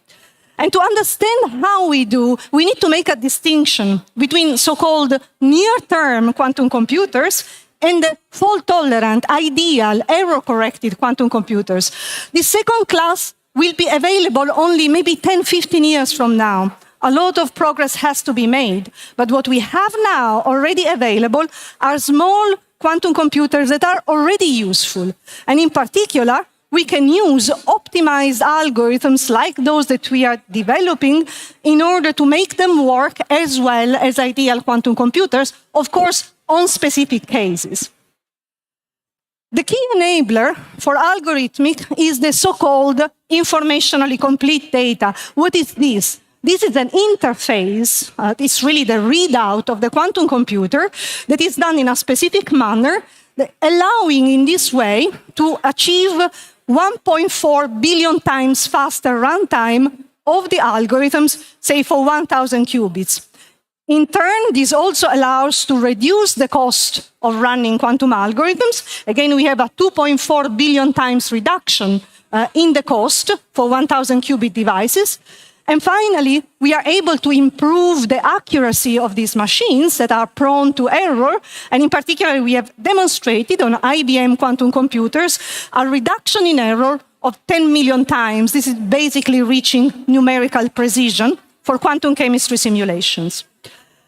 And to understand how we do, we need to make a distinction between so-called near-term quantum computers and the fault-tolerant, ideal, error-corrected quantum computers. The second class will be available only maybe 10, 15 years from now. A lot of progress has to be made. But what we have now already available are small quantum computers that are already useful. And in particular, we can use optimized algorithms like those that we are developing in order to make them work as well as ideal quantum computers, of course, on specific cases. The key enabler for algorithmic is the so-called informationally complete data. What is this? This is an interface. It's really the readout of the quantum computer that is done in a specific manner, allowing in this way to achieve 1.4 billion times faster runtime of the algorithms, say for 1,000 qubits. In turn, this also allows to reduce the cost of running quantum algorithms. Again, we have a 2.4 billion times reduction in the cost for 1,000 qubit devices. And finally, we are able to improve the accuracy of these machines that are prone to error. And in particular, we have demonstrated on IBM quantum computers a reduction in error of 10 million times. This is basically reaching numerical precision for quantum chemistry simulations.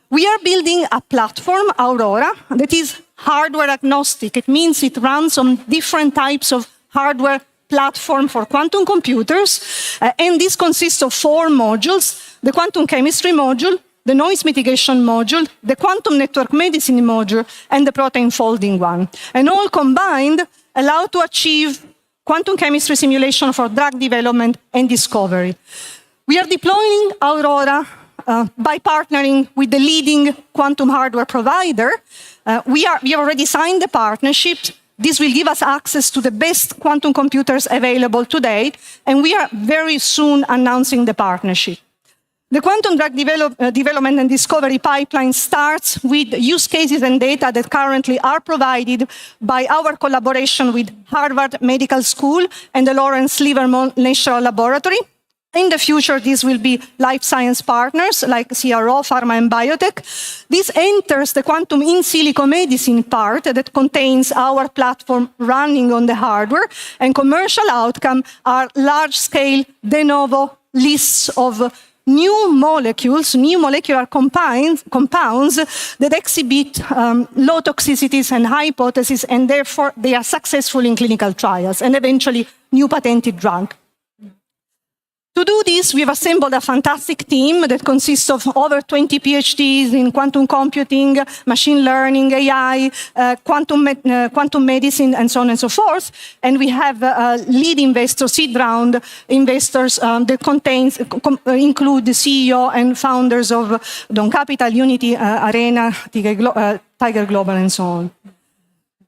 We are building a platform, Aurora, that is hardware agnostic. It means it runs on different types of hardware platform for quantum computers, and this consists of 4 modules: the quantum chemistry module, the noise mitigation module, the quantum network medicine module, and the protein folding one. And all combined allow to achieve quantum chemistry simulation for drug development and discovery. We are deploying Aurora by partnering with the leading quantum hardware provider. We have already signed the partnership. This will give us access to the best quantum computers available today, and we are very soon announcing the partnership. The quantum drug development and discovery pipeline starts with use cases and data that currently are provided by our collaboration with Harvard Medical School and the Lawrence Livermore National Laboratory. In the future, these will be life science partners like CRO, pharma, and biotech. This enters the quantum in silico medicine part that contains our platform running on the hardware, and commercial outcome are large-scale de novo lists of new molecules, new molecular compounds that exhibit low toxicities and high potencies, and therefore they are successful in clinical trials, and eventually new patented drug. To do this, we've assembled a fantastic team that consists of over 20 PhDs in quantum computing, machine learning, AI, quantum medicine, and so on and so forth. And we have lead investors, seed round investors that include the CEO and founders of Dawn Capital, Unity, Arena, Tiger Global, and so on.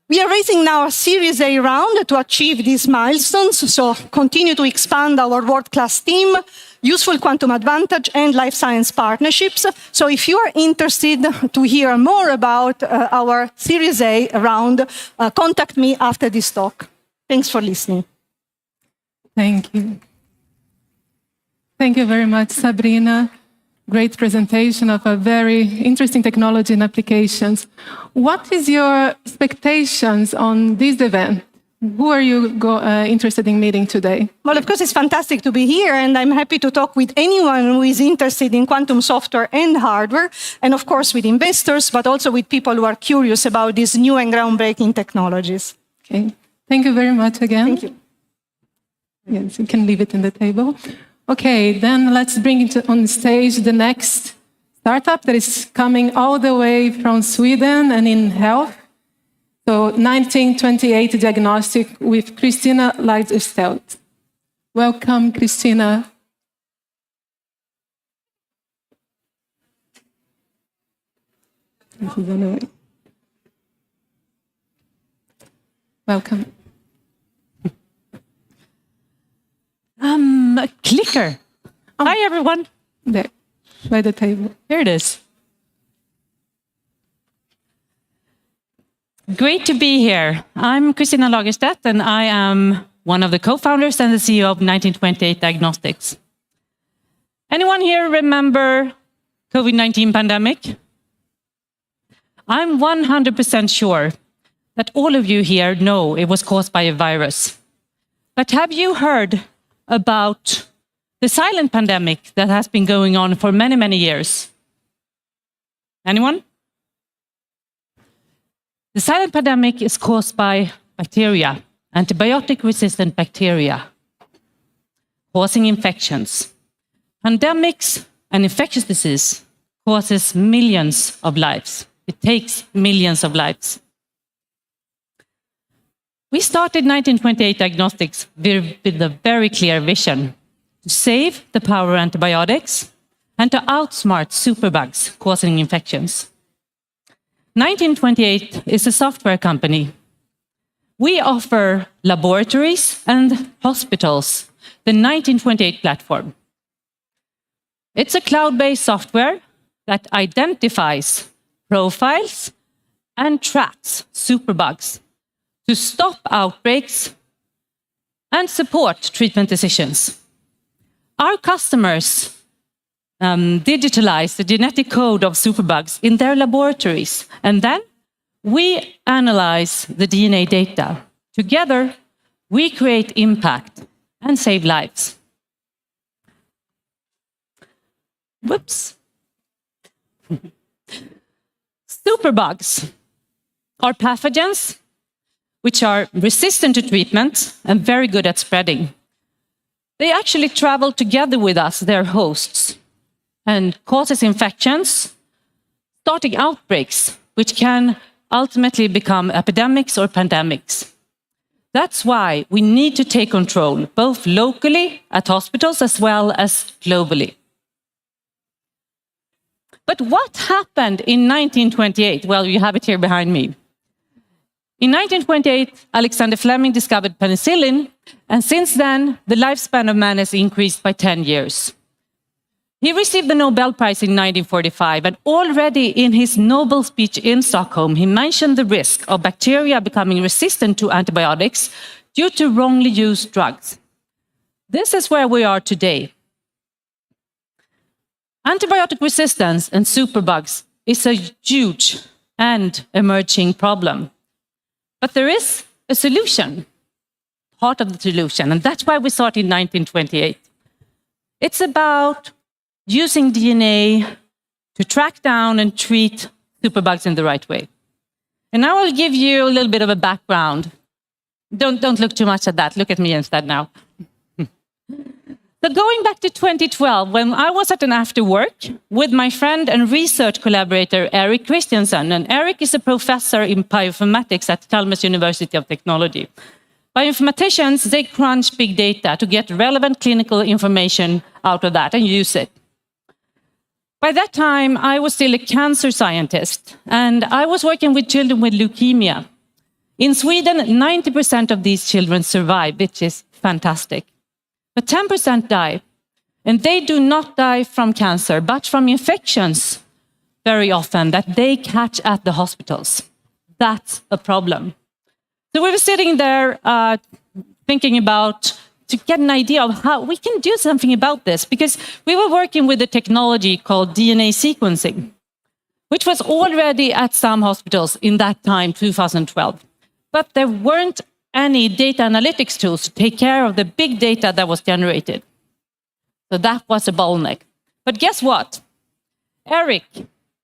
We are raising now a Series A round to achieve these milestones, so continue to expand our world-class team, useful quantum advantage, and life science partnerships. So if you are interested to hear more about our Series A round, contact me after this talk. Thanks for listening. Thank you. Thank you very much, Sabrina. Great presentation of a very interesting technology and applications. What is your expectations on this event? Who are you interested in meeting today? Well, of course, it's fantastic to be here, and I'm happy to talk with anyone who is interested in quantum software and hardware, and of course with investors, but also with people who are curious about these new and groundbreaking technologies. Okay, thank you very much again. Thank you. Yes, you can leave it in the table. Okay, then let's bring on stage the next startup that is coming all the way from Sweden and in health. So 1928 Diagnostic with Christina Lagerstelt. Welcome, Christina. Welcome. A clicker. Hi, everyone. There, by the table. Here it is. Great to be here. I'm Christina Lagerstedt, and I am one of the co-founders and the CEO of 1928 Diagnostics. Anyone here remember COVID-19 pandemic? I'm 100% sure that all of you here know it was caused by a virus. But have you heard about the silent pandemic that has been going on for many, many years? Anyone? The silent pandemic is caused by bacteria, antibiotic-resistant bacteria, causing infections. Pandemics and infectious disease causes millions of lives. It takes millions of lives. We started 1928 Diagnostics with a very clear vision: to save the power of antibiotics and to outsmart superbugs causing infections. 1928 is a software company. We offer laboratories and hospitals the 1928 platform. It's a cloud-based software that identifies, profiles, and tracks superbugs to stop outbreaks and support treatment decisions. Our customers digitalize the genetic code of superbugs in their laboratories, and then we analyze the DNA data. Together, we create impact and save lives. Whoops. Superbugs are pathogens which are resistant to treatment and very good at spreading. They actually travel together with us, their hosts, and causes infections, starting outbreaks, which can ultimately become epidemics or pandemics. That's why we need to take control, both locally at hospitals as well as globally. But what happened in 1928? Well, you have it here behind me. In 1928, Alexander Fleming discovered penicillin, and since then, the lifespan of man has increased by 10 years. He received the Nobel Prize in 1945, and already in his Nobel speech in Stockholm, he mentioned the risk of bacteria becoming resistant to antibiotics due to wrongly used drugs. This is where we are today. Antibiotic resistance and superbugs is a huge and emerging problem. But there is a solution, part of the solution, and that's why we started in 1928. It's about using DNA to track down and treat superbugs in the right way. And now I'll give you a little bit of a background. Don't look too much at that. Look at me instead now. So going back to 2012, when I was at an after work with my friend and research collaborator, Eric Christiansen, and Eric is a professor in bioinformatics at Chalmers University of Technology. Bioinformaticians, they crunch big data to get relevant clinical information out of that and use it. By that time, I was still a cancer scientist, and I was working with children with leukemia. In Sweden, 90% of these children survive, which is fantastic. But 10% die, and they do not die from cancer, but from infections very often that they catch at the hospitals. That's a problem. So we were sitting there thinking about to get an idea of how we can do something about this, because we were working with a technology called DNA sequencing, which was already at some hospitals in that time, 2012. But there weren't any data analytics tools to take care of the big data that was generated. So that was a bottleneck. But guess what? Eric,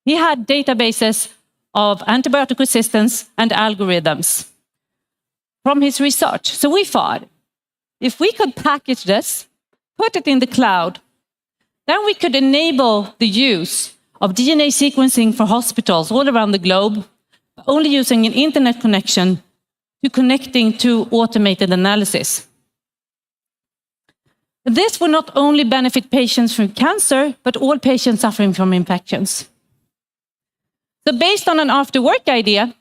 he had databases of antibiotic resistance and algorithms from his research. So we thought, if we could package this, put it in the cloud, then we could enable the use of DNA sequencing for hospitals all around the globe, only using an internet connection to connecting to automated analysis. This will not only benefit patients from cancer, but all patients suffering from infections. So based on an after-work idea,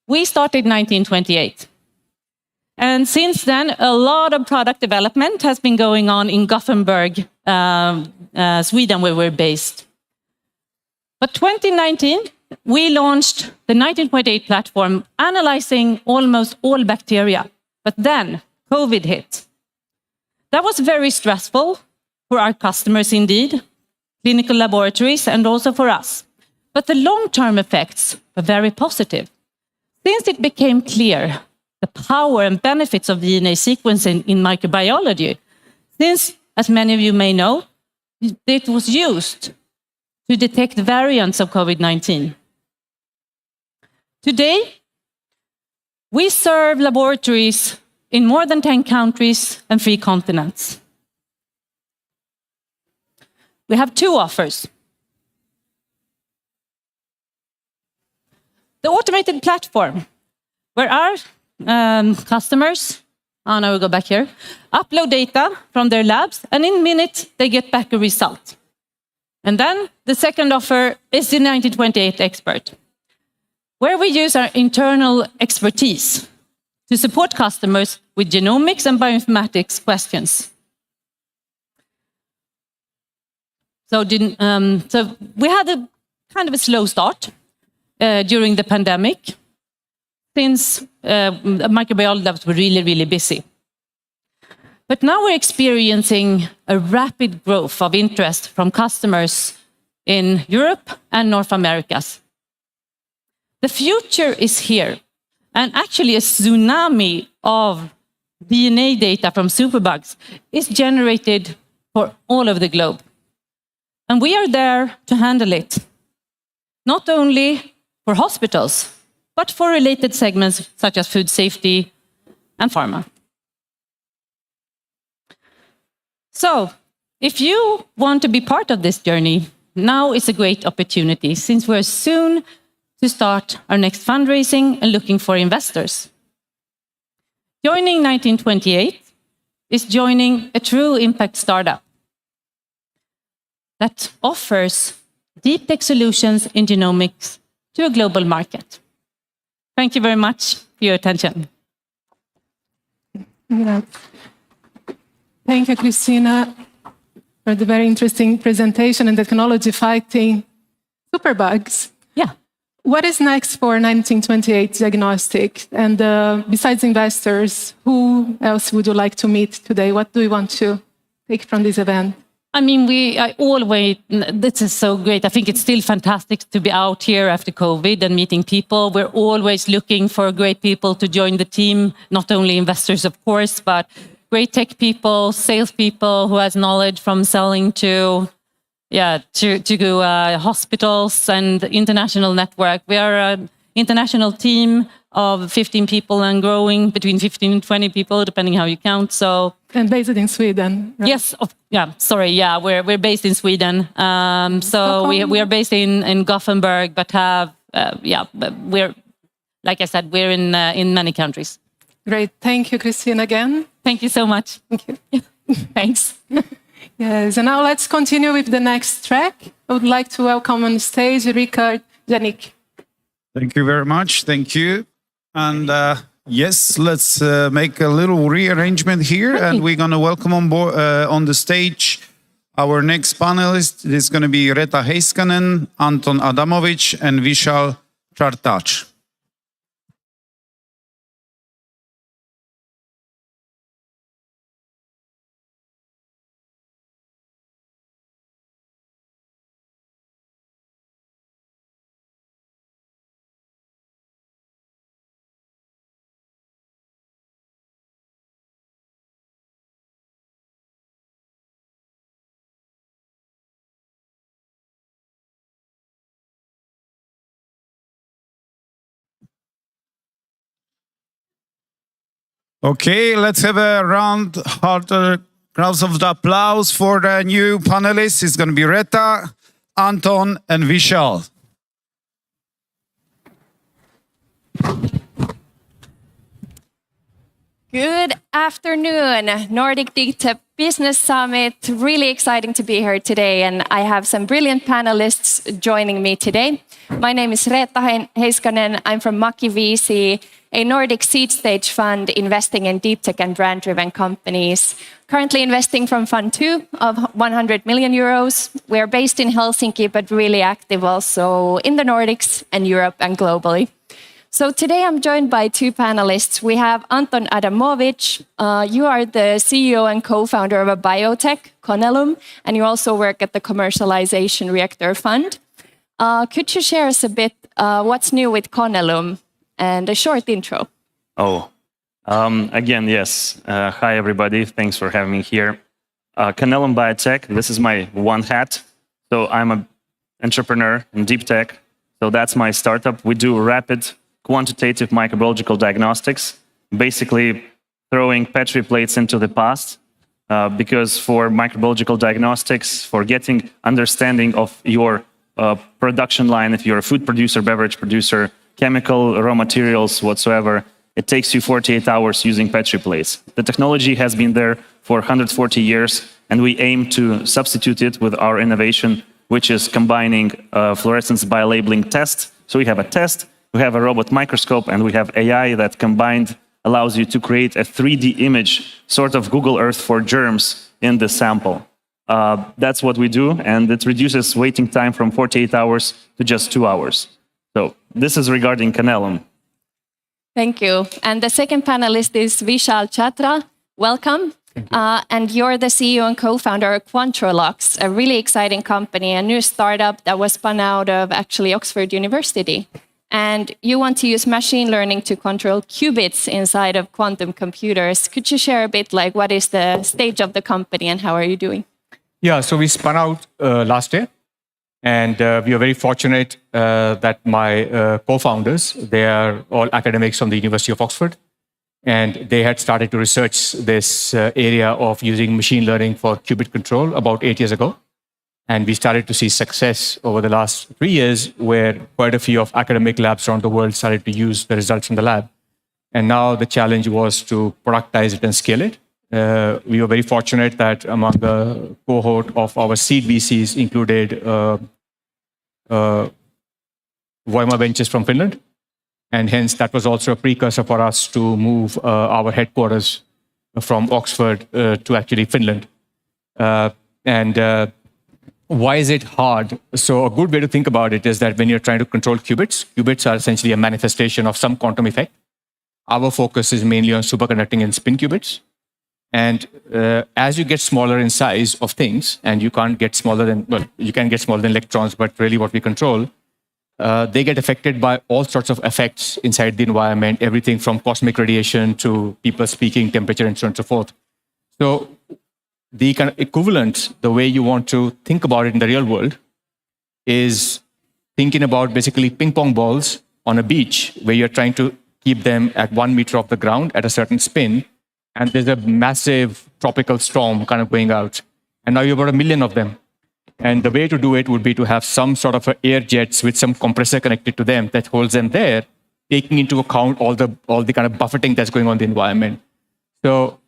we started 1928. And since then, a lot of product development has been going on in Gothenburg, Sweden, where we're based. But 2019, we launched the 1928 platform, analyzing almost all bacteria. But then COVID hit. That was very stressful for our customers indeed, clinical laboratories, and also for us. But the long-term effects were very positive. Since it became clear the power and benefits of DNA sequencing in microbiology, since, as many of you may know, it was used to detect variants of COVID-19. Today, we serve laboratories in more than 10 countries and 3 continents. We have 2 offers. The automated platform, where our customers, now we go back here, upload data from their labs, and in minutes they get back a result. And then the second offer is the 1928 Expert, where we use our internal expertise to support customers with genomics and bioinformatics questions. So we had a kind of a slow start during the pandemic, since microbiology labs were really, really busy. But now we're experiencing a rapid growth of interest from customers in Europe and North America. The future is here, and actually a tsunami of DNA data from superbugs is generated for all over the globe. And we are there to handle it, not only for hospitals, but for related segments such as food safety and pharma. So, if you want to be part of this journey, now is a great opportunity, since we're soon to start our next fundraising and looking for investors. Joining 1928 is joining a true impact startup that offers deep tech solutions in genomics to a global market. Thank you very much for your attention. Yeah. Thank you, Christina. for the very interesting presentation and technology fighting superbugs. Yeah. What is next for 1928 Diagnostics? And besides investors, who else would you like to meet today? What do you want to take from this event? I mean, this is so great. I think it's still fantastic to be out here after COVID and meeting people. We're always looking for great people to join the team, not only investors, of course, but great tech people, salespeople who has knowledge from selling to hospitals and international network. We are an international team of 15 people and growing, between 15 and 20 people, depending how you count. And based in Sweden, right? Yes, we're based in Sweden. We are based in Gothenburg, but we're, like I said, we're in many countries. Great, thank you, Christine, again. Thank you so much. Thank you. Thanks. Yes, and now let's continue with the next track. I would like to welcome on stage Richard Janik. Thank you very much. Thank you. And yes, let's make a little rearrangement here, and we're going to welcome on board on the stage our next panelist. It is going to be Reetta Heiskanen, Anton Adamovich, and Vishal Chartach. Okay, let's have a round of applause for the new panelists. It's going to be Reetta, Anton, and Vishal. Good afternoon, Nordic DTEP Business Summit. Really exciting to be here today, and I have some brilliant panelists joining me today. My name is Reetta Heiskanen. I'm from Maki VC, a Nordic seed stage fund investing in deep tech and brand-driven companies. Currently investing from Fund 2 of 100 million euros. We're based in Helsinki, but really active also in the Nordics and Europe and globally. So today I'm joined by two panelists. We have Anton Adamovich. You are the CEO and co-founder of a biotech, Conellum, and you also work at the Commercialization Reactor Fund. Could you share us a bit what's new with Conellum and a short intro? Again, yes. Hi, everybody. Thanks for having me here. Conellum Biotech, this is my one hat. So I'm an entrepreneur in deep tech. So that's my startup. We do rapid quantitative microbiological diagnostics, basically throwing Petri plates into the past. Because for microbiological diagnostics, for getting understanding of your production line, if you're a food producer, beverage producer, chemical, raw materials, whatsoever, it takes you 48 hours using Petri plates. The technology has been there for 140 years, and we aim to substitute it with our innovation, which is combining fluorescence biolabeling test. So we have a test, we have a robot microscope, and we have AI that combined allows you to create a 3D image, sort of Google Earth for germs in the sample. That's what we do, and it reduces waiting time from 48 hours to just 2 hours. So this is regarding Conellum. Thank you. And the second panelist is Vishal Chatra. Welcome. And you're the CEO and co-founder of Quantrolox, a really exciting company, a new startup that was spun out of actually Oxford University. And you want to use machine learning to control qubits inside of quantum computers. Could you share a bit like what is the stage of the company and how are you doing? Yeah, so we spun out last year. And we are very fortunate that my co-founders, they are all academics from the University of Oxford. And they had started to research this area of using machine learning for qubit control about 8 years ago. And we started to see success over the last 3 years where quite a few of academic labs around the world started to use the results from the lab. And now the challenge was to productize it and scale it. We were very fortunate that among the cohort of our seed VCs included Voima Ventures from Finland. And hence, that was also a precursor for us to move our headquarters from Oxford to actually Finland. And why is it hard? So a good way to think about it is that when you're trying to control qubits, qubits are essentially a manifestation of some quantum effect. Our focus is mainly on superconducting and spin qubits. And as you get smaller in size of things, and you can't get smaller than, well, you can get smaller than electrons, but really what we control, they get affected by all sorts of effects inside the environment, everything from cosmic radiation to people speaking, temperature, and so on and so forth. So the kind of equivalent, the way you want to think about it in the real world, is thinking about basically ping pong balls on a beach where you're trying to keep them at 1 meter off the ground at a certain spin, and there's a massive tropical storm kind of going out. And now you've got 1 million of them. And the way to do it would be to have some sort of air jets with some compressor connected to them that holds them there, taking into account all the kind of buffeting that's going on in the environment. So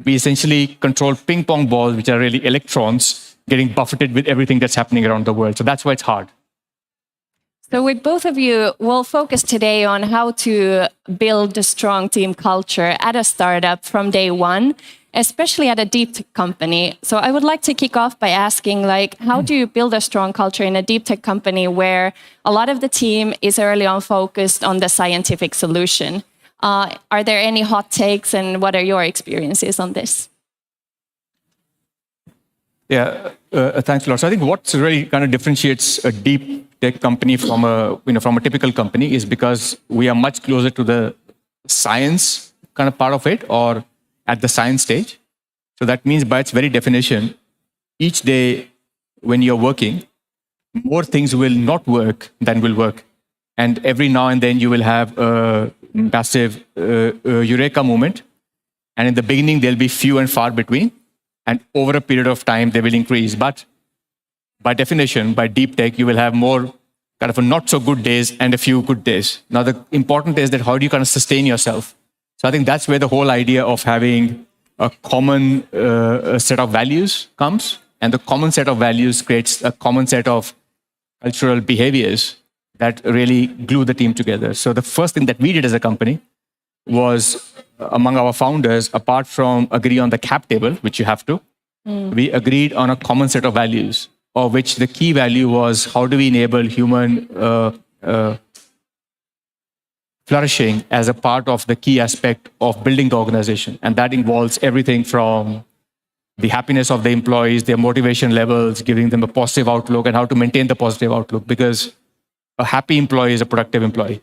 we essentially control ping pong balls, which are really electrons getting buffeted with everything that's happening around the world. So that's why it's hard. So with both of you, we'll focus today on how to build a strong team culture at a startup from day one, especially at a deep tech company. So I would like to kick off by asking, like, how do you build a strong culture in a deep tech company where a lot of the team is early on focused on the scientific solution? Are there any hot takes, and what are your experiences on this? Yeah, thanks a lot. So I think what really kind of differentiates a deep tech company from a typical company is because we are much closer to the science kind of part of it, or at the science stage. So that means by its very definition, each day when you're working, more things will not work than will work. And every now and then you will have a massive eureka moment. And in the beginning, there'll be few and far between. And over a period of time, they will increase. But by definition, by deep tech, you will have more kind of a not so good days and a few good days. Now, the important is that how do you kind of sustain yourself? So I think that's where the whole idea of having a common set of values comes. And the common set of values creates a common set of cultural behaviors that really glue the team together. So the first thing that we did as a company was, among our founders, apart from agree on the cap table, which you have to, we agreed on a common set of values, of which the key value was how do we enable human flourishing as a part of the key aspect of building the organization. And that involves everything from the happiness of the employees, their motivation levels, giving them a positive outlook, and how to maintain the positive outlook, because a happy employee is a productive employee.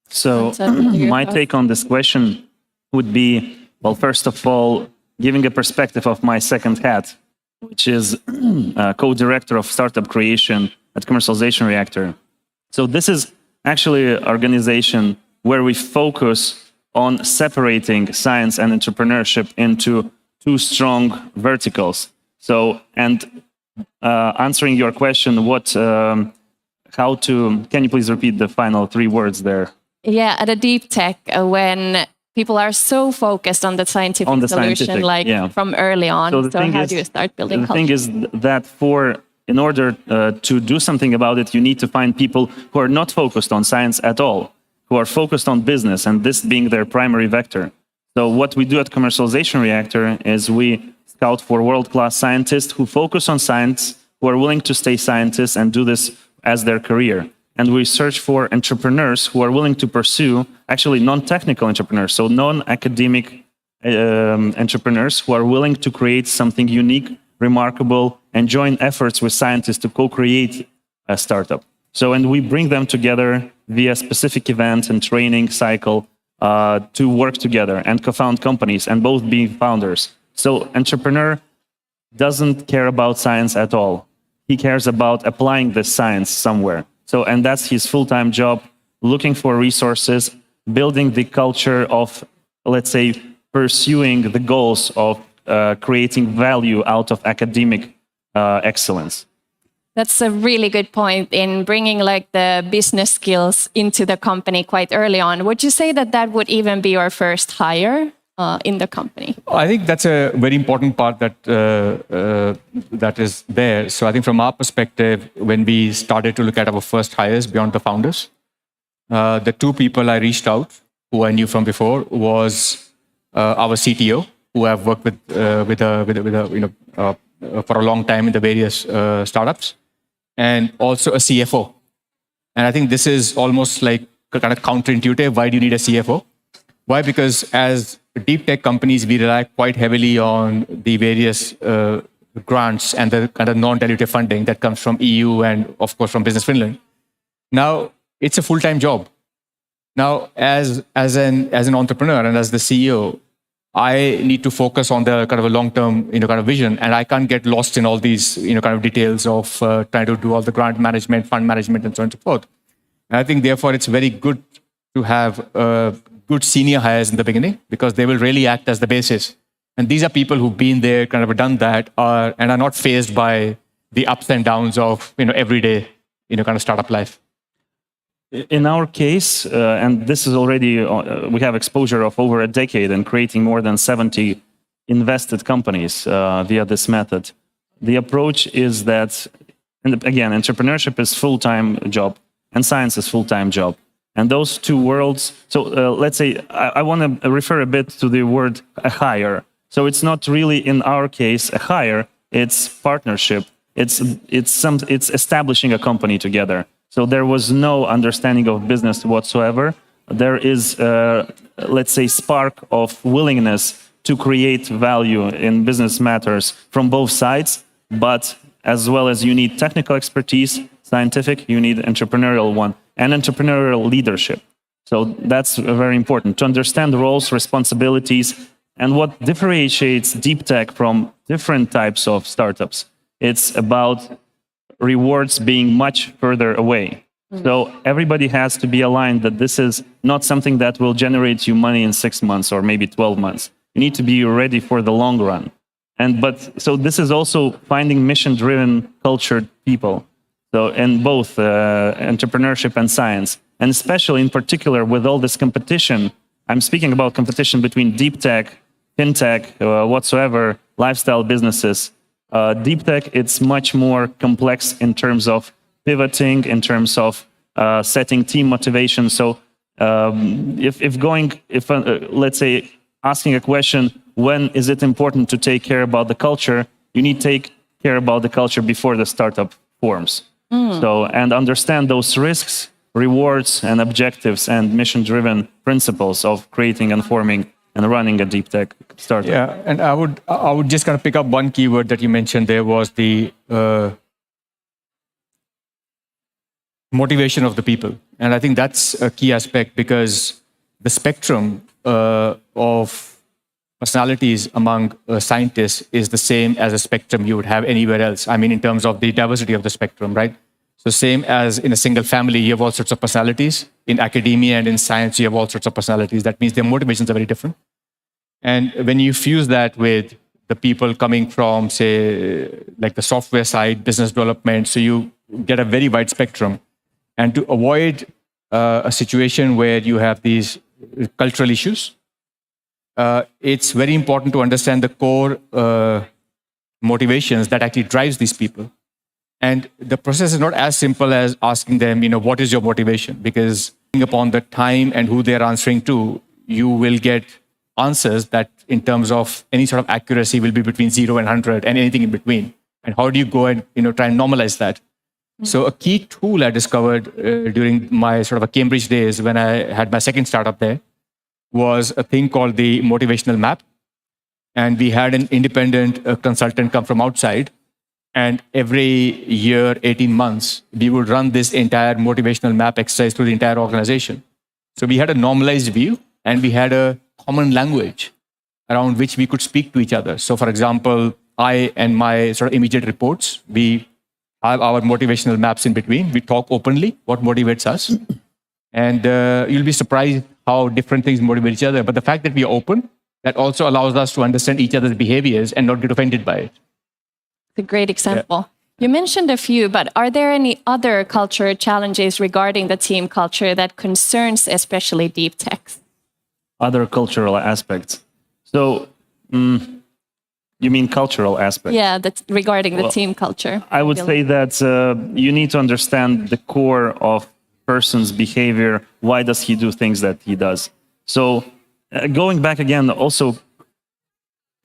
So my take on this question would be, well, first of all, giving a perspective of my second hat, which is co-director of startup creation at Commercialization Reactor. So this is actually an organization where we focus on separating science and entrepreneurship into two strong verticals. So, and answering your question, can you please repeat the final 3 words there? Yeah, at a deep tech, when people are so focused on the scientific solution, from early on, so how do you start building culture? The thing is that in order to do something about it, you need to find people who are not focused on science at all, who are focused on business, and this being their primary vector. So what we do at Commercialization Reactor is we scout for world-class scientists who focus on science, who are willing to stay scientists and do this as their career. And we search for entrepreneurs who are willing to pursue, actually non-technical entrepreneurs, so non-academic entrepreneurs who are willing to create something unique, remarkable, and join efforts with scientists to co-create a startup. So, and we bring them together via specific event and training cycle to work together and co-found companies, and both being founders. So entrepreneur doesn't care about science at all. He cares about applying this science somewhere. So, and that's his full-time job, looking for resources, building the culture of, let's say, pursuing the goals of creating value out of academic excellence. That's a really good point in bringing like the business skills into the company quite early on. Would you say that that would even be your first hire in the company? I think that's a very important part that that is there. So I think from our perspective, when we started to look at our first hires beyond the founders, the 2 people I reached out, who I knew from before, was our CTO, who I've worked with for a long time in the various startups, and also a CFO. And I think this is almost like kind of counterintuitive. Why do you need a CFO? Why? Because as deep tech companies, we rely quite heavily on the various grants and the kind of non-dilutive funding that comes from EU and, of course, from Business Finland. Now, it's a full-time job. Now, as an entrepreneur and as the CEO, I need to focus on the kind of a long-term, kind of vision, and I can't get lost in all these, kind of details of trying to do all the grant management, fund management, and so on and so forth. And I think, therefore, it's very good to have good senior hires in the beginning, because they will really act as the basis. And these are people who've been there, kind of done that, and are not faced by the ups and downs of everyday, kind of startup life. In our case, and this is already, we have exposure of over a decade and creating more than 70 invested companies via this method. The approach is that, and again, entrepreneurship is full-time job and science is full-time job. And those two worlds, so let's say, I want to refer a bit to the word a hire. So it's not really, in our case, a hire, it's partnership. It's establishing a company together. So there was no understanding of business whatsoever. There is, let's say, spark of willingness to create value in business matters from both sides, but as well as you need technical expertise, scientific, you need entrepreneurial one, and entrepreneurial leadership. So that's very important to understand roles, responsibilities, and what differentiates deep tech from different types of startups. It's about rewards being much further away. So everybody has to be aligned that this is not something that will generate you money in 6 months or maybe 12 months. You need to be ready for the long run. So this is also finding mission-driven, cultured people. So in both entrepreneurship and science, and especially in particular with all this competition, I'm speaking about competition between deep tech, fintech, whatsoever, lifestyle businesses. Deep tech, it's much more complex in terms of pivoting, in terms of setting team motivation. So let's say, asking a question, when is it important to take care about the culture? You need to take care about the culture before the startup forms. So, and understand those risks, rewards, and objectives, and mission-driven principles of creating and forming and running a deep tech startup. Yeah, and I would just kind of pick up one keyword that you mentioned there was the motivation of the people. And I think that's a key aspect, because the spectrum of personalities among scientists is the same as a spectrum you would have anywhere else. I mean, in terms of the diversity of the spectrum, right? So same as in a single family, you have all sorts of personalities. In academia and in science, you have all sorts of personalities. That means their motivations are very different. And when you fuse that with the people coming from, say, like the software side, business development, so you get a very wide spectrum. And to avoid a situation where you have these cultural issues, it's very important to understand the core motivations that actually drives these people. And the process is not as simple as asking them, what is your motivation? Because upon the time and who they're answering to, you will get answers that in terms of any sort of accuracy will be between 0 and 100 and anything in between. And how do you go and try and normalize that? So a key tool I discovered during my sort of a Cambridge days when I had my second startup there was a thing called the motivational map. And we had an independent consultant come from outside. And every year, 18 months, we would run this entire motivational map exercise through the entire organization. So we had a normalized view and we had a common language around which we could speak to each other. So for example, I and my sort of immediate reports, we have our motivational maps in between. We talk openly, what motivates us. And you'll be surprised how different things motivate each other. But the fact that we are open, that also allows us to understand each other's behaviors and not get offended by it. It's a great example. Yeah. You mentioned a few, but are there any other cultural challenges regarding the team culture that concerns especially deep tech? Other cultural aspects. So, you mean cultural aspects? Yeah, that's regarding the team culture. I would say that you need to understand the core of person's behavior. Why does he do things that he does? So, going back again, also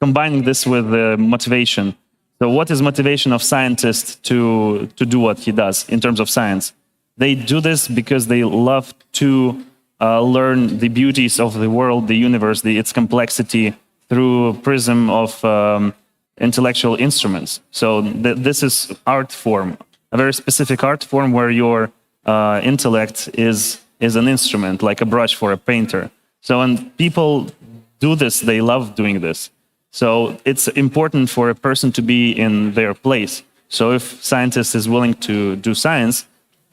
combining this with motivation. So what is motivation of scientists to do what he does in terms of science? They do this because they love to learn the beauties of the world, the universe, its complexity through a prism of intellectual instruments. So this is art form, a very specific art form where your intellect is an instrument, like a brush for a painter. So when people do this, they love doing this. So it's important for a person to be in their place. So if scientist is willing to do science,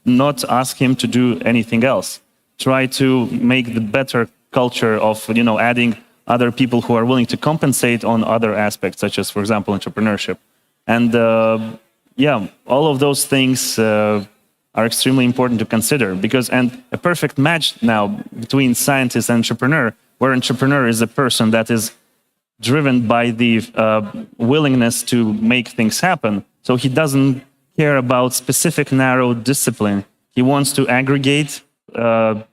not ask him to do anything else. Try to make the better culture of, adding other people who are willing to compensate on other aspects, such as, for example, entrepreneurship. And all of those things are extremely important to consider and a perfect match now between scientist and entrepreneur, where entrepreneur is a person that is driven by the willingness to make things happen. So he doesn't care about specific narrow discipline. He wants to aggregate,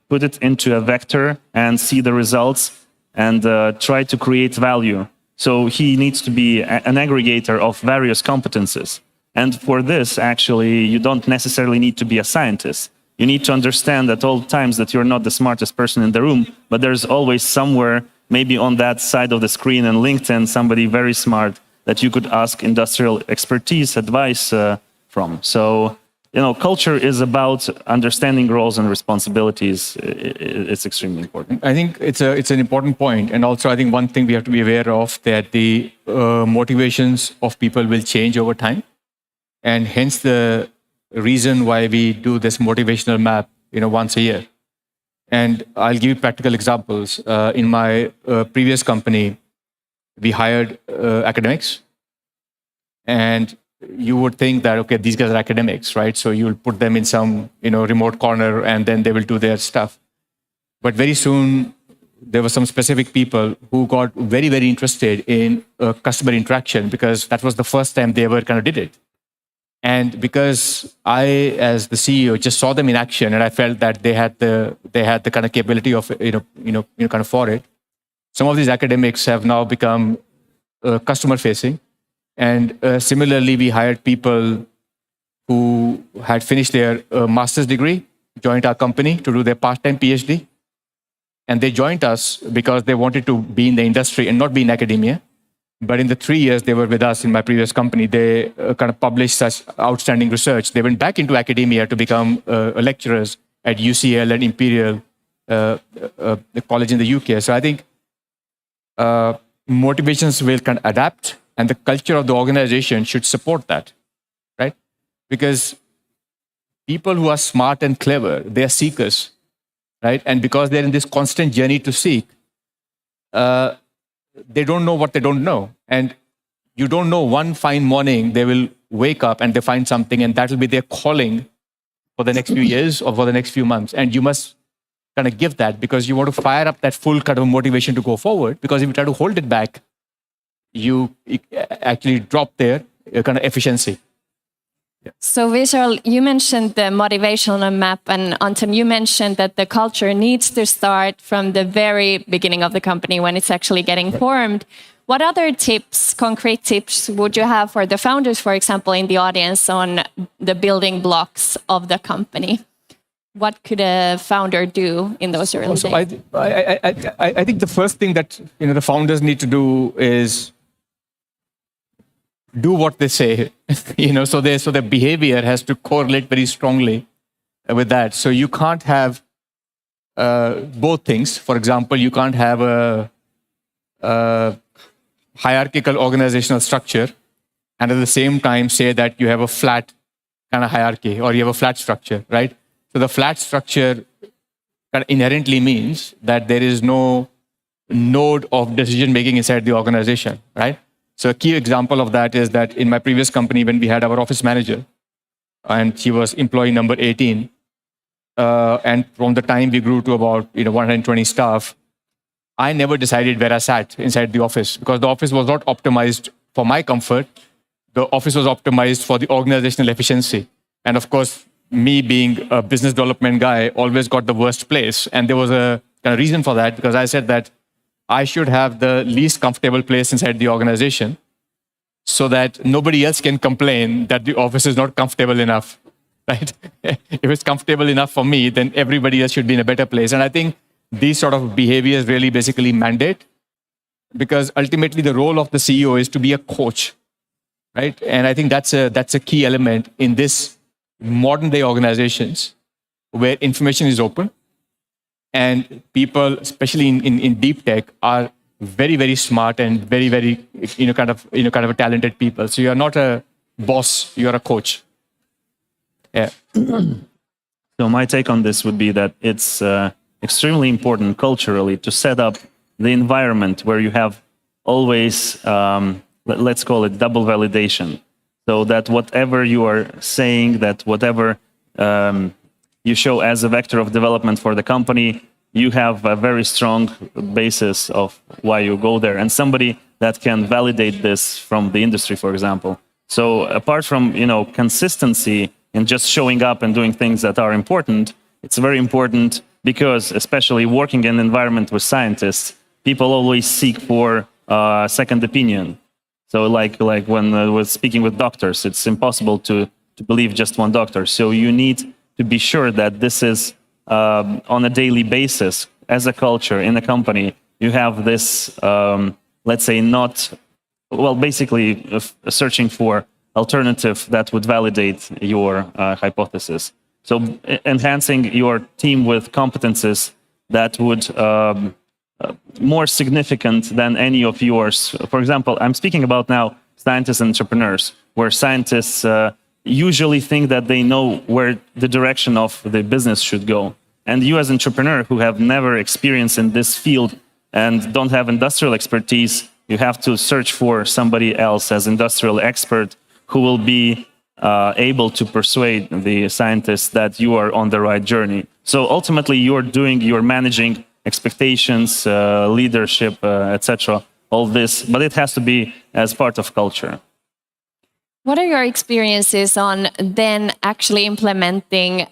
put it into a vector and see the results and try to create value. So he needs to be an aggregator of various competences. And for this, actually, you don't necessarily need to be a scientist. You need to understand at all times that you're not the smartest person in the room, but there's always somewhere, maybe on that side of the screen in LinkedIn, somebody very smart that you could ask industrial expertise, advice from. So, culture is about understanding roles and responsibilities. It's extremely important. I think it's an important point. And also, I think one thing we have to be aware of that the motivations of people will change over time. And hence the reason why we do this motivational map, once a year. And I'll give you practical examples. In my previous company, we hired academics. And you would think that, okay, these guys are academics, right? So you'll put them in some, remote corner and then they will do their stuff. But very soon, there were some specific people who got very, very interested in customer interaction because that was the first time they ever kind of did it. And because I, as the CEO, just saw them in action, and I felt that they had the kind of capability of kind of for it. Some of these academics have now become customer facing, and similarly, we hired people who had finished their master's degree, joined our company to do their part-time PhD, and they joined us because they wanted to be in the industry and not be in academia. But in the 3 years they were with us in my previous company, they kind of published such outstanding research. They went back into academia to become lecturers at UCL and Imperial College in the UK. So I think motivations will kind of adapt, and the culture of the organization should support that, right? Because people who are smart and clever, they are seekers, right? And because they're in this constant journey to seek, they don't know what they don't know. And you don't know, one fine morning, they will wake up and they find something, and that will be their calling for the next few years or for the next few months. And you must kind of give that, because you want to fire up that full kind of motivation to go forward. Because if you try to hold it back, you actually drop their kind of efficiency. Yeah. So Vishal, you mentioned the motivational map, and Anton, you mentioned that the culture needs to start from the very beginning of the company when it's actually getting formed. What other tips, concrete tips, would you have for the founders, for example, in the audience on the building blocks of the company? What could a founder do in those early days? I think the first thing that the founders need to do is do what they say, so their behavior has to correlate very strongly with that. So you can't have both things. For example, you can't have a hierarchical organizational structure and at the same time say that you have a flat kind of hierarchy or you have a flat structure, right? So the flat structure kind of inherently means that there is no node of decision making inside the organization, right? So a key example of that is that in my previous company, when we had our office manager, and she was employee number 18, and from the time we grew to about 120 staff, I never decided where I sat inside the office, because the office was not optimized for my comfort. The office was optimized for the organizational efficiency. And of course, me being a business development guy always got the worst place. And there was a kind of reason for that, because I said that I should have the least comfortable place inside the organization so that nobody else can complain that the office is not comfortable enough, right? If it's comfortable enough for me, then everybody else should be in a better place. And I think these sort of behaviors really basically mandate, because ultimately the role of the CEO is to be a coach, right? And I think that's a key element in this modern day organizations where information is open and people, especially in deep tech, are very, very smart and very, very, kind of a talented people. So you're not a boss, you're a coach. Yeah. So my take on this would be that it's extremely important culturally to set up the environment where you have always, let's call it double validation. So that whatever you are saying, that whatever you show as a vector of development for the company, you have a very strong basis of why you go there, and somebody that can validate this from the industry, for example. So apart from consistency and just showing up and doing things that are important, it's very important because, especially working in an environment with scientists, people always seek for a second opinion. So like when I was speaking with doctors, it's impossible to believe just one doctor. So you need to be sure that this is on a daily basis as a culture in a company. You have this, let's say, basically searching for alternative that would validate your hypothesis. So enhancing your team with competences that would more significant than any of yours. For example, I'm speaking about now scientists and entrepreneurs, where scientists usually think that they know where the direction of the business should go. And you as an entrepreneur who have never experienced in this field and don't have industrial expertise, you have to search for somebody else as industrial expert who will be able to persuade the scientists that you are on the right journey. So ultimately, you're managing expectations, leadership, etc. All this, but it has to be as part of culture. What are your experiences on then actually implementing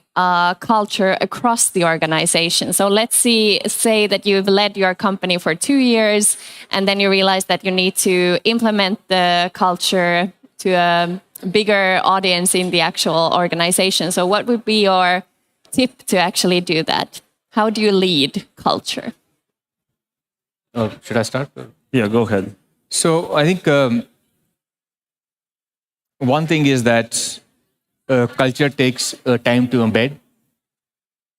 culture across the organization? So let's say that you've led your company for 2 years, and then you realize that you need to implement the culture to a bigger audience in the actual organization. So what would be your tip to actually do that? How do you lead culture? Should I start? Yeah, go ahead. So I think one thing is that culture takes time to embed,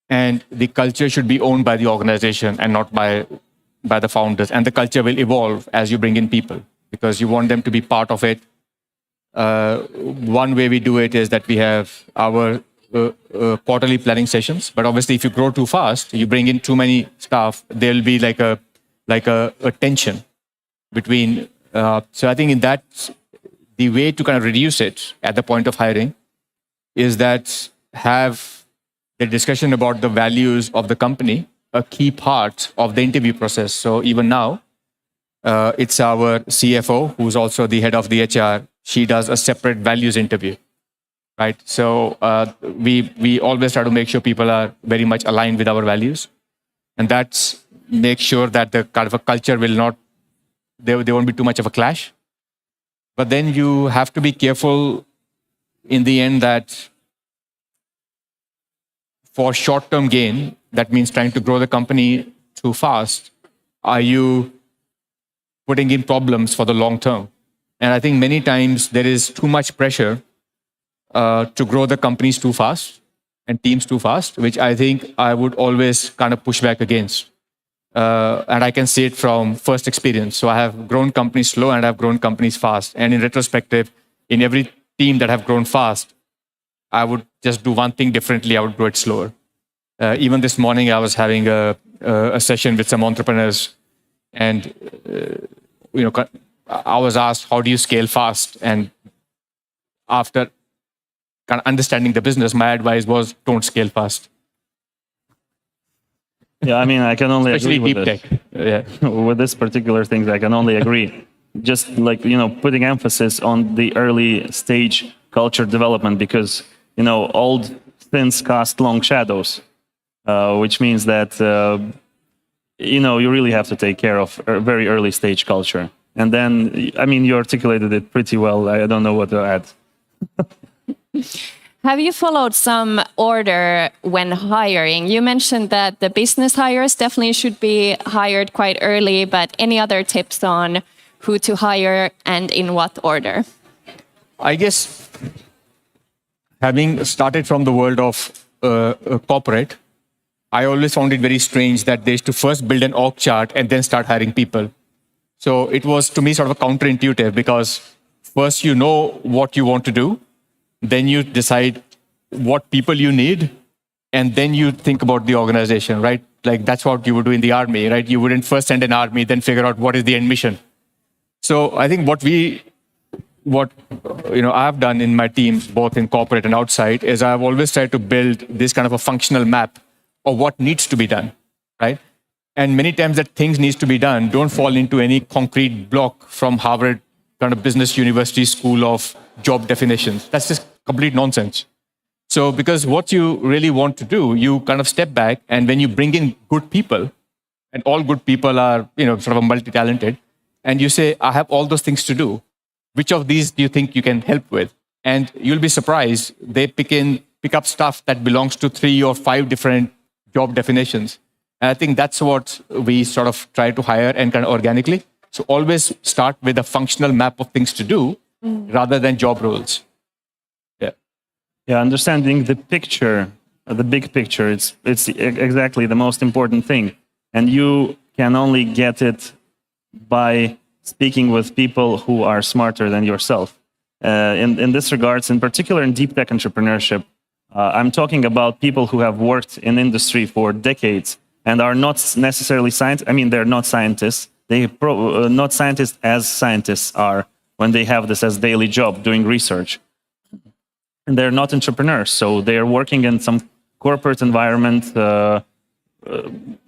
and the culture should be owned by the organization and not by the founders. And the culture will evolve as you bring in people, because you want them to be part of it. One way we do it is that we have our quarterly planning sessions. But obviously, if you grow too fast, you bring in too many staff, there'll be like a tension between. So I think in that, the way to kind of reduce it at the point of hiring is that have the discussion about the values of the company a key part of the interview process. So even now, it's our CFO, who's also the head of the HR. She does a separate values interview, right? So we always try to make sure people are very much aligned with our values, and that's make sure that the kind of a culture will not, there won't be too much of a clash. But then you have to be careful in the end that for short-term gain, that means trying to grow the company too fast, are you putting in problems for the long term? And I think many times there is too much pressure to grow the companies too fast and teams too fast, which I think I would always kind of push back against. And I can see it from first experience. So I have grown companies slow and I've grown companies fast. And in retrospective, in every team that have grown fast, I would just do one thing differently. I would do it slower. Even this morning, I was having a session with some entrepreneurs, and I was asked, "How do you scale fast?" And after kind of understanding the business, my advice was, "Don't scale fast." Yeah, I mean, I can only Especially agree deep with tech. Yeah, with this particular thing, I can only agree. Just like putting emphasis on the early stage culture development, because old things cast long shadows, which means that you really have to take care of a very early stage culture. And then, I mean, you articulated it pretty well. I don't know what to add. Have you followed some order when hiring? You mentioned that the business hires definitely should be hired quite early, but any other tips on who to hire and in what order? I guess having started from the world of corporate, I always found it very strange that they used to first build an org chart and then start hiring people. So it was, to me, sort of a counterintuitive, because first you know what you want to do, then you decide what people you need, and then you think about the organization, right? Like that's what you would do in the army, right? You wouldn't first send an army, then figure out what is the end mission. So I think what I've done in my teams, both in corporate and outside, is I've always tried to build this kind of a functional map of what needs to be done, right? And many times that things needs to be done don't fall into any concrete block from Harvard kind of business university school of job definitions. That's just complete nonsense. So because what you really want to do, you kind of step back, and when you bring in good people, and all good people are, sort of multi-talented, and you say, I have all those things to do. Which of these do you think you can help with? And you'll be surprised, they pick up stuff that belongs to 3 or 5 different job definitions. And I think that's what we sort of try to hire and kind of organically. So always start with a functional map of things to do rather than job roles. Yeah, understanding the picture, the big picture, it's exactly the most important thing. And you can only get it by speaking with people who are smarter than yourself. In this regards, in particular in deep tech entrepreneurship, I'm talking about people who have worked in industry for decades and are not necessarily scientists. I mean, they're not scientists. Not scientists as scientists are when they have this as daily job doing research. And they're not entrepreneurs, so they're working in some corporate environment.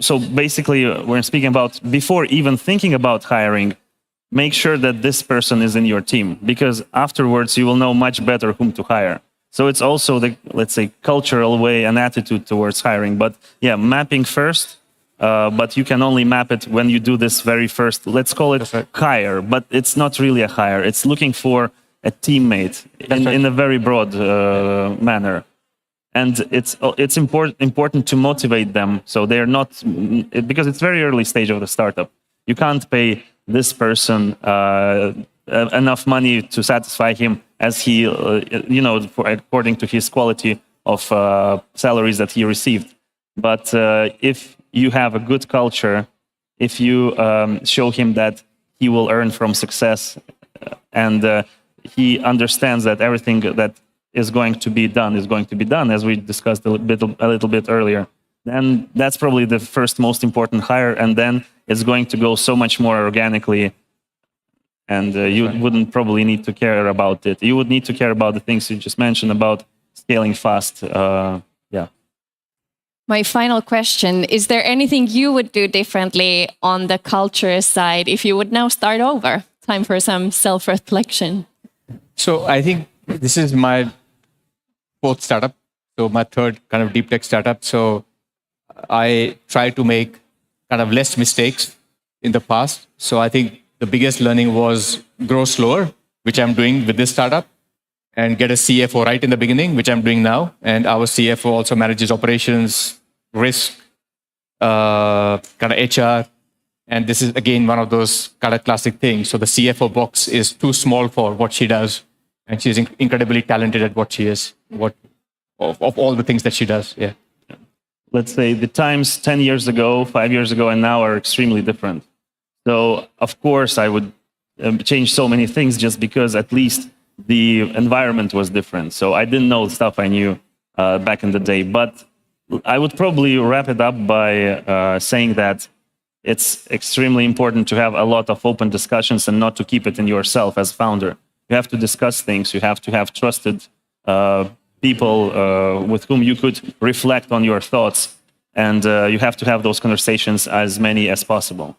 So basically, we're speaking about, before even thinking about hiring, make sure that this person is in your team, because afterwards you will know much better whom to hire. So it's also the, let's say, cultural way and attitude towards hiring. But yeah, mapping first, but you can only map it when you do this very first, let's call it hire, but it's not really a hire. It's looking for a teammate in a very broad manner. And it's important to motivate them, so they're not, because it's very early stage of the startup. You can't pay this person enough money to satisfy him as he, according to his quality of salaries that he received. But if you have a good culture, if you show him that he will earn from success, and he understands that everything that is going to be done, as we discussed a little bit earlier, then that's probably the first most important hire, and then it's going to go so much more organically, and you wouldn't probably need to care about it. You would need to care about the things you just mentioned about scaling fast. My final question, is there anything you would do differently on the culture side if you would now start over? Time for some self-reflection. So I think this is my 4th startup, so my 3rd kind of deep tech startup. So I try to make kind of less mistakes in the past. So I think the biggest learning was grow slower, which I'm doing with this startup, and get a CFO right in the beginning, which I'm doing now. And our CFO also manages operations, risk, kind of HR. And this is, again, one of those kind of classic things. So the CFO box is too small for what she does. And she's incredibly talented at what she is, of all the things that she does. Yeah. Let's say the times 10 years ago, 5 years ago, and now are extremely different. So, of course, I would change so many things just because at least the environment was different. So I didn't know the stuff I knew back in the day. But I would probably wrap it up by saying that it's extremely important to have a lot of open discussions and not to keep it in yourself as founder. You have to discuss things. You have to have trusted people with whom you could reflect on your thoughts. And you have to have those conversations as many as possible.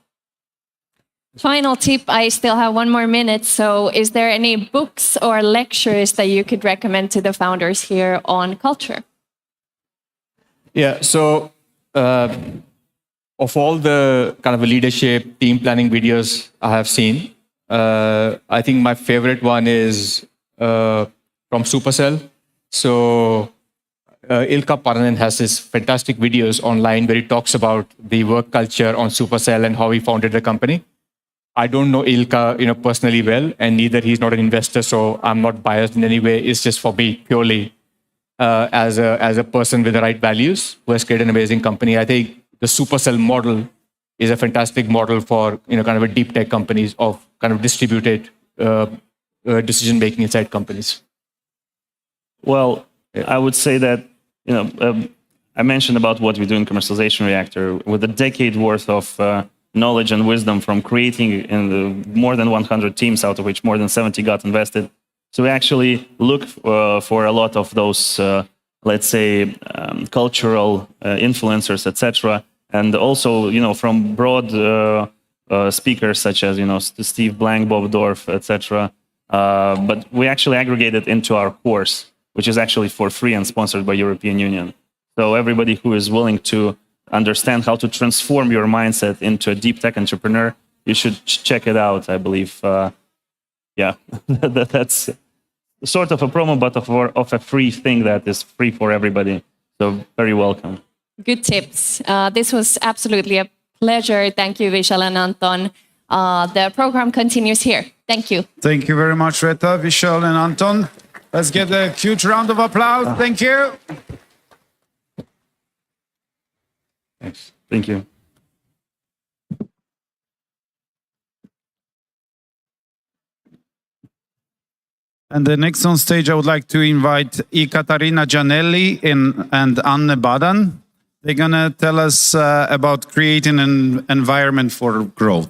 Final tip, I still have 1 more minute. So is there any books or lectures that you could recommend to the founders here on culture? Yeah, so of all the kind of leadership, team planning videos I have seen, I think my favorite one is from Supercell. So Ilkka Paranen has this fantastic videos online where he talks about the work culture on Supercell and how he founded the company. I don't know Ilkka, personally well, and neither he's not an investor, so I'm not biased in any way. It's just for me purely as a person with the right values who has created an amazing company. I think the Supercell model is a fantastic model for kind of a deep tech companies of kind of distributed decision making inside companies. Well, I would say that I mentioned about what we do in Commercialization Reactor with a decade worth of knowledge and wisdom from creating in the more than 100 teams, out of which more than 70 got invested. So we actually look for a lot of those, let's say, cultural influencers, etc. And also, from broad speakers such as, Steve Blank, Bob Dorf, etc. But we actually aggregate it into our course, which is actually for free and sponsored by European Union. So everybody who is willing to understand how to transform your mindset into a deep tech entrepreneur, you should check it out, I believe. Yeah, that's sort of a promo, but of a free thing that is free for everybody. So very welcome. Good tips. This was absolutely a pleasure. Thank you, Vishal and Anton. The program continues here. Thank you. Thank you very much, Reta, Vishal, and Anton. Let's get a huge round of applause. Thank you. Thanks. Thank you. And the next on stage, I would like to invite Katarina Gianelli and Anne Badan. They're going to tell us about creating an environment for growth.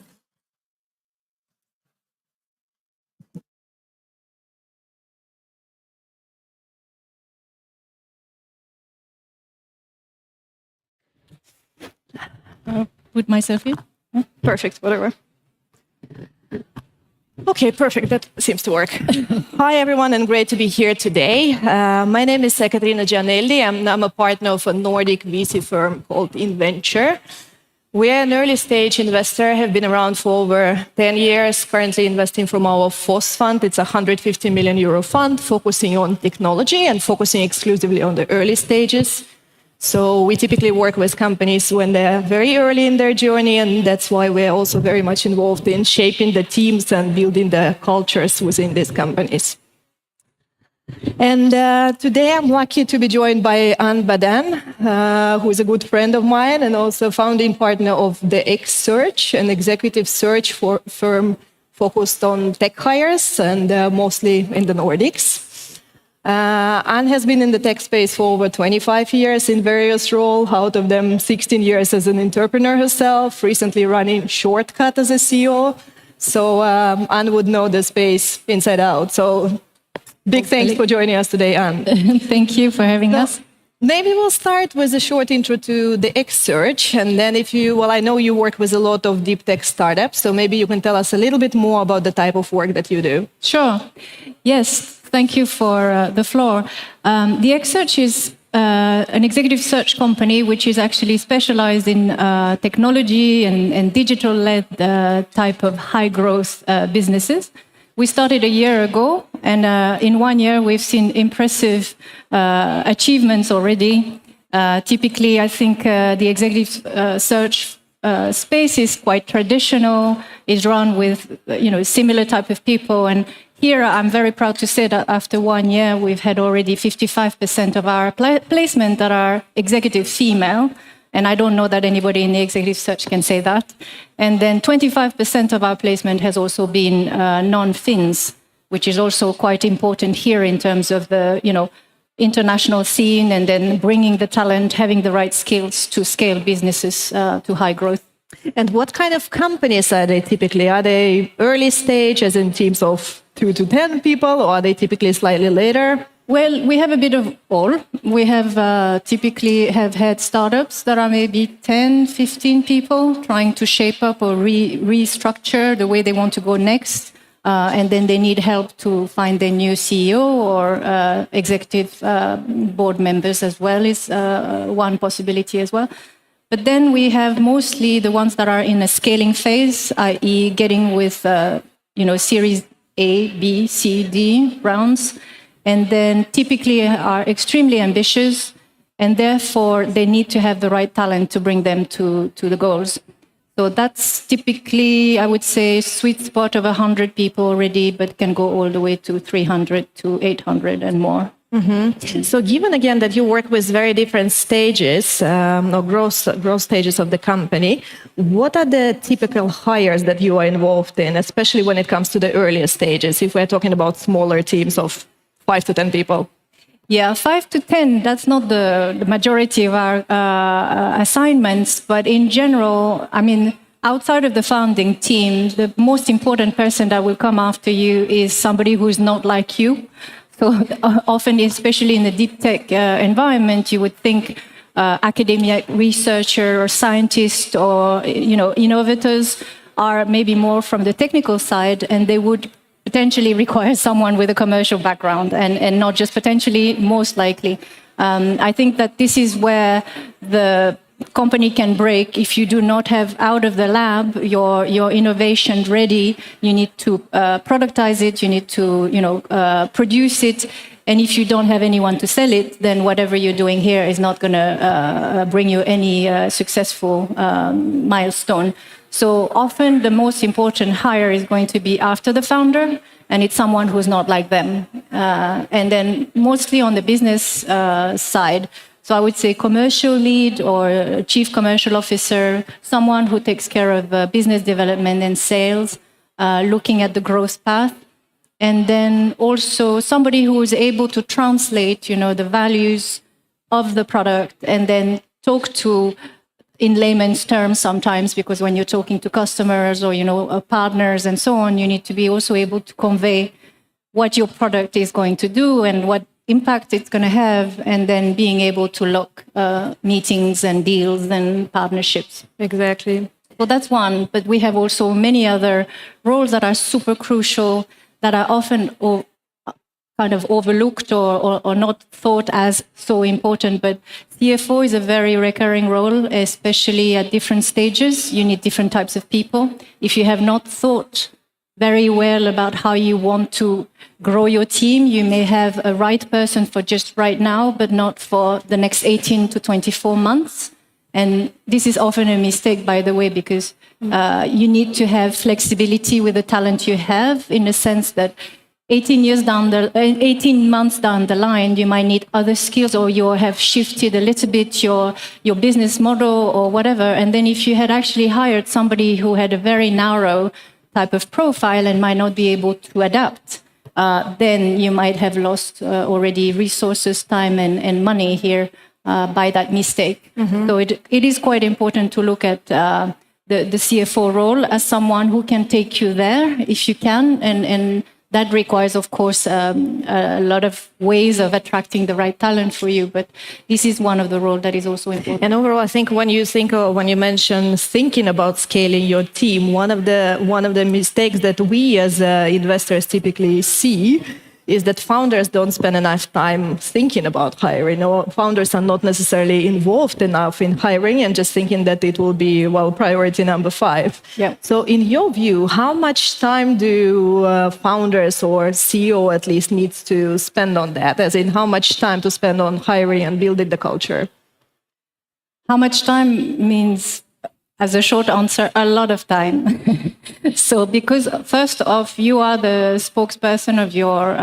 Put myself in? Perfect, whatever. Okay, perfect. That seems to work. Hi, everyone, and great to be here today. My name is Katarina Gianelli. I'm a partner of a Nordic VC firm called InVenture. We are an early stage investor, have been around for over 10 years, currently investing from our FOSS fund. It's a 150 million euro fund focusing on technology and focusing exclusively on the early stages. So we typically work with companies when they're very early in their journey, and that's why we're also very much involved in shaping the teams and building the cultures within these companies. And today I'm lucky to be joined by Anne Badan, who is a good friend of mine and also founding partner of the X Search, an executive search firm focused on tech hires and mostly in the Nordics. Anne has been in the tech space for over 25 years in various roles, out of them 16 years as an entrepreneur herself, recently running Shortcut as a CEO. So Anne would know the space inside out. So big thanks for joining us today, Anne. Thank you for having us. Maybe we'll start with a short intro to the X Search, and then I know you work with a lot of deep tech startups, so maybe you can tell us a little bit more about the type of work that you do. Sure. Yes. Thank you for the floor. The X Search is an executive search company which is actually specialized in technology and digital-led type of high-growth businesses. We started a year ago, and in 1 year we've seen impressive achievements already. Typically, I think the executive search space is quite traditional, is run with similar type of people, and here, I'm very proud to say that after 1 year, we've had already 55% of our placement that are executive female. And I don't know that anybody in the executive search can say that. And then 25% of our placement has also been non-Finns, which is also quite important here in terms of the international scene and then bringing the talent, having the right skills to scale businesses to high growth. And what kind of companies are they typically? Are they early stage, as in teams of 2 to 10 people, or are they typically slightly later? Well, we have a bit of all. We have typically have had startups that are maybe 10, 15 people trying to shape up or restructure the way they want to go next. And then they need help to find their new CEO or executive board members as well is one possibility as well. But then we have mostly the ones that are in a scaling phase, i.e. getting with Series A, B, C, D rounds, and then typically are extremely ambitious, and therefore they need to have the right talent to bring them to the goals. So that's typically, I would say, sweet spot of 100 people already, but can go all the way to 300 to 800 and more. So given again that you work with very different stages or growth stages of the company, what are the typical hires that you are involved in, especially when it comes to the earlier stages, if we're talking about smaller teams of 5 to 10 people? Yeah, 5 to 10, that's not the majority of our assignments, but in general, I mean, outside of the founding team, the most important person that will come after you is somebody who's not like you. So often, especially in the deep tech environment, you would think academia researcher or scientist or innovators are maybe more from the technical side, and they would potentially require someone with a commercial background, and not just potentially, most likely. I think that this is where the company can break if you do not have out of the lab your innovation ready. You need to productize it, you need to produce it, and if you don't have anyone to sell it, then whatever you're doing here is not going to bring you any successful milestone. So often the most important hire is going to be after the founder, and it's someone who's not like them. And then mostly on the business side, so I would say commercial lead or chief commercial officer, someone who takes care of business development and sales, looking at the growth path. And then also somebody who is able to translate, the values of the product and then talk to, in layman's terms sometimes, because when you're talking to customers or, partners and so on, you need to be also able to convey what your product is going to do and what impact it's going to have, and then being able to lock meetings and deals and partnerships. Exactly. So that's one, but we have also many other roles that are super crucial, that are often kind of overlooked or not thought as so important. But CFO is a very recurring role, especially at different stages. You need different types of people. If you have not thought very well about how you want to grow your team, you may have a right person for just right now, but not for the next 18 to 24 months. And this is often a mistake, by the way, because you need to have flexibility with the talent you have, in the sense that 18 months down the line, you might need other skills, or you have shifted a little bit your business model or whatever. And then if you had actually hired somebody who had a very narrow type of profile and might not be able to adapt, then you might have lost already resources, time, and money here by that mistake. So it is quite important to look at the CFO role as someone who can take you there if you can, and that requires, of course, a lot of ways of attracting the right talent for you. But this is one of the roles that is also important. And overall, I think when you mention thinking about scaling your team, one of the mistakes that we as investors typically see is that founders don't spend enough time thinking about hiring, or founders are not necessarily involved enough in hiring and just thinking that it will be, priority number 5. Yeah. So in your view, how much time do founders, or CEO at least, needs to spend on that? As in, how much time to spend on hiring and building the culture? How much time means, as a short answer, a lot of time. So because first off, you are the spokesperson of your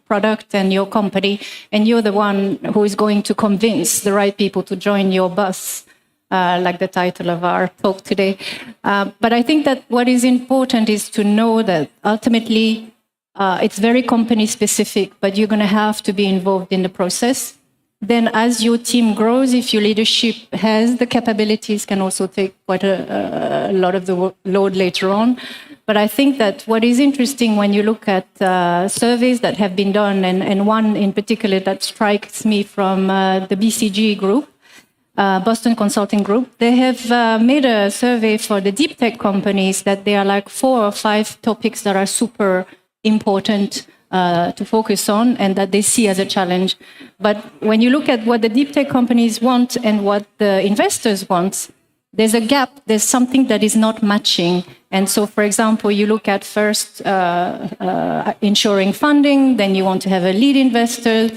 product and your company, and you're the one who is going to convince the right people to join your bus, like the title of our talk today. But I think that what is important is to know that ultimately it's very company specific, but you're going to have to be involved in the process. Then as your team grows, if your leadership has the capabilities, can also take quite a lot of the load later on. But I think that what is interesting when you look at surveys that have been done, and one in particular that strikes me from the BCG group, Boston Consulting Group, they have made a survey for the deep tech companies that there are like 4 or 5 topics that are super important to focus on and that they see as a challenge. But when you look at what the deep tech companies want and what the investors want, there's a gap, there's something that is not matching. And so, for example, you look at first ensuring funding, then you want to have a lead investor,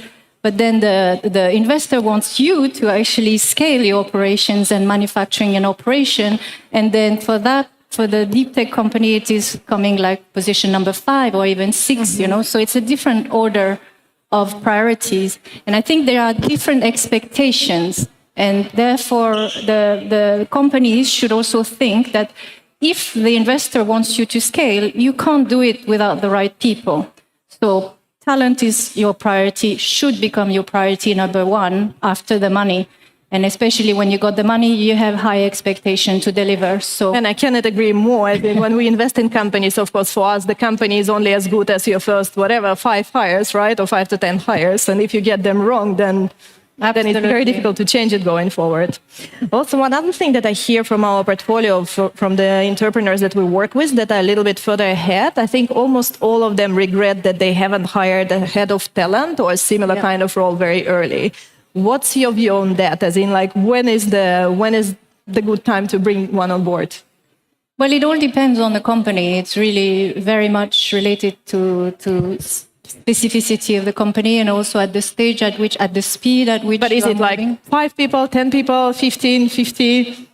but then the investor wants you to actually scale your operations and manufacturing and operation. And then for that, for the deep tech company, it is coming like position number 5 or even 6, you know, so it's a different order of priorities. And I think there are different expectations, and therefore the companies should also think that if the investor wants you to scale, you can't do it without the right people. So talent is your priority, should become your priority number 1 after the money. And especially when you got the money, you have high expectation to deliver. So, and I cannot agree more. I think when we invest in companies, of course, for us, the company is only as good as your first, 5 hires, right? Or 5 to 10 hires. And if you get them wrong, then it's very difficult to change it going forward. Also, one other thing that I hear from our portfolio, from the entrepreneurs that we work with that are a little bit further ahead, I think almost all of them regret that they haven't hired a head of talent or a similar kind of role very early. What's your view on that? As in, like, when is the good time to bring one on board? Well, it all depends on the company. It's really very much related to specificity of the company and also at the stage at which, at the speed at which. But is it like 5 people, 10 people, 15, 50?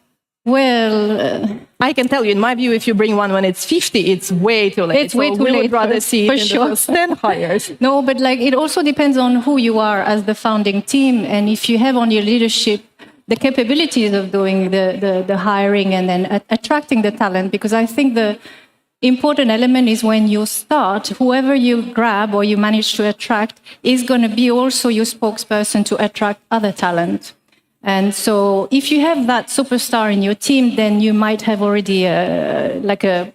Well, I can tell you, in my view, if you bring one when it's 50, it's way too late. It's way too late. We would rather see for it in sure. the first 10 hires. No, but like it also depends on who you are as the founding team, and if you have on your leadership the capabilities of doing the hiring and then attracting the talent. Because I think the important element is when you start, whoever you grab or you manage to attract is going to be also your spokesperson to attract other talent. And so if you have that superstar in your team, then you might have already like a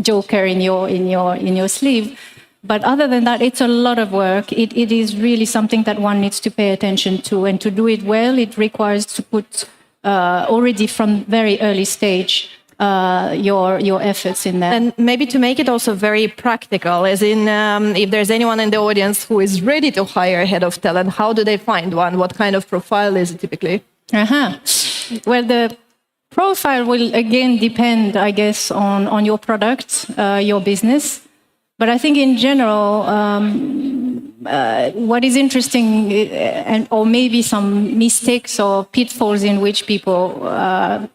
joker in your sleeve. But other than that, it's a lot of work. It is really something that one needs to pay attention to. And to do it well, it requires to put already from very early stage your efforts in that. And maybe to make it also very practical, as in if there's anyone in the audience who is ready to hire a head of talent, how do they find one? What kind of profile is it typically? Well, the profile will again depend, I guess, on your product, your business. But I think in general, what is interesting, or maybe some mistakes or pitfalls in which people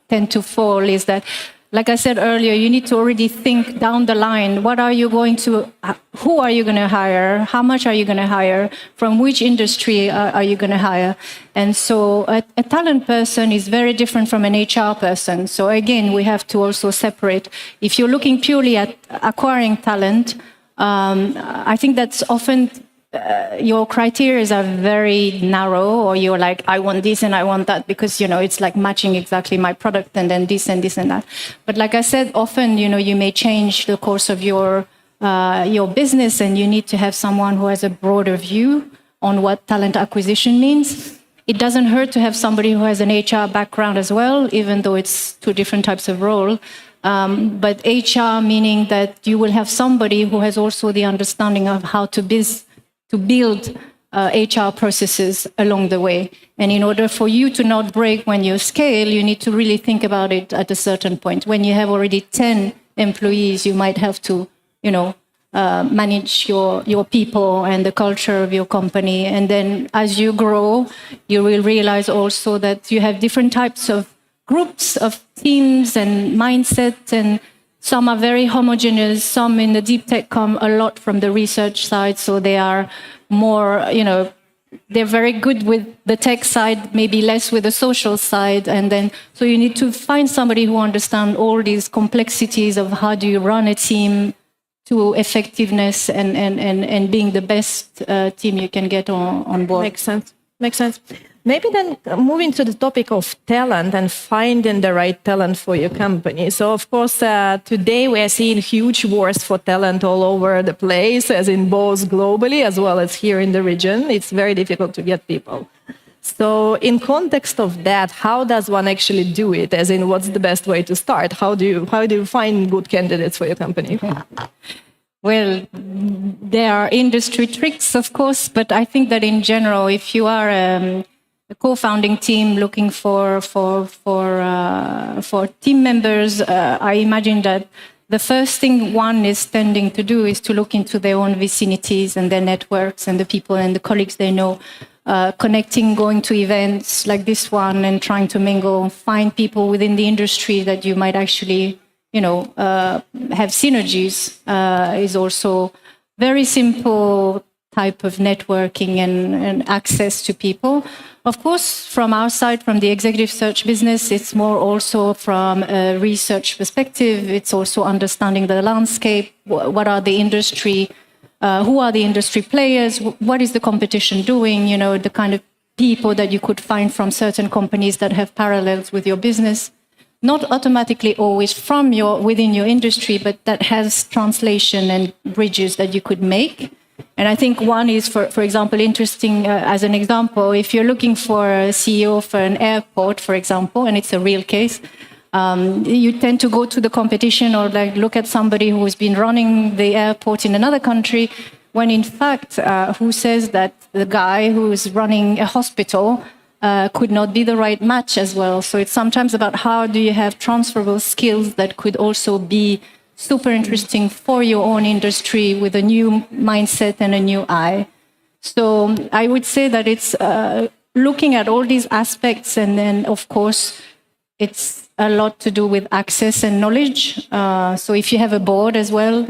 tend to fall, is that, like I said earlier, you need to already think down the line. Who are you going to hire? How much are you going to hire? From which industry are you going to hire? And so a talent person is very different from an HR person. So again, we have to also separate. If you're looking purely at acquiring talent, I think that's often your criteria are very narrow, or you're like, I want this and I want that because, it's like matching exactly my product and then this and this and that. But like I said, often, you may change the course of your business, and you need to have someone who has a broader view on what talent acquisition means. It doesn't hurt to have somebody who has an HR background as well, even though it's 2 different types of role. But HR meaning that you will have somebody who has also the understanding of how to build HR processes along the way. And in order for you to not break when you scale, you need to really think about it at a certain point. When you have already 10 employees, you might have to, manage your people and the culture of your company. And then as you grow, you will realize also that you have different types of groups of teams and mindsets, and some are very homogeneous. Some in the deep tech come a lot from the research side, so they are more, they're very good with the tech side, maybe less with the social side. And then, so you need to find somebody who understands all these complexities of how do you run a team to effectiveness and being the best team you can get on board. Makes sense. Maybe then moving to the topic of talent and finding the right talent for your company. So, of course, today we are seeing huge wars for talent all over the place, as in both globally as well as here in the region. It's very difficult to get people. So in context of that, how does one actually do it? As in, what's the best way to start? How do you find good candidates for your company? Well, there are industry tricks, of course, but I think that in general, if you are co-founding team looking for team members, I imagine that the first thing one is tending to do is to look into their own vicinities and their networks and the people and the colleagues they know, connecting, going to events like this one and trying to mingle, find people within the industry that you might actually, have synergies is also very simple type of networking and access to people. Of course, from our side, from the executive search business, it's more also from a research perspective. It's also understanding the landscape. What are the industry? Who are the industry players? What is the competition doing? The kind of people that you could find from certain companies that have parallels with your business. Not automatically always from within your industry, but that has translation and bridges that you could make. And I think one is, for example, interesting as an example, if you're looking for a CEO for an airport, for example, and it's a real case, you tend to go to the competition or look at somebody who has been running the airport in another country, when in fact, who says that the guy who is running a hospital could not be the right match as well. So it's sometimes about how do you have transferable skills that could also be super interesting for your own industry with a new mindset and a new eye. So I would say that it's looking at all these aspects, and then of course it's a lot to do with access and knowledge. So if you have a board as well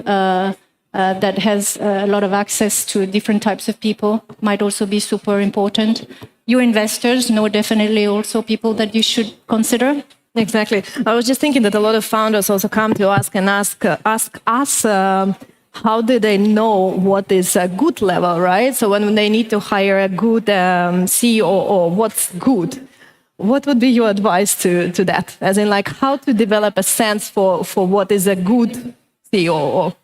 that has a lot of access to different types of people, might also be super important. Your investors know definitely also people that you should consider. Exactly. I was just thinking that a lot of founders also come to us and ask us how do they know what is a good level, right? So when they need to hire a good CEO, what's good? What would be your advice to that? As in, how to develop a sense for what is a good CEO?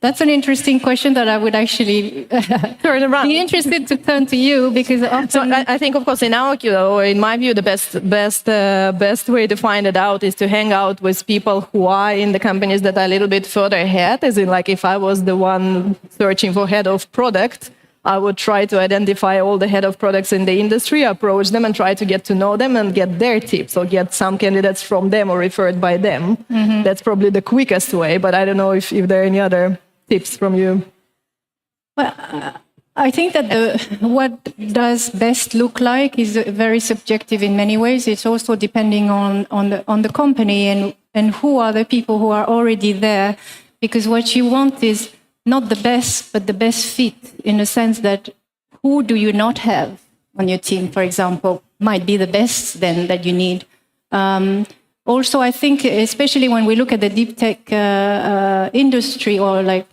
That's an interesting question that I would actually be interested to turn to you, because often... So I think, of course, in my view, the best way to find it out is to hang out with people who are in the companies that are a little bit further ahead. As in, if I was the one searching for head of product, I would try to identify all the head of products in the industry, approach them and try to get to know them and get their tips or get some candidates from them or referred by them. Mm-hmm. That's probably the quickest way, but I don't know if there are any other tips from you. Well, I think that what does best look like is very subjective in many ways. It's also depending on the company and who are the people who are already there, because what you want is not the best, but the best fit, in a sense that who do you not have on your team, for example, might be the best then that you need. Also, I think, especially when we look at the deep tech industry, or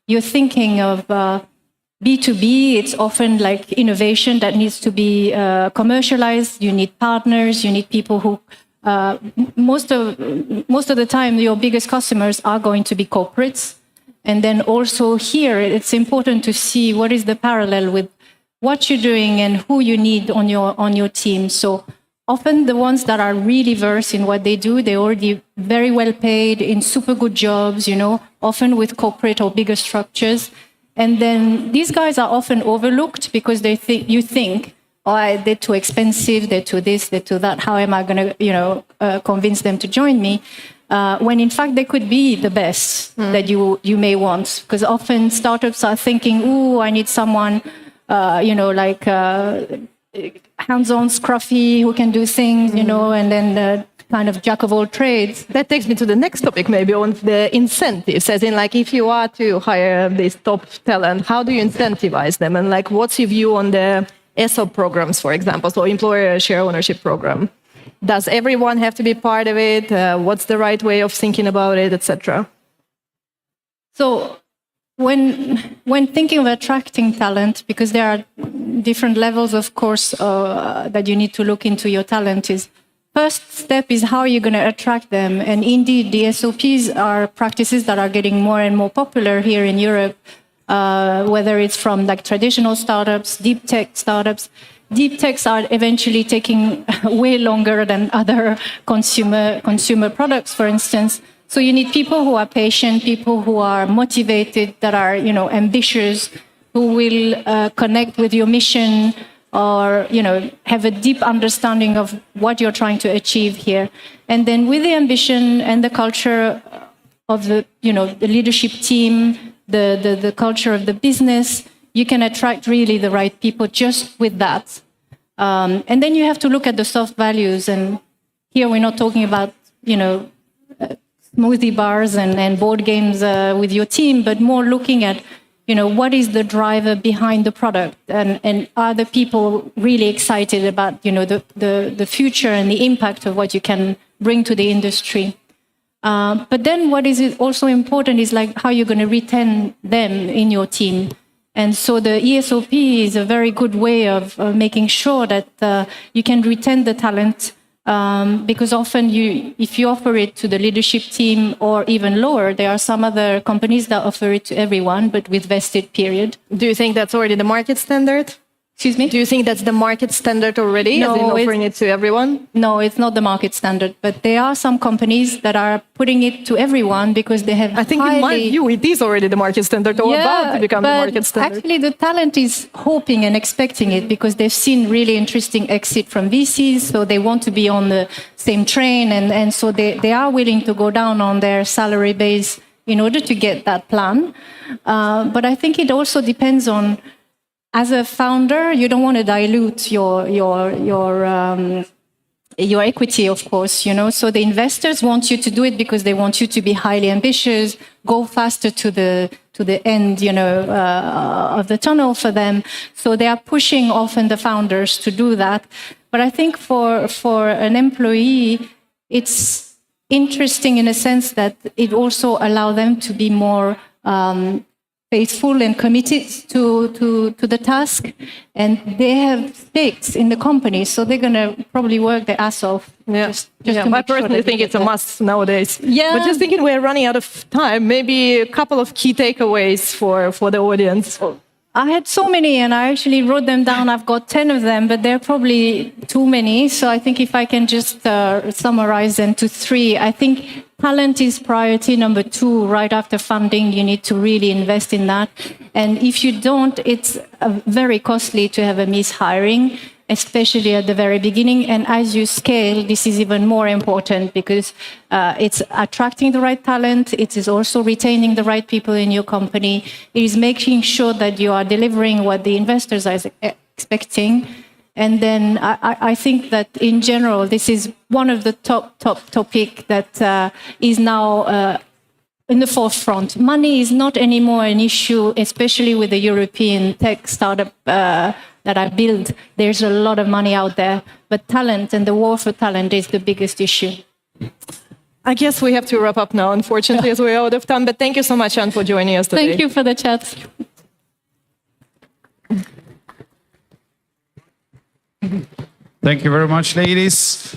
you're thinking of B2B, it's often innovation that needs to be commercialized. You need partners, you need people who, most of the time, your biggest customers are going to be corporates. And then also here, it's important to see what is the parallel with what you're doing and who you need on your team. So often the ones that are really versed in what they do, they're already very well paid in super good jobs, often with corporate or bigger structures. And then these guys are often overlooked because you think, they're too expensive, they're too this, they're too that. How am I going to, convince them to join me? When in fact they could be the best that you may want, because often startups are thinking, I need someone, hands-on, scruffy, who can do things, and then kind of jack of all trades. That takes me to the next topic, maybe on the incentives, as in if you are to hire this top talent, how do you incentivize them, and what's your view on the ESOP programs, for example, so employer share ownership program? Does everyone have to be part of it? What's the right way of thinking about it, etc.? So when thinking of attracting talent, because there are different levels, of course, that you need to look into your talent, is first step is how you're going to attract them. And indeed, the SOPs are practices that are getting more and more popular here in Europe, whether it's from traditional startups, deep tech startups. Deep techs are eventually taking way longer than other consumer products, for instance. So you need people who are patient, people who are motivated, that are ambitious, who will connect with your mission, or have a deep understanding of what you're trying to achieve here. And then with the ambition and the culture of the leadership team, the culture of the business, you can attract really the right people just with that. And then you have to look at the soft values. And here we're not talking about, smoothie bars and board games with your team, but more looking at, what is the driver behind the product, and are the people really excited about, the future and the impact of what you can bring to the industry. But then what is also important is like how you're going to retain them in your team. And so the ESOP is a very good way of making sure that you can retain the talent, because often if you offer it to the leadership team or even lower, there are some other companies that offer it to everyone, but with vested period. Do you think that's already the market standard? Excuse me? Do you think that's the market standard already, No, as in offering it to everyone? No, it's not the market standard, but there are some companies that are putting it to everyone because they have I think in my view, it is already the market standard, or about to become the market standard. Actually, the talent is hoping and expecting it because they've seen really interesting exit from VCs, so they want to be on the same train, and so they are willing to go down on their salary base in order to get that plan. But I think it also depends on, as a founder, you don't want to dilute your equity, of course, So the investors want you to do it because they want you to be highly ambitious, go faster to the end, of the tunnel for them. So they are pushing often the founders to do that. But I think for an employee, it's interesting in a sense that it also allows them to be more faithful and committed to the task, and they have stakes in the company, so they're going to probably work their ass off. I personally think it's a must nowadays. Yeah. But just thinking we're running out of time, maybe a couple of key takeaways for the audience. I had so many, and I actually wrote them down. I've got 10 of them, but they're probably too many. So I think if I can just summarize them to 3, I think talent is priority number 2. Right after funding, you need to really invest in that. And if you don't, it's very costly to have a mishiring, especially at the very beginning. And as you scale, this is even more important because it's attracting the right talent. It is also retaining the right people in your company. It is making sure that you are delivering what the investors are expecting. And then I think that in general, this is one of the top topic that is now in the forefront. Money is not anymore an issue, especially with the European tech startup that I built. There's a lot of money out there, but talent and the war for talent is the biggest issue. I guess we have to wrap up now, unfortunately, as we're out of time. But thank you so much, Anne, for joining us today. Thank you for the chat. Thank you very much, ladies.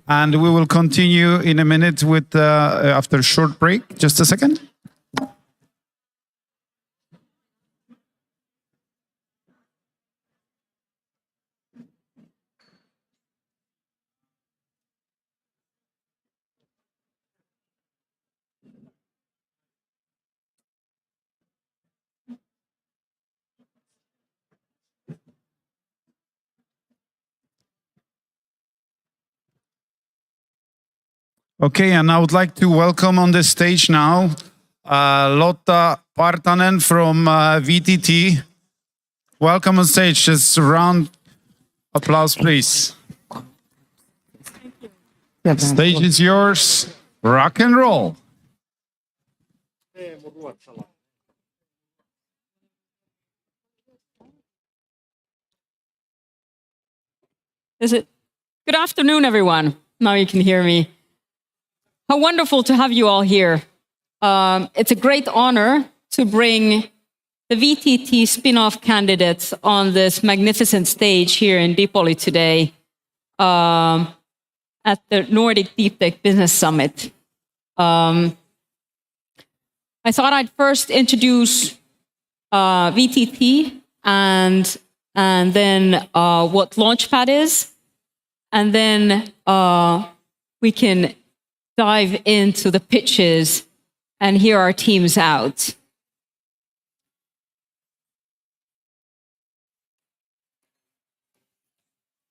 And we will continue in a minute with after a short break. Just a second. Okay, and I would like to welcome on the stage now Lotta Partanen from VTT. Welcome on stage. Just a round applause, please. The stage is yours. Rock and roll. Is it? Good afternoon, everyone. Now you can hear me. How wonderful to have you all here. It's a great honor to bring the VTT spin-off candidates on this magnificent stage here in Dipoli today at the Nordic Deep Tech Business Summit. I thought I'd first introduce VTT and then what Launchpad is, and then we can dive into the pitches and hear our teams out.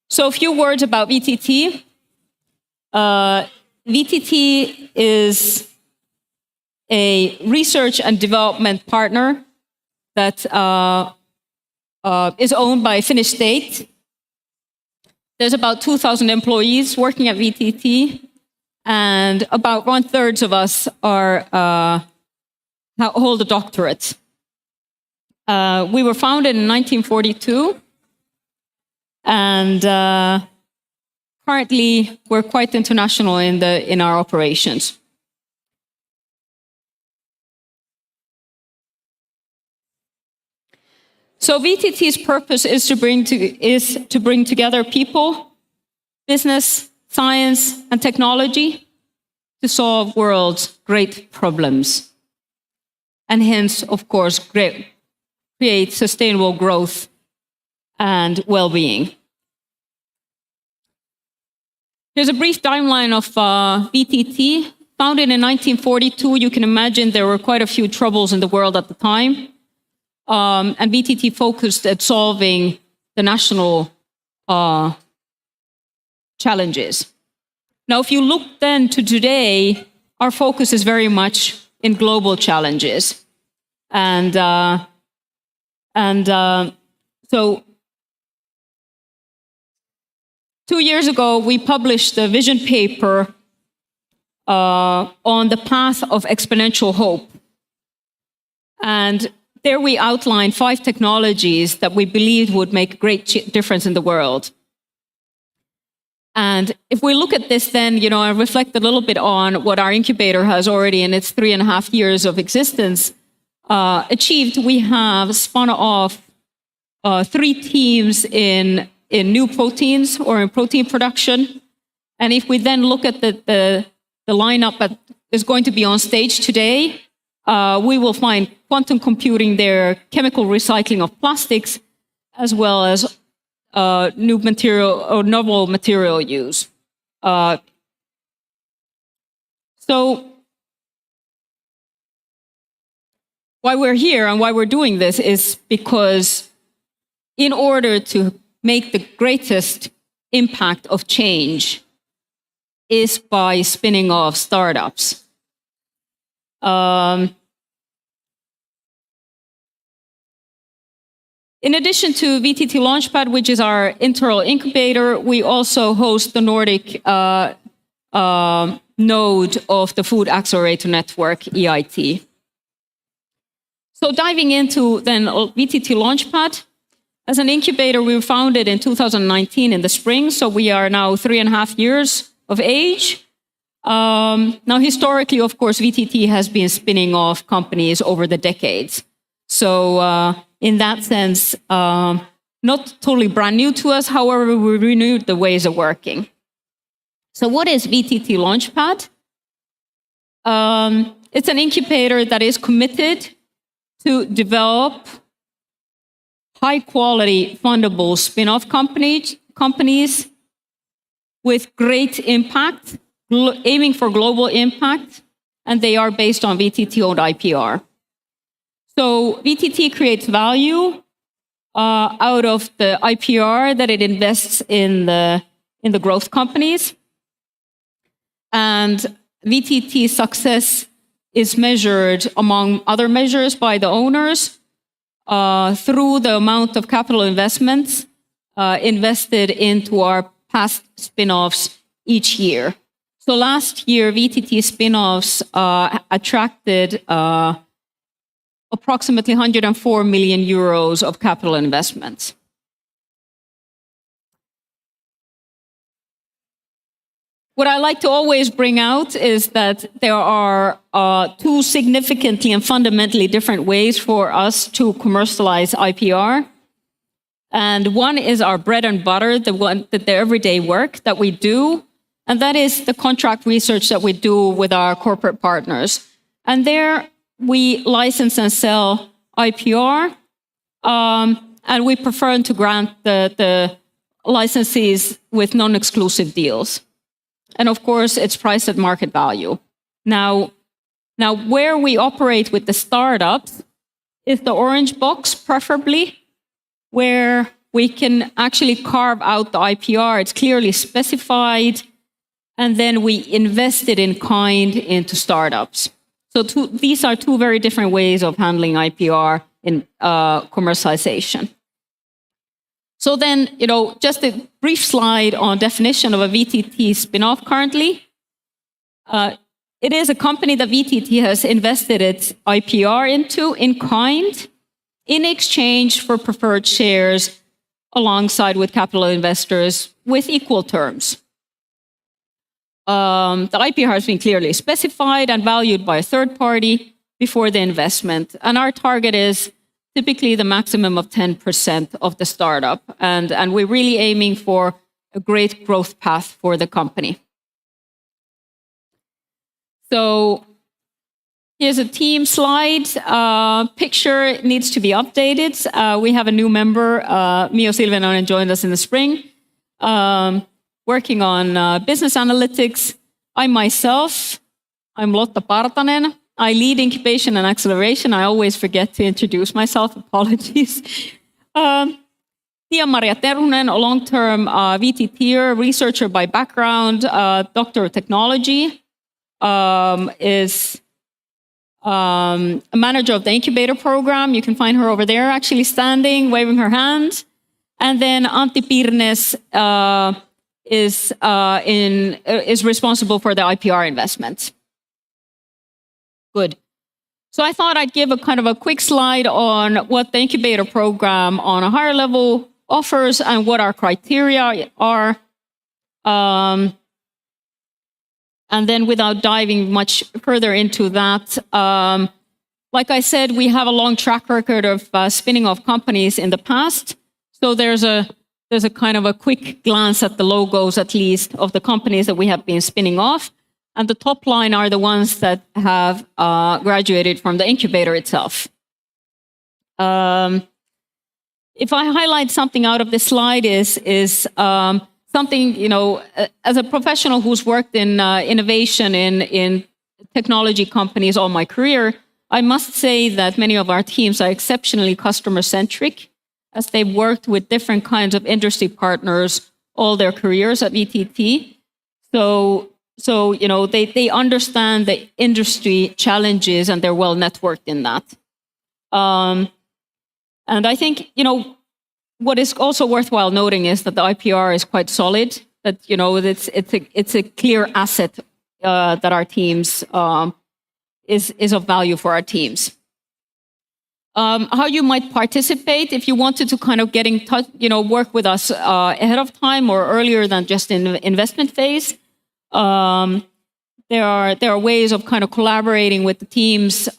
So a few words about VTT. VTT is a research and development partner that is owned by Finnish state. There's about 2,000 employees working at VTT, and about 1/3 of us hold a doctorate. We were founded in 1942, and currently we're quite international in our operations. So VTT's purpose is to bring together people, business, science, and technology to solve world's great problems, and hence, of course, create sustainable growth and well-being. Here's a brief timeline of VTT. Founded in 1942, you can imagine there were quite a few troubles in the world at the time. And VTT focused at solving the national challenges. Now, if you look then to today, our focus is very much in global challenges. So 2 years ago, we published a vision paper on the path of exponential hope. And there we outlined 5 technologies that we believed would make a great difference in the world. And if we look at this then, and reflect a little bit on what our incubator has already in its 3.5 years of existence achieved, we have spun off 3 teams in new proteins or in protein production. And if we then look at the lineup that is going to be on stage today, we will find quantum computing there, chemical recycling of plastics, as well as new material or novel material use. So why we're here and why we're doing this is because in order to make the greatest impact of change is by spinning off startups. In addition to VTT Launchpad, which is our internal incubator, we also host the Nordic node of the Food Accelerator Network, EIT. So diving into then VTT Launchpad, as an incubator, we were founded in 2019 in the spring, so we are now 3.5 years of age. Now, historically, of course, VTT has been spinning off companies over the decades. So in that sense, not totally brand new to us. However, we renewed the ways of working. So what is VTT Launchpad? It's an incubator that is committed to develop high-quality, fundable spin-off companies with great impact, aiming for global impact, and they are based on VTT-owned IPR. So VTT creates value out of the IPR that it invests in the growth companies. And VTT success is measured, among other measures, by the owners through the amount of capital investments invested into our past spin-offs each year. So last year, VTT spin-offs attracted approximately 104 million euros of capital investments. What I like to always bring out is that there are 2 significantly and fundamentally different ways for us to commercialize IPR. And one is our bread and butter, the everyday work that we do. And that is the contract research that we do with our corporate partners. And there we license and sell IPR. And we prefer to grant the licensees with non-exclusive deals. And of course, it's priced at market value. Now where we operate with the startups is the orange box, preferably, where we can actually carve out the IPR. It's clearly specified. And then we invested in kind into startups. So these are two very different ways of handling IPR in commercialization. So then, just a brief slide on definition of a VTT spin-off currently. It is a company that VTT has invested its IPR into in kind in exchange for preferred shares alongside with capital investors with equal terms. The IPR has been clearly specified and valued by a third party before the investment. And our target is typically the maximum of 10% of the startup. And we're really aiming for a great growth path for the company. So here's a team slide. Picture needs to be updated. We have a new member, Mio Silvenonen, joined us in the spring, working on business analytics. I'm Lotta Partanen. I lead incubation and acceleration. I always forget to introduce myself. Apologies. Pia-Maria Terhunen, a long-term VTTer, researcher by background, doctor of technology, is a manager of the incubator program. You can find her over there, actually standing, waving her hand. And then Antti Pirnes is responsible for the IPR investments. Good. So I thought I'd give a kind of a quick slide on what the incubator program on a higher level offers and what our criteria are. And then without diving much further into that, like I said, we have a long track record of spinning off companies in the past. So there's a kind of a quick glance at the logos, at least, of the companies that we have been spinning off. And the top line are the ones that have graduated from the incubator itself. If I highlight something out of this slide is something, as a professional who's worked in innovation in technology companies all my career, I must say that many of our teams are exceptionally customer-centric, as they've worked with different kinds of industry partners all their careers at VTT. So they understand the industry challenges and they're well networked in that. And I think, what is also worthwhile noting is that the IPR is quite solid, that, it's a clear asset that our teams is of value for our teams. How you might participate if you wanted to kind of get in touch, work with us ahead of time or earlier than just in the investment phase. There are ways of kind of collaborating with the teams,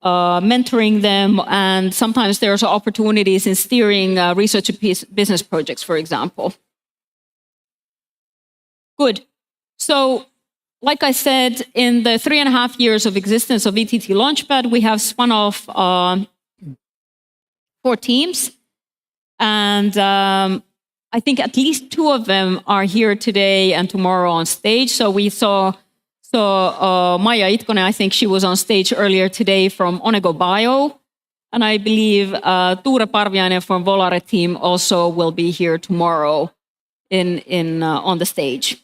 mentoring them, and sometimes there's opportunities in steering research and business projects, for example. Good. So, like I said, in the 3.5 years of existence of VTT Launchpad, we have spun off 4 teams, and I think at least 2 of them are here today and tomorrow on stage. So we saw Maija Itkonen, I think she was on stage earlier today from Onego Bio. And I believe Ture Parviainen from Volare team also will be here tomorrow on the stage.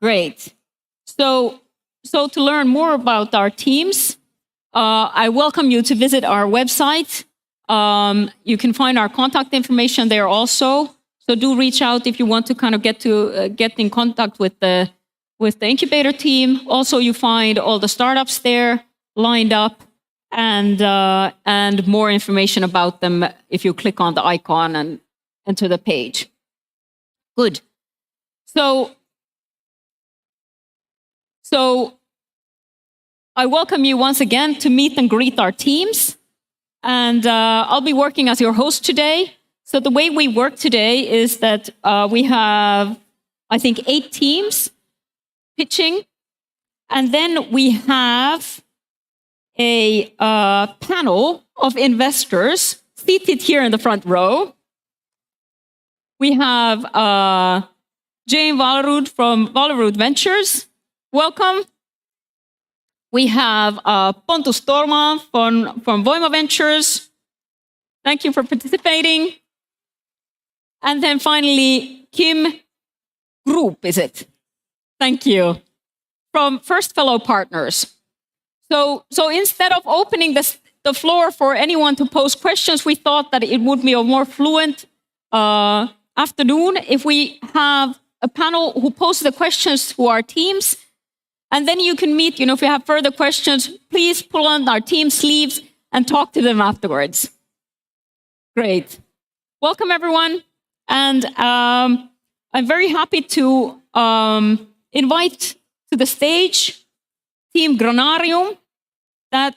Great. So to learn more about our teams, I welcome you to visit our website. You can find our contact information there also. So do reach out if you want to kind of get in contact with the incubator team. Also, you find all the startups there lined up and more information about them if you click on the icon and enter the page. Good. So I welcome you once again to meet and greet our teams. And I'll be working as your host today. So the way we work today is that we have, I think, 8 teams pitching. And then we have a panel of investors seated here in the front row. We have Jane Valerud from Valerud Ventures. Welcome. We have Pontus Torman from Voima Ventures. Thank you for participating. And then finally, Kim Group, is it? Thank you. From First Fellow Partners. So instead of opening the floor for anyone to pose questions, we thought that it would be a more fluent afternoon if we have a panel who poses the questions to our teams. And then you can meet, if you have further questions, please pull on our team sleeves and talk to them afterwards. Great. Welcome, everyone. And I'm very happy to invite to the stage Team Granarium that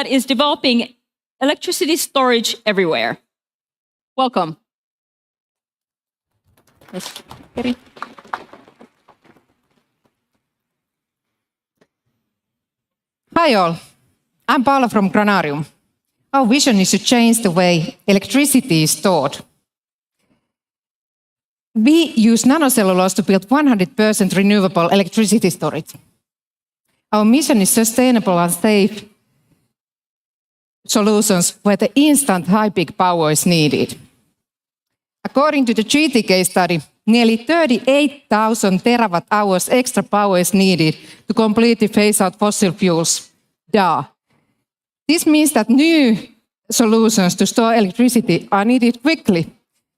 is developing electricity storage everywhere. Welcome. Hi all, I'm Paula from Granarium. Our vision is to change the way electricity is stored. We use nanocellulose to build 100% renewable electricity storage. Our mission is sustainable and safe solutions where the instant high peak power is needed. According to the GTK study, nearly 38,000 terawatt hours extra power is needed to completely phase out fossil fuels. This means that new solutions to store electricity are needed quickly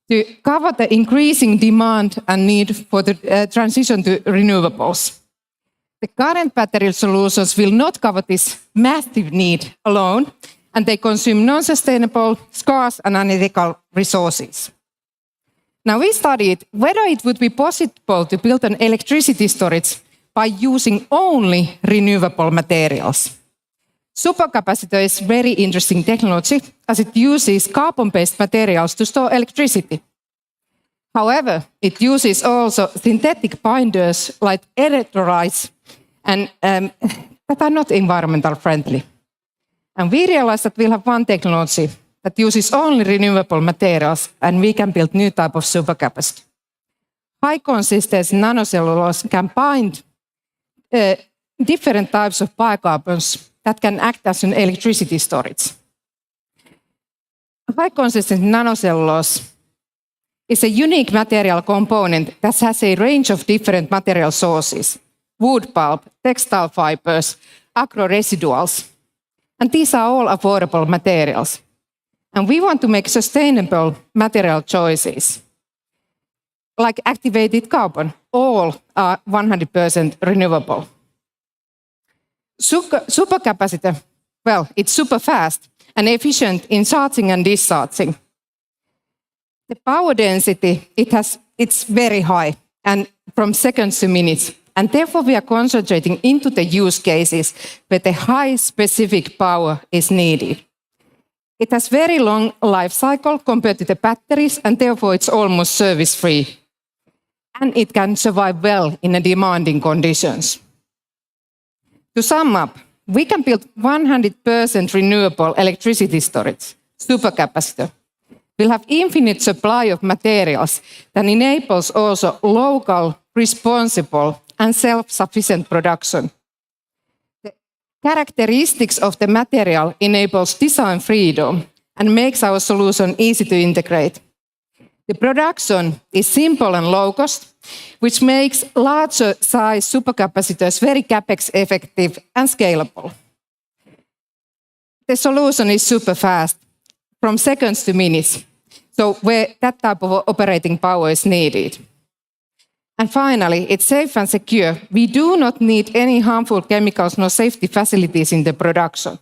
to cover the increasing demand and need for the transition to renewables. The current battery solutions will not cover this massive need alone, and they consume non-sustainable, scarce and unethical resources. Now we studied whether it would be possible to build an electricity storage by using only renewable materials. Supercapacitor is very interesting technology as it uses carbon-based materials to store electricity. However, it uses also synthetic binders like electrolytes and that are not environmental friendly. And we realized that we'll have one technology that uses only renewable materials, and we can build new type of supercapacitor. High consistency nanocellulose can bind different types of biocarbons that can act as an electricity storage. High consistency nanocellulose is a unique material component that has a range of different material sources: wood pulp, textile fibers, agro-residuals. And these are all affordable materials. And we want to make sustainable material choices. Like activated carbon, all are 100% renewable. Supercapacitor, well, it's super fast and efficient in charging and discharging. The power density, it's very high, and from seconds to minutes. And therefore, we are concentrating into the use cases where the high specific power is needed. It has very long life cycle compared to the batteries, and therefore it's almost service-free. And it can survive well in demanding conditions. To sum up, we can build 100% renewable electricity storage, supercapacitor. We'll have infinite supply of materials that enables also local, responsible, and self-sufficient production. The characteristics of the material enables design freedom and makes our solution easy to integrate. The production is simple and low cost, which makes larger size supercapacitors very capex effective and scalable. The solution is super fast, from seconds to minutes, so where that type of operating power is needed. And finally, it's safe and secure. We do not need any harmful chemicals nor safety facilities in the production.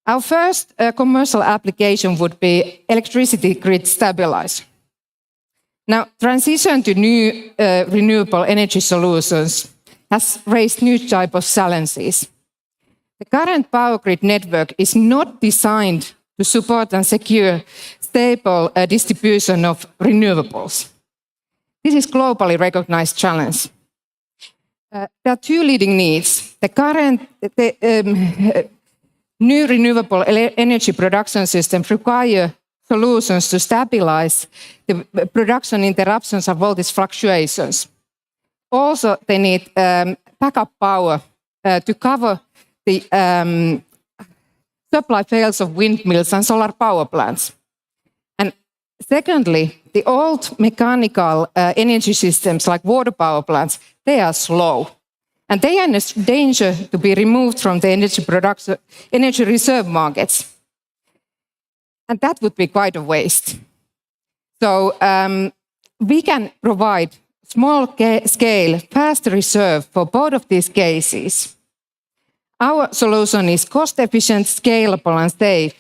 Our first commercial application would be electricity grid stabilizer. Now, transition to new renewable energy solutions has raised new type of challenges. The current power grid network is not designed to support and secure stable distribution of renewables. This is globally recognized challenge. There are two leading needs. The new renewable energy production systems require solutions to stabilize the production interruptions and voltage fluctuations. Also, they need backup power to cover the supply fails of windmills and solar power plants. And secondly, the old mechanical energy systems like water power plants, they are slow. And they are in danger to be removed from the energy reserve markets. And that would be quite a waste. So we can provide small-scale, fast reserve for both of these cases. Our solution is cost-efficient, scalable, and safe,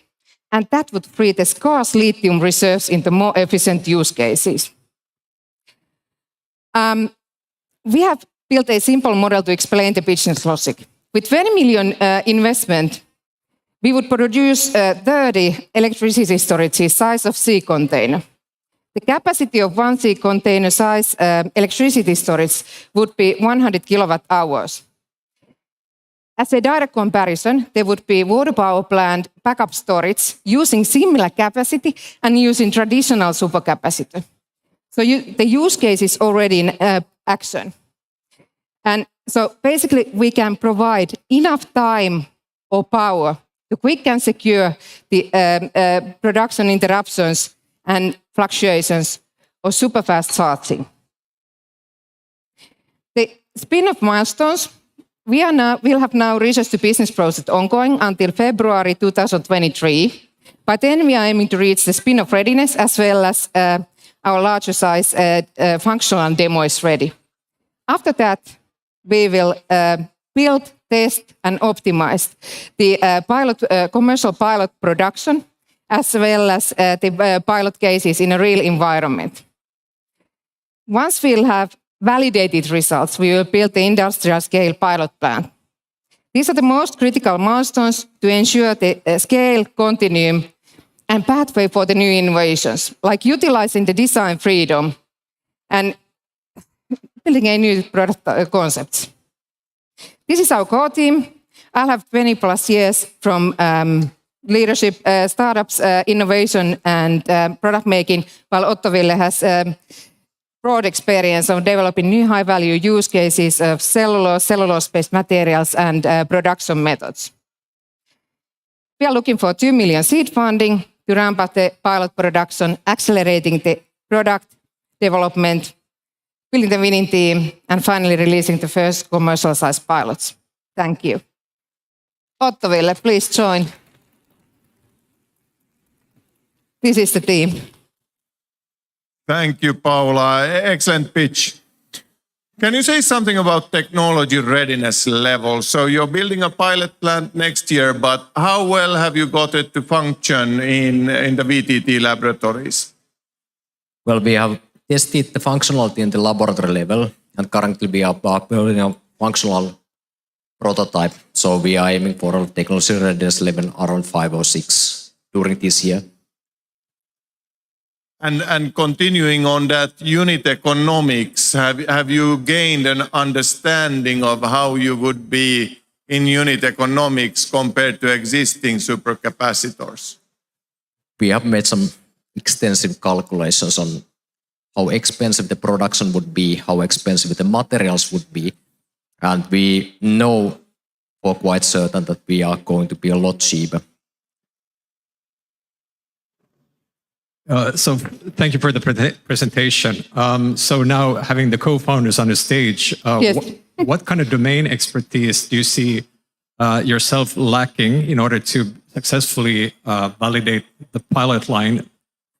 and that would free the scarce lithium reserves into more efficient use cases. We have built a simple model to explain the business logic. With 20 million investment, we would produce 30 electricity storages size of sea container. The capacity of one sea container size electricity storage would be 100 kilowatt hours. As a direct comparison, there would be water power plant backup storage using similar capacity and using traditional supercapacitor. So the use case is already in action. And so basically we can provide enough time or power to quick and secure the production interruptions and fluctuations or superfast charging. The spin-off milestones, we'll have now research to business process ongoing until February 2023. By then we are aiming to reach the spin-off readiness as well as our larger size functional demo is ready. After that, we will build, test, and optimize the commercial pilot production, as well as the pilot cases in a real environment. Once we'll have validated results, we will build the industrial scale pilot plant. These are the most critical milestones to ensure the scale, continuum, and pathway for the new innovations, like utilizing the design freedom and building a new product concepts. This is our core team. I'll have 20 plus years from leadership, startups, innovation, and product making, while Otto Ville has broad experience of developing new high-value use cases of cellulose-based materials, and production methods. We are looking for 2 million seed funding to ramp up the pilot production, accelerating the product development, building the winning team, and finally releasing the first commercial-sized pilots. Thank you. Otto Ville, please join. This is the team. Thank you, Paula. Excellent pitch. Can you say something about technology readiness level? So you're building a pilot plant next year, but how well have you got it to function in the VTT laboratories? Well, we have tested the functionality in the laboratory level, and currently we are building a functional prototype. So we are aiming for a technology readiness level around 5 or 6 during this year. And continuing on that unit economics, have you gained an understanding of how you would be in unit economics compared to existing supercapacitors? We have made some extensive calculations on how expensive the production would be, how expensive the materials would be. And we know for quite certain that we are going to be a lot cheaper. So thank you for the presentation. So now having the co-founders on the stage, Yes. what kind of domain expertise do you see yourself lacking in order to successfully validate the pilot line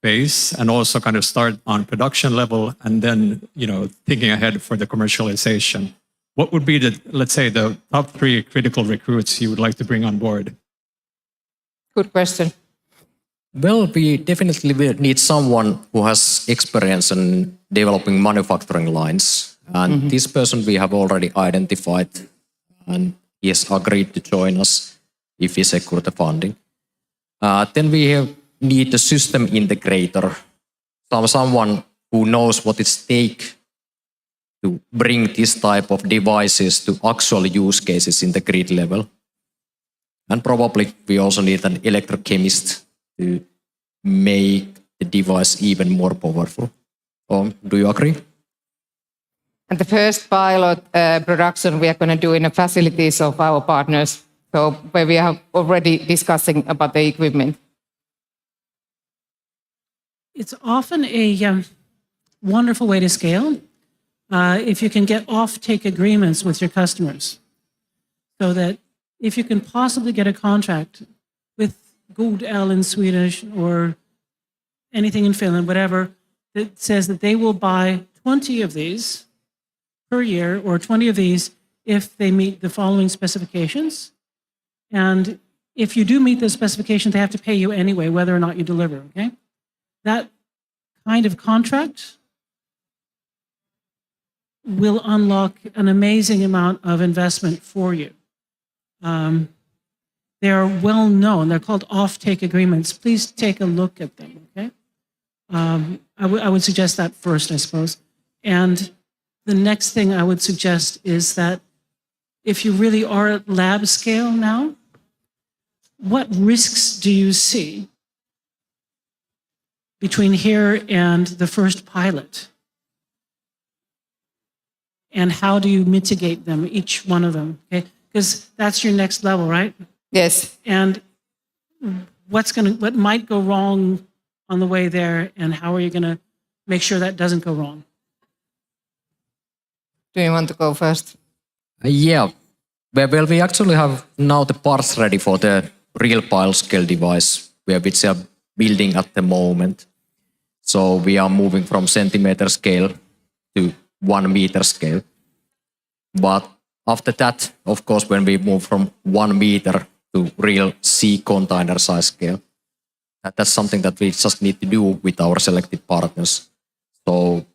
phase and also kind of start on production level and then, thinking ahead for the commercialization? What would be the, let's say, the top 3 critical recruits you would like to bring on board? Good question. Well, we definitely will need someone who has experience in developing manufacturing lines. And this person we have already identified, and he has agreed to join us if we secure the funding. Then we need a system integrator, someone who knows what it takes to bring this type of devices to actual use cases in the grid level. And probably we also need an electrochemist to make the device even more powerful. Do you agree? And the first pilot production we are going to do in the facilities of our partners. So where we are already discussing about the equipment. It's often a wonderful way to scale if you can get off-take agreements with your customers. So that if you can possibly get a contract with God El in Swedish or anything in Finland, whatever, that says that they will buy 20 of these per year or 20 of these if they meet the following specifications. And if you do meet those specifications, they have to pay you anyway, whether or not you deliver, okay? That kind of contract will unlock an amazing amount of investment for you. They're well known. They're called off-take agreements. Please take a look at them, okay? I would suggest that first, I suppose. And the next thing I would suggest is that if you really are at lab scale now, what risks do you see between here and the first pilot? And how do you mitigate them, each one of them? Okay, because that's your next level, right? Yes. And what might go wrong on the way there, and how are you going to make sure that doesn't go wrong? Do you want to go first? Yeah. Well, we actually have now the parts ready for the real pile scale device, which we are building at the moment. So we are moving from centimeter scale to 1 meter scale. But after that, of course, when we move from 1 meter to real sea container size scale, that's something that we just need to do with our selected partners. So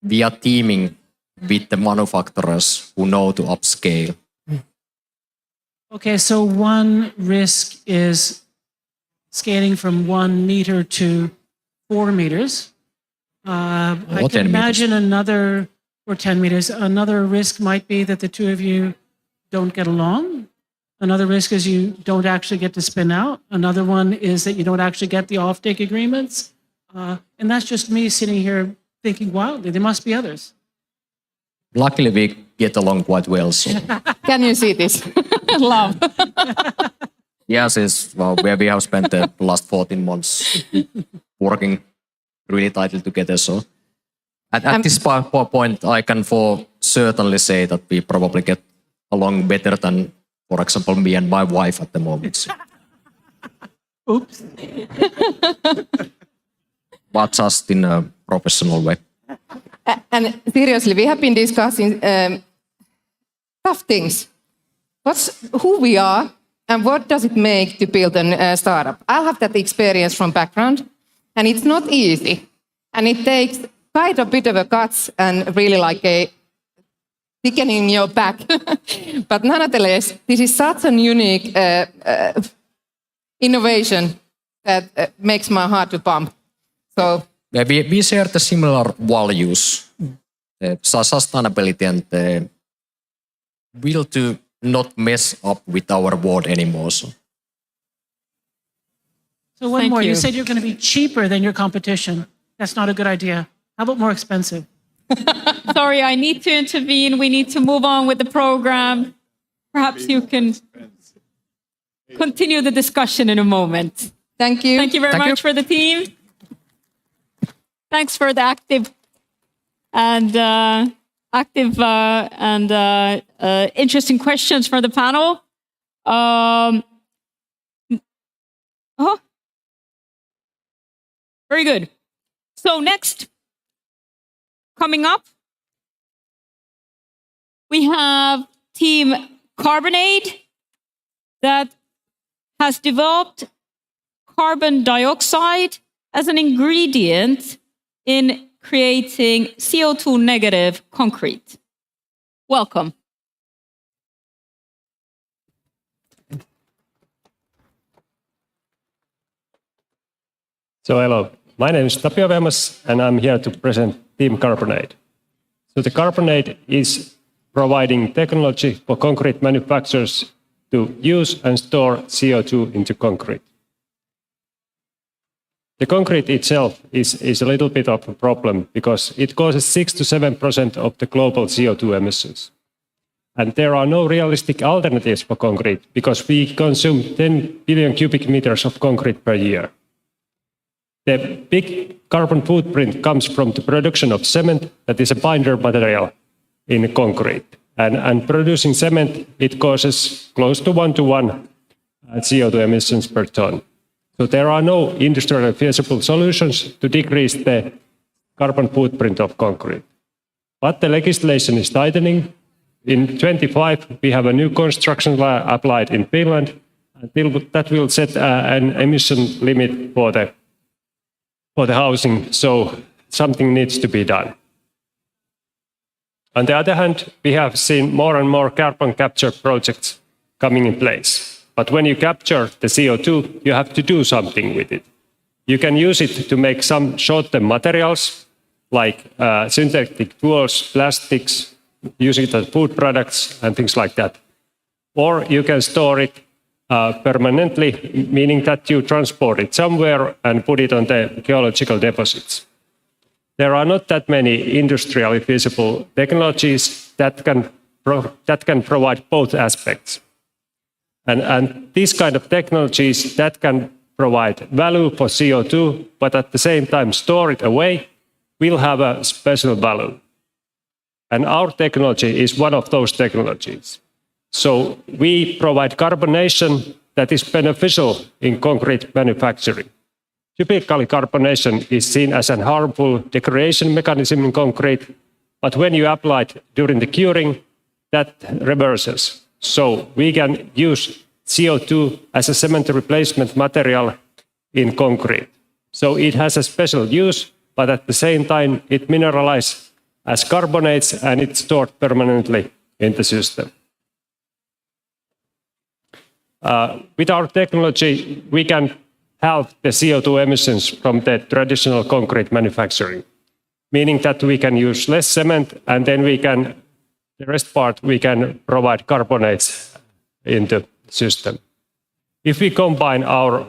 we are teaming with the manufacturers who know to upscale. Okay, so one risk is scaling from 1 meter to 4 meters. I can imagine another, or 10 meters. Another risk might be that the two of you don't get along. Another risk is you don't actually get to spin out. Another one is that you don't actually get the off-take agreements. And that's just me sitting here thinking wildly. There must be others. Luckily, we get along quite well. So. Can you see this? Love. Yes, it's where we have spent the last 14 months working really tightly together. So at this point, I can for certainly say that we probably get along better than, for example, me and my wife at the moment. So. Oops. But just in a professional way. And seriously, we have been discussing tough things. Who we are and what does it make to build a startup? I have that experience from background, and it's not easy. And it takes quite a bit of a guts and really like a thickening your back. But nonetheless, this is such a unique innovation that makes my heart to pump. So. We share the similar values, sustainability and the will to not mess up with our world anymore. So one more. You said you're going to be cheaper than your competition. That's not a good idea. How about more expensive? Sorry, I need to intervene. We need to move on with the program. Perhaps you can continue the discussion in a moment. Thank you. Thank you very much for the team. Thanks for the active and interesting questions for the panel. Very good. So next, coming up, we have Team Carbonade that has developed carbon dioxide as an ingredient in creating CO2 negative concrete. Welcome. So hello, my name is Tapio Vemas and I'm here to present Team Carbonade. So the Carbonade is providing technology for concrete manufacturers to use and store CO2 into concrete. The concrete itself is a little bit of a problem because it causes 6 to 7% of the global CO2 emissions. And there are no realistic alternatives for concrete because we consume 10 billion cubic meters of concrete per year. The big carbon footprint comes from the production of cement, that is a binder material in concrete. And producing cement, it causes close to 1-to-1 CO2 emissions per ton. So there are no industrially feasible solutions to decrease the carbon footprint of concrete. But the legislation is tightening. In 25, we have a new construction law applied in Finland. That will set an emission limit for the housing, so something needs to be done. On the other hand, we have seen more and more carbon capture projects coming in place. But when you capture the CO2, you have to do something with it. You can use it to make some short-term materials, like synthetic fuels, plastics, use it as food products and things like that. Or you can store it permanently, meaning that you transport it somewhere and put it on the geological deposits. There are not that many industrially feasible technologies that can provide both aspects. And these kind of technologies that can provide value for CO2, but at the same time store it away, will have a special value. And our technology is one of those technologies. So we provide carbonation that is beneficial in concrete manufacturing. Typically, carbonation is seen as a harmful degradation mechanism in concrete, but when you apply it during the curing, that reverses. So we can use CO2 as a cement replacement material in concrete. So it has a special use, but at the same time, it mineralizes as carbonates and it's stored permanently in the system. With our technology, we can halve the CO2 emissions from the traditional concrete manufacturing, meaning that we can use less cement and then the rest part we can provide carbonates in the system. If we combine our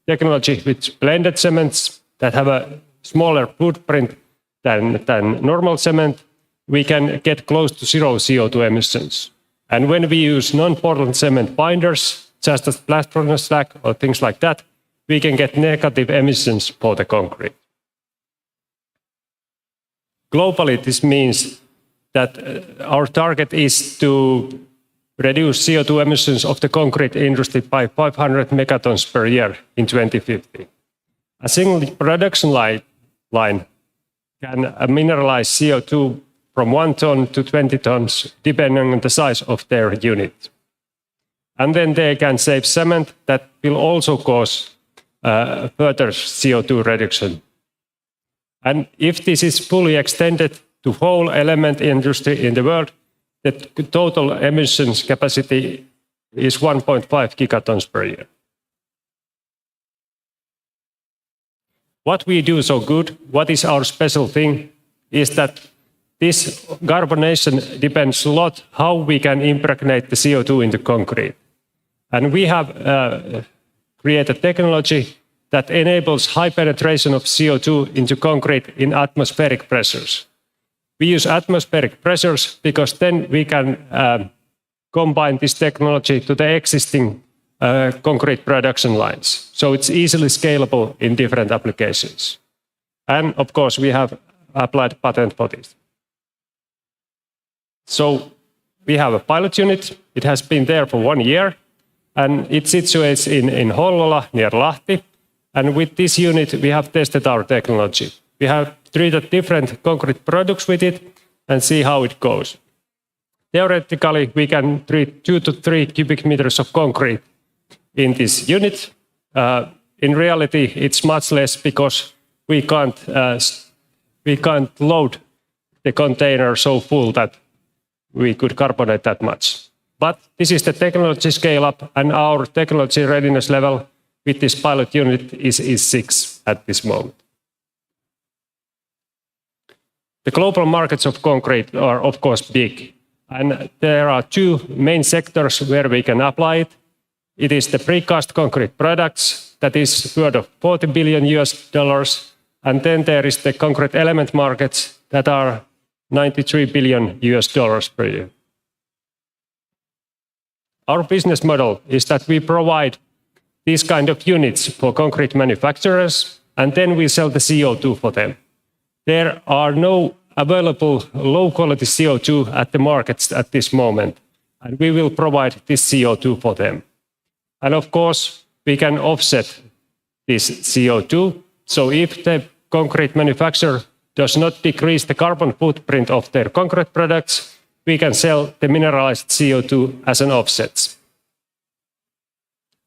technology with blended cements that have a smaller footprint than normal cement, we can get close to zero CO2 emissions. And when we use non-Portland cement binders, just as blast furnace slag or things like that, we can get negative emissions for the concrete. Globally, this means that our target is to reduce CO2 emissions of the concrete industry by 500 megatons per year in 2050. A single production line can mineralize CO2 from 1 ton to 20 tons, depending on the size of their unit. And then they can save cement that will also cause further CO2 reduction. And if this is fully extended to whole element industry in the world, the total emissions capacity is 1.5 gigatons per year. What we do so good, what is our special thing, is that this carbonation depends a lot how we can impregnate the CO2 into concrete. And we have created technology that enables high penetration of CO2 into concrete in atmospheric pressures. We use atmospheric pressures because then we can combine this technology to the existing concrete production lines. So it's easily scalable in different applications. And of course, we have applied patent for this. So we have a pilot unit. It has been there for 1 year, and it situates in Hollola near Lahti. And with this unit, we have tested our technology. We have treated different concrete products with it and see how it goes. Theoretically, we can treat 2 to 3 cubic meters of concrete in this unit. In reality, it's much less because we can't load the container so full that we could carbonate that much. But this is the technology scale up, and our technology readiness level with this pilot unit is 6 at this moment. The global markets of concrete are of course big, and there are 2 main sectors where we can apply it. It is the precast concrete products, that is worth of $40 billion, and then there is the concrete element markets that are $93 billion per year. our business model is that we provide these kind of units for concrete manufacturers, and then we sell the CO2 for them. There are no available low-quality CO2 at the markets at this moment, and we will provide this CO2 for them. And of course, we can offset this CO2. So if the concrete manufacturer does not decrease the carbon footprint of their concrete products, we can sell the mineralized CO2 as an offset.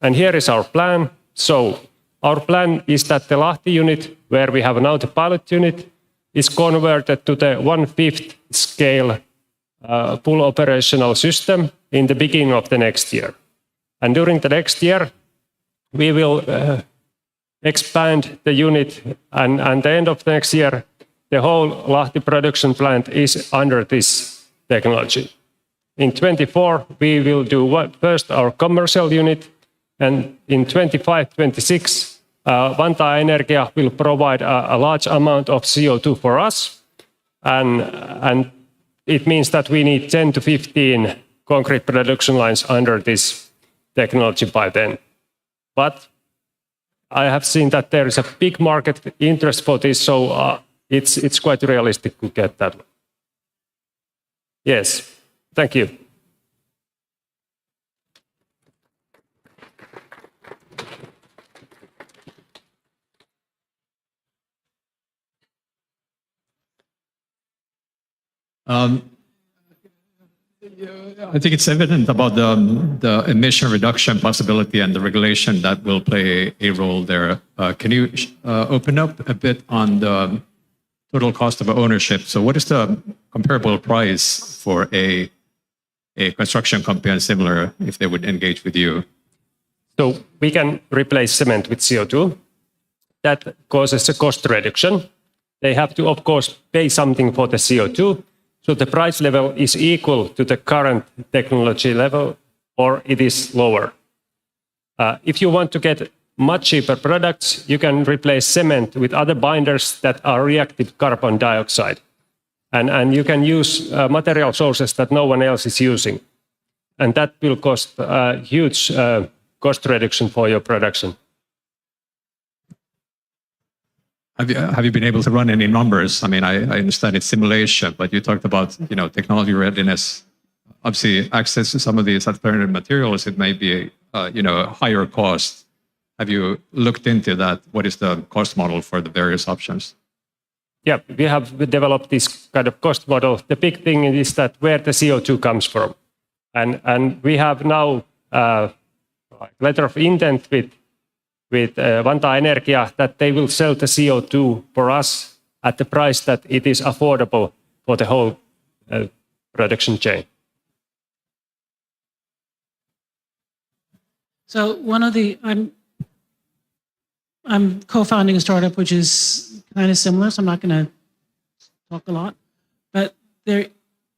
And here is our plan. So our plan is that the Lahti unit, where we have now the pilot unit, is converted to the 1/5 scale full operational system in the beginning of the next year. And during the next year, we will expand the unit, and at the end of next year, the whole Lahti production plant is under this technology. In 2024, we will do first our commercial unit, and in 2025-2026, Vantaa Energia will provide a large amount of CO2 for us, and it means that we need 10 to 15 concrete production lines under this technology by then. But I have seen that there is a big market interest for this, so it's quite realistic to get that one. Yes, thank you. I think it's evident about the emission reduction possibility and the regulation that will play a role there. Can you open up a bit on the total cost of ownership? So what is the comparable price for a construction company and similar if they would engage with you? So we can replace cement with CO2. That causes a cost reduction. They have to, of course, pay something for the CO2. So the price level is equal to the current technology level, or it is lower. If you want to get much cheaper products, you can replace cement with other binders that are reactive carbon dioxide. And you can use material sources that no one else is using. And that will cost a huge cost reduction for your production. Have you been able to run any numbers? I mean, I understand it's simulation, but you talked about technology readiness. Obviously, access to some of these alternative materials, it may be a higher cost. Have you looked into that? What is the cost model for the various options? Yeah, we have developed this kind of cost model. The big thing is that where the CO2 comes from. And we have now a letter of intent with Vantaa Energia that they will sell the CO2 for us at the price that it is affordable for the whole production chain. So I'm co-founding a startup which is kind of similar, so I'm not going to talk a lot. But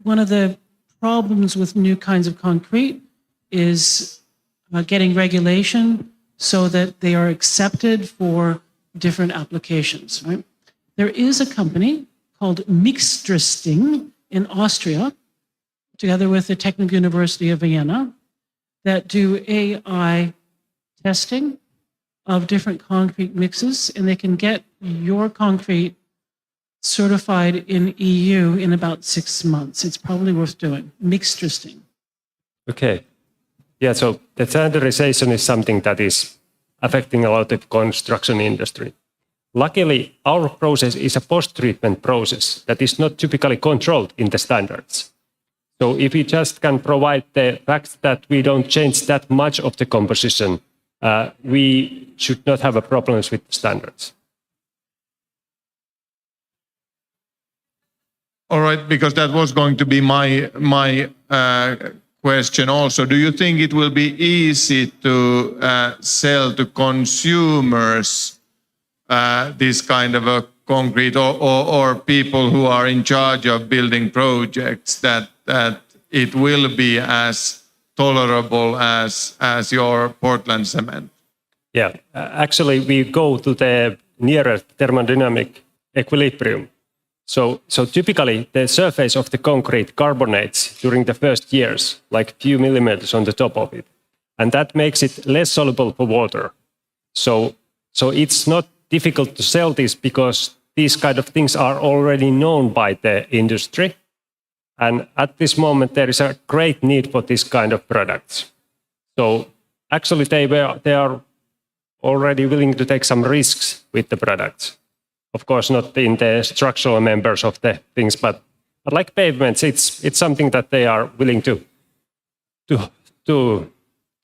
one of the problems with new kinds of concrete is getting regulation so that they are accepted for different applications. Right? There is a company called Mixtristing in Austria, together with the Technical University of Vienna, that do AI testing of different concrete mixes, and they can get your concrete certified in EU in about 6 months. It's probably worth doing. Mixtristing. Okay. Yeah, so the standardization is something that is affecting a lot of construction industry. Luckily, our process is a post-treatment process that is not typically controlled in the standards. So if we just can provide the fact that we don't change that much of the composition, we should not have problems with the standards. All right, because that was going to be my question also. Do you think it will be easy to sell to consumers this kind of a concrete or people who are in charge of building projects that it will be as tolerable as your Portland cement? Yeah, actually we go to the nearer thermodynamic equilibrium. So typically, the surface of the concrete carbonates during the first years, like few millimeters on the top of it. And that makes it less soluble for water. So it's not difficult to sell this because these kind of things are already known by the industry. And at this moment, there is a great need for this kind of products. So actually, they are already willing to take some risks with the products. Of course, not in the structural members of the things, but like pavements, it's something that they are willing to.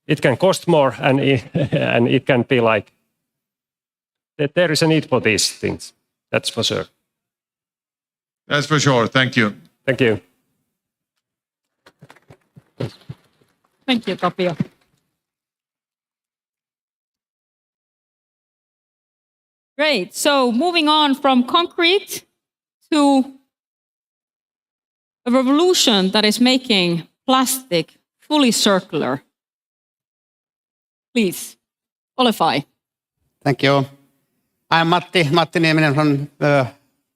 It can cost more, and it can be like that. There is a need for these things. That's for sure. That's for sure. Thank you. Thank you. Thank you, Tapio. Great. So moving on from concrete to a revolution that is making plastic fully circular. Please, Olefy. Thank you. I'm Matti Nieminen from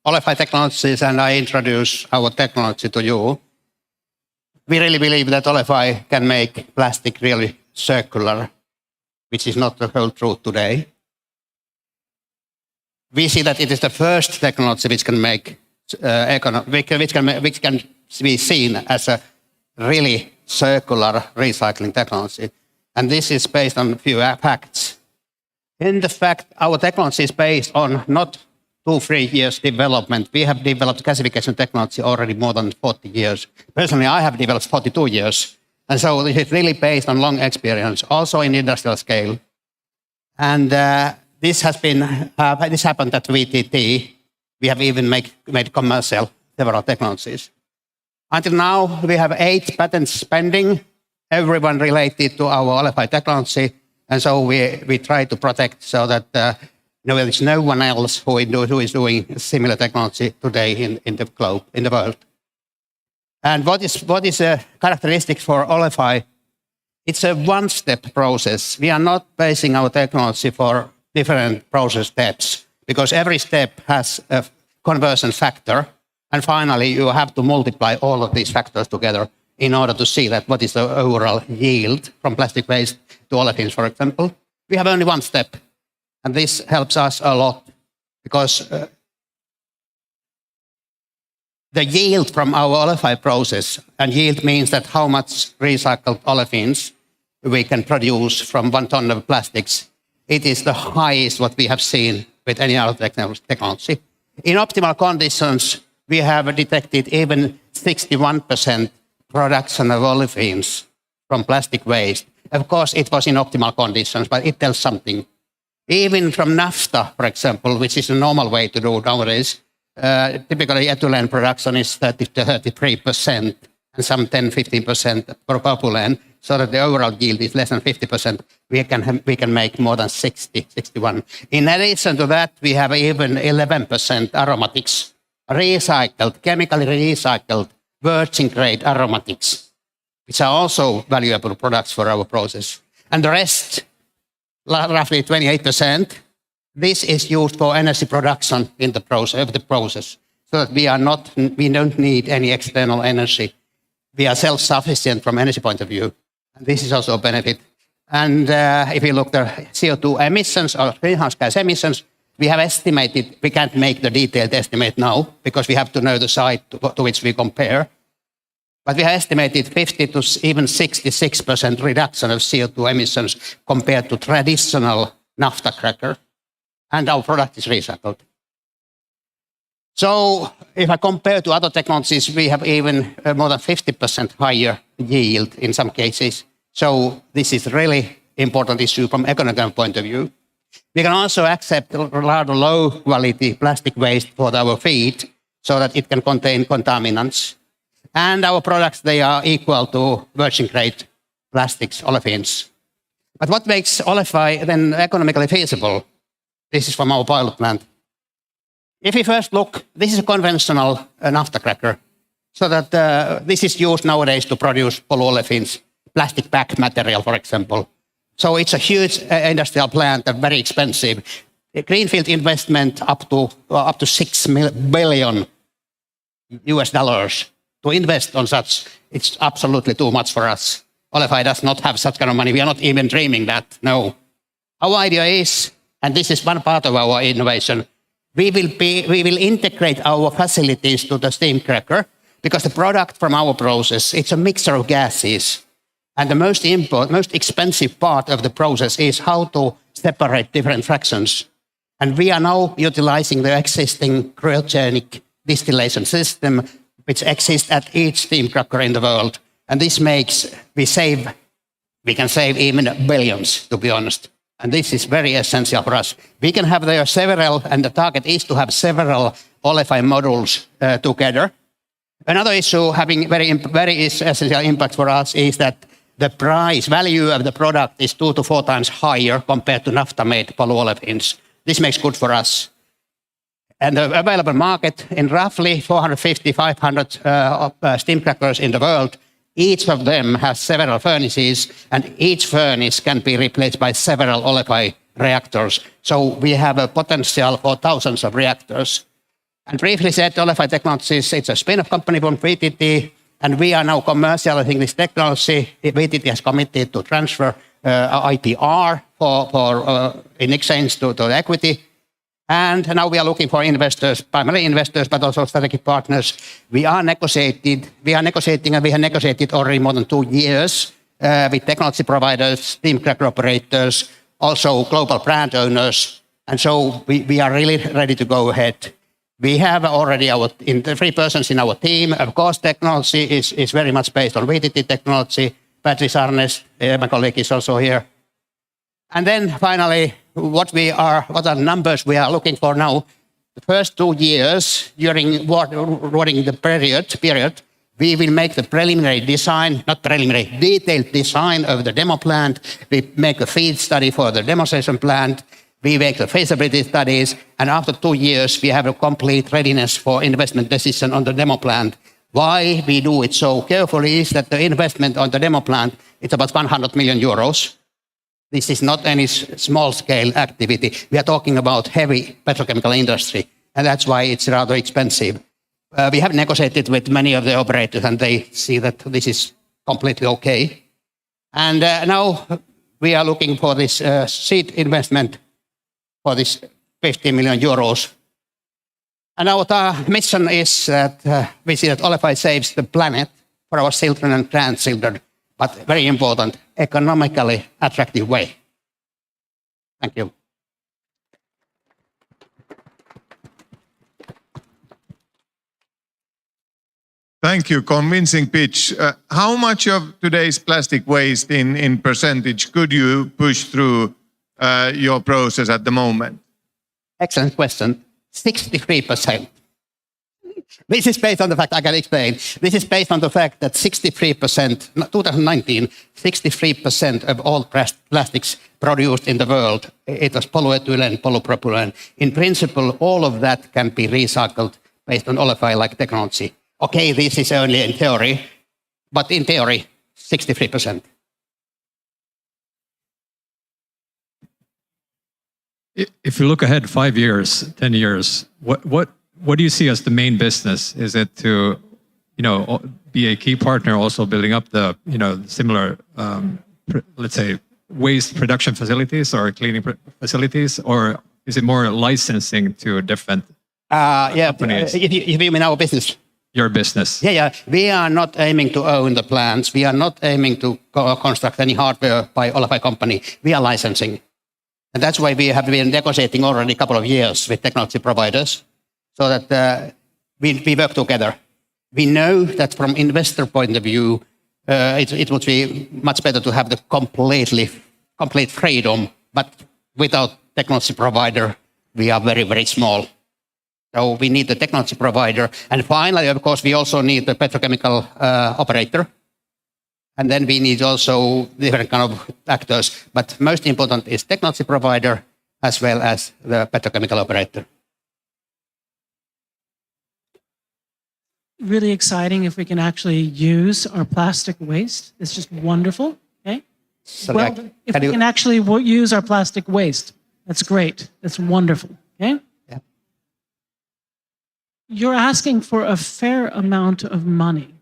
Olefy Technologies, and I introduce our technology to you. We really believe that Olefy can make plastic really circular, which is not the whole truth today. We see that it is the first technology which can make which can be seen as a really circular recycling technology. And this is based on a few facts. In the fact, our technology is based on not 2-3 years development. We have developed gasification technology already more than 40 years. Personally, I have developed 42 years. And so it is really based on long experience, also in industrial scale. And this happened at VTT. We have even made commercial several technologies. Until now, we have 8 patents pending, everyone related to our Olefy technology. And so we try to protect so that there is no one else who is doing similar technology today in the globe, in the world. And what is a characteristic for Olefy? It's a one-step process. We are not basing our technology for different process steps because every step has a conversion factor. And finally, you have to multiply all of these factors together in order to see that what is the overall yield from plastic waste to olefins, for example. We have only one step. And this helps us a lot because the yield from our Olefy process, and yield means that how much recycled olefins we can produce from 1 ton of plastics, it is the highest what we have seen with any other technology. In optimal conditions, we have detected even 61% production of olefins from plastic waste. Of course, it was in optimal conditions, but it tells something. Even from naphtha, for example, which is a normal way to do nowadays, typically ethylene production is 30 to 33%, and some 10-15% for propylene, so that the overall yield is less than 50%. We can make more than 61. In addition to that, we have even 11% aromatics, recycled, chemically recycled, virgin-grade aromatics, which are also valuable products for our process. And the rest, roughly 28%, this is used for energy production in the process, so that we don't need any external energy. We are self-sufficient from energy point of view. And this is also a benefit. And if you look at CO2 emissions or greenhouse gas emissions, we have estimated, we can't make the detailed estimate now because we have to know the site to which we compare. But we have estimated 50 to even 66% reduction of CO2 emissions compared to traditional naphtha cracker. And our product is recycled. So if I compare to other technologies, we have even more than 50% higher yield in some cases. So this is really important issue from economic point of view. We can also accept rather low quality plastic waste for our feed so that it can contain contaminants. And our products, they are equal to virgin grade plastics, olefins. But what makes Olefy then economically feasible? This is from our pilot plant. If we first look, this is a conventional naphtha cracker. So that this is used nowadays to produce polyolefins, plastic pack material, for example. So it's a huge industrial plant and very expensive. A greenfield investment up to $6 billion US dollars to invest on such. It's absolutely too much for us. Olefy does not have such kind of money. We are not even dreaming that, no. Our idea is, and this is one part of our innovation, we will integrate our facilities to the steam cracker because the product from our process, it's a mixture of gases. And the most expensive part of the process is how to separate different fractions. And we are now utilizing the existing cryogenic distillation system, which exists at each steam cracker in the world. And this makes, we can save even billions, to be honest. And this is very essential for us. We can have there several, and the target is to have several Olefy modules together. Another issue having very essential impact for us is that the price value of the product is 2 to 4 times higher compared to naphtha-made polyolefins. This makes good for us. And the available market in roughly 450, 500 steam crackers in the world, each of them has several furnaces, and each furnace can be replaced by several Olefy reactors. So we have a potential for thousands of reactors. And briefly said, Olefy Technologies, it's a spin-off company from VTT, and we are now commercializing this technology. VTT has committed to transfer IPR in exchange to the equity. And now we are looking for investors, primary investors, but also strategic partners. We are negotiating, and we have negotiated already more than 2 years with technology providers, steam cracker operators, also global brand owners. And so we are really ready to go ahead. We have already the 3 persons in our team. Of course, technology is very much based on VTT technology. Patrice Arnes, my colleague, is also here. And then finally, what are the numbers we are looking for now? The first 2 years, during the period, we will make the preliminary design, detailed design of the demo plant. We make a feed study for the demonstration plant. We make the feasibility studies. And after 2 years, we have a complete readiness for investment decision on the demo plant. Why we do it so carefully is that the investment on the demo plant, it's about 100 million euros. This is not any small-scale activity. We are talking about heavy petrochemical industry, and that's why it's rather expensive. We have negotiated with many of the operators, and they see that this is completely okay. And now we are looking for this seed investment for this 50 million euros. And our mission is that we see that Olefy saves the planet for our children and grandchildren, but very important, economically attractive way. Thank you. Thank you. Convincing pitch. How much of today's plastic waste in percentage could you push through your process at the moment? Excellent question. 63%. This is based on the fact, I can explain. This is based on the fact that 63%, 2019, 63% of all plastics produced in the world, it was polyethylene, polypropylene. In principle, all of that can be recycled based on Olefy-like technology. Okay, this is only in theory, but in theory, 63%. If you look ahead 5 years, 10 years, what do you see as the main business? Is it to, be a key partner also building up the, similar, let's say, waste production facilities or cleaning facilities, or is it more licensing to different companies? If you mean our business. Your business. Yeah. We are not aiming to own the plants. We are not aiming to construct any hardware by Olefy company. We are licensing. And that's why we have been negotiating already a couple of years with technology providers, so that we work together. We know that from investor point of view, it would be much better to have the complete freedom, but without technology provider, we are very, very small. So we need the technology provider. And finally, of course, we also need the petrochemical operator. And then we need also different kind of actors. But most important is technology provider as well as the petrochemical operator. Really exciting if we can actually use our plastic waste. It's just wonderful. Okay. If we can actually use our plastic waste, that's great. That's wonderful. Okay. you're asking for a fair amount of money.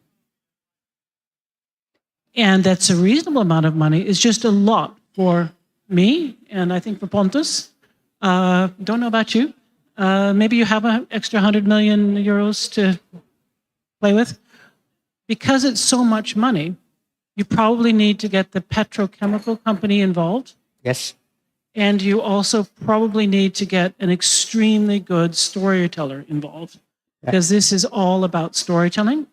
And that's a reasonable amount of money. It's just a lot for me, and I think for Pontus. Don't know about you. Maybe you have an extra 100 million euros to play with. Because it's so much money, you probably need to get the petrochemical company involved. Yes. And you also probably need to get an extremely good storyteller involved, because this is all about storytelling.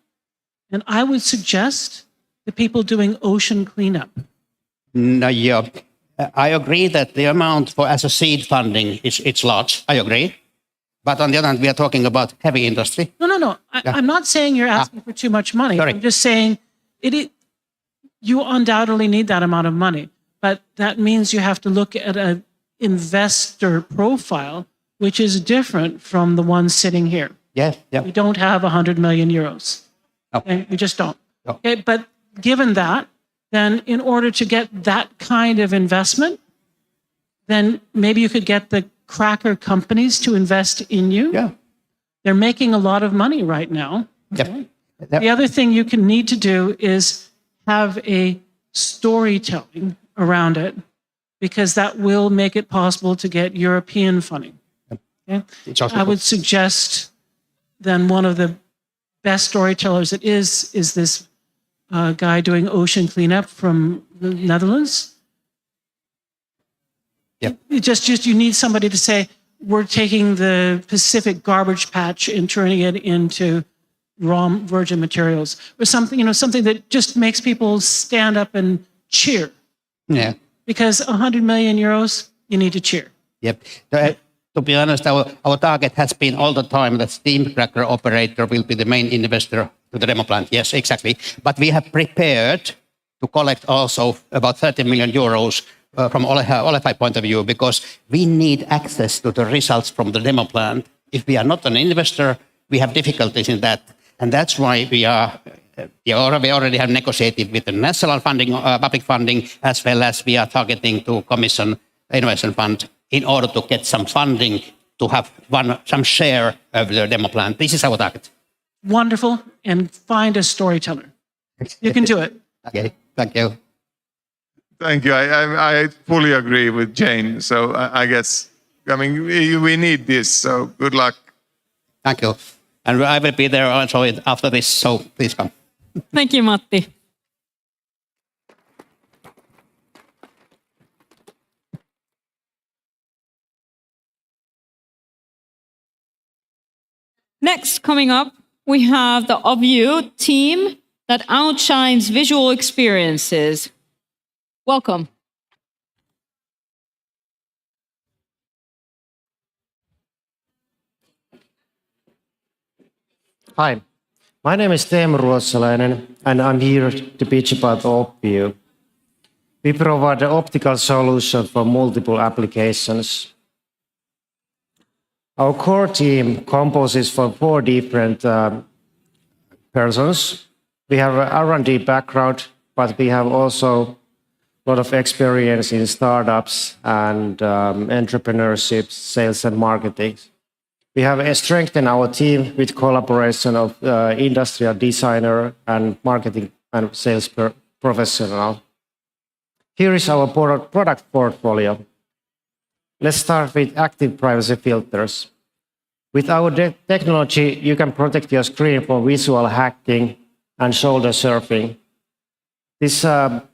And I would suggest the people doing ocean cleanup. No, yeah. I agree that the amount for as a seed funding it's large. I agree. But on the other hand, we are talking about heavy industry. No. I'm not saying you're asking for too much money. Sorry. I'm just saying you undoubtedly need that amount of money. But that means you have to look at an investor profile, which is different from the one sitting here. Yeah. We don't have 100 million euros. No. Okay? We just don't. No. Okay? But given that, then in order to get that kind of investment, then maybe you could get the cracker companies to invest in you. Yeah. They're making a lot of money right now. Okay? Yep. The other thing you can need to do is have a storytelling around it, because that will make it possible to get European funding. Okay? I would suggest then one of the best storytellers is this guy doing ocean cleanup from the Netherlands. Yep. You need somebody to say, we're taking the Pacific garbage patch and turning it into raw virgin materials, or something, something that just makes people stand up and cheer. Yeah. Because 100 million euros, you need to cheer. Yep. To be honest, our target has been all the time that steam cracker operator will be the main investor to the demo plant. Yes, exactly. But we have prepared to collect also about 30 million euros from Olefai point of view, because we need access to the results from the demo plant. If we are not an investor, we have difficulties in that. And that's why we already have negotiated with the national funding, public funding, as well as we are targeting to commission innovation fund in order to get some funding to have some share of the demo plant. This is our target. Wonderful. And find a storyteller. You can do it. Okay, thank you. Thank you. I fully agree with Jane. So I guess, we need this. So good luck. Thank you. And I will be there also after this, so please come. Thank you, Matti. Next, coming up, we have the Of You team that outshines visual experiences. Welcome. Hi, my name is Teemu Ruotsalainen, and I'm here to pitch about Of You. We provide an optical solution for multiple applications. Our core team composes from 4 different persons. We have an R&D background, but we have also a lot of experience in startups and entrepreneurship, sales and marketing. We have strengthened our team with collaboration of industrial designer and marketing and sales professional. Here is our product portfolio. Let's start with active privacy filters. With our technology, you can protect your screen from visual hacking and shoulder surfing. This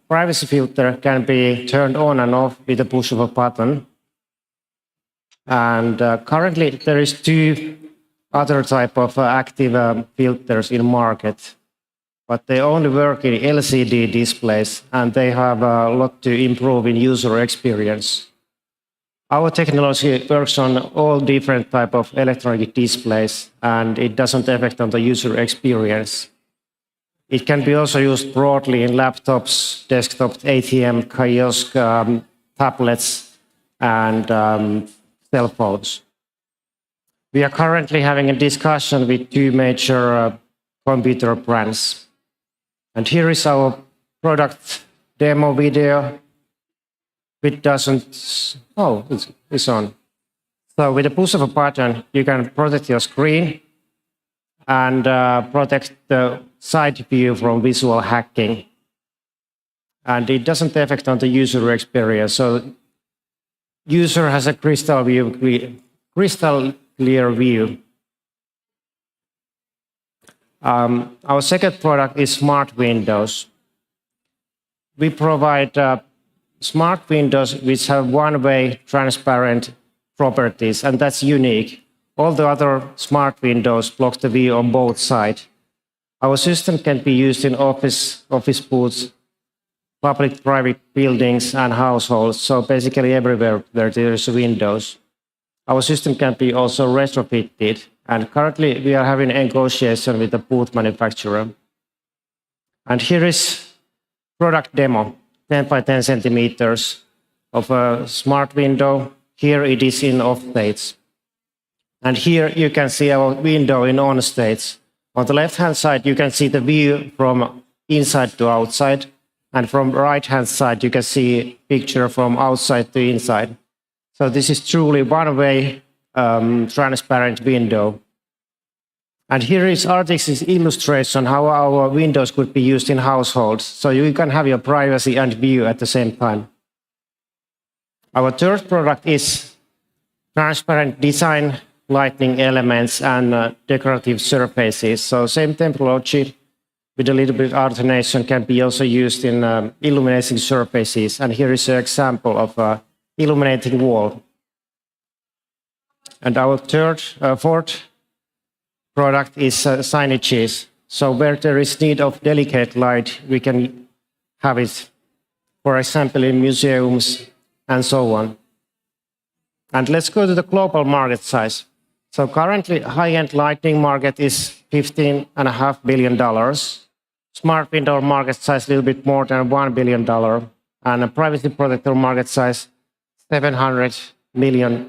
privacy filter can be turned on and off with the push of a button. And currently, there is 2 other type of active filters in market, but they only work in LCD displays, and they have a lot to improve in user experience. Our technology works on all different type of electronic displays, and it doesn't affect on the user experience. It can be also used broadly in laptops, desktop, ATM, kiosk, tablets, and cell phones. We are currently having a discussion with 2 major computer brands. And here is our product demo video. It doesn't, it's on. So with the push of a button, you can protect your screen and protect the side view from visual hacking. And it doesn't affect on the user experience. So user has a crystal clear view. Our second product is smart windows. We provide smart windows which have one-way transparent properties, and that's unique. All the other smart windows block the view on both sides. Our system can be used in office booths, public-private buildings, and households, so basically everywhere where there's windows. Our system can be also retrofitted, and currently we are having a negotiation with the booth manufacturer. And here is product demo, 10 by 10 centimeters of a smart window. Here it is in off states. And here you can see our window in on states. On the left-hand side, you can see the view from inside to outside. And from right-hand side, you can see a picture from outside to inside. So this is truly one-way transparent window. And here is artist's illustration how our windows could be used in households. So you can have your privacy and view at the same time. Our third product is transparent design, lighting elements, and decorative surfaces. So same technology with a little bit of alternation can be also used in illuminating surfaces. And here is an example of illuminating wall. And our fourth product is signages. So where there is need of delicate light, we can have it, for example, in museums and so on. And let's go to the global market size. So currently, high-end lighting market is $15.5 billion. Smart window market size a little bit more than $1 billion. And a privacy protector market size, $700 million.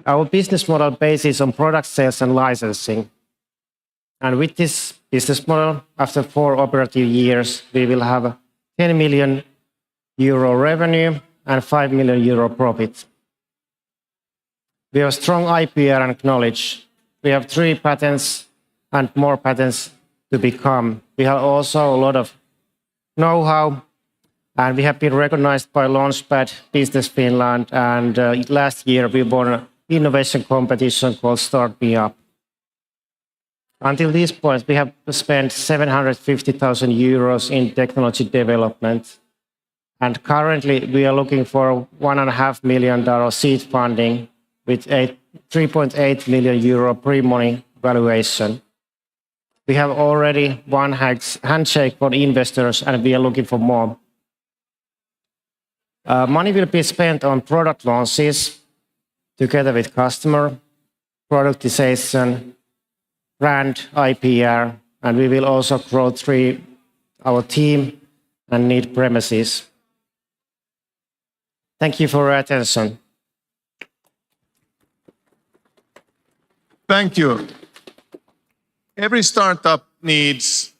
Our business model bases on product sales and licensing. And with this business model, after 4 operative years, we will have 10 million euro revenue and 5 million euro profit. We have strong IPR and knowledge. We have 3 patents and more patents to become. We have also a lot of know-how, and we have been recognized by Launchpad, Business Finland, and last year we won an innovation competition called Start Me Up. Until this point, we have spent 750,000 euros in technology development. And currently, we are looking for $1.5 million seed funding with a 3.8 million euro pre-money valuation. We have already one handshake for investors, and we are looking for more. Money will be spent on product launches together with customer, productization, brand, IPR, and we will also grow our team and need premises. Thank you for your attention. Thank you. Every startup needs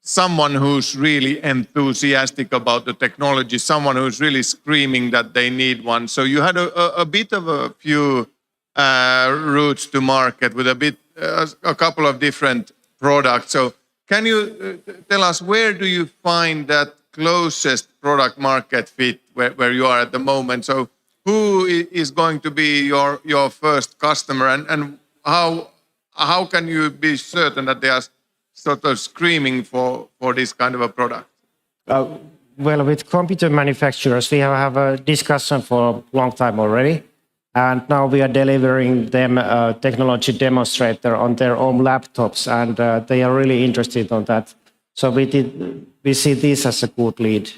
someone who's really enthusiastic about the technology, someone who's really screaming that they need one. So you had a bit of a few routes to market with a couple of different products. So can you tell us, where do you find that closest product market fit where you are at the moment? So who is going to be your first customer, and how can you be certain that they are sort of screaming for this kind of a product? Well, with computer manufacturers, we have a discussion for a long time already. And now we are delivering them a technology demonstrator on their own laptops, and they are really interested on that. So we see this as a good lead.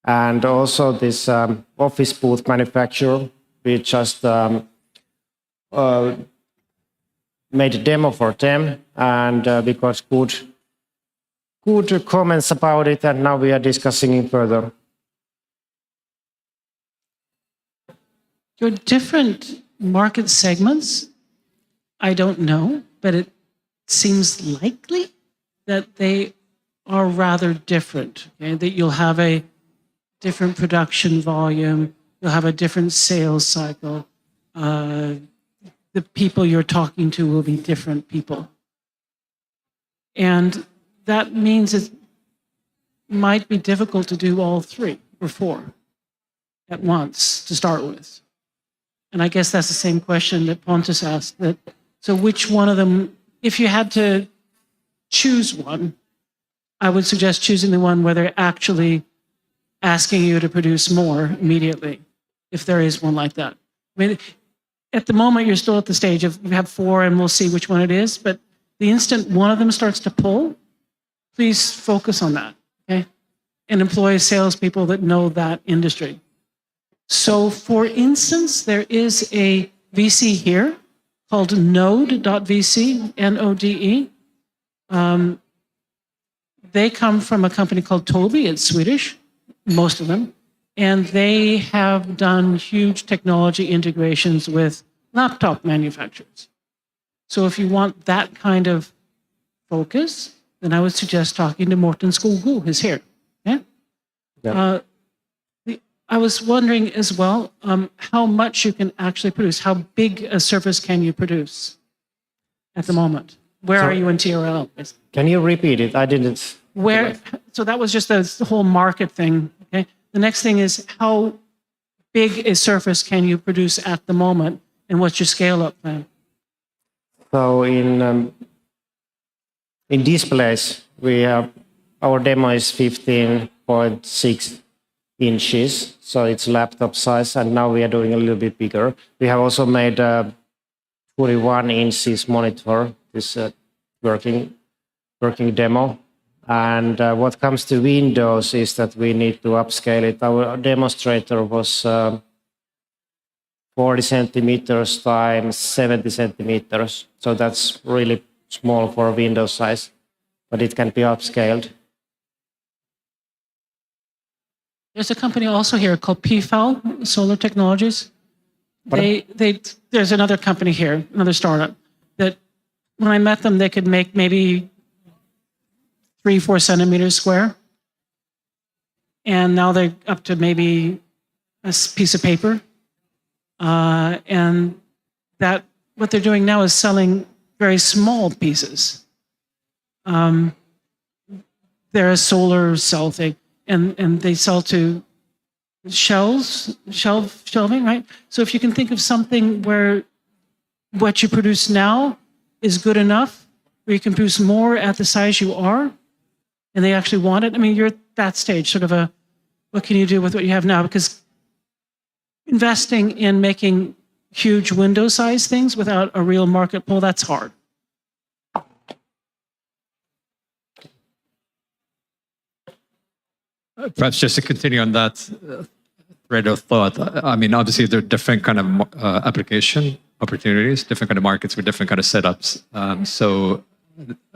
And also this office booth manufacturer, we just made a demo for them, and we got good comments about it, and now we are discussing it further. Your different market segments, I don't know, but it seems likely that they are rather different. Okay? That you'll have a different production volume, you'll have a different sales cycle, the people you're talking to will be different people. And that means it might be difficult to do all 3 or 4 at once to start with. And I guess that's the same question that Pontus asked. So which one of them, if you had to choose one, I would suggest choosing the one where they're actually asking you to produce more immediately, if there is one like that. I mean, at the moment, you're still at the stage of you have 4 and we'll see which one it is. But the instant one of them starts to pull, please focus on that, okay? And employ salespeople that know that industry. So for instance, there is a VC here called Node.vc, N-O-D-E. They come from a company called Tobii, it's Swedish, most of them. And they have done huge technology integrations with laptop manufacturers. So if you want that kind of focus, then I would suggest talking to Morten Skogul, who's here. Yeah? Yeah. I was wondering as well how much you can actually produce. How big a surface can you produce at the moment? Where are you in TRL? Can you repeat it? I didn't. So that was just the whole market thing. Okay. The next thing is how big a surface can you produce at the moment, and what's your scale-up plan? So in displays, we have our demo is 15.6 inches, so it's laptop size, and now we are doing a little bit bigger. We have also made a 41 inches monitor, this working demo. And what comes to Windows is that we need to upscale it. Our demonstrator was 40 centimeters times 70 centimeters, so that's really small for Windows size, but it can be upscaled. There's a company also here called PFAL, Solar Technologies. There's another company here, another startup, that when I met them, they could make maybe 3-4 centimeters square. And now they're up to maybe a piece of paper. And that what they're doing now is selling very small pieces. They're a solar cell thing. And they sell to shelving, right? So if you can think of something where what you produce now is good enough, where you can produce more at the size you are, and they actually want it. I mean, you're at that stage, sort of what can you do with what you have now? Because investing in making huge window size things without a real market pull, that's hard. Perhaps just to continue on that thread of thought, I mean, obviously there are different kind of application opportunities, different kind of markets with different kind of setups. So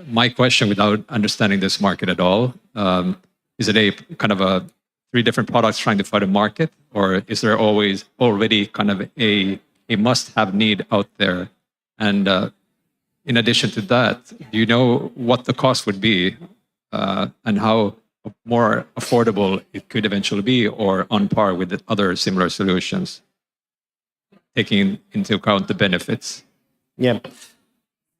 my question, without understanding this market at all, is it a kind of a 3 different products trying to find a market, or is there always already kind of a must-have need out there? And in addition to that, do you know what the cost would be and how more affordable it could eventually be, or on par with the other similar solutions, taking into account the benefits? Yeah.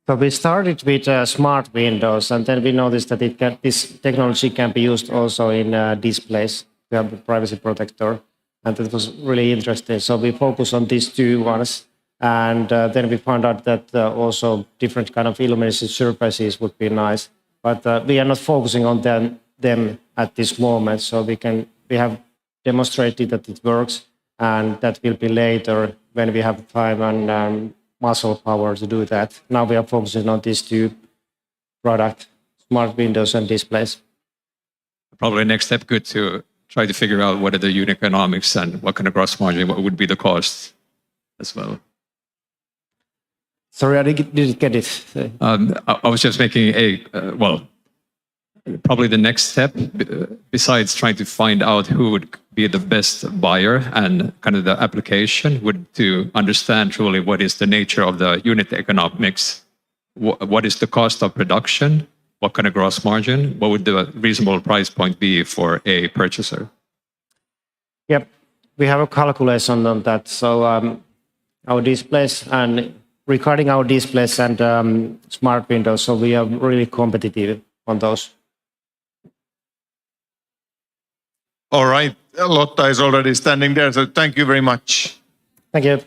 So we started with smart windows, and then we noticed that this technology can be used also in displays. We have a privacy protector, and that was really interesting. So we focus on these 2 ones, and then we found out that also different kind of illuminated surfaces would be nice, but we are not focusing on them at this moment. So we have demonstrated that it works, and that will be later when we have time and muscle power to do that. Now we are focusing on these 2 products, smart windows and displays. Probably next step, good to try to figure out what are the unit economics and what kind of gross margin, what would be the cost as well. Sorry, I didn't get it. I was just making probably the next step, besides trying to find out who would be the best buyer and kind of the application, would to understand truly what is the nature of the unit economics, what is the cost of production, what kind of gross margin, what would the reasonable price point be for a purchaser? Yep, we have a calculation on that. So our displays and regarding our displays and smart windows, so we are really competitive on those. All right, Lotta is already standing there, so thank you very much. Thank you.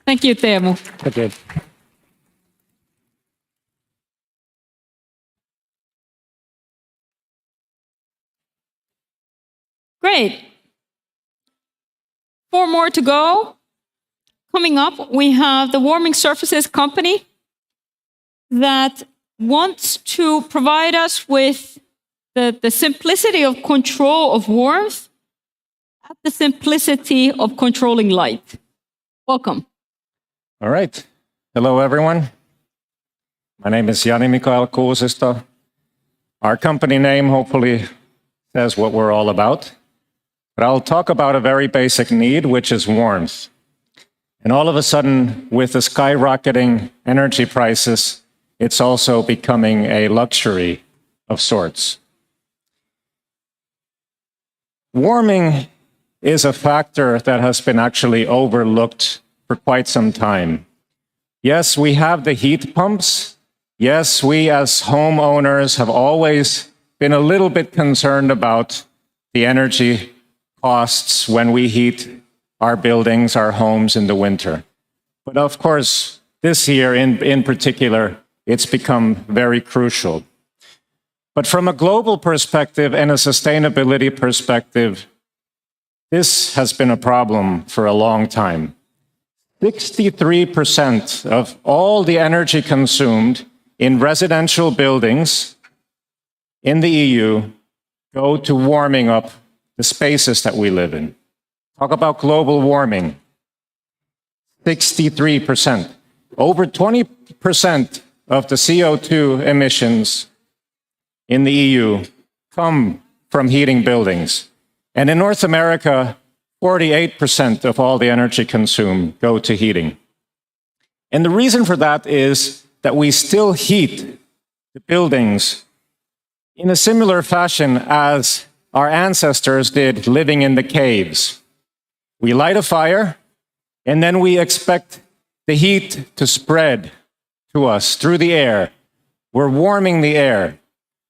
Thank you, Teemu. Thank you. Great. 4 more to go. Coming up, we have the Warming Surfaces company that wants to provide us with the simplicity of control of warmth at the simplicity of controlling light. Welcome. All right. Hello, everyone. My name is Jani Mikael Kuusisto. Our company name hopefully says what we're all about. But I'll talk about a very basic need, which is warmth. And all of a sudden, with the skyrocketing energy prices, it's also becoming a luxury of sorts. Warming is a factor that has been actually overlooked for quite some time. Yes, we have the heat pumps. Yes, we as homeowners have always been a little bit concerned about the energy costs when we heat our buildings, our homes in the winter. But of course, this year in particular, it's become very crucial. But from a global perspective and a sustainability perspective, this has been a problem for a long time. 63% of all the energy consumed in residential buildings in the EU go to warming up the spaces that we live in. Talk about global warming. 63%. Over 20% of the CO2 emissions in the EU come from heating buildings. And in North America, 48% of all the energy consumed go to heating. And the reason for that is that we still heat the buildings in a similar fashion as our ancestors did living in the caves. We light a fire, and then we expect the heat to spread to us through the air. We're warming the air.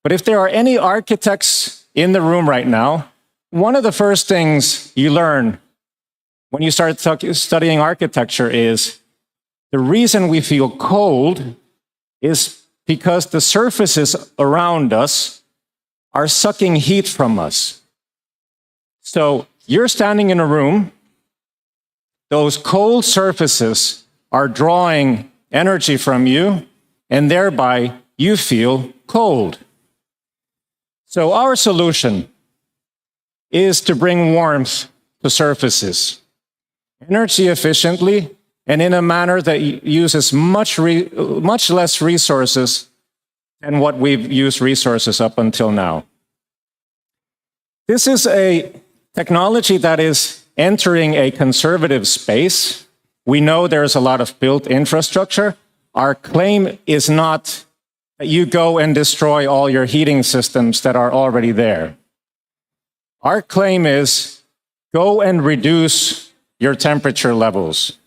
But if there are any architects in the room right now, one of the first things you learn when you start studying architecture is the reason we feel cold is because the surfaces around us are sucking heat from us. So you're standing in a room, those cold surfaces are drawing energy from you, and thereby you feel cold. So our solution is to bring warmth to surfaces, energy efficiently, and in a manner that uses much less resources than what we've used resources up until now. This is a technology that is entering a conservative space. We know there's a lot of built infrastructure. Our claim is not that you go and destroy all your heating systems that are already there. Our claim is go and reduce your temperature levels.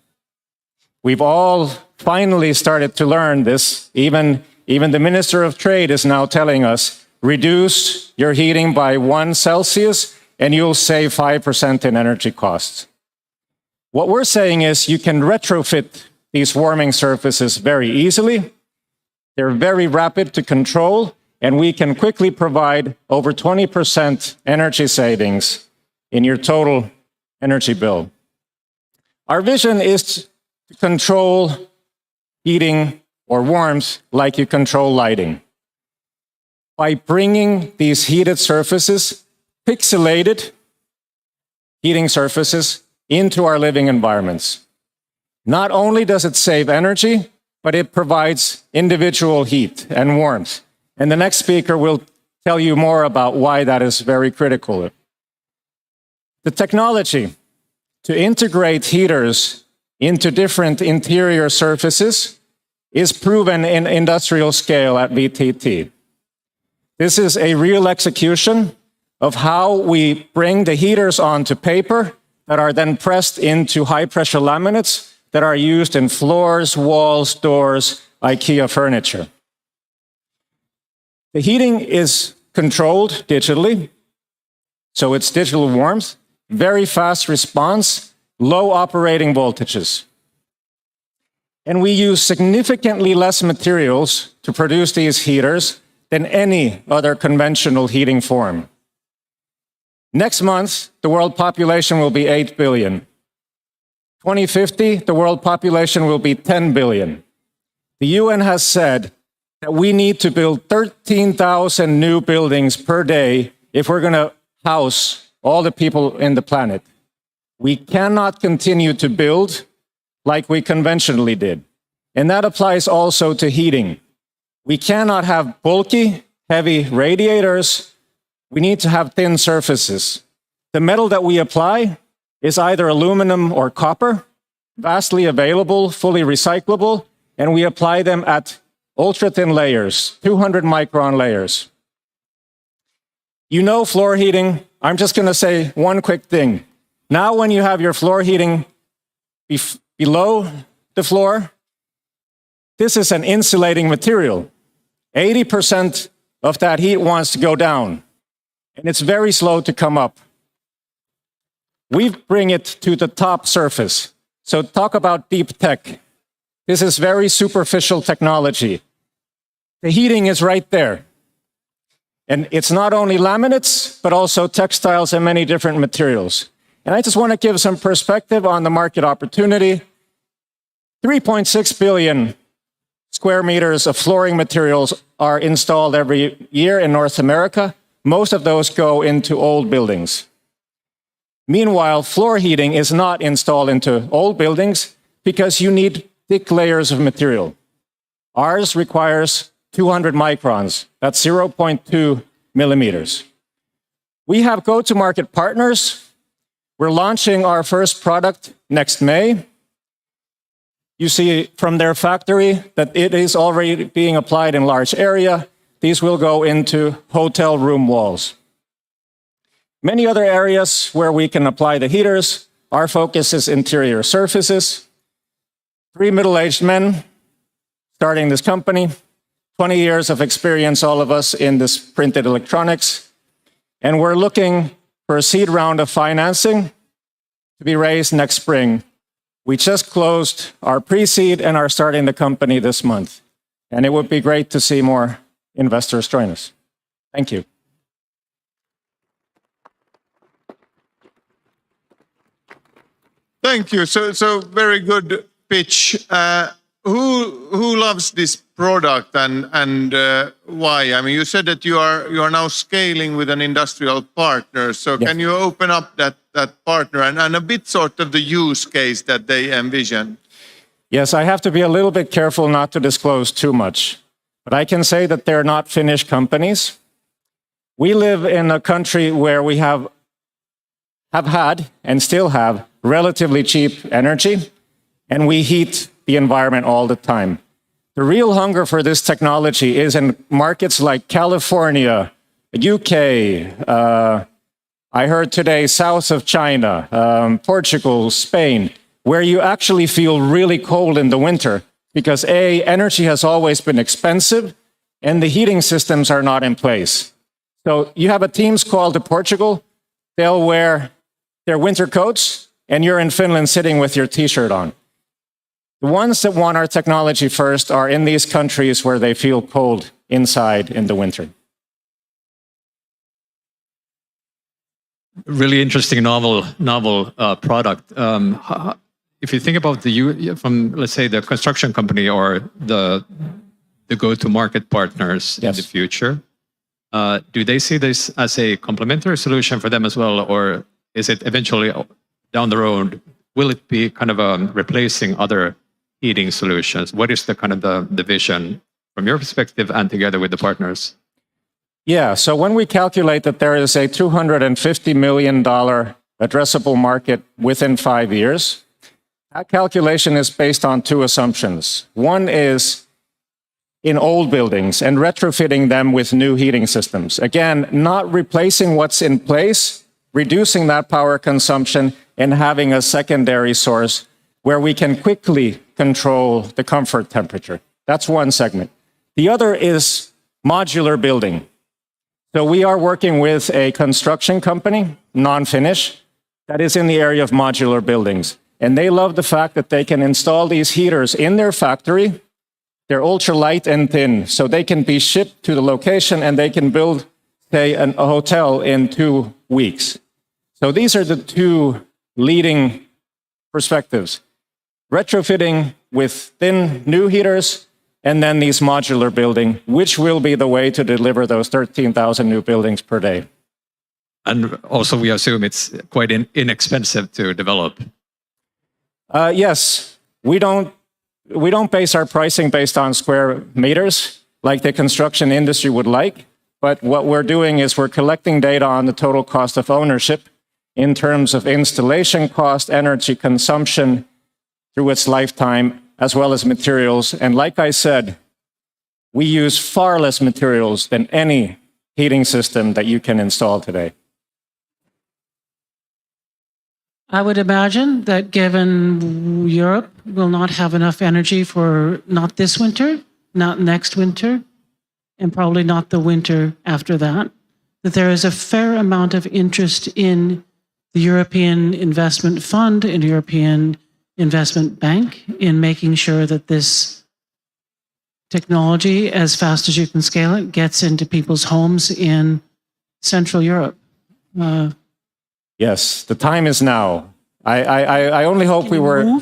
We've all finally started to learn this. Even the Minister of Trade is now telling us, reduce your heating by 1 Celsius and you'll save 5% in energy costs. What we're saying is you can retrofit these warming surfaces very easily. They're very rapid to control, and we can quickly provide over 20% energy savings in your total energy bill. Our vision is to control heating or warmth like you control lighting. By bringing these heated surfaces, pixelated heating surfaces, into our living environments. Not only does it save energy, but it provides individual heat and warmth. And the next speaker will tell you more about why that is very critical. The technology to integrate heaters into different interior surfaces is proven in industrial scale at VTT. This is a real execution of how we bring the heaters onto paper that are then pressed into high-pressure laminates that are used in floors, walls, doors, IKEA furniture. The heating is controlled digitally, so it's digital warmth, very fast response, low operating voltages. And we use significantly less materials to produce these heaters than any other conventional heating form. Next month, the world population will be 8 billion. 2050, the world population will be 10 billion. The UN has said that we need to build 13,000 new buildings per day if we're going to house all the people in the planet. We cannot continue to build like we conventionally did. And that applies also to heating. We cannot have bulky, heavy radiators. We need to have thin surfaces. The metal that we apply is either aluminum or copper, vastly available, fully recyclable, and we apply them at ultra-thin layers, 200 micron layers. You know floor heating. I'm just going to say one quick thing. Now when you have your floor heating below the floor, this is an insulating material. 80% of that heat wants to go down, and it's very slow to come up. We bring it to the top surface. So talk about deep tech. This is very superficial technology. The heating is right there. And it's not only laminates, but also textiles and many different materials. And I just want to give some perspective on the market opportunity. 3.6 billion square meters of flooring materials are installed every year in North America. Most of those go into old buildings. Meanwhile, floor heating is not installed into old buildings because you need thick layers of material. Ours requires 200 microns. That's 0.2 millimeters. We have go-to-market partners. We're launching our first product next May. You see from their factory that it is already being applied in large area. These will go into hotel room walls. Many other areas where we can apply the heaters, our focus is interior surfaces. 3 middle-aged men starting this company, 20 years of experience, all of us in this printed electronics. And we're looking for a seed round of financing to be raised next spring. We just closed our pre-seed and are starting the company this month. And it would be great to see more investors join us. Thank you. Thank you. So very good pitch. Who loves this product and why? I mean, you said that you are now scaling with an industrial partner. So Yes. can you open up that partner and a bit sort of the use case that they envision? Yes, I have to be a little bit careful not to disclose too much, but I can say that they're not Finnish companies. We live in a country where we have had and still have relatively cheap energy, and we heat the environment all the time. The real hunger for this technology is in markets like California, UK, I heard today south of China, Portugal, Spain, where you actually feel really cold in the winter because A, energy has always been expensive and the heating systems are not in place. So you have a Teams call to Portugal, they'll wear their winter coats and you're in Finland sitting with your t-shirt on. The ones that want our technology first are in these countries where they feel cold inside in the winter. Really interesting, novel product. If you think about from, let's say, the construction company or the go-to-market partners in the future, do they see this as a complementary solution for them as well, or is it eventually down the road, will it be kind of replacing other heating solutions? What is the kind of the vision from your perspective and together with the partners? Yeah, so when we calculate that there is a $250 million addressable market within 5 years, that calculation is based on two assumptions. One is in old buildings and retrofitting them with new heating systems. Again, not replacing what's in place, reducing that power consumption and having a secondary source where we can quickly control the comfort temperature. That's one segment. The other is modular building. So we are working with a construction company, non-Finnish, that is in the area of modular buildings. And they love the fact that they can install these heaters in their factory. They're ultra light and thin, so they can be shipped to the location and they can build, say, a hotel in 2 weeks. So these are the two leading perspectives. Retrofitting with thin new heaters, and then these modular building, which will be the way to deliver those 13,000 new buildings per day. And also we assume it's quite inexpensive to develop. Yes, we don't base our pricing based on square meters like the construction industry would like, but what we're doing is we're collecting data on the total cost of ownership in terms of installation cost, energy consumption through its lifetime, as well as materials. And like I said, we use far less materials than any heating system that you can install today. I would imagine that given Europe will not have enough energy for not this winter, not next winter, and probably not the winter after that, that there is a fair amount of interest in the European Investment Fund and European Investment Bank in making sure that this technology, as fast as you can scale it, gets into people's homes in Central Europe. Yes, the time is now. I only hope we were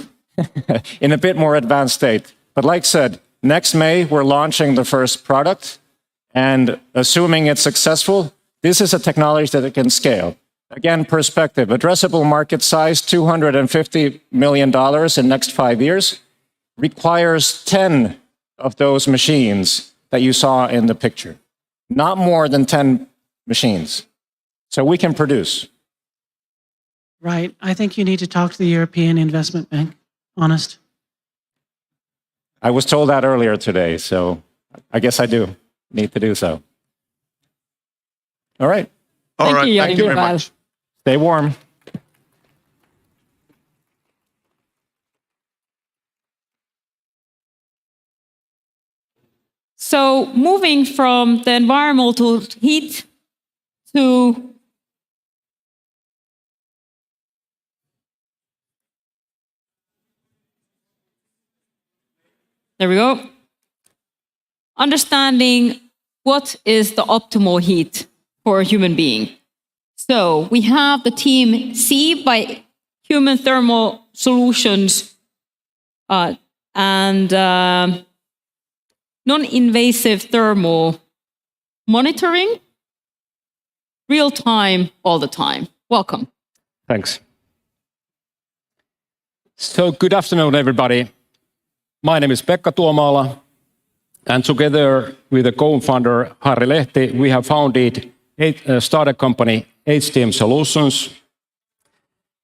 in a bit more advanced state. But like I said, next May, we're launching the first product. And assuming it's successful, this is a technology that it can scale. Again, perspective, addressable market size, $250 million in next 5 years, requires 10 of those machines that you saw in the picture. Not more than 10 machines. So we can produce. Right. I think you need to talk to the European Investment Bank. Honest. I was told that earlier today, so I guess I do need to do so. All right. Thank you, Thank you very much. Stay warm. So moving from the environmental heat to there we go. Understanding what is the optimal heat for a human being. So we have the team C by Human Thermal Solutions and non-invasive thermal monitoring, real time, all the time. Welcome. Thanks. So good afternoon, everybody. My name is Pekka Tuomaala, and together with the co-founder Harri Lehti, we have founded a startup company, HTM Solutions,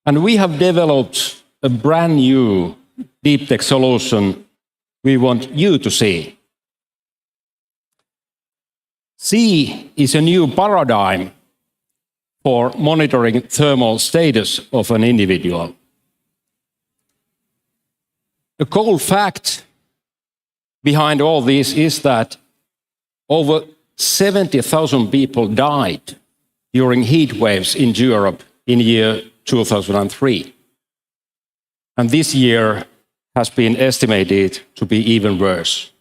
and we have developed a brand new deep tech solution we want you to see. C is a new paradigm for monitoring thermal status of an individual. A cold fact behind all this is that over 70,000 people died during heat waves in Europe in year 2003. And this year has been estimated to be even worse.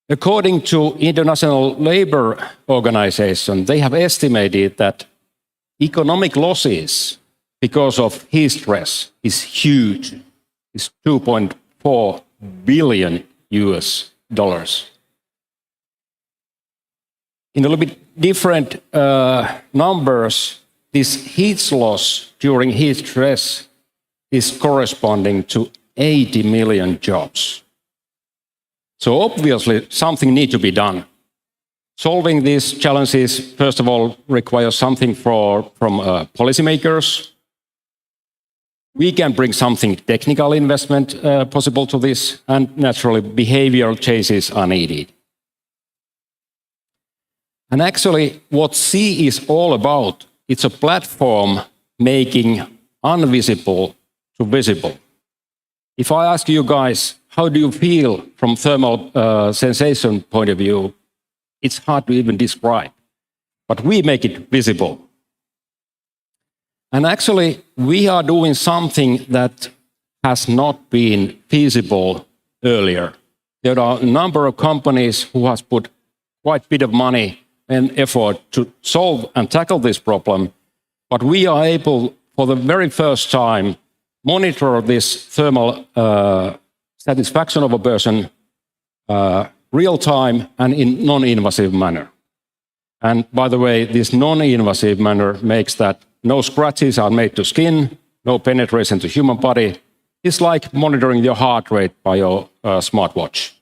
According to International Labour Organization, they have estimated that economic losses because of heat stress is huge. It's $2.4 billion. In a little bit different numbers, this heat loss during heat stress is corresponding to 80 million jobs. So obviously something needs to be done. Solving these challenges, first of all, requires something from policymakers. We can bring something technical investment possible to this, and naturally behavioral changes are needed. And actually what C is all about, it's a platform making invisible to visible. If I ask you guys, how do you feel from thermal sensation point of view, it's hard to even describe, but we make it visible. And actually, we are doing something that has not been feasible earlier. There are a number of companies who has put quite a bit of money and effort to solve and tackle this problem, but we are able, for the very first time, monitor this thermal satisfaction of a person real time and in non-invasive manner. And by the way, this non-invasive manner makes that no scratches are made to skin, no penetration to human body. It's like monitoring your heart rate by your smartwatch.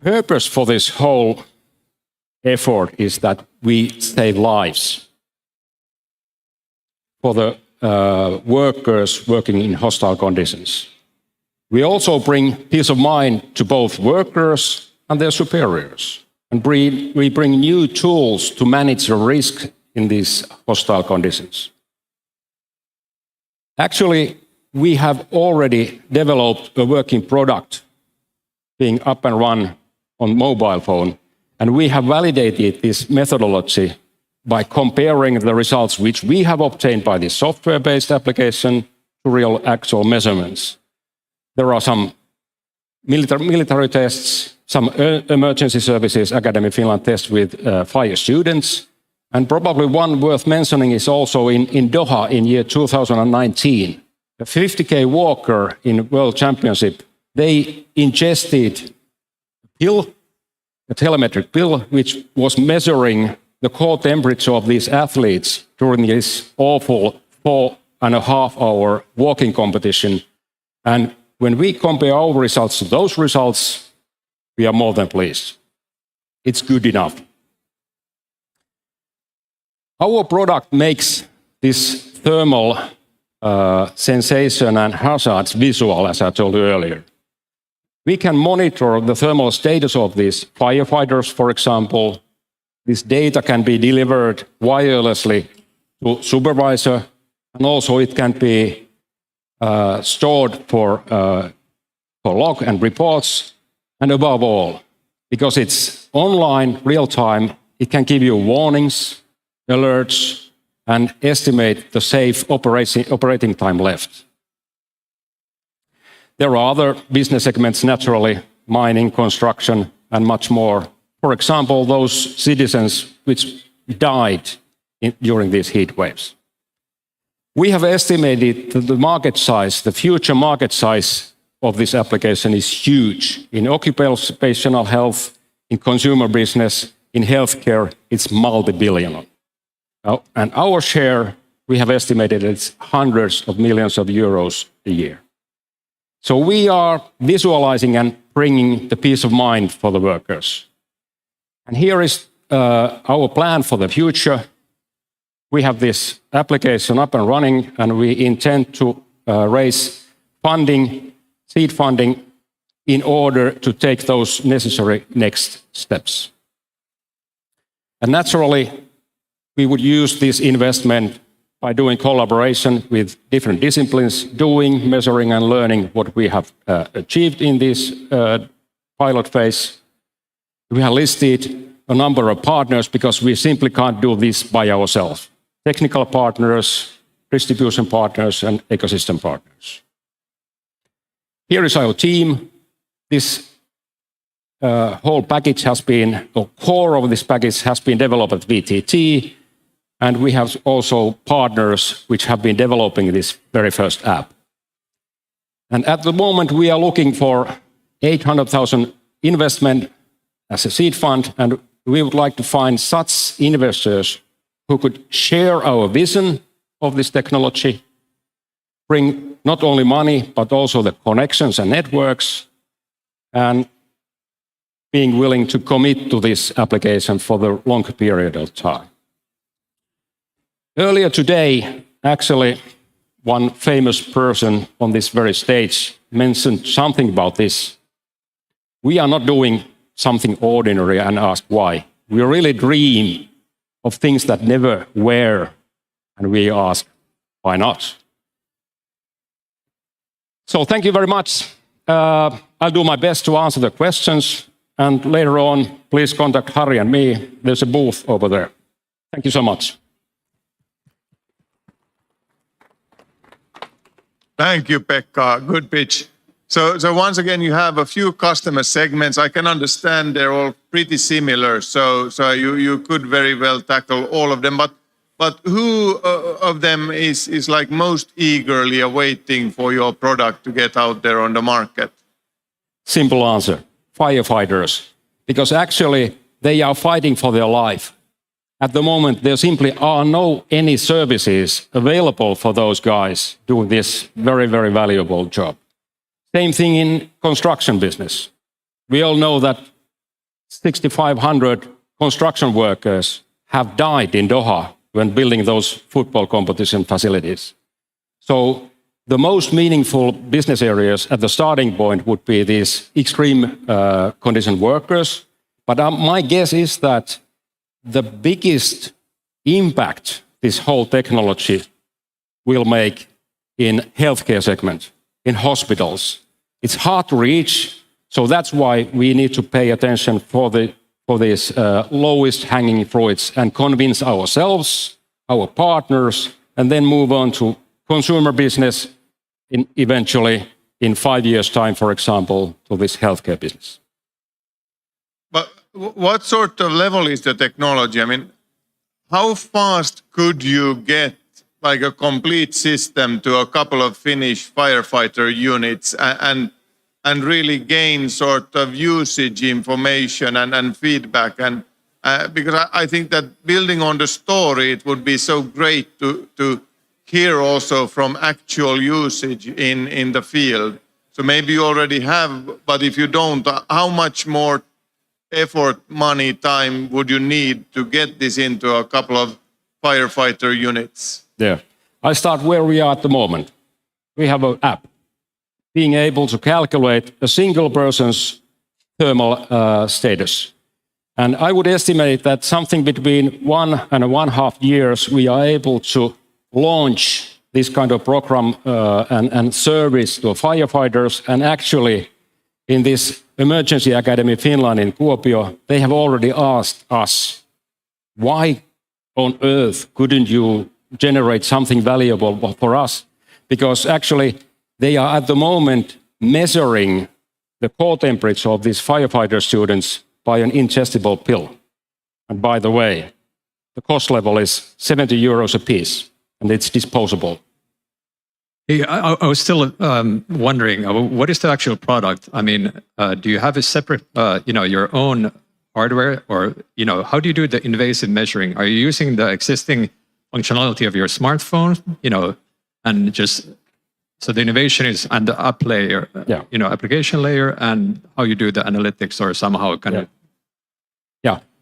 Purpose for this whole effort is that we save lives for the workers working in hostile conditions. We also bring peace of mind to both workers and their superiors. And we bring new tools to manage the risk in these hostile conditions. Actually, we have already developed a working product being up and run on mobile phone, and we have validated this methodology by comparing the results which we have obtained by this software-based application to real actual measurements. There are some military tests, some emergency services, Academy Finland tests with fire students, and probably one worth mentioning is also in Doha in year 2019. A 50K walker in World Championship, they ingested a telemetric pill, which was measuring the core temperature of these athletes during this awful 4.5-hour walking competition. And when we compare our results to those results, we are more than pleased. It's good enough. Our product makes this thermal sensation and hazards visual, as I told you earlier. We can monitor the thermal status of these firefighters, for example. This data can be delivered wirelessly to supervisor, and also it can be stored for log and reports. And above all, because it's online, real-time, it can give you warnings, alerts, and estimate the safe operating time left. There are other business segments, naturally, mining, construction, and much more. For example, those citizens which died during these heat waves. We have estimated that the market size, the future market size of this application is huge. In occupational health, in consumer business, in healthcare, it's multi-billion. And our share, we have estimated it's hundreds of millions of euros a year. So we are visualizing and bringing the peace of mind for the workers. And here is our plan for the future. We have this application up and running, and we intend to raise funding, seed funding, in order to take those necessary next steps. And naturally, we would use this investment by doing collaboration with different disciplines, doing, measuring, and learning what we have achieved in this pilot phase. We have listed a number of partners because we simply can't do this by ourselves. Technical partners, distribution partners, and ecosystem partners. Here is our team. This whole package has been, the core of this package has been developed at VTT, and we have also partners which have been developing this very first app. And at the moment, we are looking for 800,000 investment as a seed fund, and we would like to find such investors who could share our vision of this technology, bring not only money, but also the connections and networks, and being willing to commit to this application for the long period of time. Earlier today, actually, one famous person on this very stage mentioned something about this. We are not doing something ordinary and ask why. We really dream of things that never were, and we ask why not? So thank you very much. I'll do my best to answer the questions. And later on, please contact Harry and me. There's a booth over there. Thank you so much. Thank you, Pekka. Good pitch. So once again, you have a few customer segments. I can understand they're all pretty similar. So you could very well tackle all of them. But who of them is like most eagerly awaiting for your product to get out there on the market? Simple answer. Firefighters. Because actually, they are fighting for their life. At the moment, there simply are no any services available for those guys doing this very, very valuable job. Same thing in construction business. We all know that 6,500 construction workers have died in Doha when building those football competition facilities. So the most meaningful business areas at the starting point would be these extreme condition workers. But my guess is that the biggest impact this whole technology will make in healthcare segment, in hospitals. It's hard to reach, so that's why we need to pay attention for these lowest hanging fruits and convince ourselves, our partners, and then move on to consumer business eventually in 5 years' time, for example, to this healthcare business. But what sort of level is the technology? I mean, how fast could you get like a complete system to a couple of Finnish firefighter units and really gain sort of usage information and feedback? And because I think that building on the story, it would be so great to hear also from actual usage in the field. So maybe you already have, but if you don't, how much more effort, money, time would you need to get this into a couple of firefighter units? Yeah. I start where we are at the moment. We have an app being able to calculate a single person's thermal status. And I would estimate that something between 1.5 years, we are able to launch this kind of program and service to firefighters. And actually, in this Emergency Academy Finland in Kuopio, they have already asked us, why on earth couldn't you generate something valuable for us? Because actually, they are at the moment measuring the core temperature of these firefighter students by an ingestible pill. And by the way, the cost level is 70 euros a piece, and it's disposable. Hey, I was still wondering, what is the actual product? I mean, do you have a separate, your own hardware, or how do you do the invasive measuring? Are you using the existing functionality of your smartphone, and just so the innovation is on the app layer, application layer, and how you do the analytics, or somehow kind of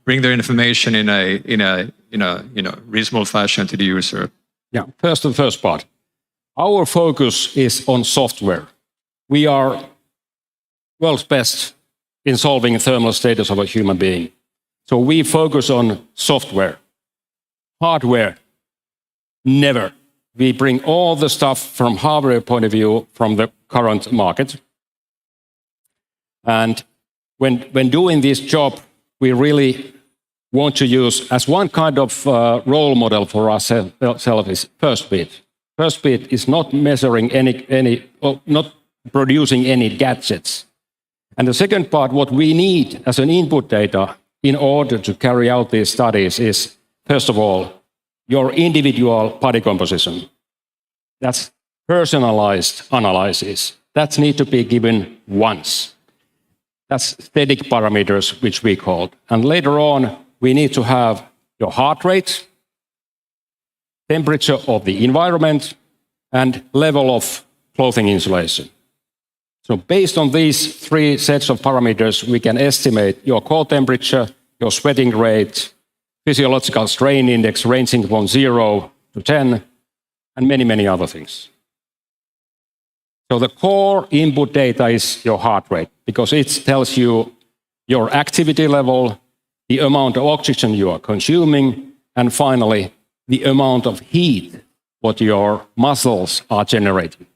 bring the information in a reasonable fashion to the user? Yeah, first the first part. Our focus is on software. We are world's best in solving thermal status of a human being. So we focus on software. Hardware, never. We bring all the stuff from hardware point of view from the current market. And when doing this job, we really want to use as one kind of role model for ourselves is FirstBeat. FirstBeat is not measuring not producing any gadgets. And the second part, what we need as an input data in order to carry out these studies is, first of all, your individual body composition. That's personalized analysis. That needs to be given once. That's static parameters, which we called. And later on, we need to have your heart rate, temperature of the environment, and level of clothing insulation. So based on these three sets of parameters, we can estimate your core temperature, your sweating rate, physiological strain index ranging from 0 to 10, and many, many other things. So the core input data is your heart rate, because it tells you your activity level, the amount of oxygen you are consuming, and finally, the amount of heat what your muscles are generating.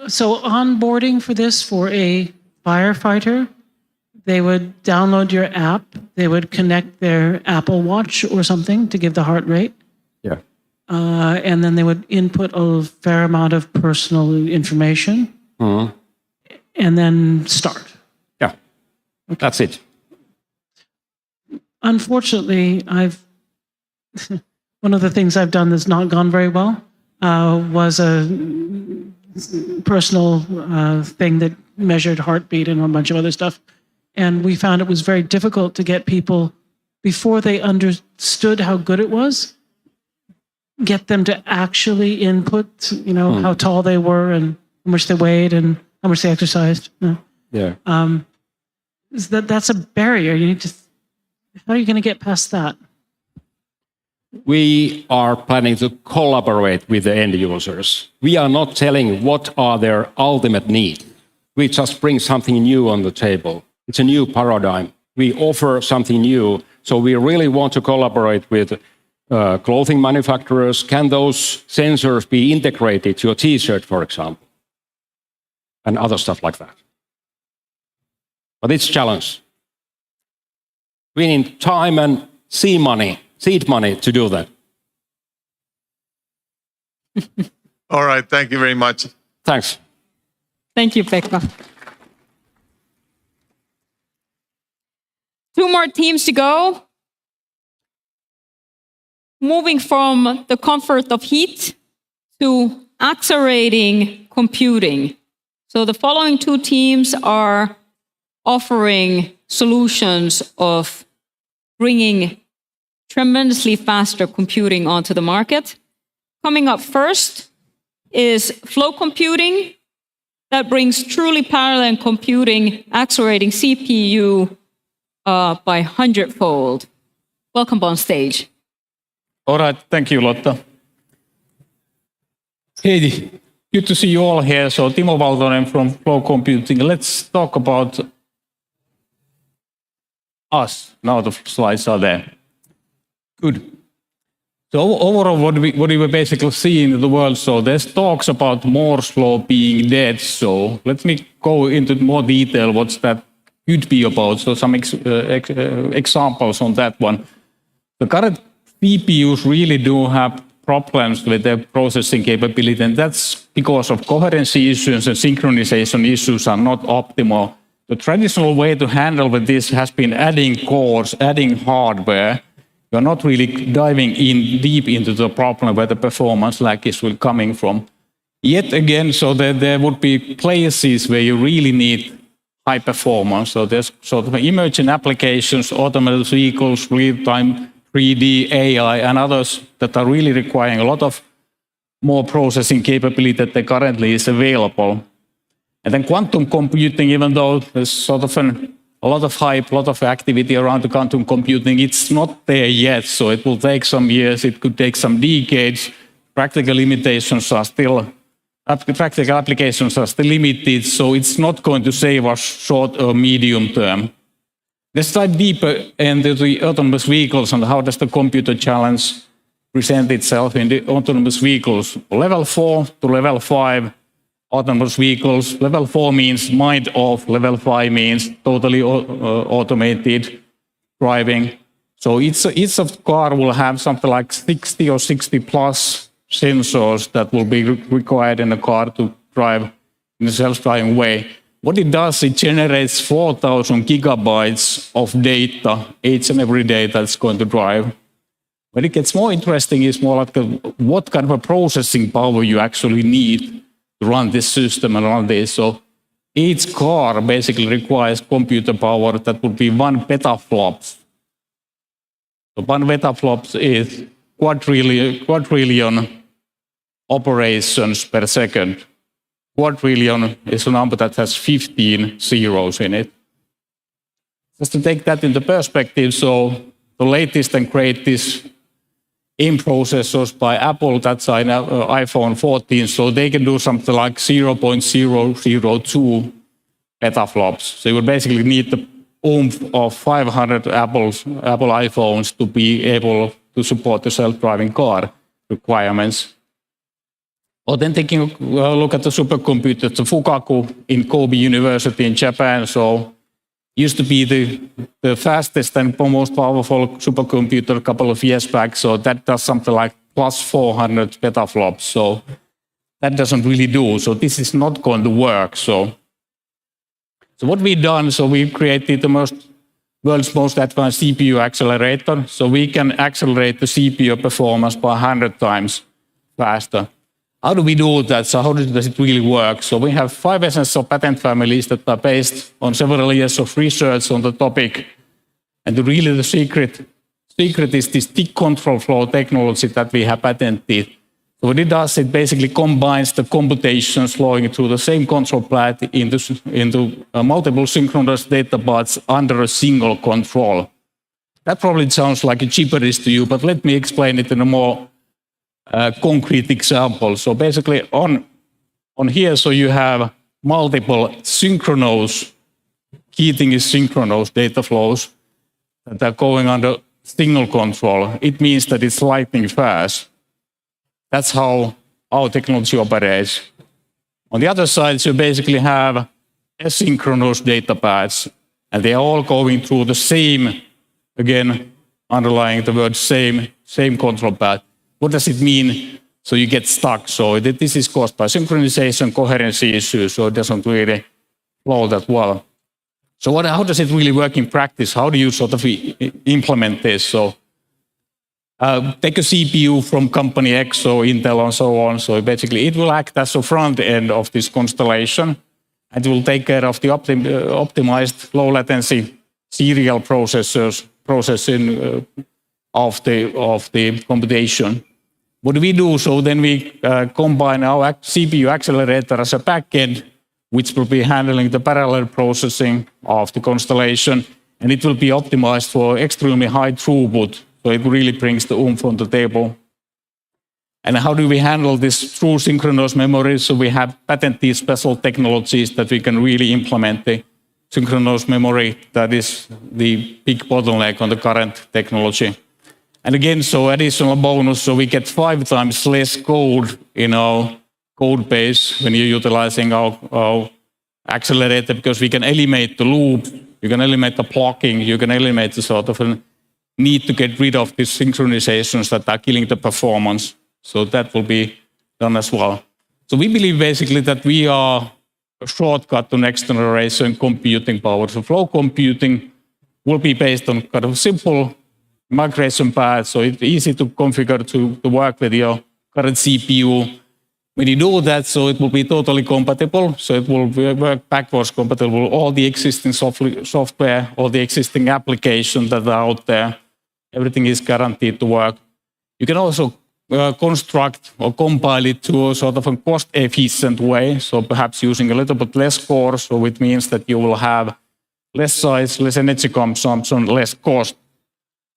So onboarding for this for a firefighter, they would download your app, they would connect their Apple Watch or something to give the heart rate. Yeah. And then they would input a fair amount of personal information and then start. Yeah, that's it. Unfortunately, one of the things I've done that's not gone very well was a personal thing that measured heartbeat and a bunch of other stuff. And we found it was very difficult to get people, before they understood how good it was, get them to actually input, how tall they were and how much they weighed and how much they exercised. Yeah. That's a barrier. You need to. How are you going to get past that? We are planning to collaborate with the end users. We are not telling what are their ultimate needs. We just bring something new on the table. It's a new paradigm. We offer something new. So we really want to collaborate with clothing manufacturers. Can those sensors be integrated to your T-shirt, for example? And other stuff like that. But it's a challenge. We need time and seed money to do that. All right, thank you very much. Thanks. Thank you, Pekka. 2 more teams to go. Moving from the comfort of heat to accelerating computing. So the following 2 teams are offering solutions of bringing tremendously faster computing onto the market. Coming up first is flow computing that brings truly parallel computing, accelerating CPU by 100-fold. Welcome on stage. All right, thank you, Lotta. Hey, good to see you all here. So Timo Valtonen from Flow Computing. Let's talk about us. Now the slides are there. Good. So overall, what we were basically seeing in the world, so there's talks about Moore's law being dead. So let me go into more detail what's that could be about. So some examples on that one. The current CPUs really do have problems with their processing capability, and that's because of coherency issues and synchronization issues are not optimal. The traditional way to handle with this has been adding cores, adding hardware. You're not really diving in deep into the problem where the performance lag is coming from. Yet again, so there would be places where you really need high performance. So there's sort of emerging applications, autonomous vehicles, real-time 3D, AI, and others that are really requiring a lot of more processing capability that there currently is available. And then quantum computing, even though there's sort of a lot of hype, a lot of activity around the quantum computing, it's not there yet. So it will take some years, it could take some decades. Practical applications are still limited, so it's not going to save us short or medium term. Let's dive deeper into the autonomous vehicles and how does the computer challenge present itself in the autonomous vehicles. Level 4 to level 5 autonomous vehicles. Level 4 means mind off, level 5 means totally automated driving. So each of car will have something like 60 or 60 plus sensors that will be required in a car to drive in a self-driving way. What it does, it generates 4,000 gigabytes of data, each and every day that's going to drive. When it gets more interesting, is more like what kind of a processing power you actually need to run this system and run this. So each car basically requires computer power that would be 1 petaflops. So 1 petaflops is quadrillion operations per second. Quadrillion is a number that has 15 zeros in it. Just to take that into perspective, so the latest and greatest AIM processors by Apple, that's on iPhone 14, so they can do something like 0.002 petaflops. So you would basically need the oomph of 500 Apple iPhones to be able to support the self-driving car requirements. Or then taking a look at the supercomputer, the Fugaku in Kobe University in Japan. So used to be the fastest and most powerful supercomputer a couple of years back. So that does something like plus 400 petaflops. So that doesn't really do. So this is not going to work. So what we've done, so we've created the world's most advanced CPU accelerator. So we can accelerate the CPU performance by 100 times faster. How do we do that? So how does it really work? So we have 5 essential patent families that are based on several years of research on the topic. And really the secret is this tick control flow technology that we have patented. So what it does, it basically combines the computations flowing through the same control plane into multiple synchronous data paths under a single control. That probably sounds like a gibberish to you, but let me explain it in a more concrete example. So basically on here, so you have multiple synchronous, heating is synchronous data flows that are going under single control. It means that it's lightning fast. That's how our technology operates. On the other side, you basically have asynchronous data paths, and they are all going through the same, again, underlying the word same control path. What does it mean? So you get stuck. So this is caused by synchronization, coherency issues, so it doesn't really flow that well. So how does it really work in practice? How do you sort of implement this? So take a CPU from company X, so Intel and so on. So basically it will act as a front end of this constellation, and it will take care of the optimized low latency serial processing of the computation. What do we do? So then we combine our CPU accelerator as a backend, which will be handling the parallel processing of the constellation, and it will be optimized for extremely high throughput. So it really brings the oomph on the table. And how do we handle this through synchronous memory? So we have patented special technologies that we can really implement the synchronous memory. That is the big bottleneck on the current technology. And again, so additional bonus, so we get 5 times less code in our code base when you're utilizing our accelerator, because we can eliminate the loop, you can eliminate the blocking, you can eliminate the sort of need to get rid of these synchronizations that are killing the performance. So that will be done as well. So we believe basically that we are a shortcut to next generation computing power. So flow computing will be based on kind of simple migration path, so it's easy to configure to work with your current CPU. When you do that, so it will be totally compatible, so it will work backwards compatible, all the existing software, all the existing applications that are out there, everything is guaranteed to work. You can also construct or compile it to a sort of a cost-efficient way, so perhaps using a little bit less core, so it means that you will have less size, less energy consumption, less cost.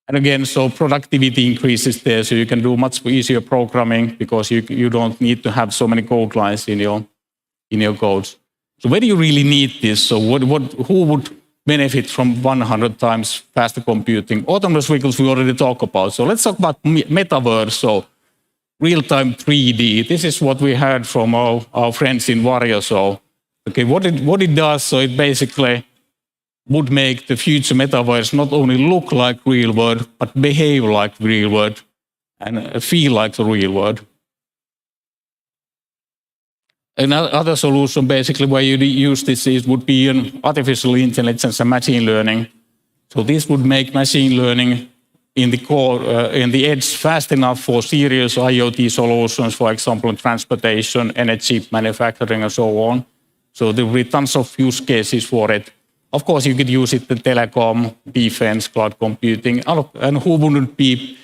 And again, so productivity increases there, so you can do much easier programming because you don't need to have so many code lines in your codes. So where do you really need this? So who would benefit from 100 times faster computing? Autonomous vehicles we already talked about. So let's talk about metaverse, so real-time 3D. This is what we heard from our friends in Vario. So okay, what it does, so it basically would make the future metaverse not only look like real world, but behave like real world and feel like the real world. Another solution basically where you use this would be an artificial intelligence and machine learning. So this would make machine learning in the core, in the edge fast enough for serious IoT solutions, for example, in transportation, energy, manufacturing, and so on. So there will be tons of use cases for it. Of course, you could use it in telecom, defense, cloud computing, and who wouldn't be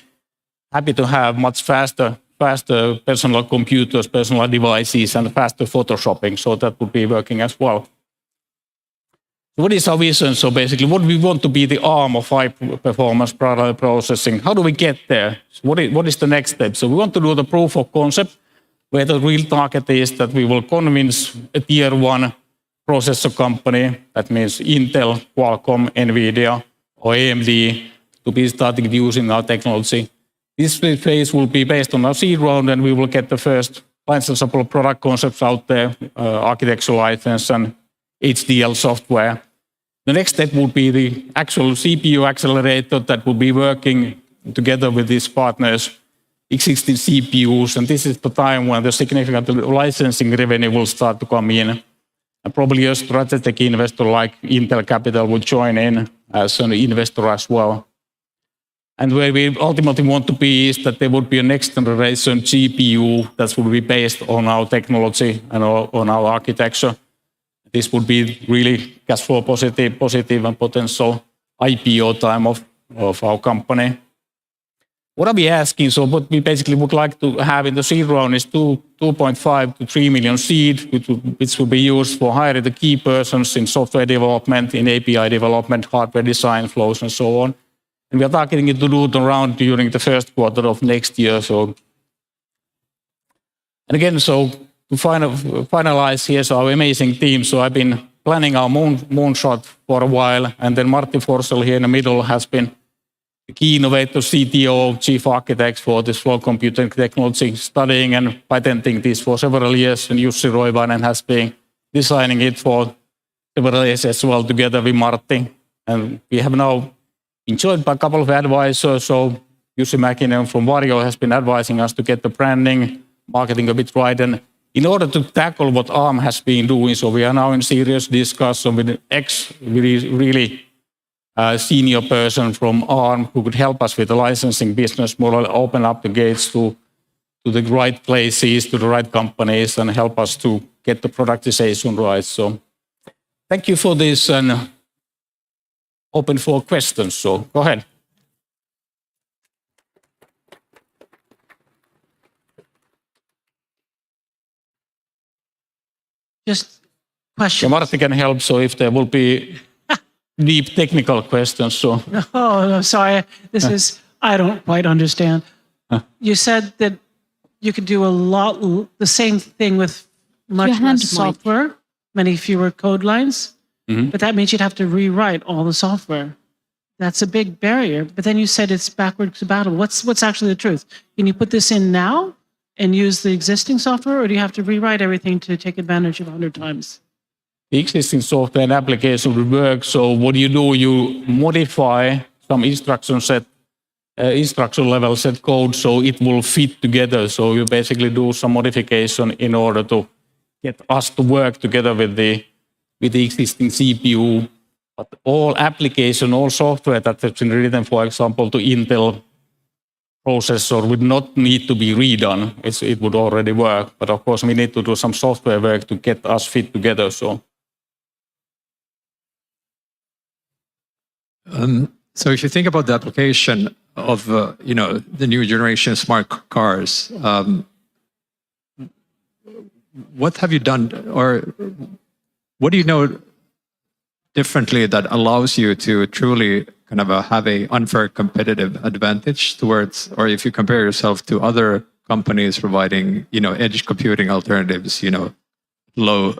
happy to have much faster personal computers, personal devices, and faster photoshopping, so that would be working as well. What is our vision? So basically, what we want to be the arm of high-performance parallel processing. How do we get there? So what is the next step? So we want to do the proof of concept, where the real target is that we will convince a tier 1 processor company, that means Intel, Qualcomm, NVIDIA, or AMD, to be starting using our technology. This phase will be based on our seed round, and we will get the first licensable product concepts out there, architectural license and HDL software. The next step will be the actual CPU accelerator that will be working together with these partners, existing CPUs, and this is the time when the significant licensing revenue will start to come in. And probably a strategic investor like Intel Capital will join in as an investor as well. And where we ultimately want to be is that there would be a next generation GPU that will be based on our technology and on our architecture. This would be really cash flow positive and potential IPO time of our company. What are we asking? So what we basically would like to have in the seed round is 2.5 to 3 million seed, which will be used for hiring the key persons in software development, in API development, hardware design flows, and so on. And we are targeting it to do it around during the first quarter of next year. So, and again, so to finalize, here's our amazing team. So I've been planning our moonshot for a while, and then Martti Forsell here in the middle has been the key innovator, CTO, chief architect for this flow computing technology, studying and patenting this for several years, and Jussi Roivainen has been designing it for several years as well, together with Martti. And we have now been joined by a couple of advisors. So Jussi Mäkinen from Varjo has been advising us to get the branding, marketing a bit right. And in order to tackle what ARM has been doing, so we are now in serious discussion with an really senior person from ARM who could help us with the licensing business model, open up the gates to the right places, to the right companies, and help us to get the productization right. So thank you for this, and open for questions. So go ahead. Just questions. Yeah, Martti can help, so if there will be deep technical questions. So. Oh, no, sorry. This is, I don't quite understand. You said that you could do the same thing with much less software, many fewer code lines, but that means you'd have to rewrite all the software. That's a big barrier. But then you said it's backwards compatible. What's actually the truth? Can you put this in now and use the existing software, or do you have to rewrite everything to take advantage of 100 times? The existing software and application will work. So what you do, you modify some instruction level set code so it will fit together. So you basically do some modification in order to get us to work together with the existing CPU. But all application, all software that has been written, for example, to Intel processor would not need to be redone. It would already work. But of course, we need to do some software work to get us fit together. So if you think about the application of the new generation smart cars, what have you done, or what do you know differently that allows you to truly kind of have a unfair competitive advantage towards, or if you compare yourself to other companies providing edge computing alternatives, low,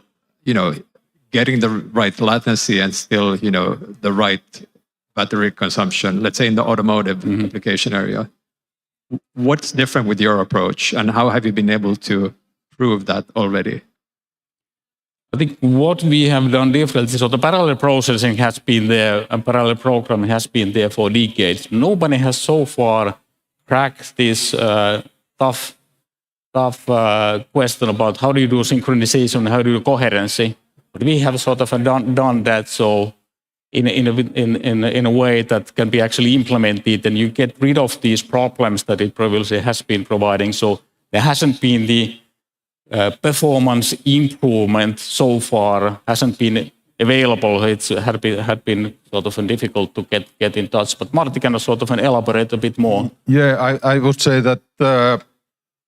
getting the right latency and still the right battery consumption, let's say in the automotive application area. What's different with your approach, and how have you been able to prove that already? I think what we have done differently, so the parallel processing has been there, and parallel programming has been there for decades. Nobody has so far cracked this tough question about how do you do synchronization, how do you do coherency. But we have sort of done that so in a way that can be actually implemented, and you get rid of these problems that it previously has been providing. So there hasn't been the performance improvement so far, hasn't been available. It had been sort of difficult to get in touch. But Martti can sort of elaborate a bit more. Yeah, I would say that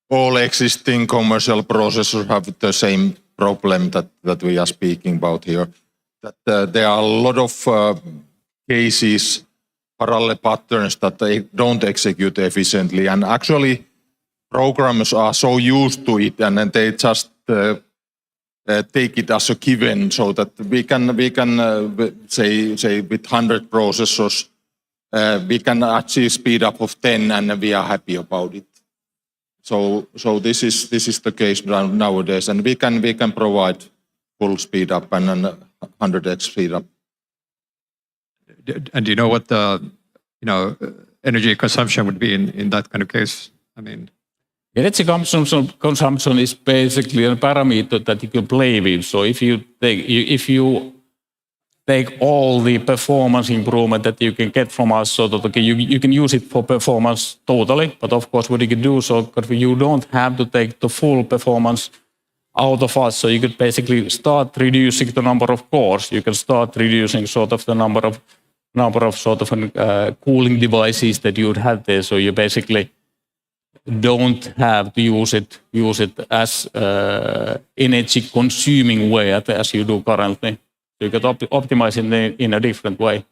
all existing commercial processors have the same problem that we are speaking about here. That there are a lot of cases, parallel patterns that they don't execute efficiently, and actually programmers are so used to it, and then they just take it as a given, so that we can say with 100 processors, we can achieve speed up of 10, and we are happy about it. So this is the case nowadays, and we can provide full speed up and 100x speed up. And do you know what the energy consumption would be in that kind of case? I mean, energy consumption is basically a parameter that you can play with. So if you take all the performance improvement that you can get from us, so that you can use it for performance totally. But of course, what you can do, so you don't have to take the full performance out of us. So you could basically start reducing the number of cores. You can start reducing sort of the number of sort of cooling devices that you would have there. So you basically don't have to use it as energy consuming way as you do currently. You can optimize it in a different way.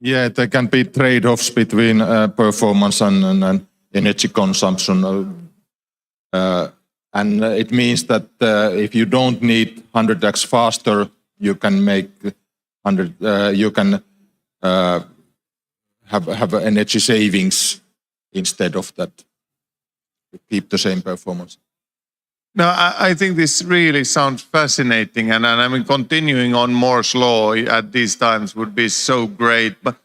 Yeah, there can be trade-offs between performance and energy consumption. And it means that if you don't need 100x faster, you can make you can have energy savings instead of that. Keep the same performance. No, I think this really sounds fascinating, and I mean, continuing on Moore's law at these times would be so great. But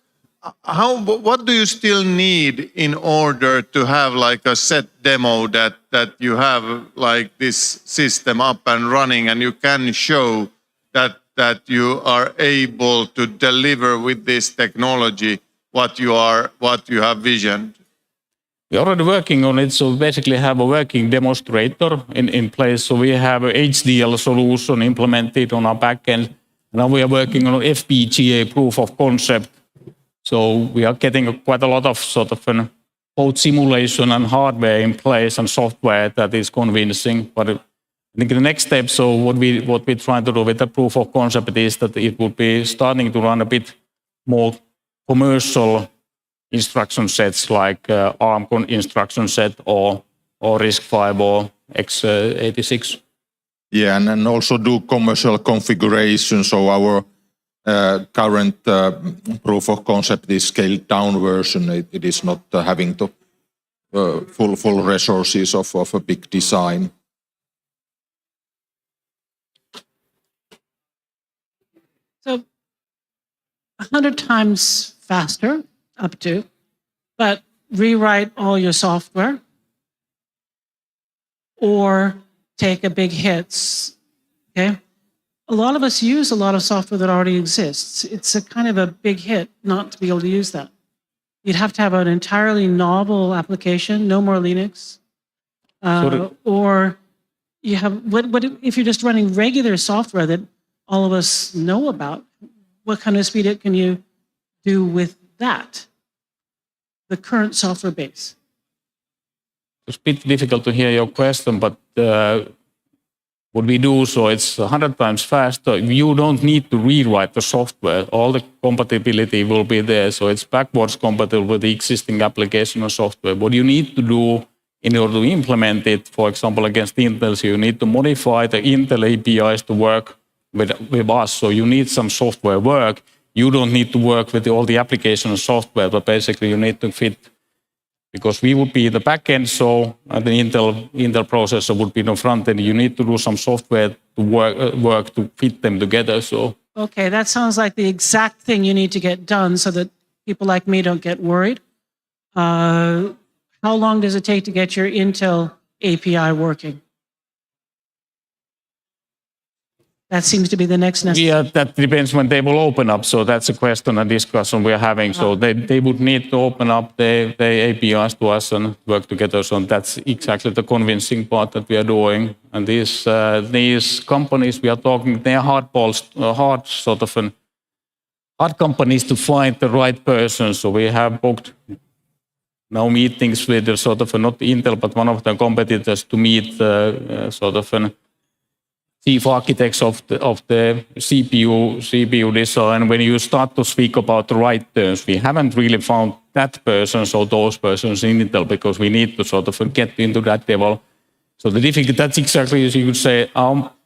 what do you still need in order to have like a set demo that you have like this system up and running, and you can show that you are able to deliver with this technology what you have visioned? We're already working on it, so we basically have a working demonstrator in place. So we have a HDL solution implemented on our backend. Now we are working on FPGA proof of concept. So we are getting quite a lot of sort of both simulation and hardware in place and software that is convincing. But I think the next step, so what we're trying to do with the proof of concept is that it would be starting to run a bit more commercial instruction sets like ARM instruction set or RISC-V or x86. Yeah, and then also do commercial configuration. So our current proof of concept is scaled down version. It is not having the full resources of a big design. So 100 times faster, up to, but rewrite all your software or take a big hit, okay? A lot of us use a lot of software that already exists. It's a kind of a big hit not to be able to use that. You'd have to have an entirely novel application, no more Linux. Or you have, what if you're just running regular software that all of us know about, what kind of speed up can you do with that? The current software base. It's a bit difficult to hear your question, but what we do, so it's 100 times faster. You don't need to rewrite the software. All the compatibility will be there, so it's backwards compatible with the existing application or software. What you need to do in order to implement it, for example, against Intel, so you need to modify the Intel APIs to work with us. So you need some software work. You don't need to work with all the application and software, but basically you need to fit, because we would be the back end, so the Intel processor would be the front end. You need to do some software to work to fit them together. So okay, that sounds like the exact thing you need to get done so that people like me don't get worried. How long does it take to get your Intel API working? That seems to be the next necessary. Yeah, that depends when they will open up. So that's a question and discussion we're having. So they would need to open up their APIs to us and work together. So that's exactly the convincing part that we are doing. And these companies we are talking, they are hard companies to find the right person. So we have booked now meetings with the sort of not Intel, but one of the competitors to meet sort of an chief architects of the CPU design. When you start to speak about the right terms, we haven't really found that person or those persons in Intel, because we need to sort of get into that level So the difficult, that's exactly as you could say,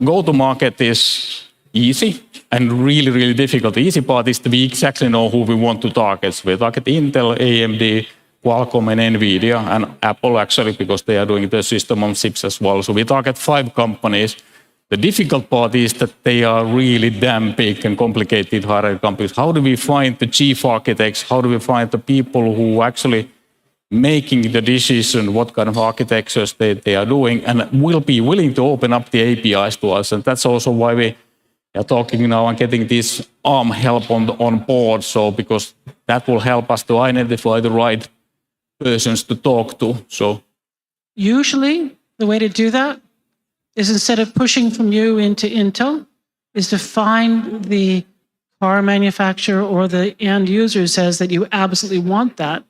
go-to-market is easy and really, really difficult. The easy part is that we exactly know who we want to target. So we target Intel, AMD, Qualcomm, and NVIDIA, and Apple actually, because they are doing the system on chips as well. So we target 5 companies. The difficult part is that they are really damn big and complicated hardware companies. How do we find the chief architects? How do we find the people who actually making the decision what kind of architectures they are doing and will be willing to open up the APIs to us? And that's also why we are talking now and getting this ARM help on board. So because that will help us to identify the right persons to talk to. So Usually, the way to do that is instead of pushing from you into Intel, is to find the car manufacturer or the end user says that you absolutely want that.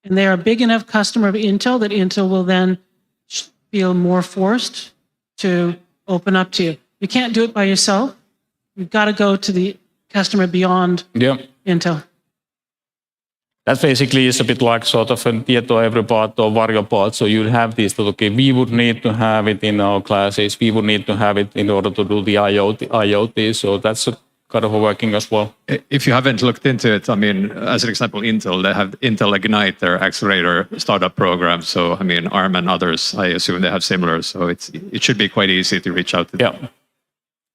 And they are a big enough customer of Intel that Intel will then feel more forced to open up to you. You can't do it by yourself. You've got to go to the customer beyond Intel. That basically is a bit like sort of a tieto every part or vario part. So you have this that, okay, we would need to have it in our classes. We would need to have it in order to do the IoT. So that's a kind of working as well. If you haven't looked into it, I mean, as an example, Intel, they have Intel Ignite, their accelerator startup program. So, I mean, ARM and others, I assume they have similar. So it should be quite easy to reach out to them.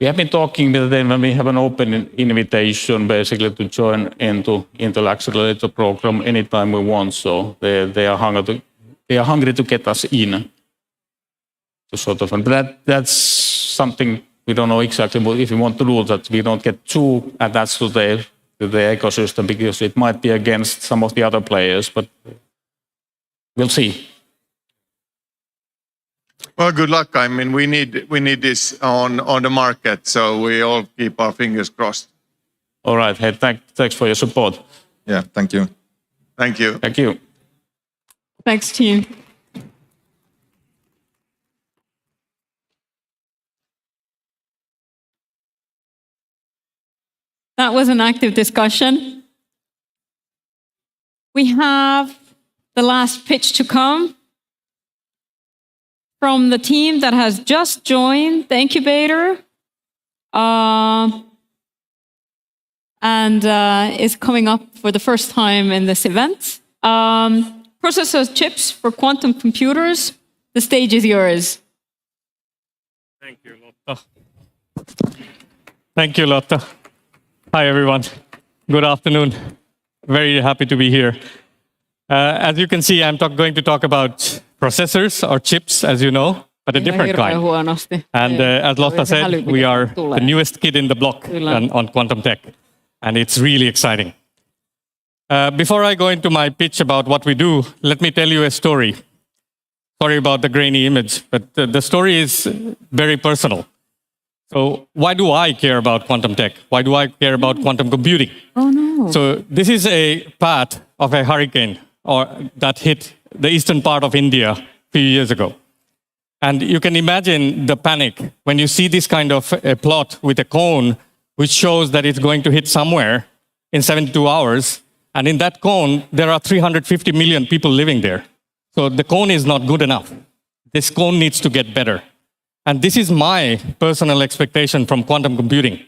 We have been talking with them when we have an open invitation basically to join into Intel Accelerator program anytime we want. So they are hungry to get us in. To sort of, but that's something we don't know exactly what if we want to do that. We don't get too attached to the ecosystem because it might be against some of the other players, but we'll see. Well, good luck. I mean, we need this on the market, so we all keep our fingers crossed. All right. Hey, thanks for your support. Yeah, thank you. Thank you. Thank you. Thanks, team. That was an active discussion. We have the last pitch to come from the team that has just joined the incubator and is coming up for the first time in this event. Processor chips for quantum computers. The stage is yours. Thank you, Lotta. Thank you, Lotta. Hi, everyone. Good afternoon. Very happy to be here. As you can see, I'm going to talk about processors or chips, as you know, but a different kind. And as Lotta said, we are the newest kid in the block on quantum tech, and it's really exciting. Before I go into my pitch about what we do, let me tell you a story. Sorry about the grainy image, but the story is very personal. So why do I care about quantum tech? Why do I care about quantum computing? Oh, no. So this is a path of a hurricane that hit the eastern part of India a few years ago. And you can imagine the panic when you see this kind of a plot with a cone, which shows that it's going to hit somewhere in 72 hours. And in that cone, there are 350 million people living there. So the cone is not good enough. This cone needs to get better. And this is my personal expectation from quantum computing.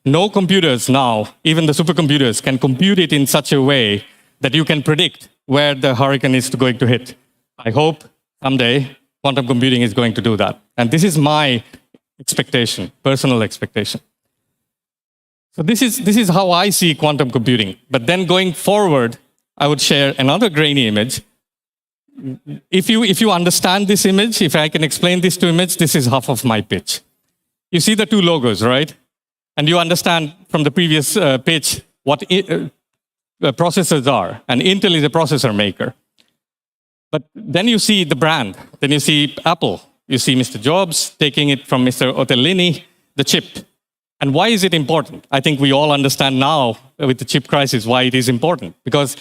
No computers now, even the supercomputers, can compute it in such a way that you can predict where the hurricane is going to hit. I hope someday quantum computing is going to do that. And this is my expectation, personal expectation. So this is how I see quantum computing. But then going forward, I would share another grainy image. If you understand this image, if I can explain this to image, this is half of my pitch. You see the two logos, right? And you understand from the previous pitch what processors are. And Intel is a processor maker. But then you see the brand. Then you see Apple. You see Mr. Jobs taking it from Mr. Ottolini, the chip. And why is it important? I think we all understand now with the chip crisis why it is important. Because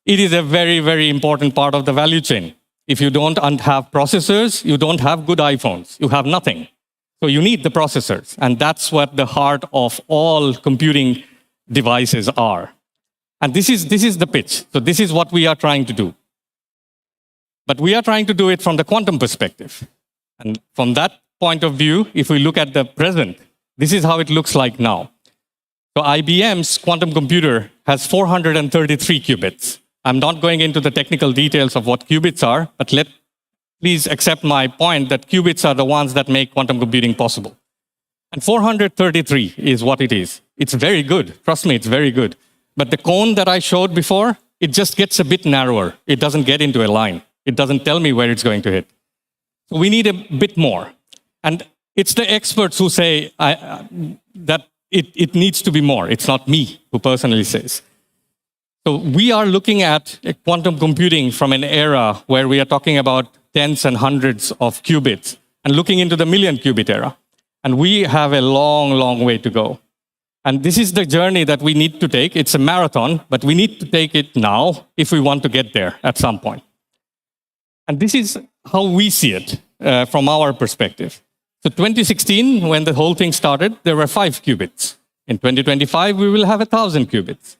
it is a very, very important part of the value chain. If you don't have processors, you don't have good iPhones. You have nothing. So you need the processors. And that's what the heart of all computing devices are. And this is the pitch. So this is what we are trying to do. But we are trying to do it from the quantum perspective. And from that point of view, if we look at the present, this is how it looks like now. So IBM's quantum computer has 433 qubits. I'm not going into the technical details of what qubits are, but please accept my point that qubits are the ones that make quantum computing possible. And 433 is what it is. It's very good. Trust me, it's very good. But the cone that I showed before, it just gets a bit narrower. It doesn't get into a line. It doesn't tell me where it's going to hit. So we need a bit more. And it's the experts who say that it needs to be more. It's not me who personally says. So we are looking at quantum computing from an era where we are talking about tens and hundreds of qubits and looking into the million qubit era. And we have a long, long way to go. And this is the journey that we need to take. It's a marathon, but we need to take it now if we want to get there at some point. And this is how we see it from our perspective. So 2016, when the whole thing started, there were 5 qubits. In 2025, we will have 1,000 qubits.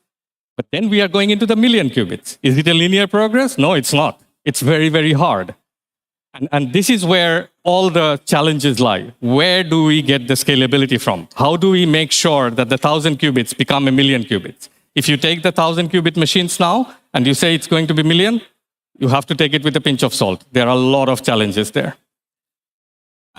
But then we are going into the million qubits. Is it a linear progress? No, it's not. It's very, very hard. And this is where all the challenges lie. Where do we get the scalability from? How do we make sure that the 1,000 qubits become a million qubits? If you take the 1,000 qubit machines now and you say it's going to be million, you have to take it with a pinch of salt. There are a lot of challenges there.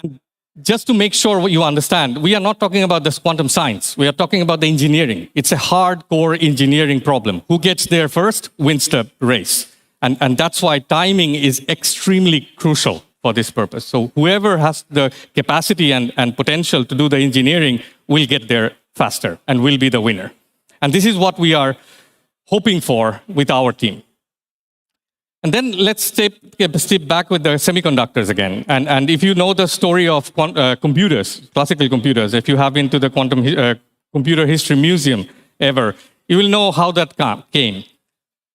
And just to make sure what you understand, we are not talking about this quantum science. We are talking about the engineering. It's a hardcore engineering problem. Who gets there first wins the race. And that's why timing is extremely crucial for this purpose. So whoever has the capacity and potential to do the engineering will get there faster and will be the winner. And this is what we are hoping for with our team. And then let's take a step back with the semiconductors again. And if you know the story of computers, classical computers, if you have been to the Quantum Computer History Museum ever, you will know how that came.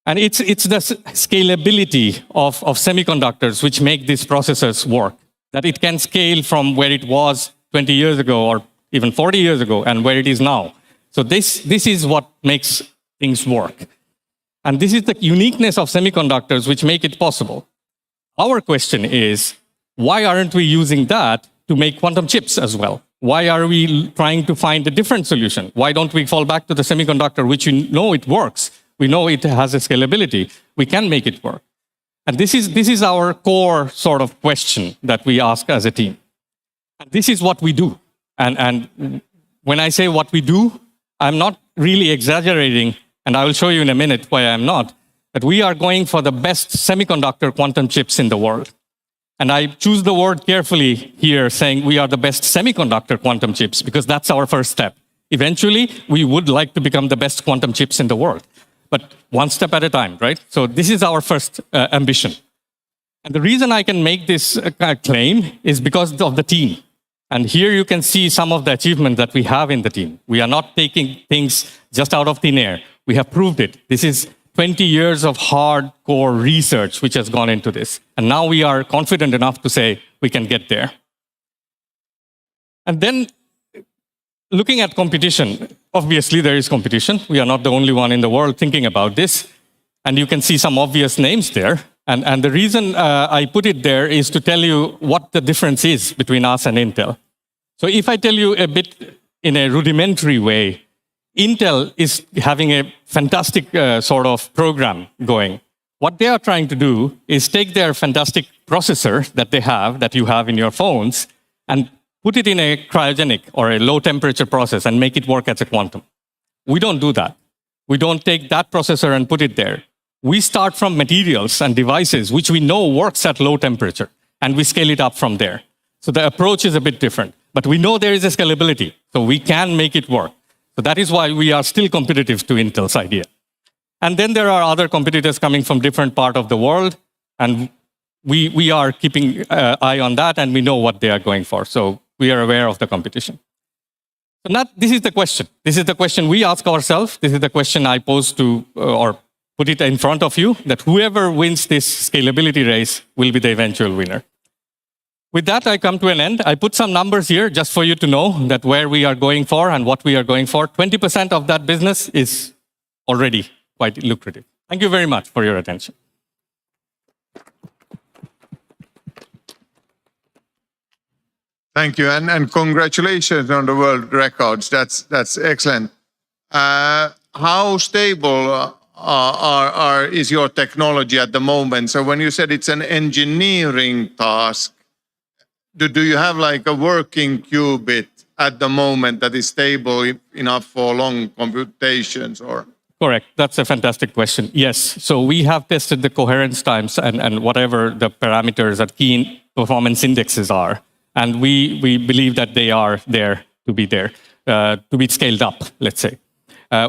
And it's the scalability of semiconductors which make these processors work. That it can scale from where it was 20 years ago or even 40 years ago and where it is now. So this is what makes things work. And this is the uniqueness of semiconductors which make it possible. Our question is, why aren't we using that to make quantum chips as well? Why are we trying to find a different solution? Why don't we fall back to the semiconductor, which we know it works? We know it has a scalability. We can make it work. And this is our core sort of question that we ask as a team. And this is what we do. And when I say what we do, I'm not really exaggerating, and I will show you in a minute why I'm not, but we are going for the best semiconductor quantum chips in the world. And I choose the word carefully here, saying we are the best semiconductor quantum chips, because that's our first step. Eventually, we would like to become the best quantum chips in the world. But one step at a time, right? So this is our first ambition. And the reason I can make this claim is because of the team. And here you can see some of the achievements that we have in the team. We are not taking things just out of thin air. We have proved it. This is 20 years of hardcore research which has gone into this. And now we are confident enough to say we can get there. And then looking at competition, obviously there is competition. We are not the only one in the world thinking about this. And you can see some obvious names there. And the reason I put it there is to tell you what the difference is between us and Intel. So if I tell you a bit in a rudimentary way, Intel is having a fantastic sort of program going. What they are trying to do is take their fantastic processor that you have in your phones and put it in a cryogenic or a low temperature process and make it work as a quantum. We don't do that. We don't take that processor and put it there. We start from materials and devices which we know works at low temperature, and we scale it up from there. So the approach is a bit different, but we know there is a scalability, so we can make it work. So that is why we are still competitive to Intel's idea. And then there are other competitors coming from different parts of the world, and we are keeping an eye on that, and we know what they are going for. So we are aware of the competition. So this is the question. This is the question we ask ourselves. This is the question I pose to, or put it in front of you, that whoever wins this scalability race will be the eventual winner. With that, I come to an end. I put some numbers here just for you to know that where we are going for and what we are going for. 20% of that business is already quite lucrative. Thank you very much for your attention. Thank you, and congratulations on the world records. That's excellent. How stable is your technology at the moment? So when you said it's an engineering task, do you have like a working qubit at the moment that is stable enough for long computations, or? Correct. That's a fantastic question. Yes. So we have tested the coherence times and whatever the parameters that key performance indexes are. And we believe that they are there, to be scaled up, let's say.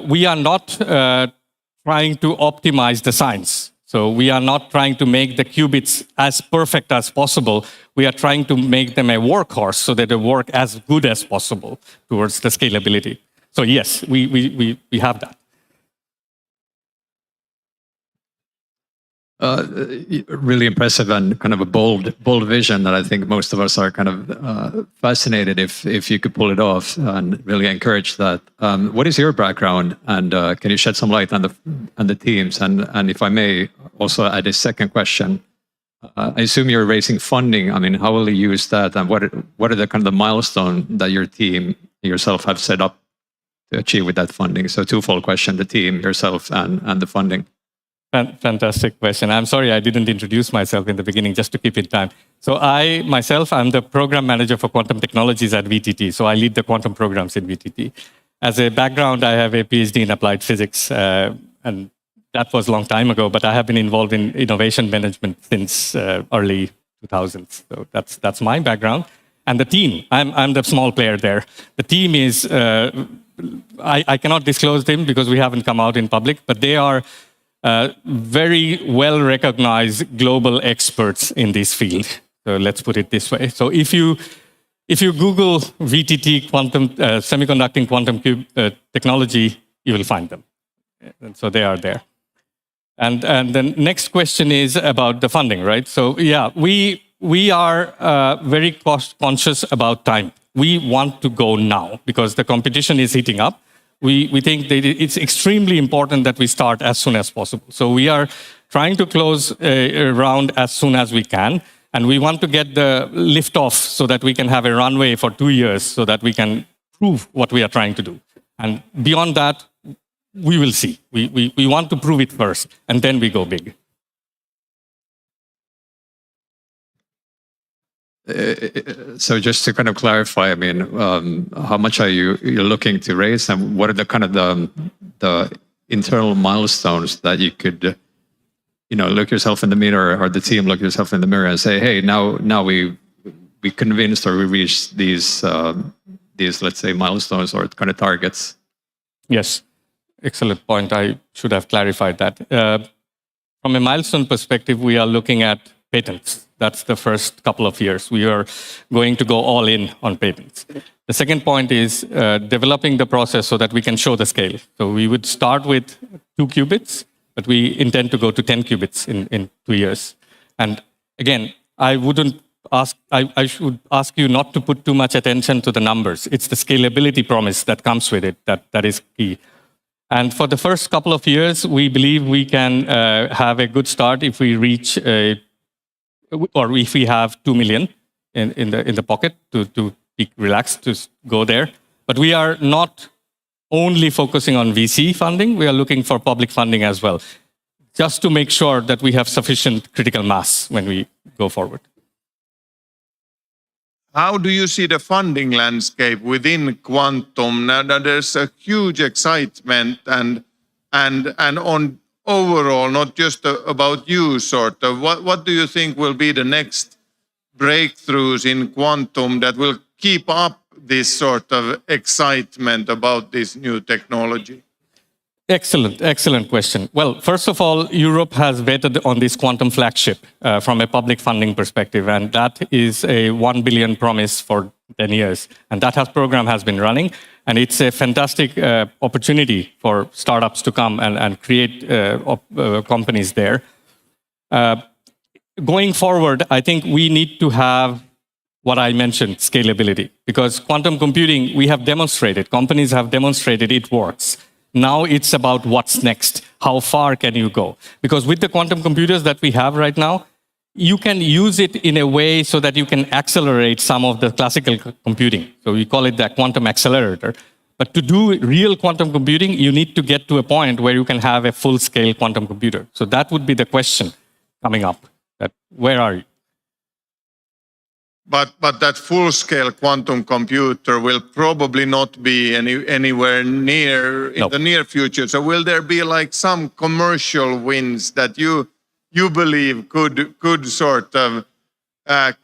We are not trying to optimize the science. So we are not trying to make the qubits as perfect as possible. We are trying to make them a workhorse so that they work as good as possible towards the scalability. So yes, we have that. Really impressive and kind of a bold vision that I think most of us are kind of fascinated if you could pull it off, and really encourage that. What is your background, and can you shed some light on the teams? And if I may also add a second question, I assume you're raising funding. I mean, how will you use that, and what are the kind of the milestone that your team yourself have set up to achieve with that funding? So twofold question: the team, yourself, and the funding. Fantastic question. I'm sorry I didn't introduce myself in the beginning, just to keep in time. So I'm the program manager for quantum technologies at VTT. So I lead the quantum programs in VTT. As a background, I have a PhD in applied physics, and that was a long time ago, but I have been involved in innovation management since early 2000s. So that's my background. And the team, I'm the small player there. The team is, I cannot disclose them because we haven't come out in public, but they are very well-recognized global experts in this field. So let's put it this way. So if you Google VTT quantum semiconducting quantum cube technology, you will find them. And so they are there. And the next question is about the funding, right? So yeah, we are very cost conscious about time. We want to go now because the competition is heating up. We think that it's extremely important that we start as soon as possible. So we are trying to close a round as soon as we can. And we want to get the lift off so that we can have a runway for 2 years so that we can prove what we are trying to do. And beyond that, we will see. We want to prove it first, and then we go big. So just to kind of clarify, I mean, how much are you're looking to raise, and what are the kind of the internal milestones that you could, look yourself in the mirror, or the team look yourself in the mirror and say, hey, now we convinced, or we reached these let's say milestones or kind of targets? Yes, excellent point. I should have clarified that. From a milestone perspective, we are looking at patents. That's the first couple of years. We are going to go all in on patents. The second point is developing the process so that we can show the scale. So we would start with 2 qubits, but we intend to go to 10 qubits in 2 years. And again, I should ask you not to put too much attention to the numbers. It's the scalability promise that comes with it that is key. And for the first couple of years, we believe we can have a good start if we reach or if we have 2 million in the pocket to be relaxed to go there. But we are not only focusing on VC funding, we are looking for public funding as well, just to make sure that we have sufficient critical mass when we go forward. How do you see the funding landscape within quantum? Now there's a huge excitement and on overall, not just about you, sort of. What do you think will be the next breakthroughs in quantum that will keep up this sort of excitement about this new technology? Excellent question. Well, first of all, Europe has vetted on this quantum flagship from a public funding perspective, and that is a 1 billion promise for 10 years. And that program has been running, and it's a fantastic opportunity for startups to come and create companies there. Going forward, I think we need to have what I mentioned, scalability, because quantum computing, we have demonstrated, companies have demonstrated it works. Now it's about what's next. How far can you go? Because with the quantum computers that we have right now, you can use it in a way so that you can accelerate some of the classical computing. So we call it the quantum accelerator. But to do real quantum computing, you need to get to a point where you can have a full-scale quantum computer. So that would be the question coming up. That where are you? But that full-scale quantum computer will probably not be anywhere near in the near future. So will there be like some commercial wins that you believe could sort of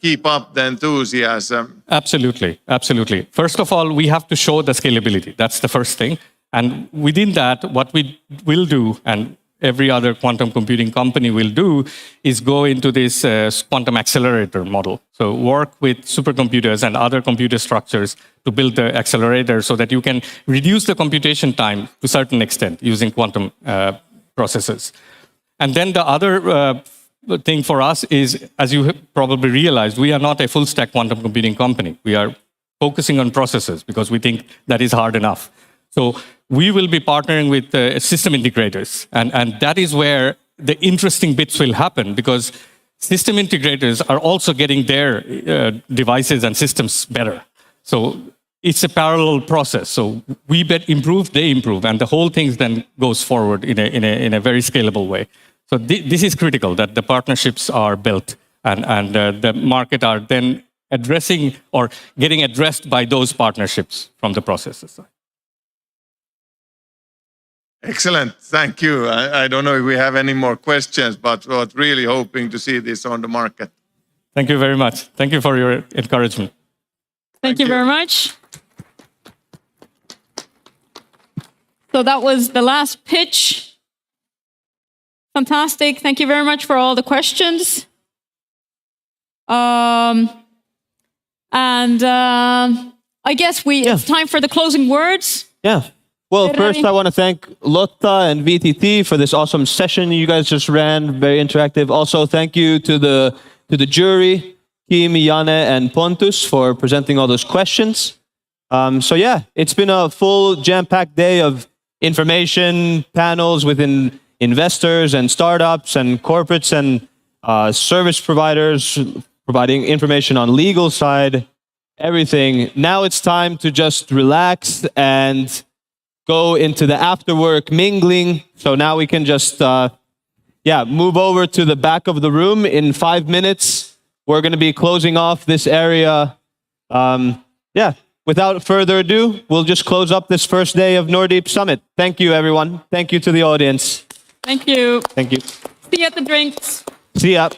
keep up the enthusiasm? Absolutely, absolutely. First of all, we have to show the scalability. That's the first thing. And within that, what we will do, and every other quantum computing company will do, is go into this quantum accelerator model. So work with supercomputers and other computer structures to build the accelerator so that you can reduce the computation time to a certain extent using quantum processes. And then the other thing for us is, as you probably realized, we are not a full stack quantum computing company. We are focusing on processes because we think that is hard enough. So we will be partnering with system integrators. And that is where the interesting bits will happen, because system integrators are also getting their devices and systems better. So it's a parallel process. So we improve, they improve, and the whole thing then goes forward in a very scalable way. So this is critical, that the partnerships are built and the market are then addressing or getting addressed by those partnerships from the processes side. Excellent, thank you. I don't know if we have any more questions, but we're really hoping to see this on the market. Thank you very much. Thank you for your encouragement. Thank you very much. So that was the last pitch. Fantastic. Thank you very much for all the questions. I guess it's time for the closing words. Yeah. Well, first I want to thank Lotta and VTT for this awesome session you guys just ran, very interactive. Also, thank you to the jury, Kim, Janne, and Pontus for presenting all those questions. So yeah, it's been a full jam-packed day of information, panels within investors and startups and corporates and service providers, providing information on legal side, everything. Now it's time to just relax and go into the after-work mingling. So now we can just, move over to the back of the room. In 5 minutes, we're going to be closing off this area. Without further ado, we'll just close up this first day of NORDEEP Summit. Thank you, everyone. Thank you to the audience. Thank you. Thank you. See you at the drinks. See ya.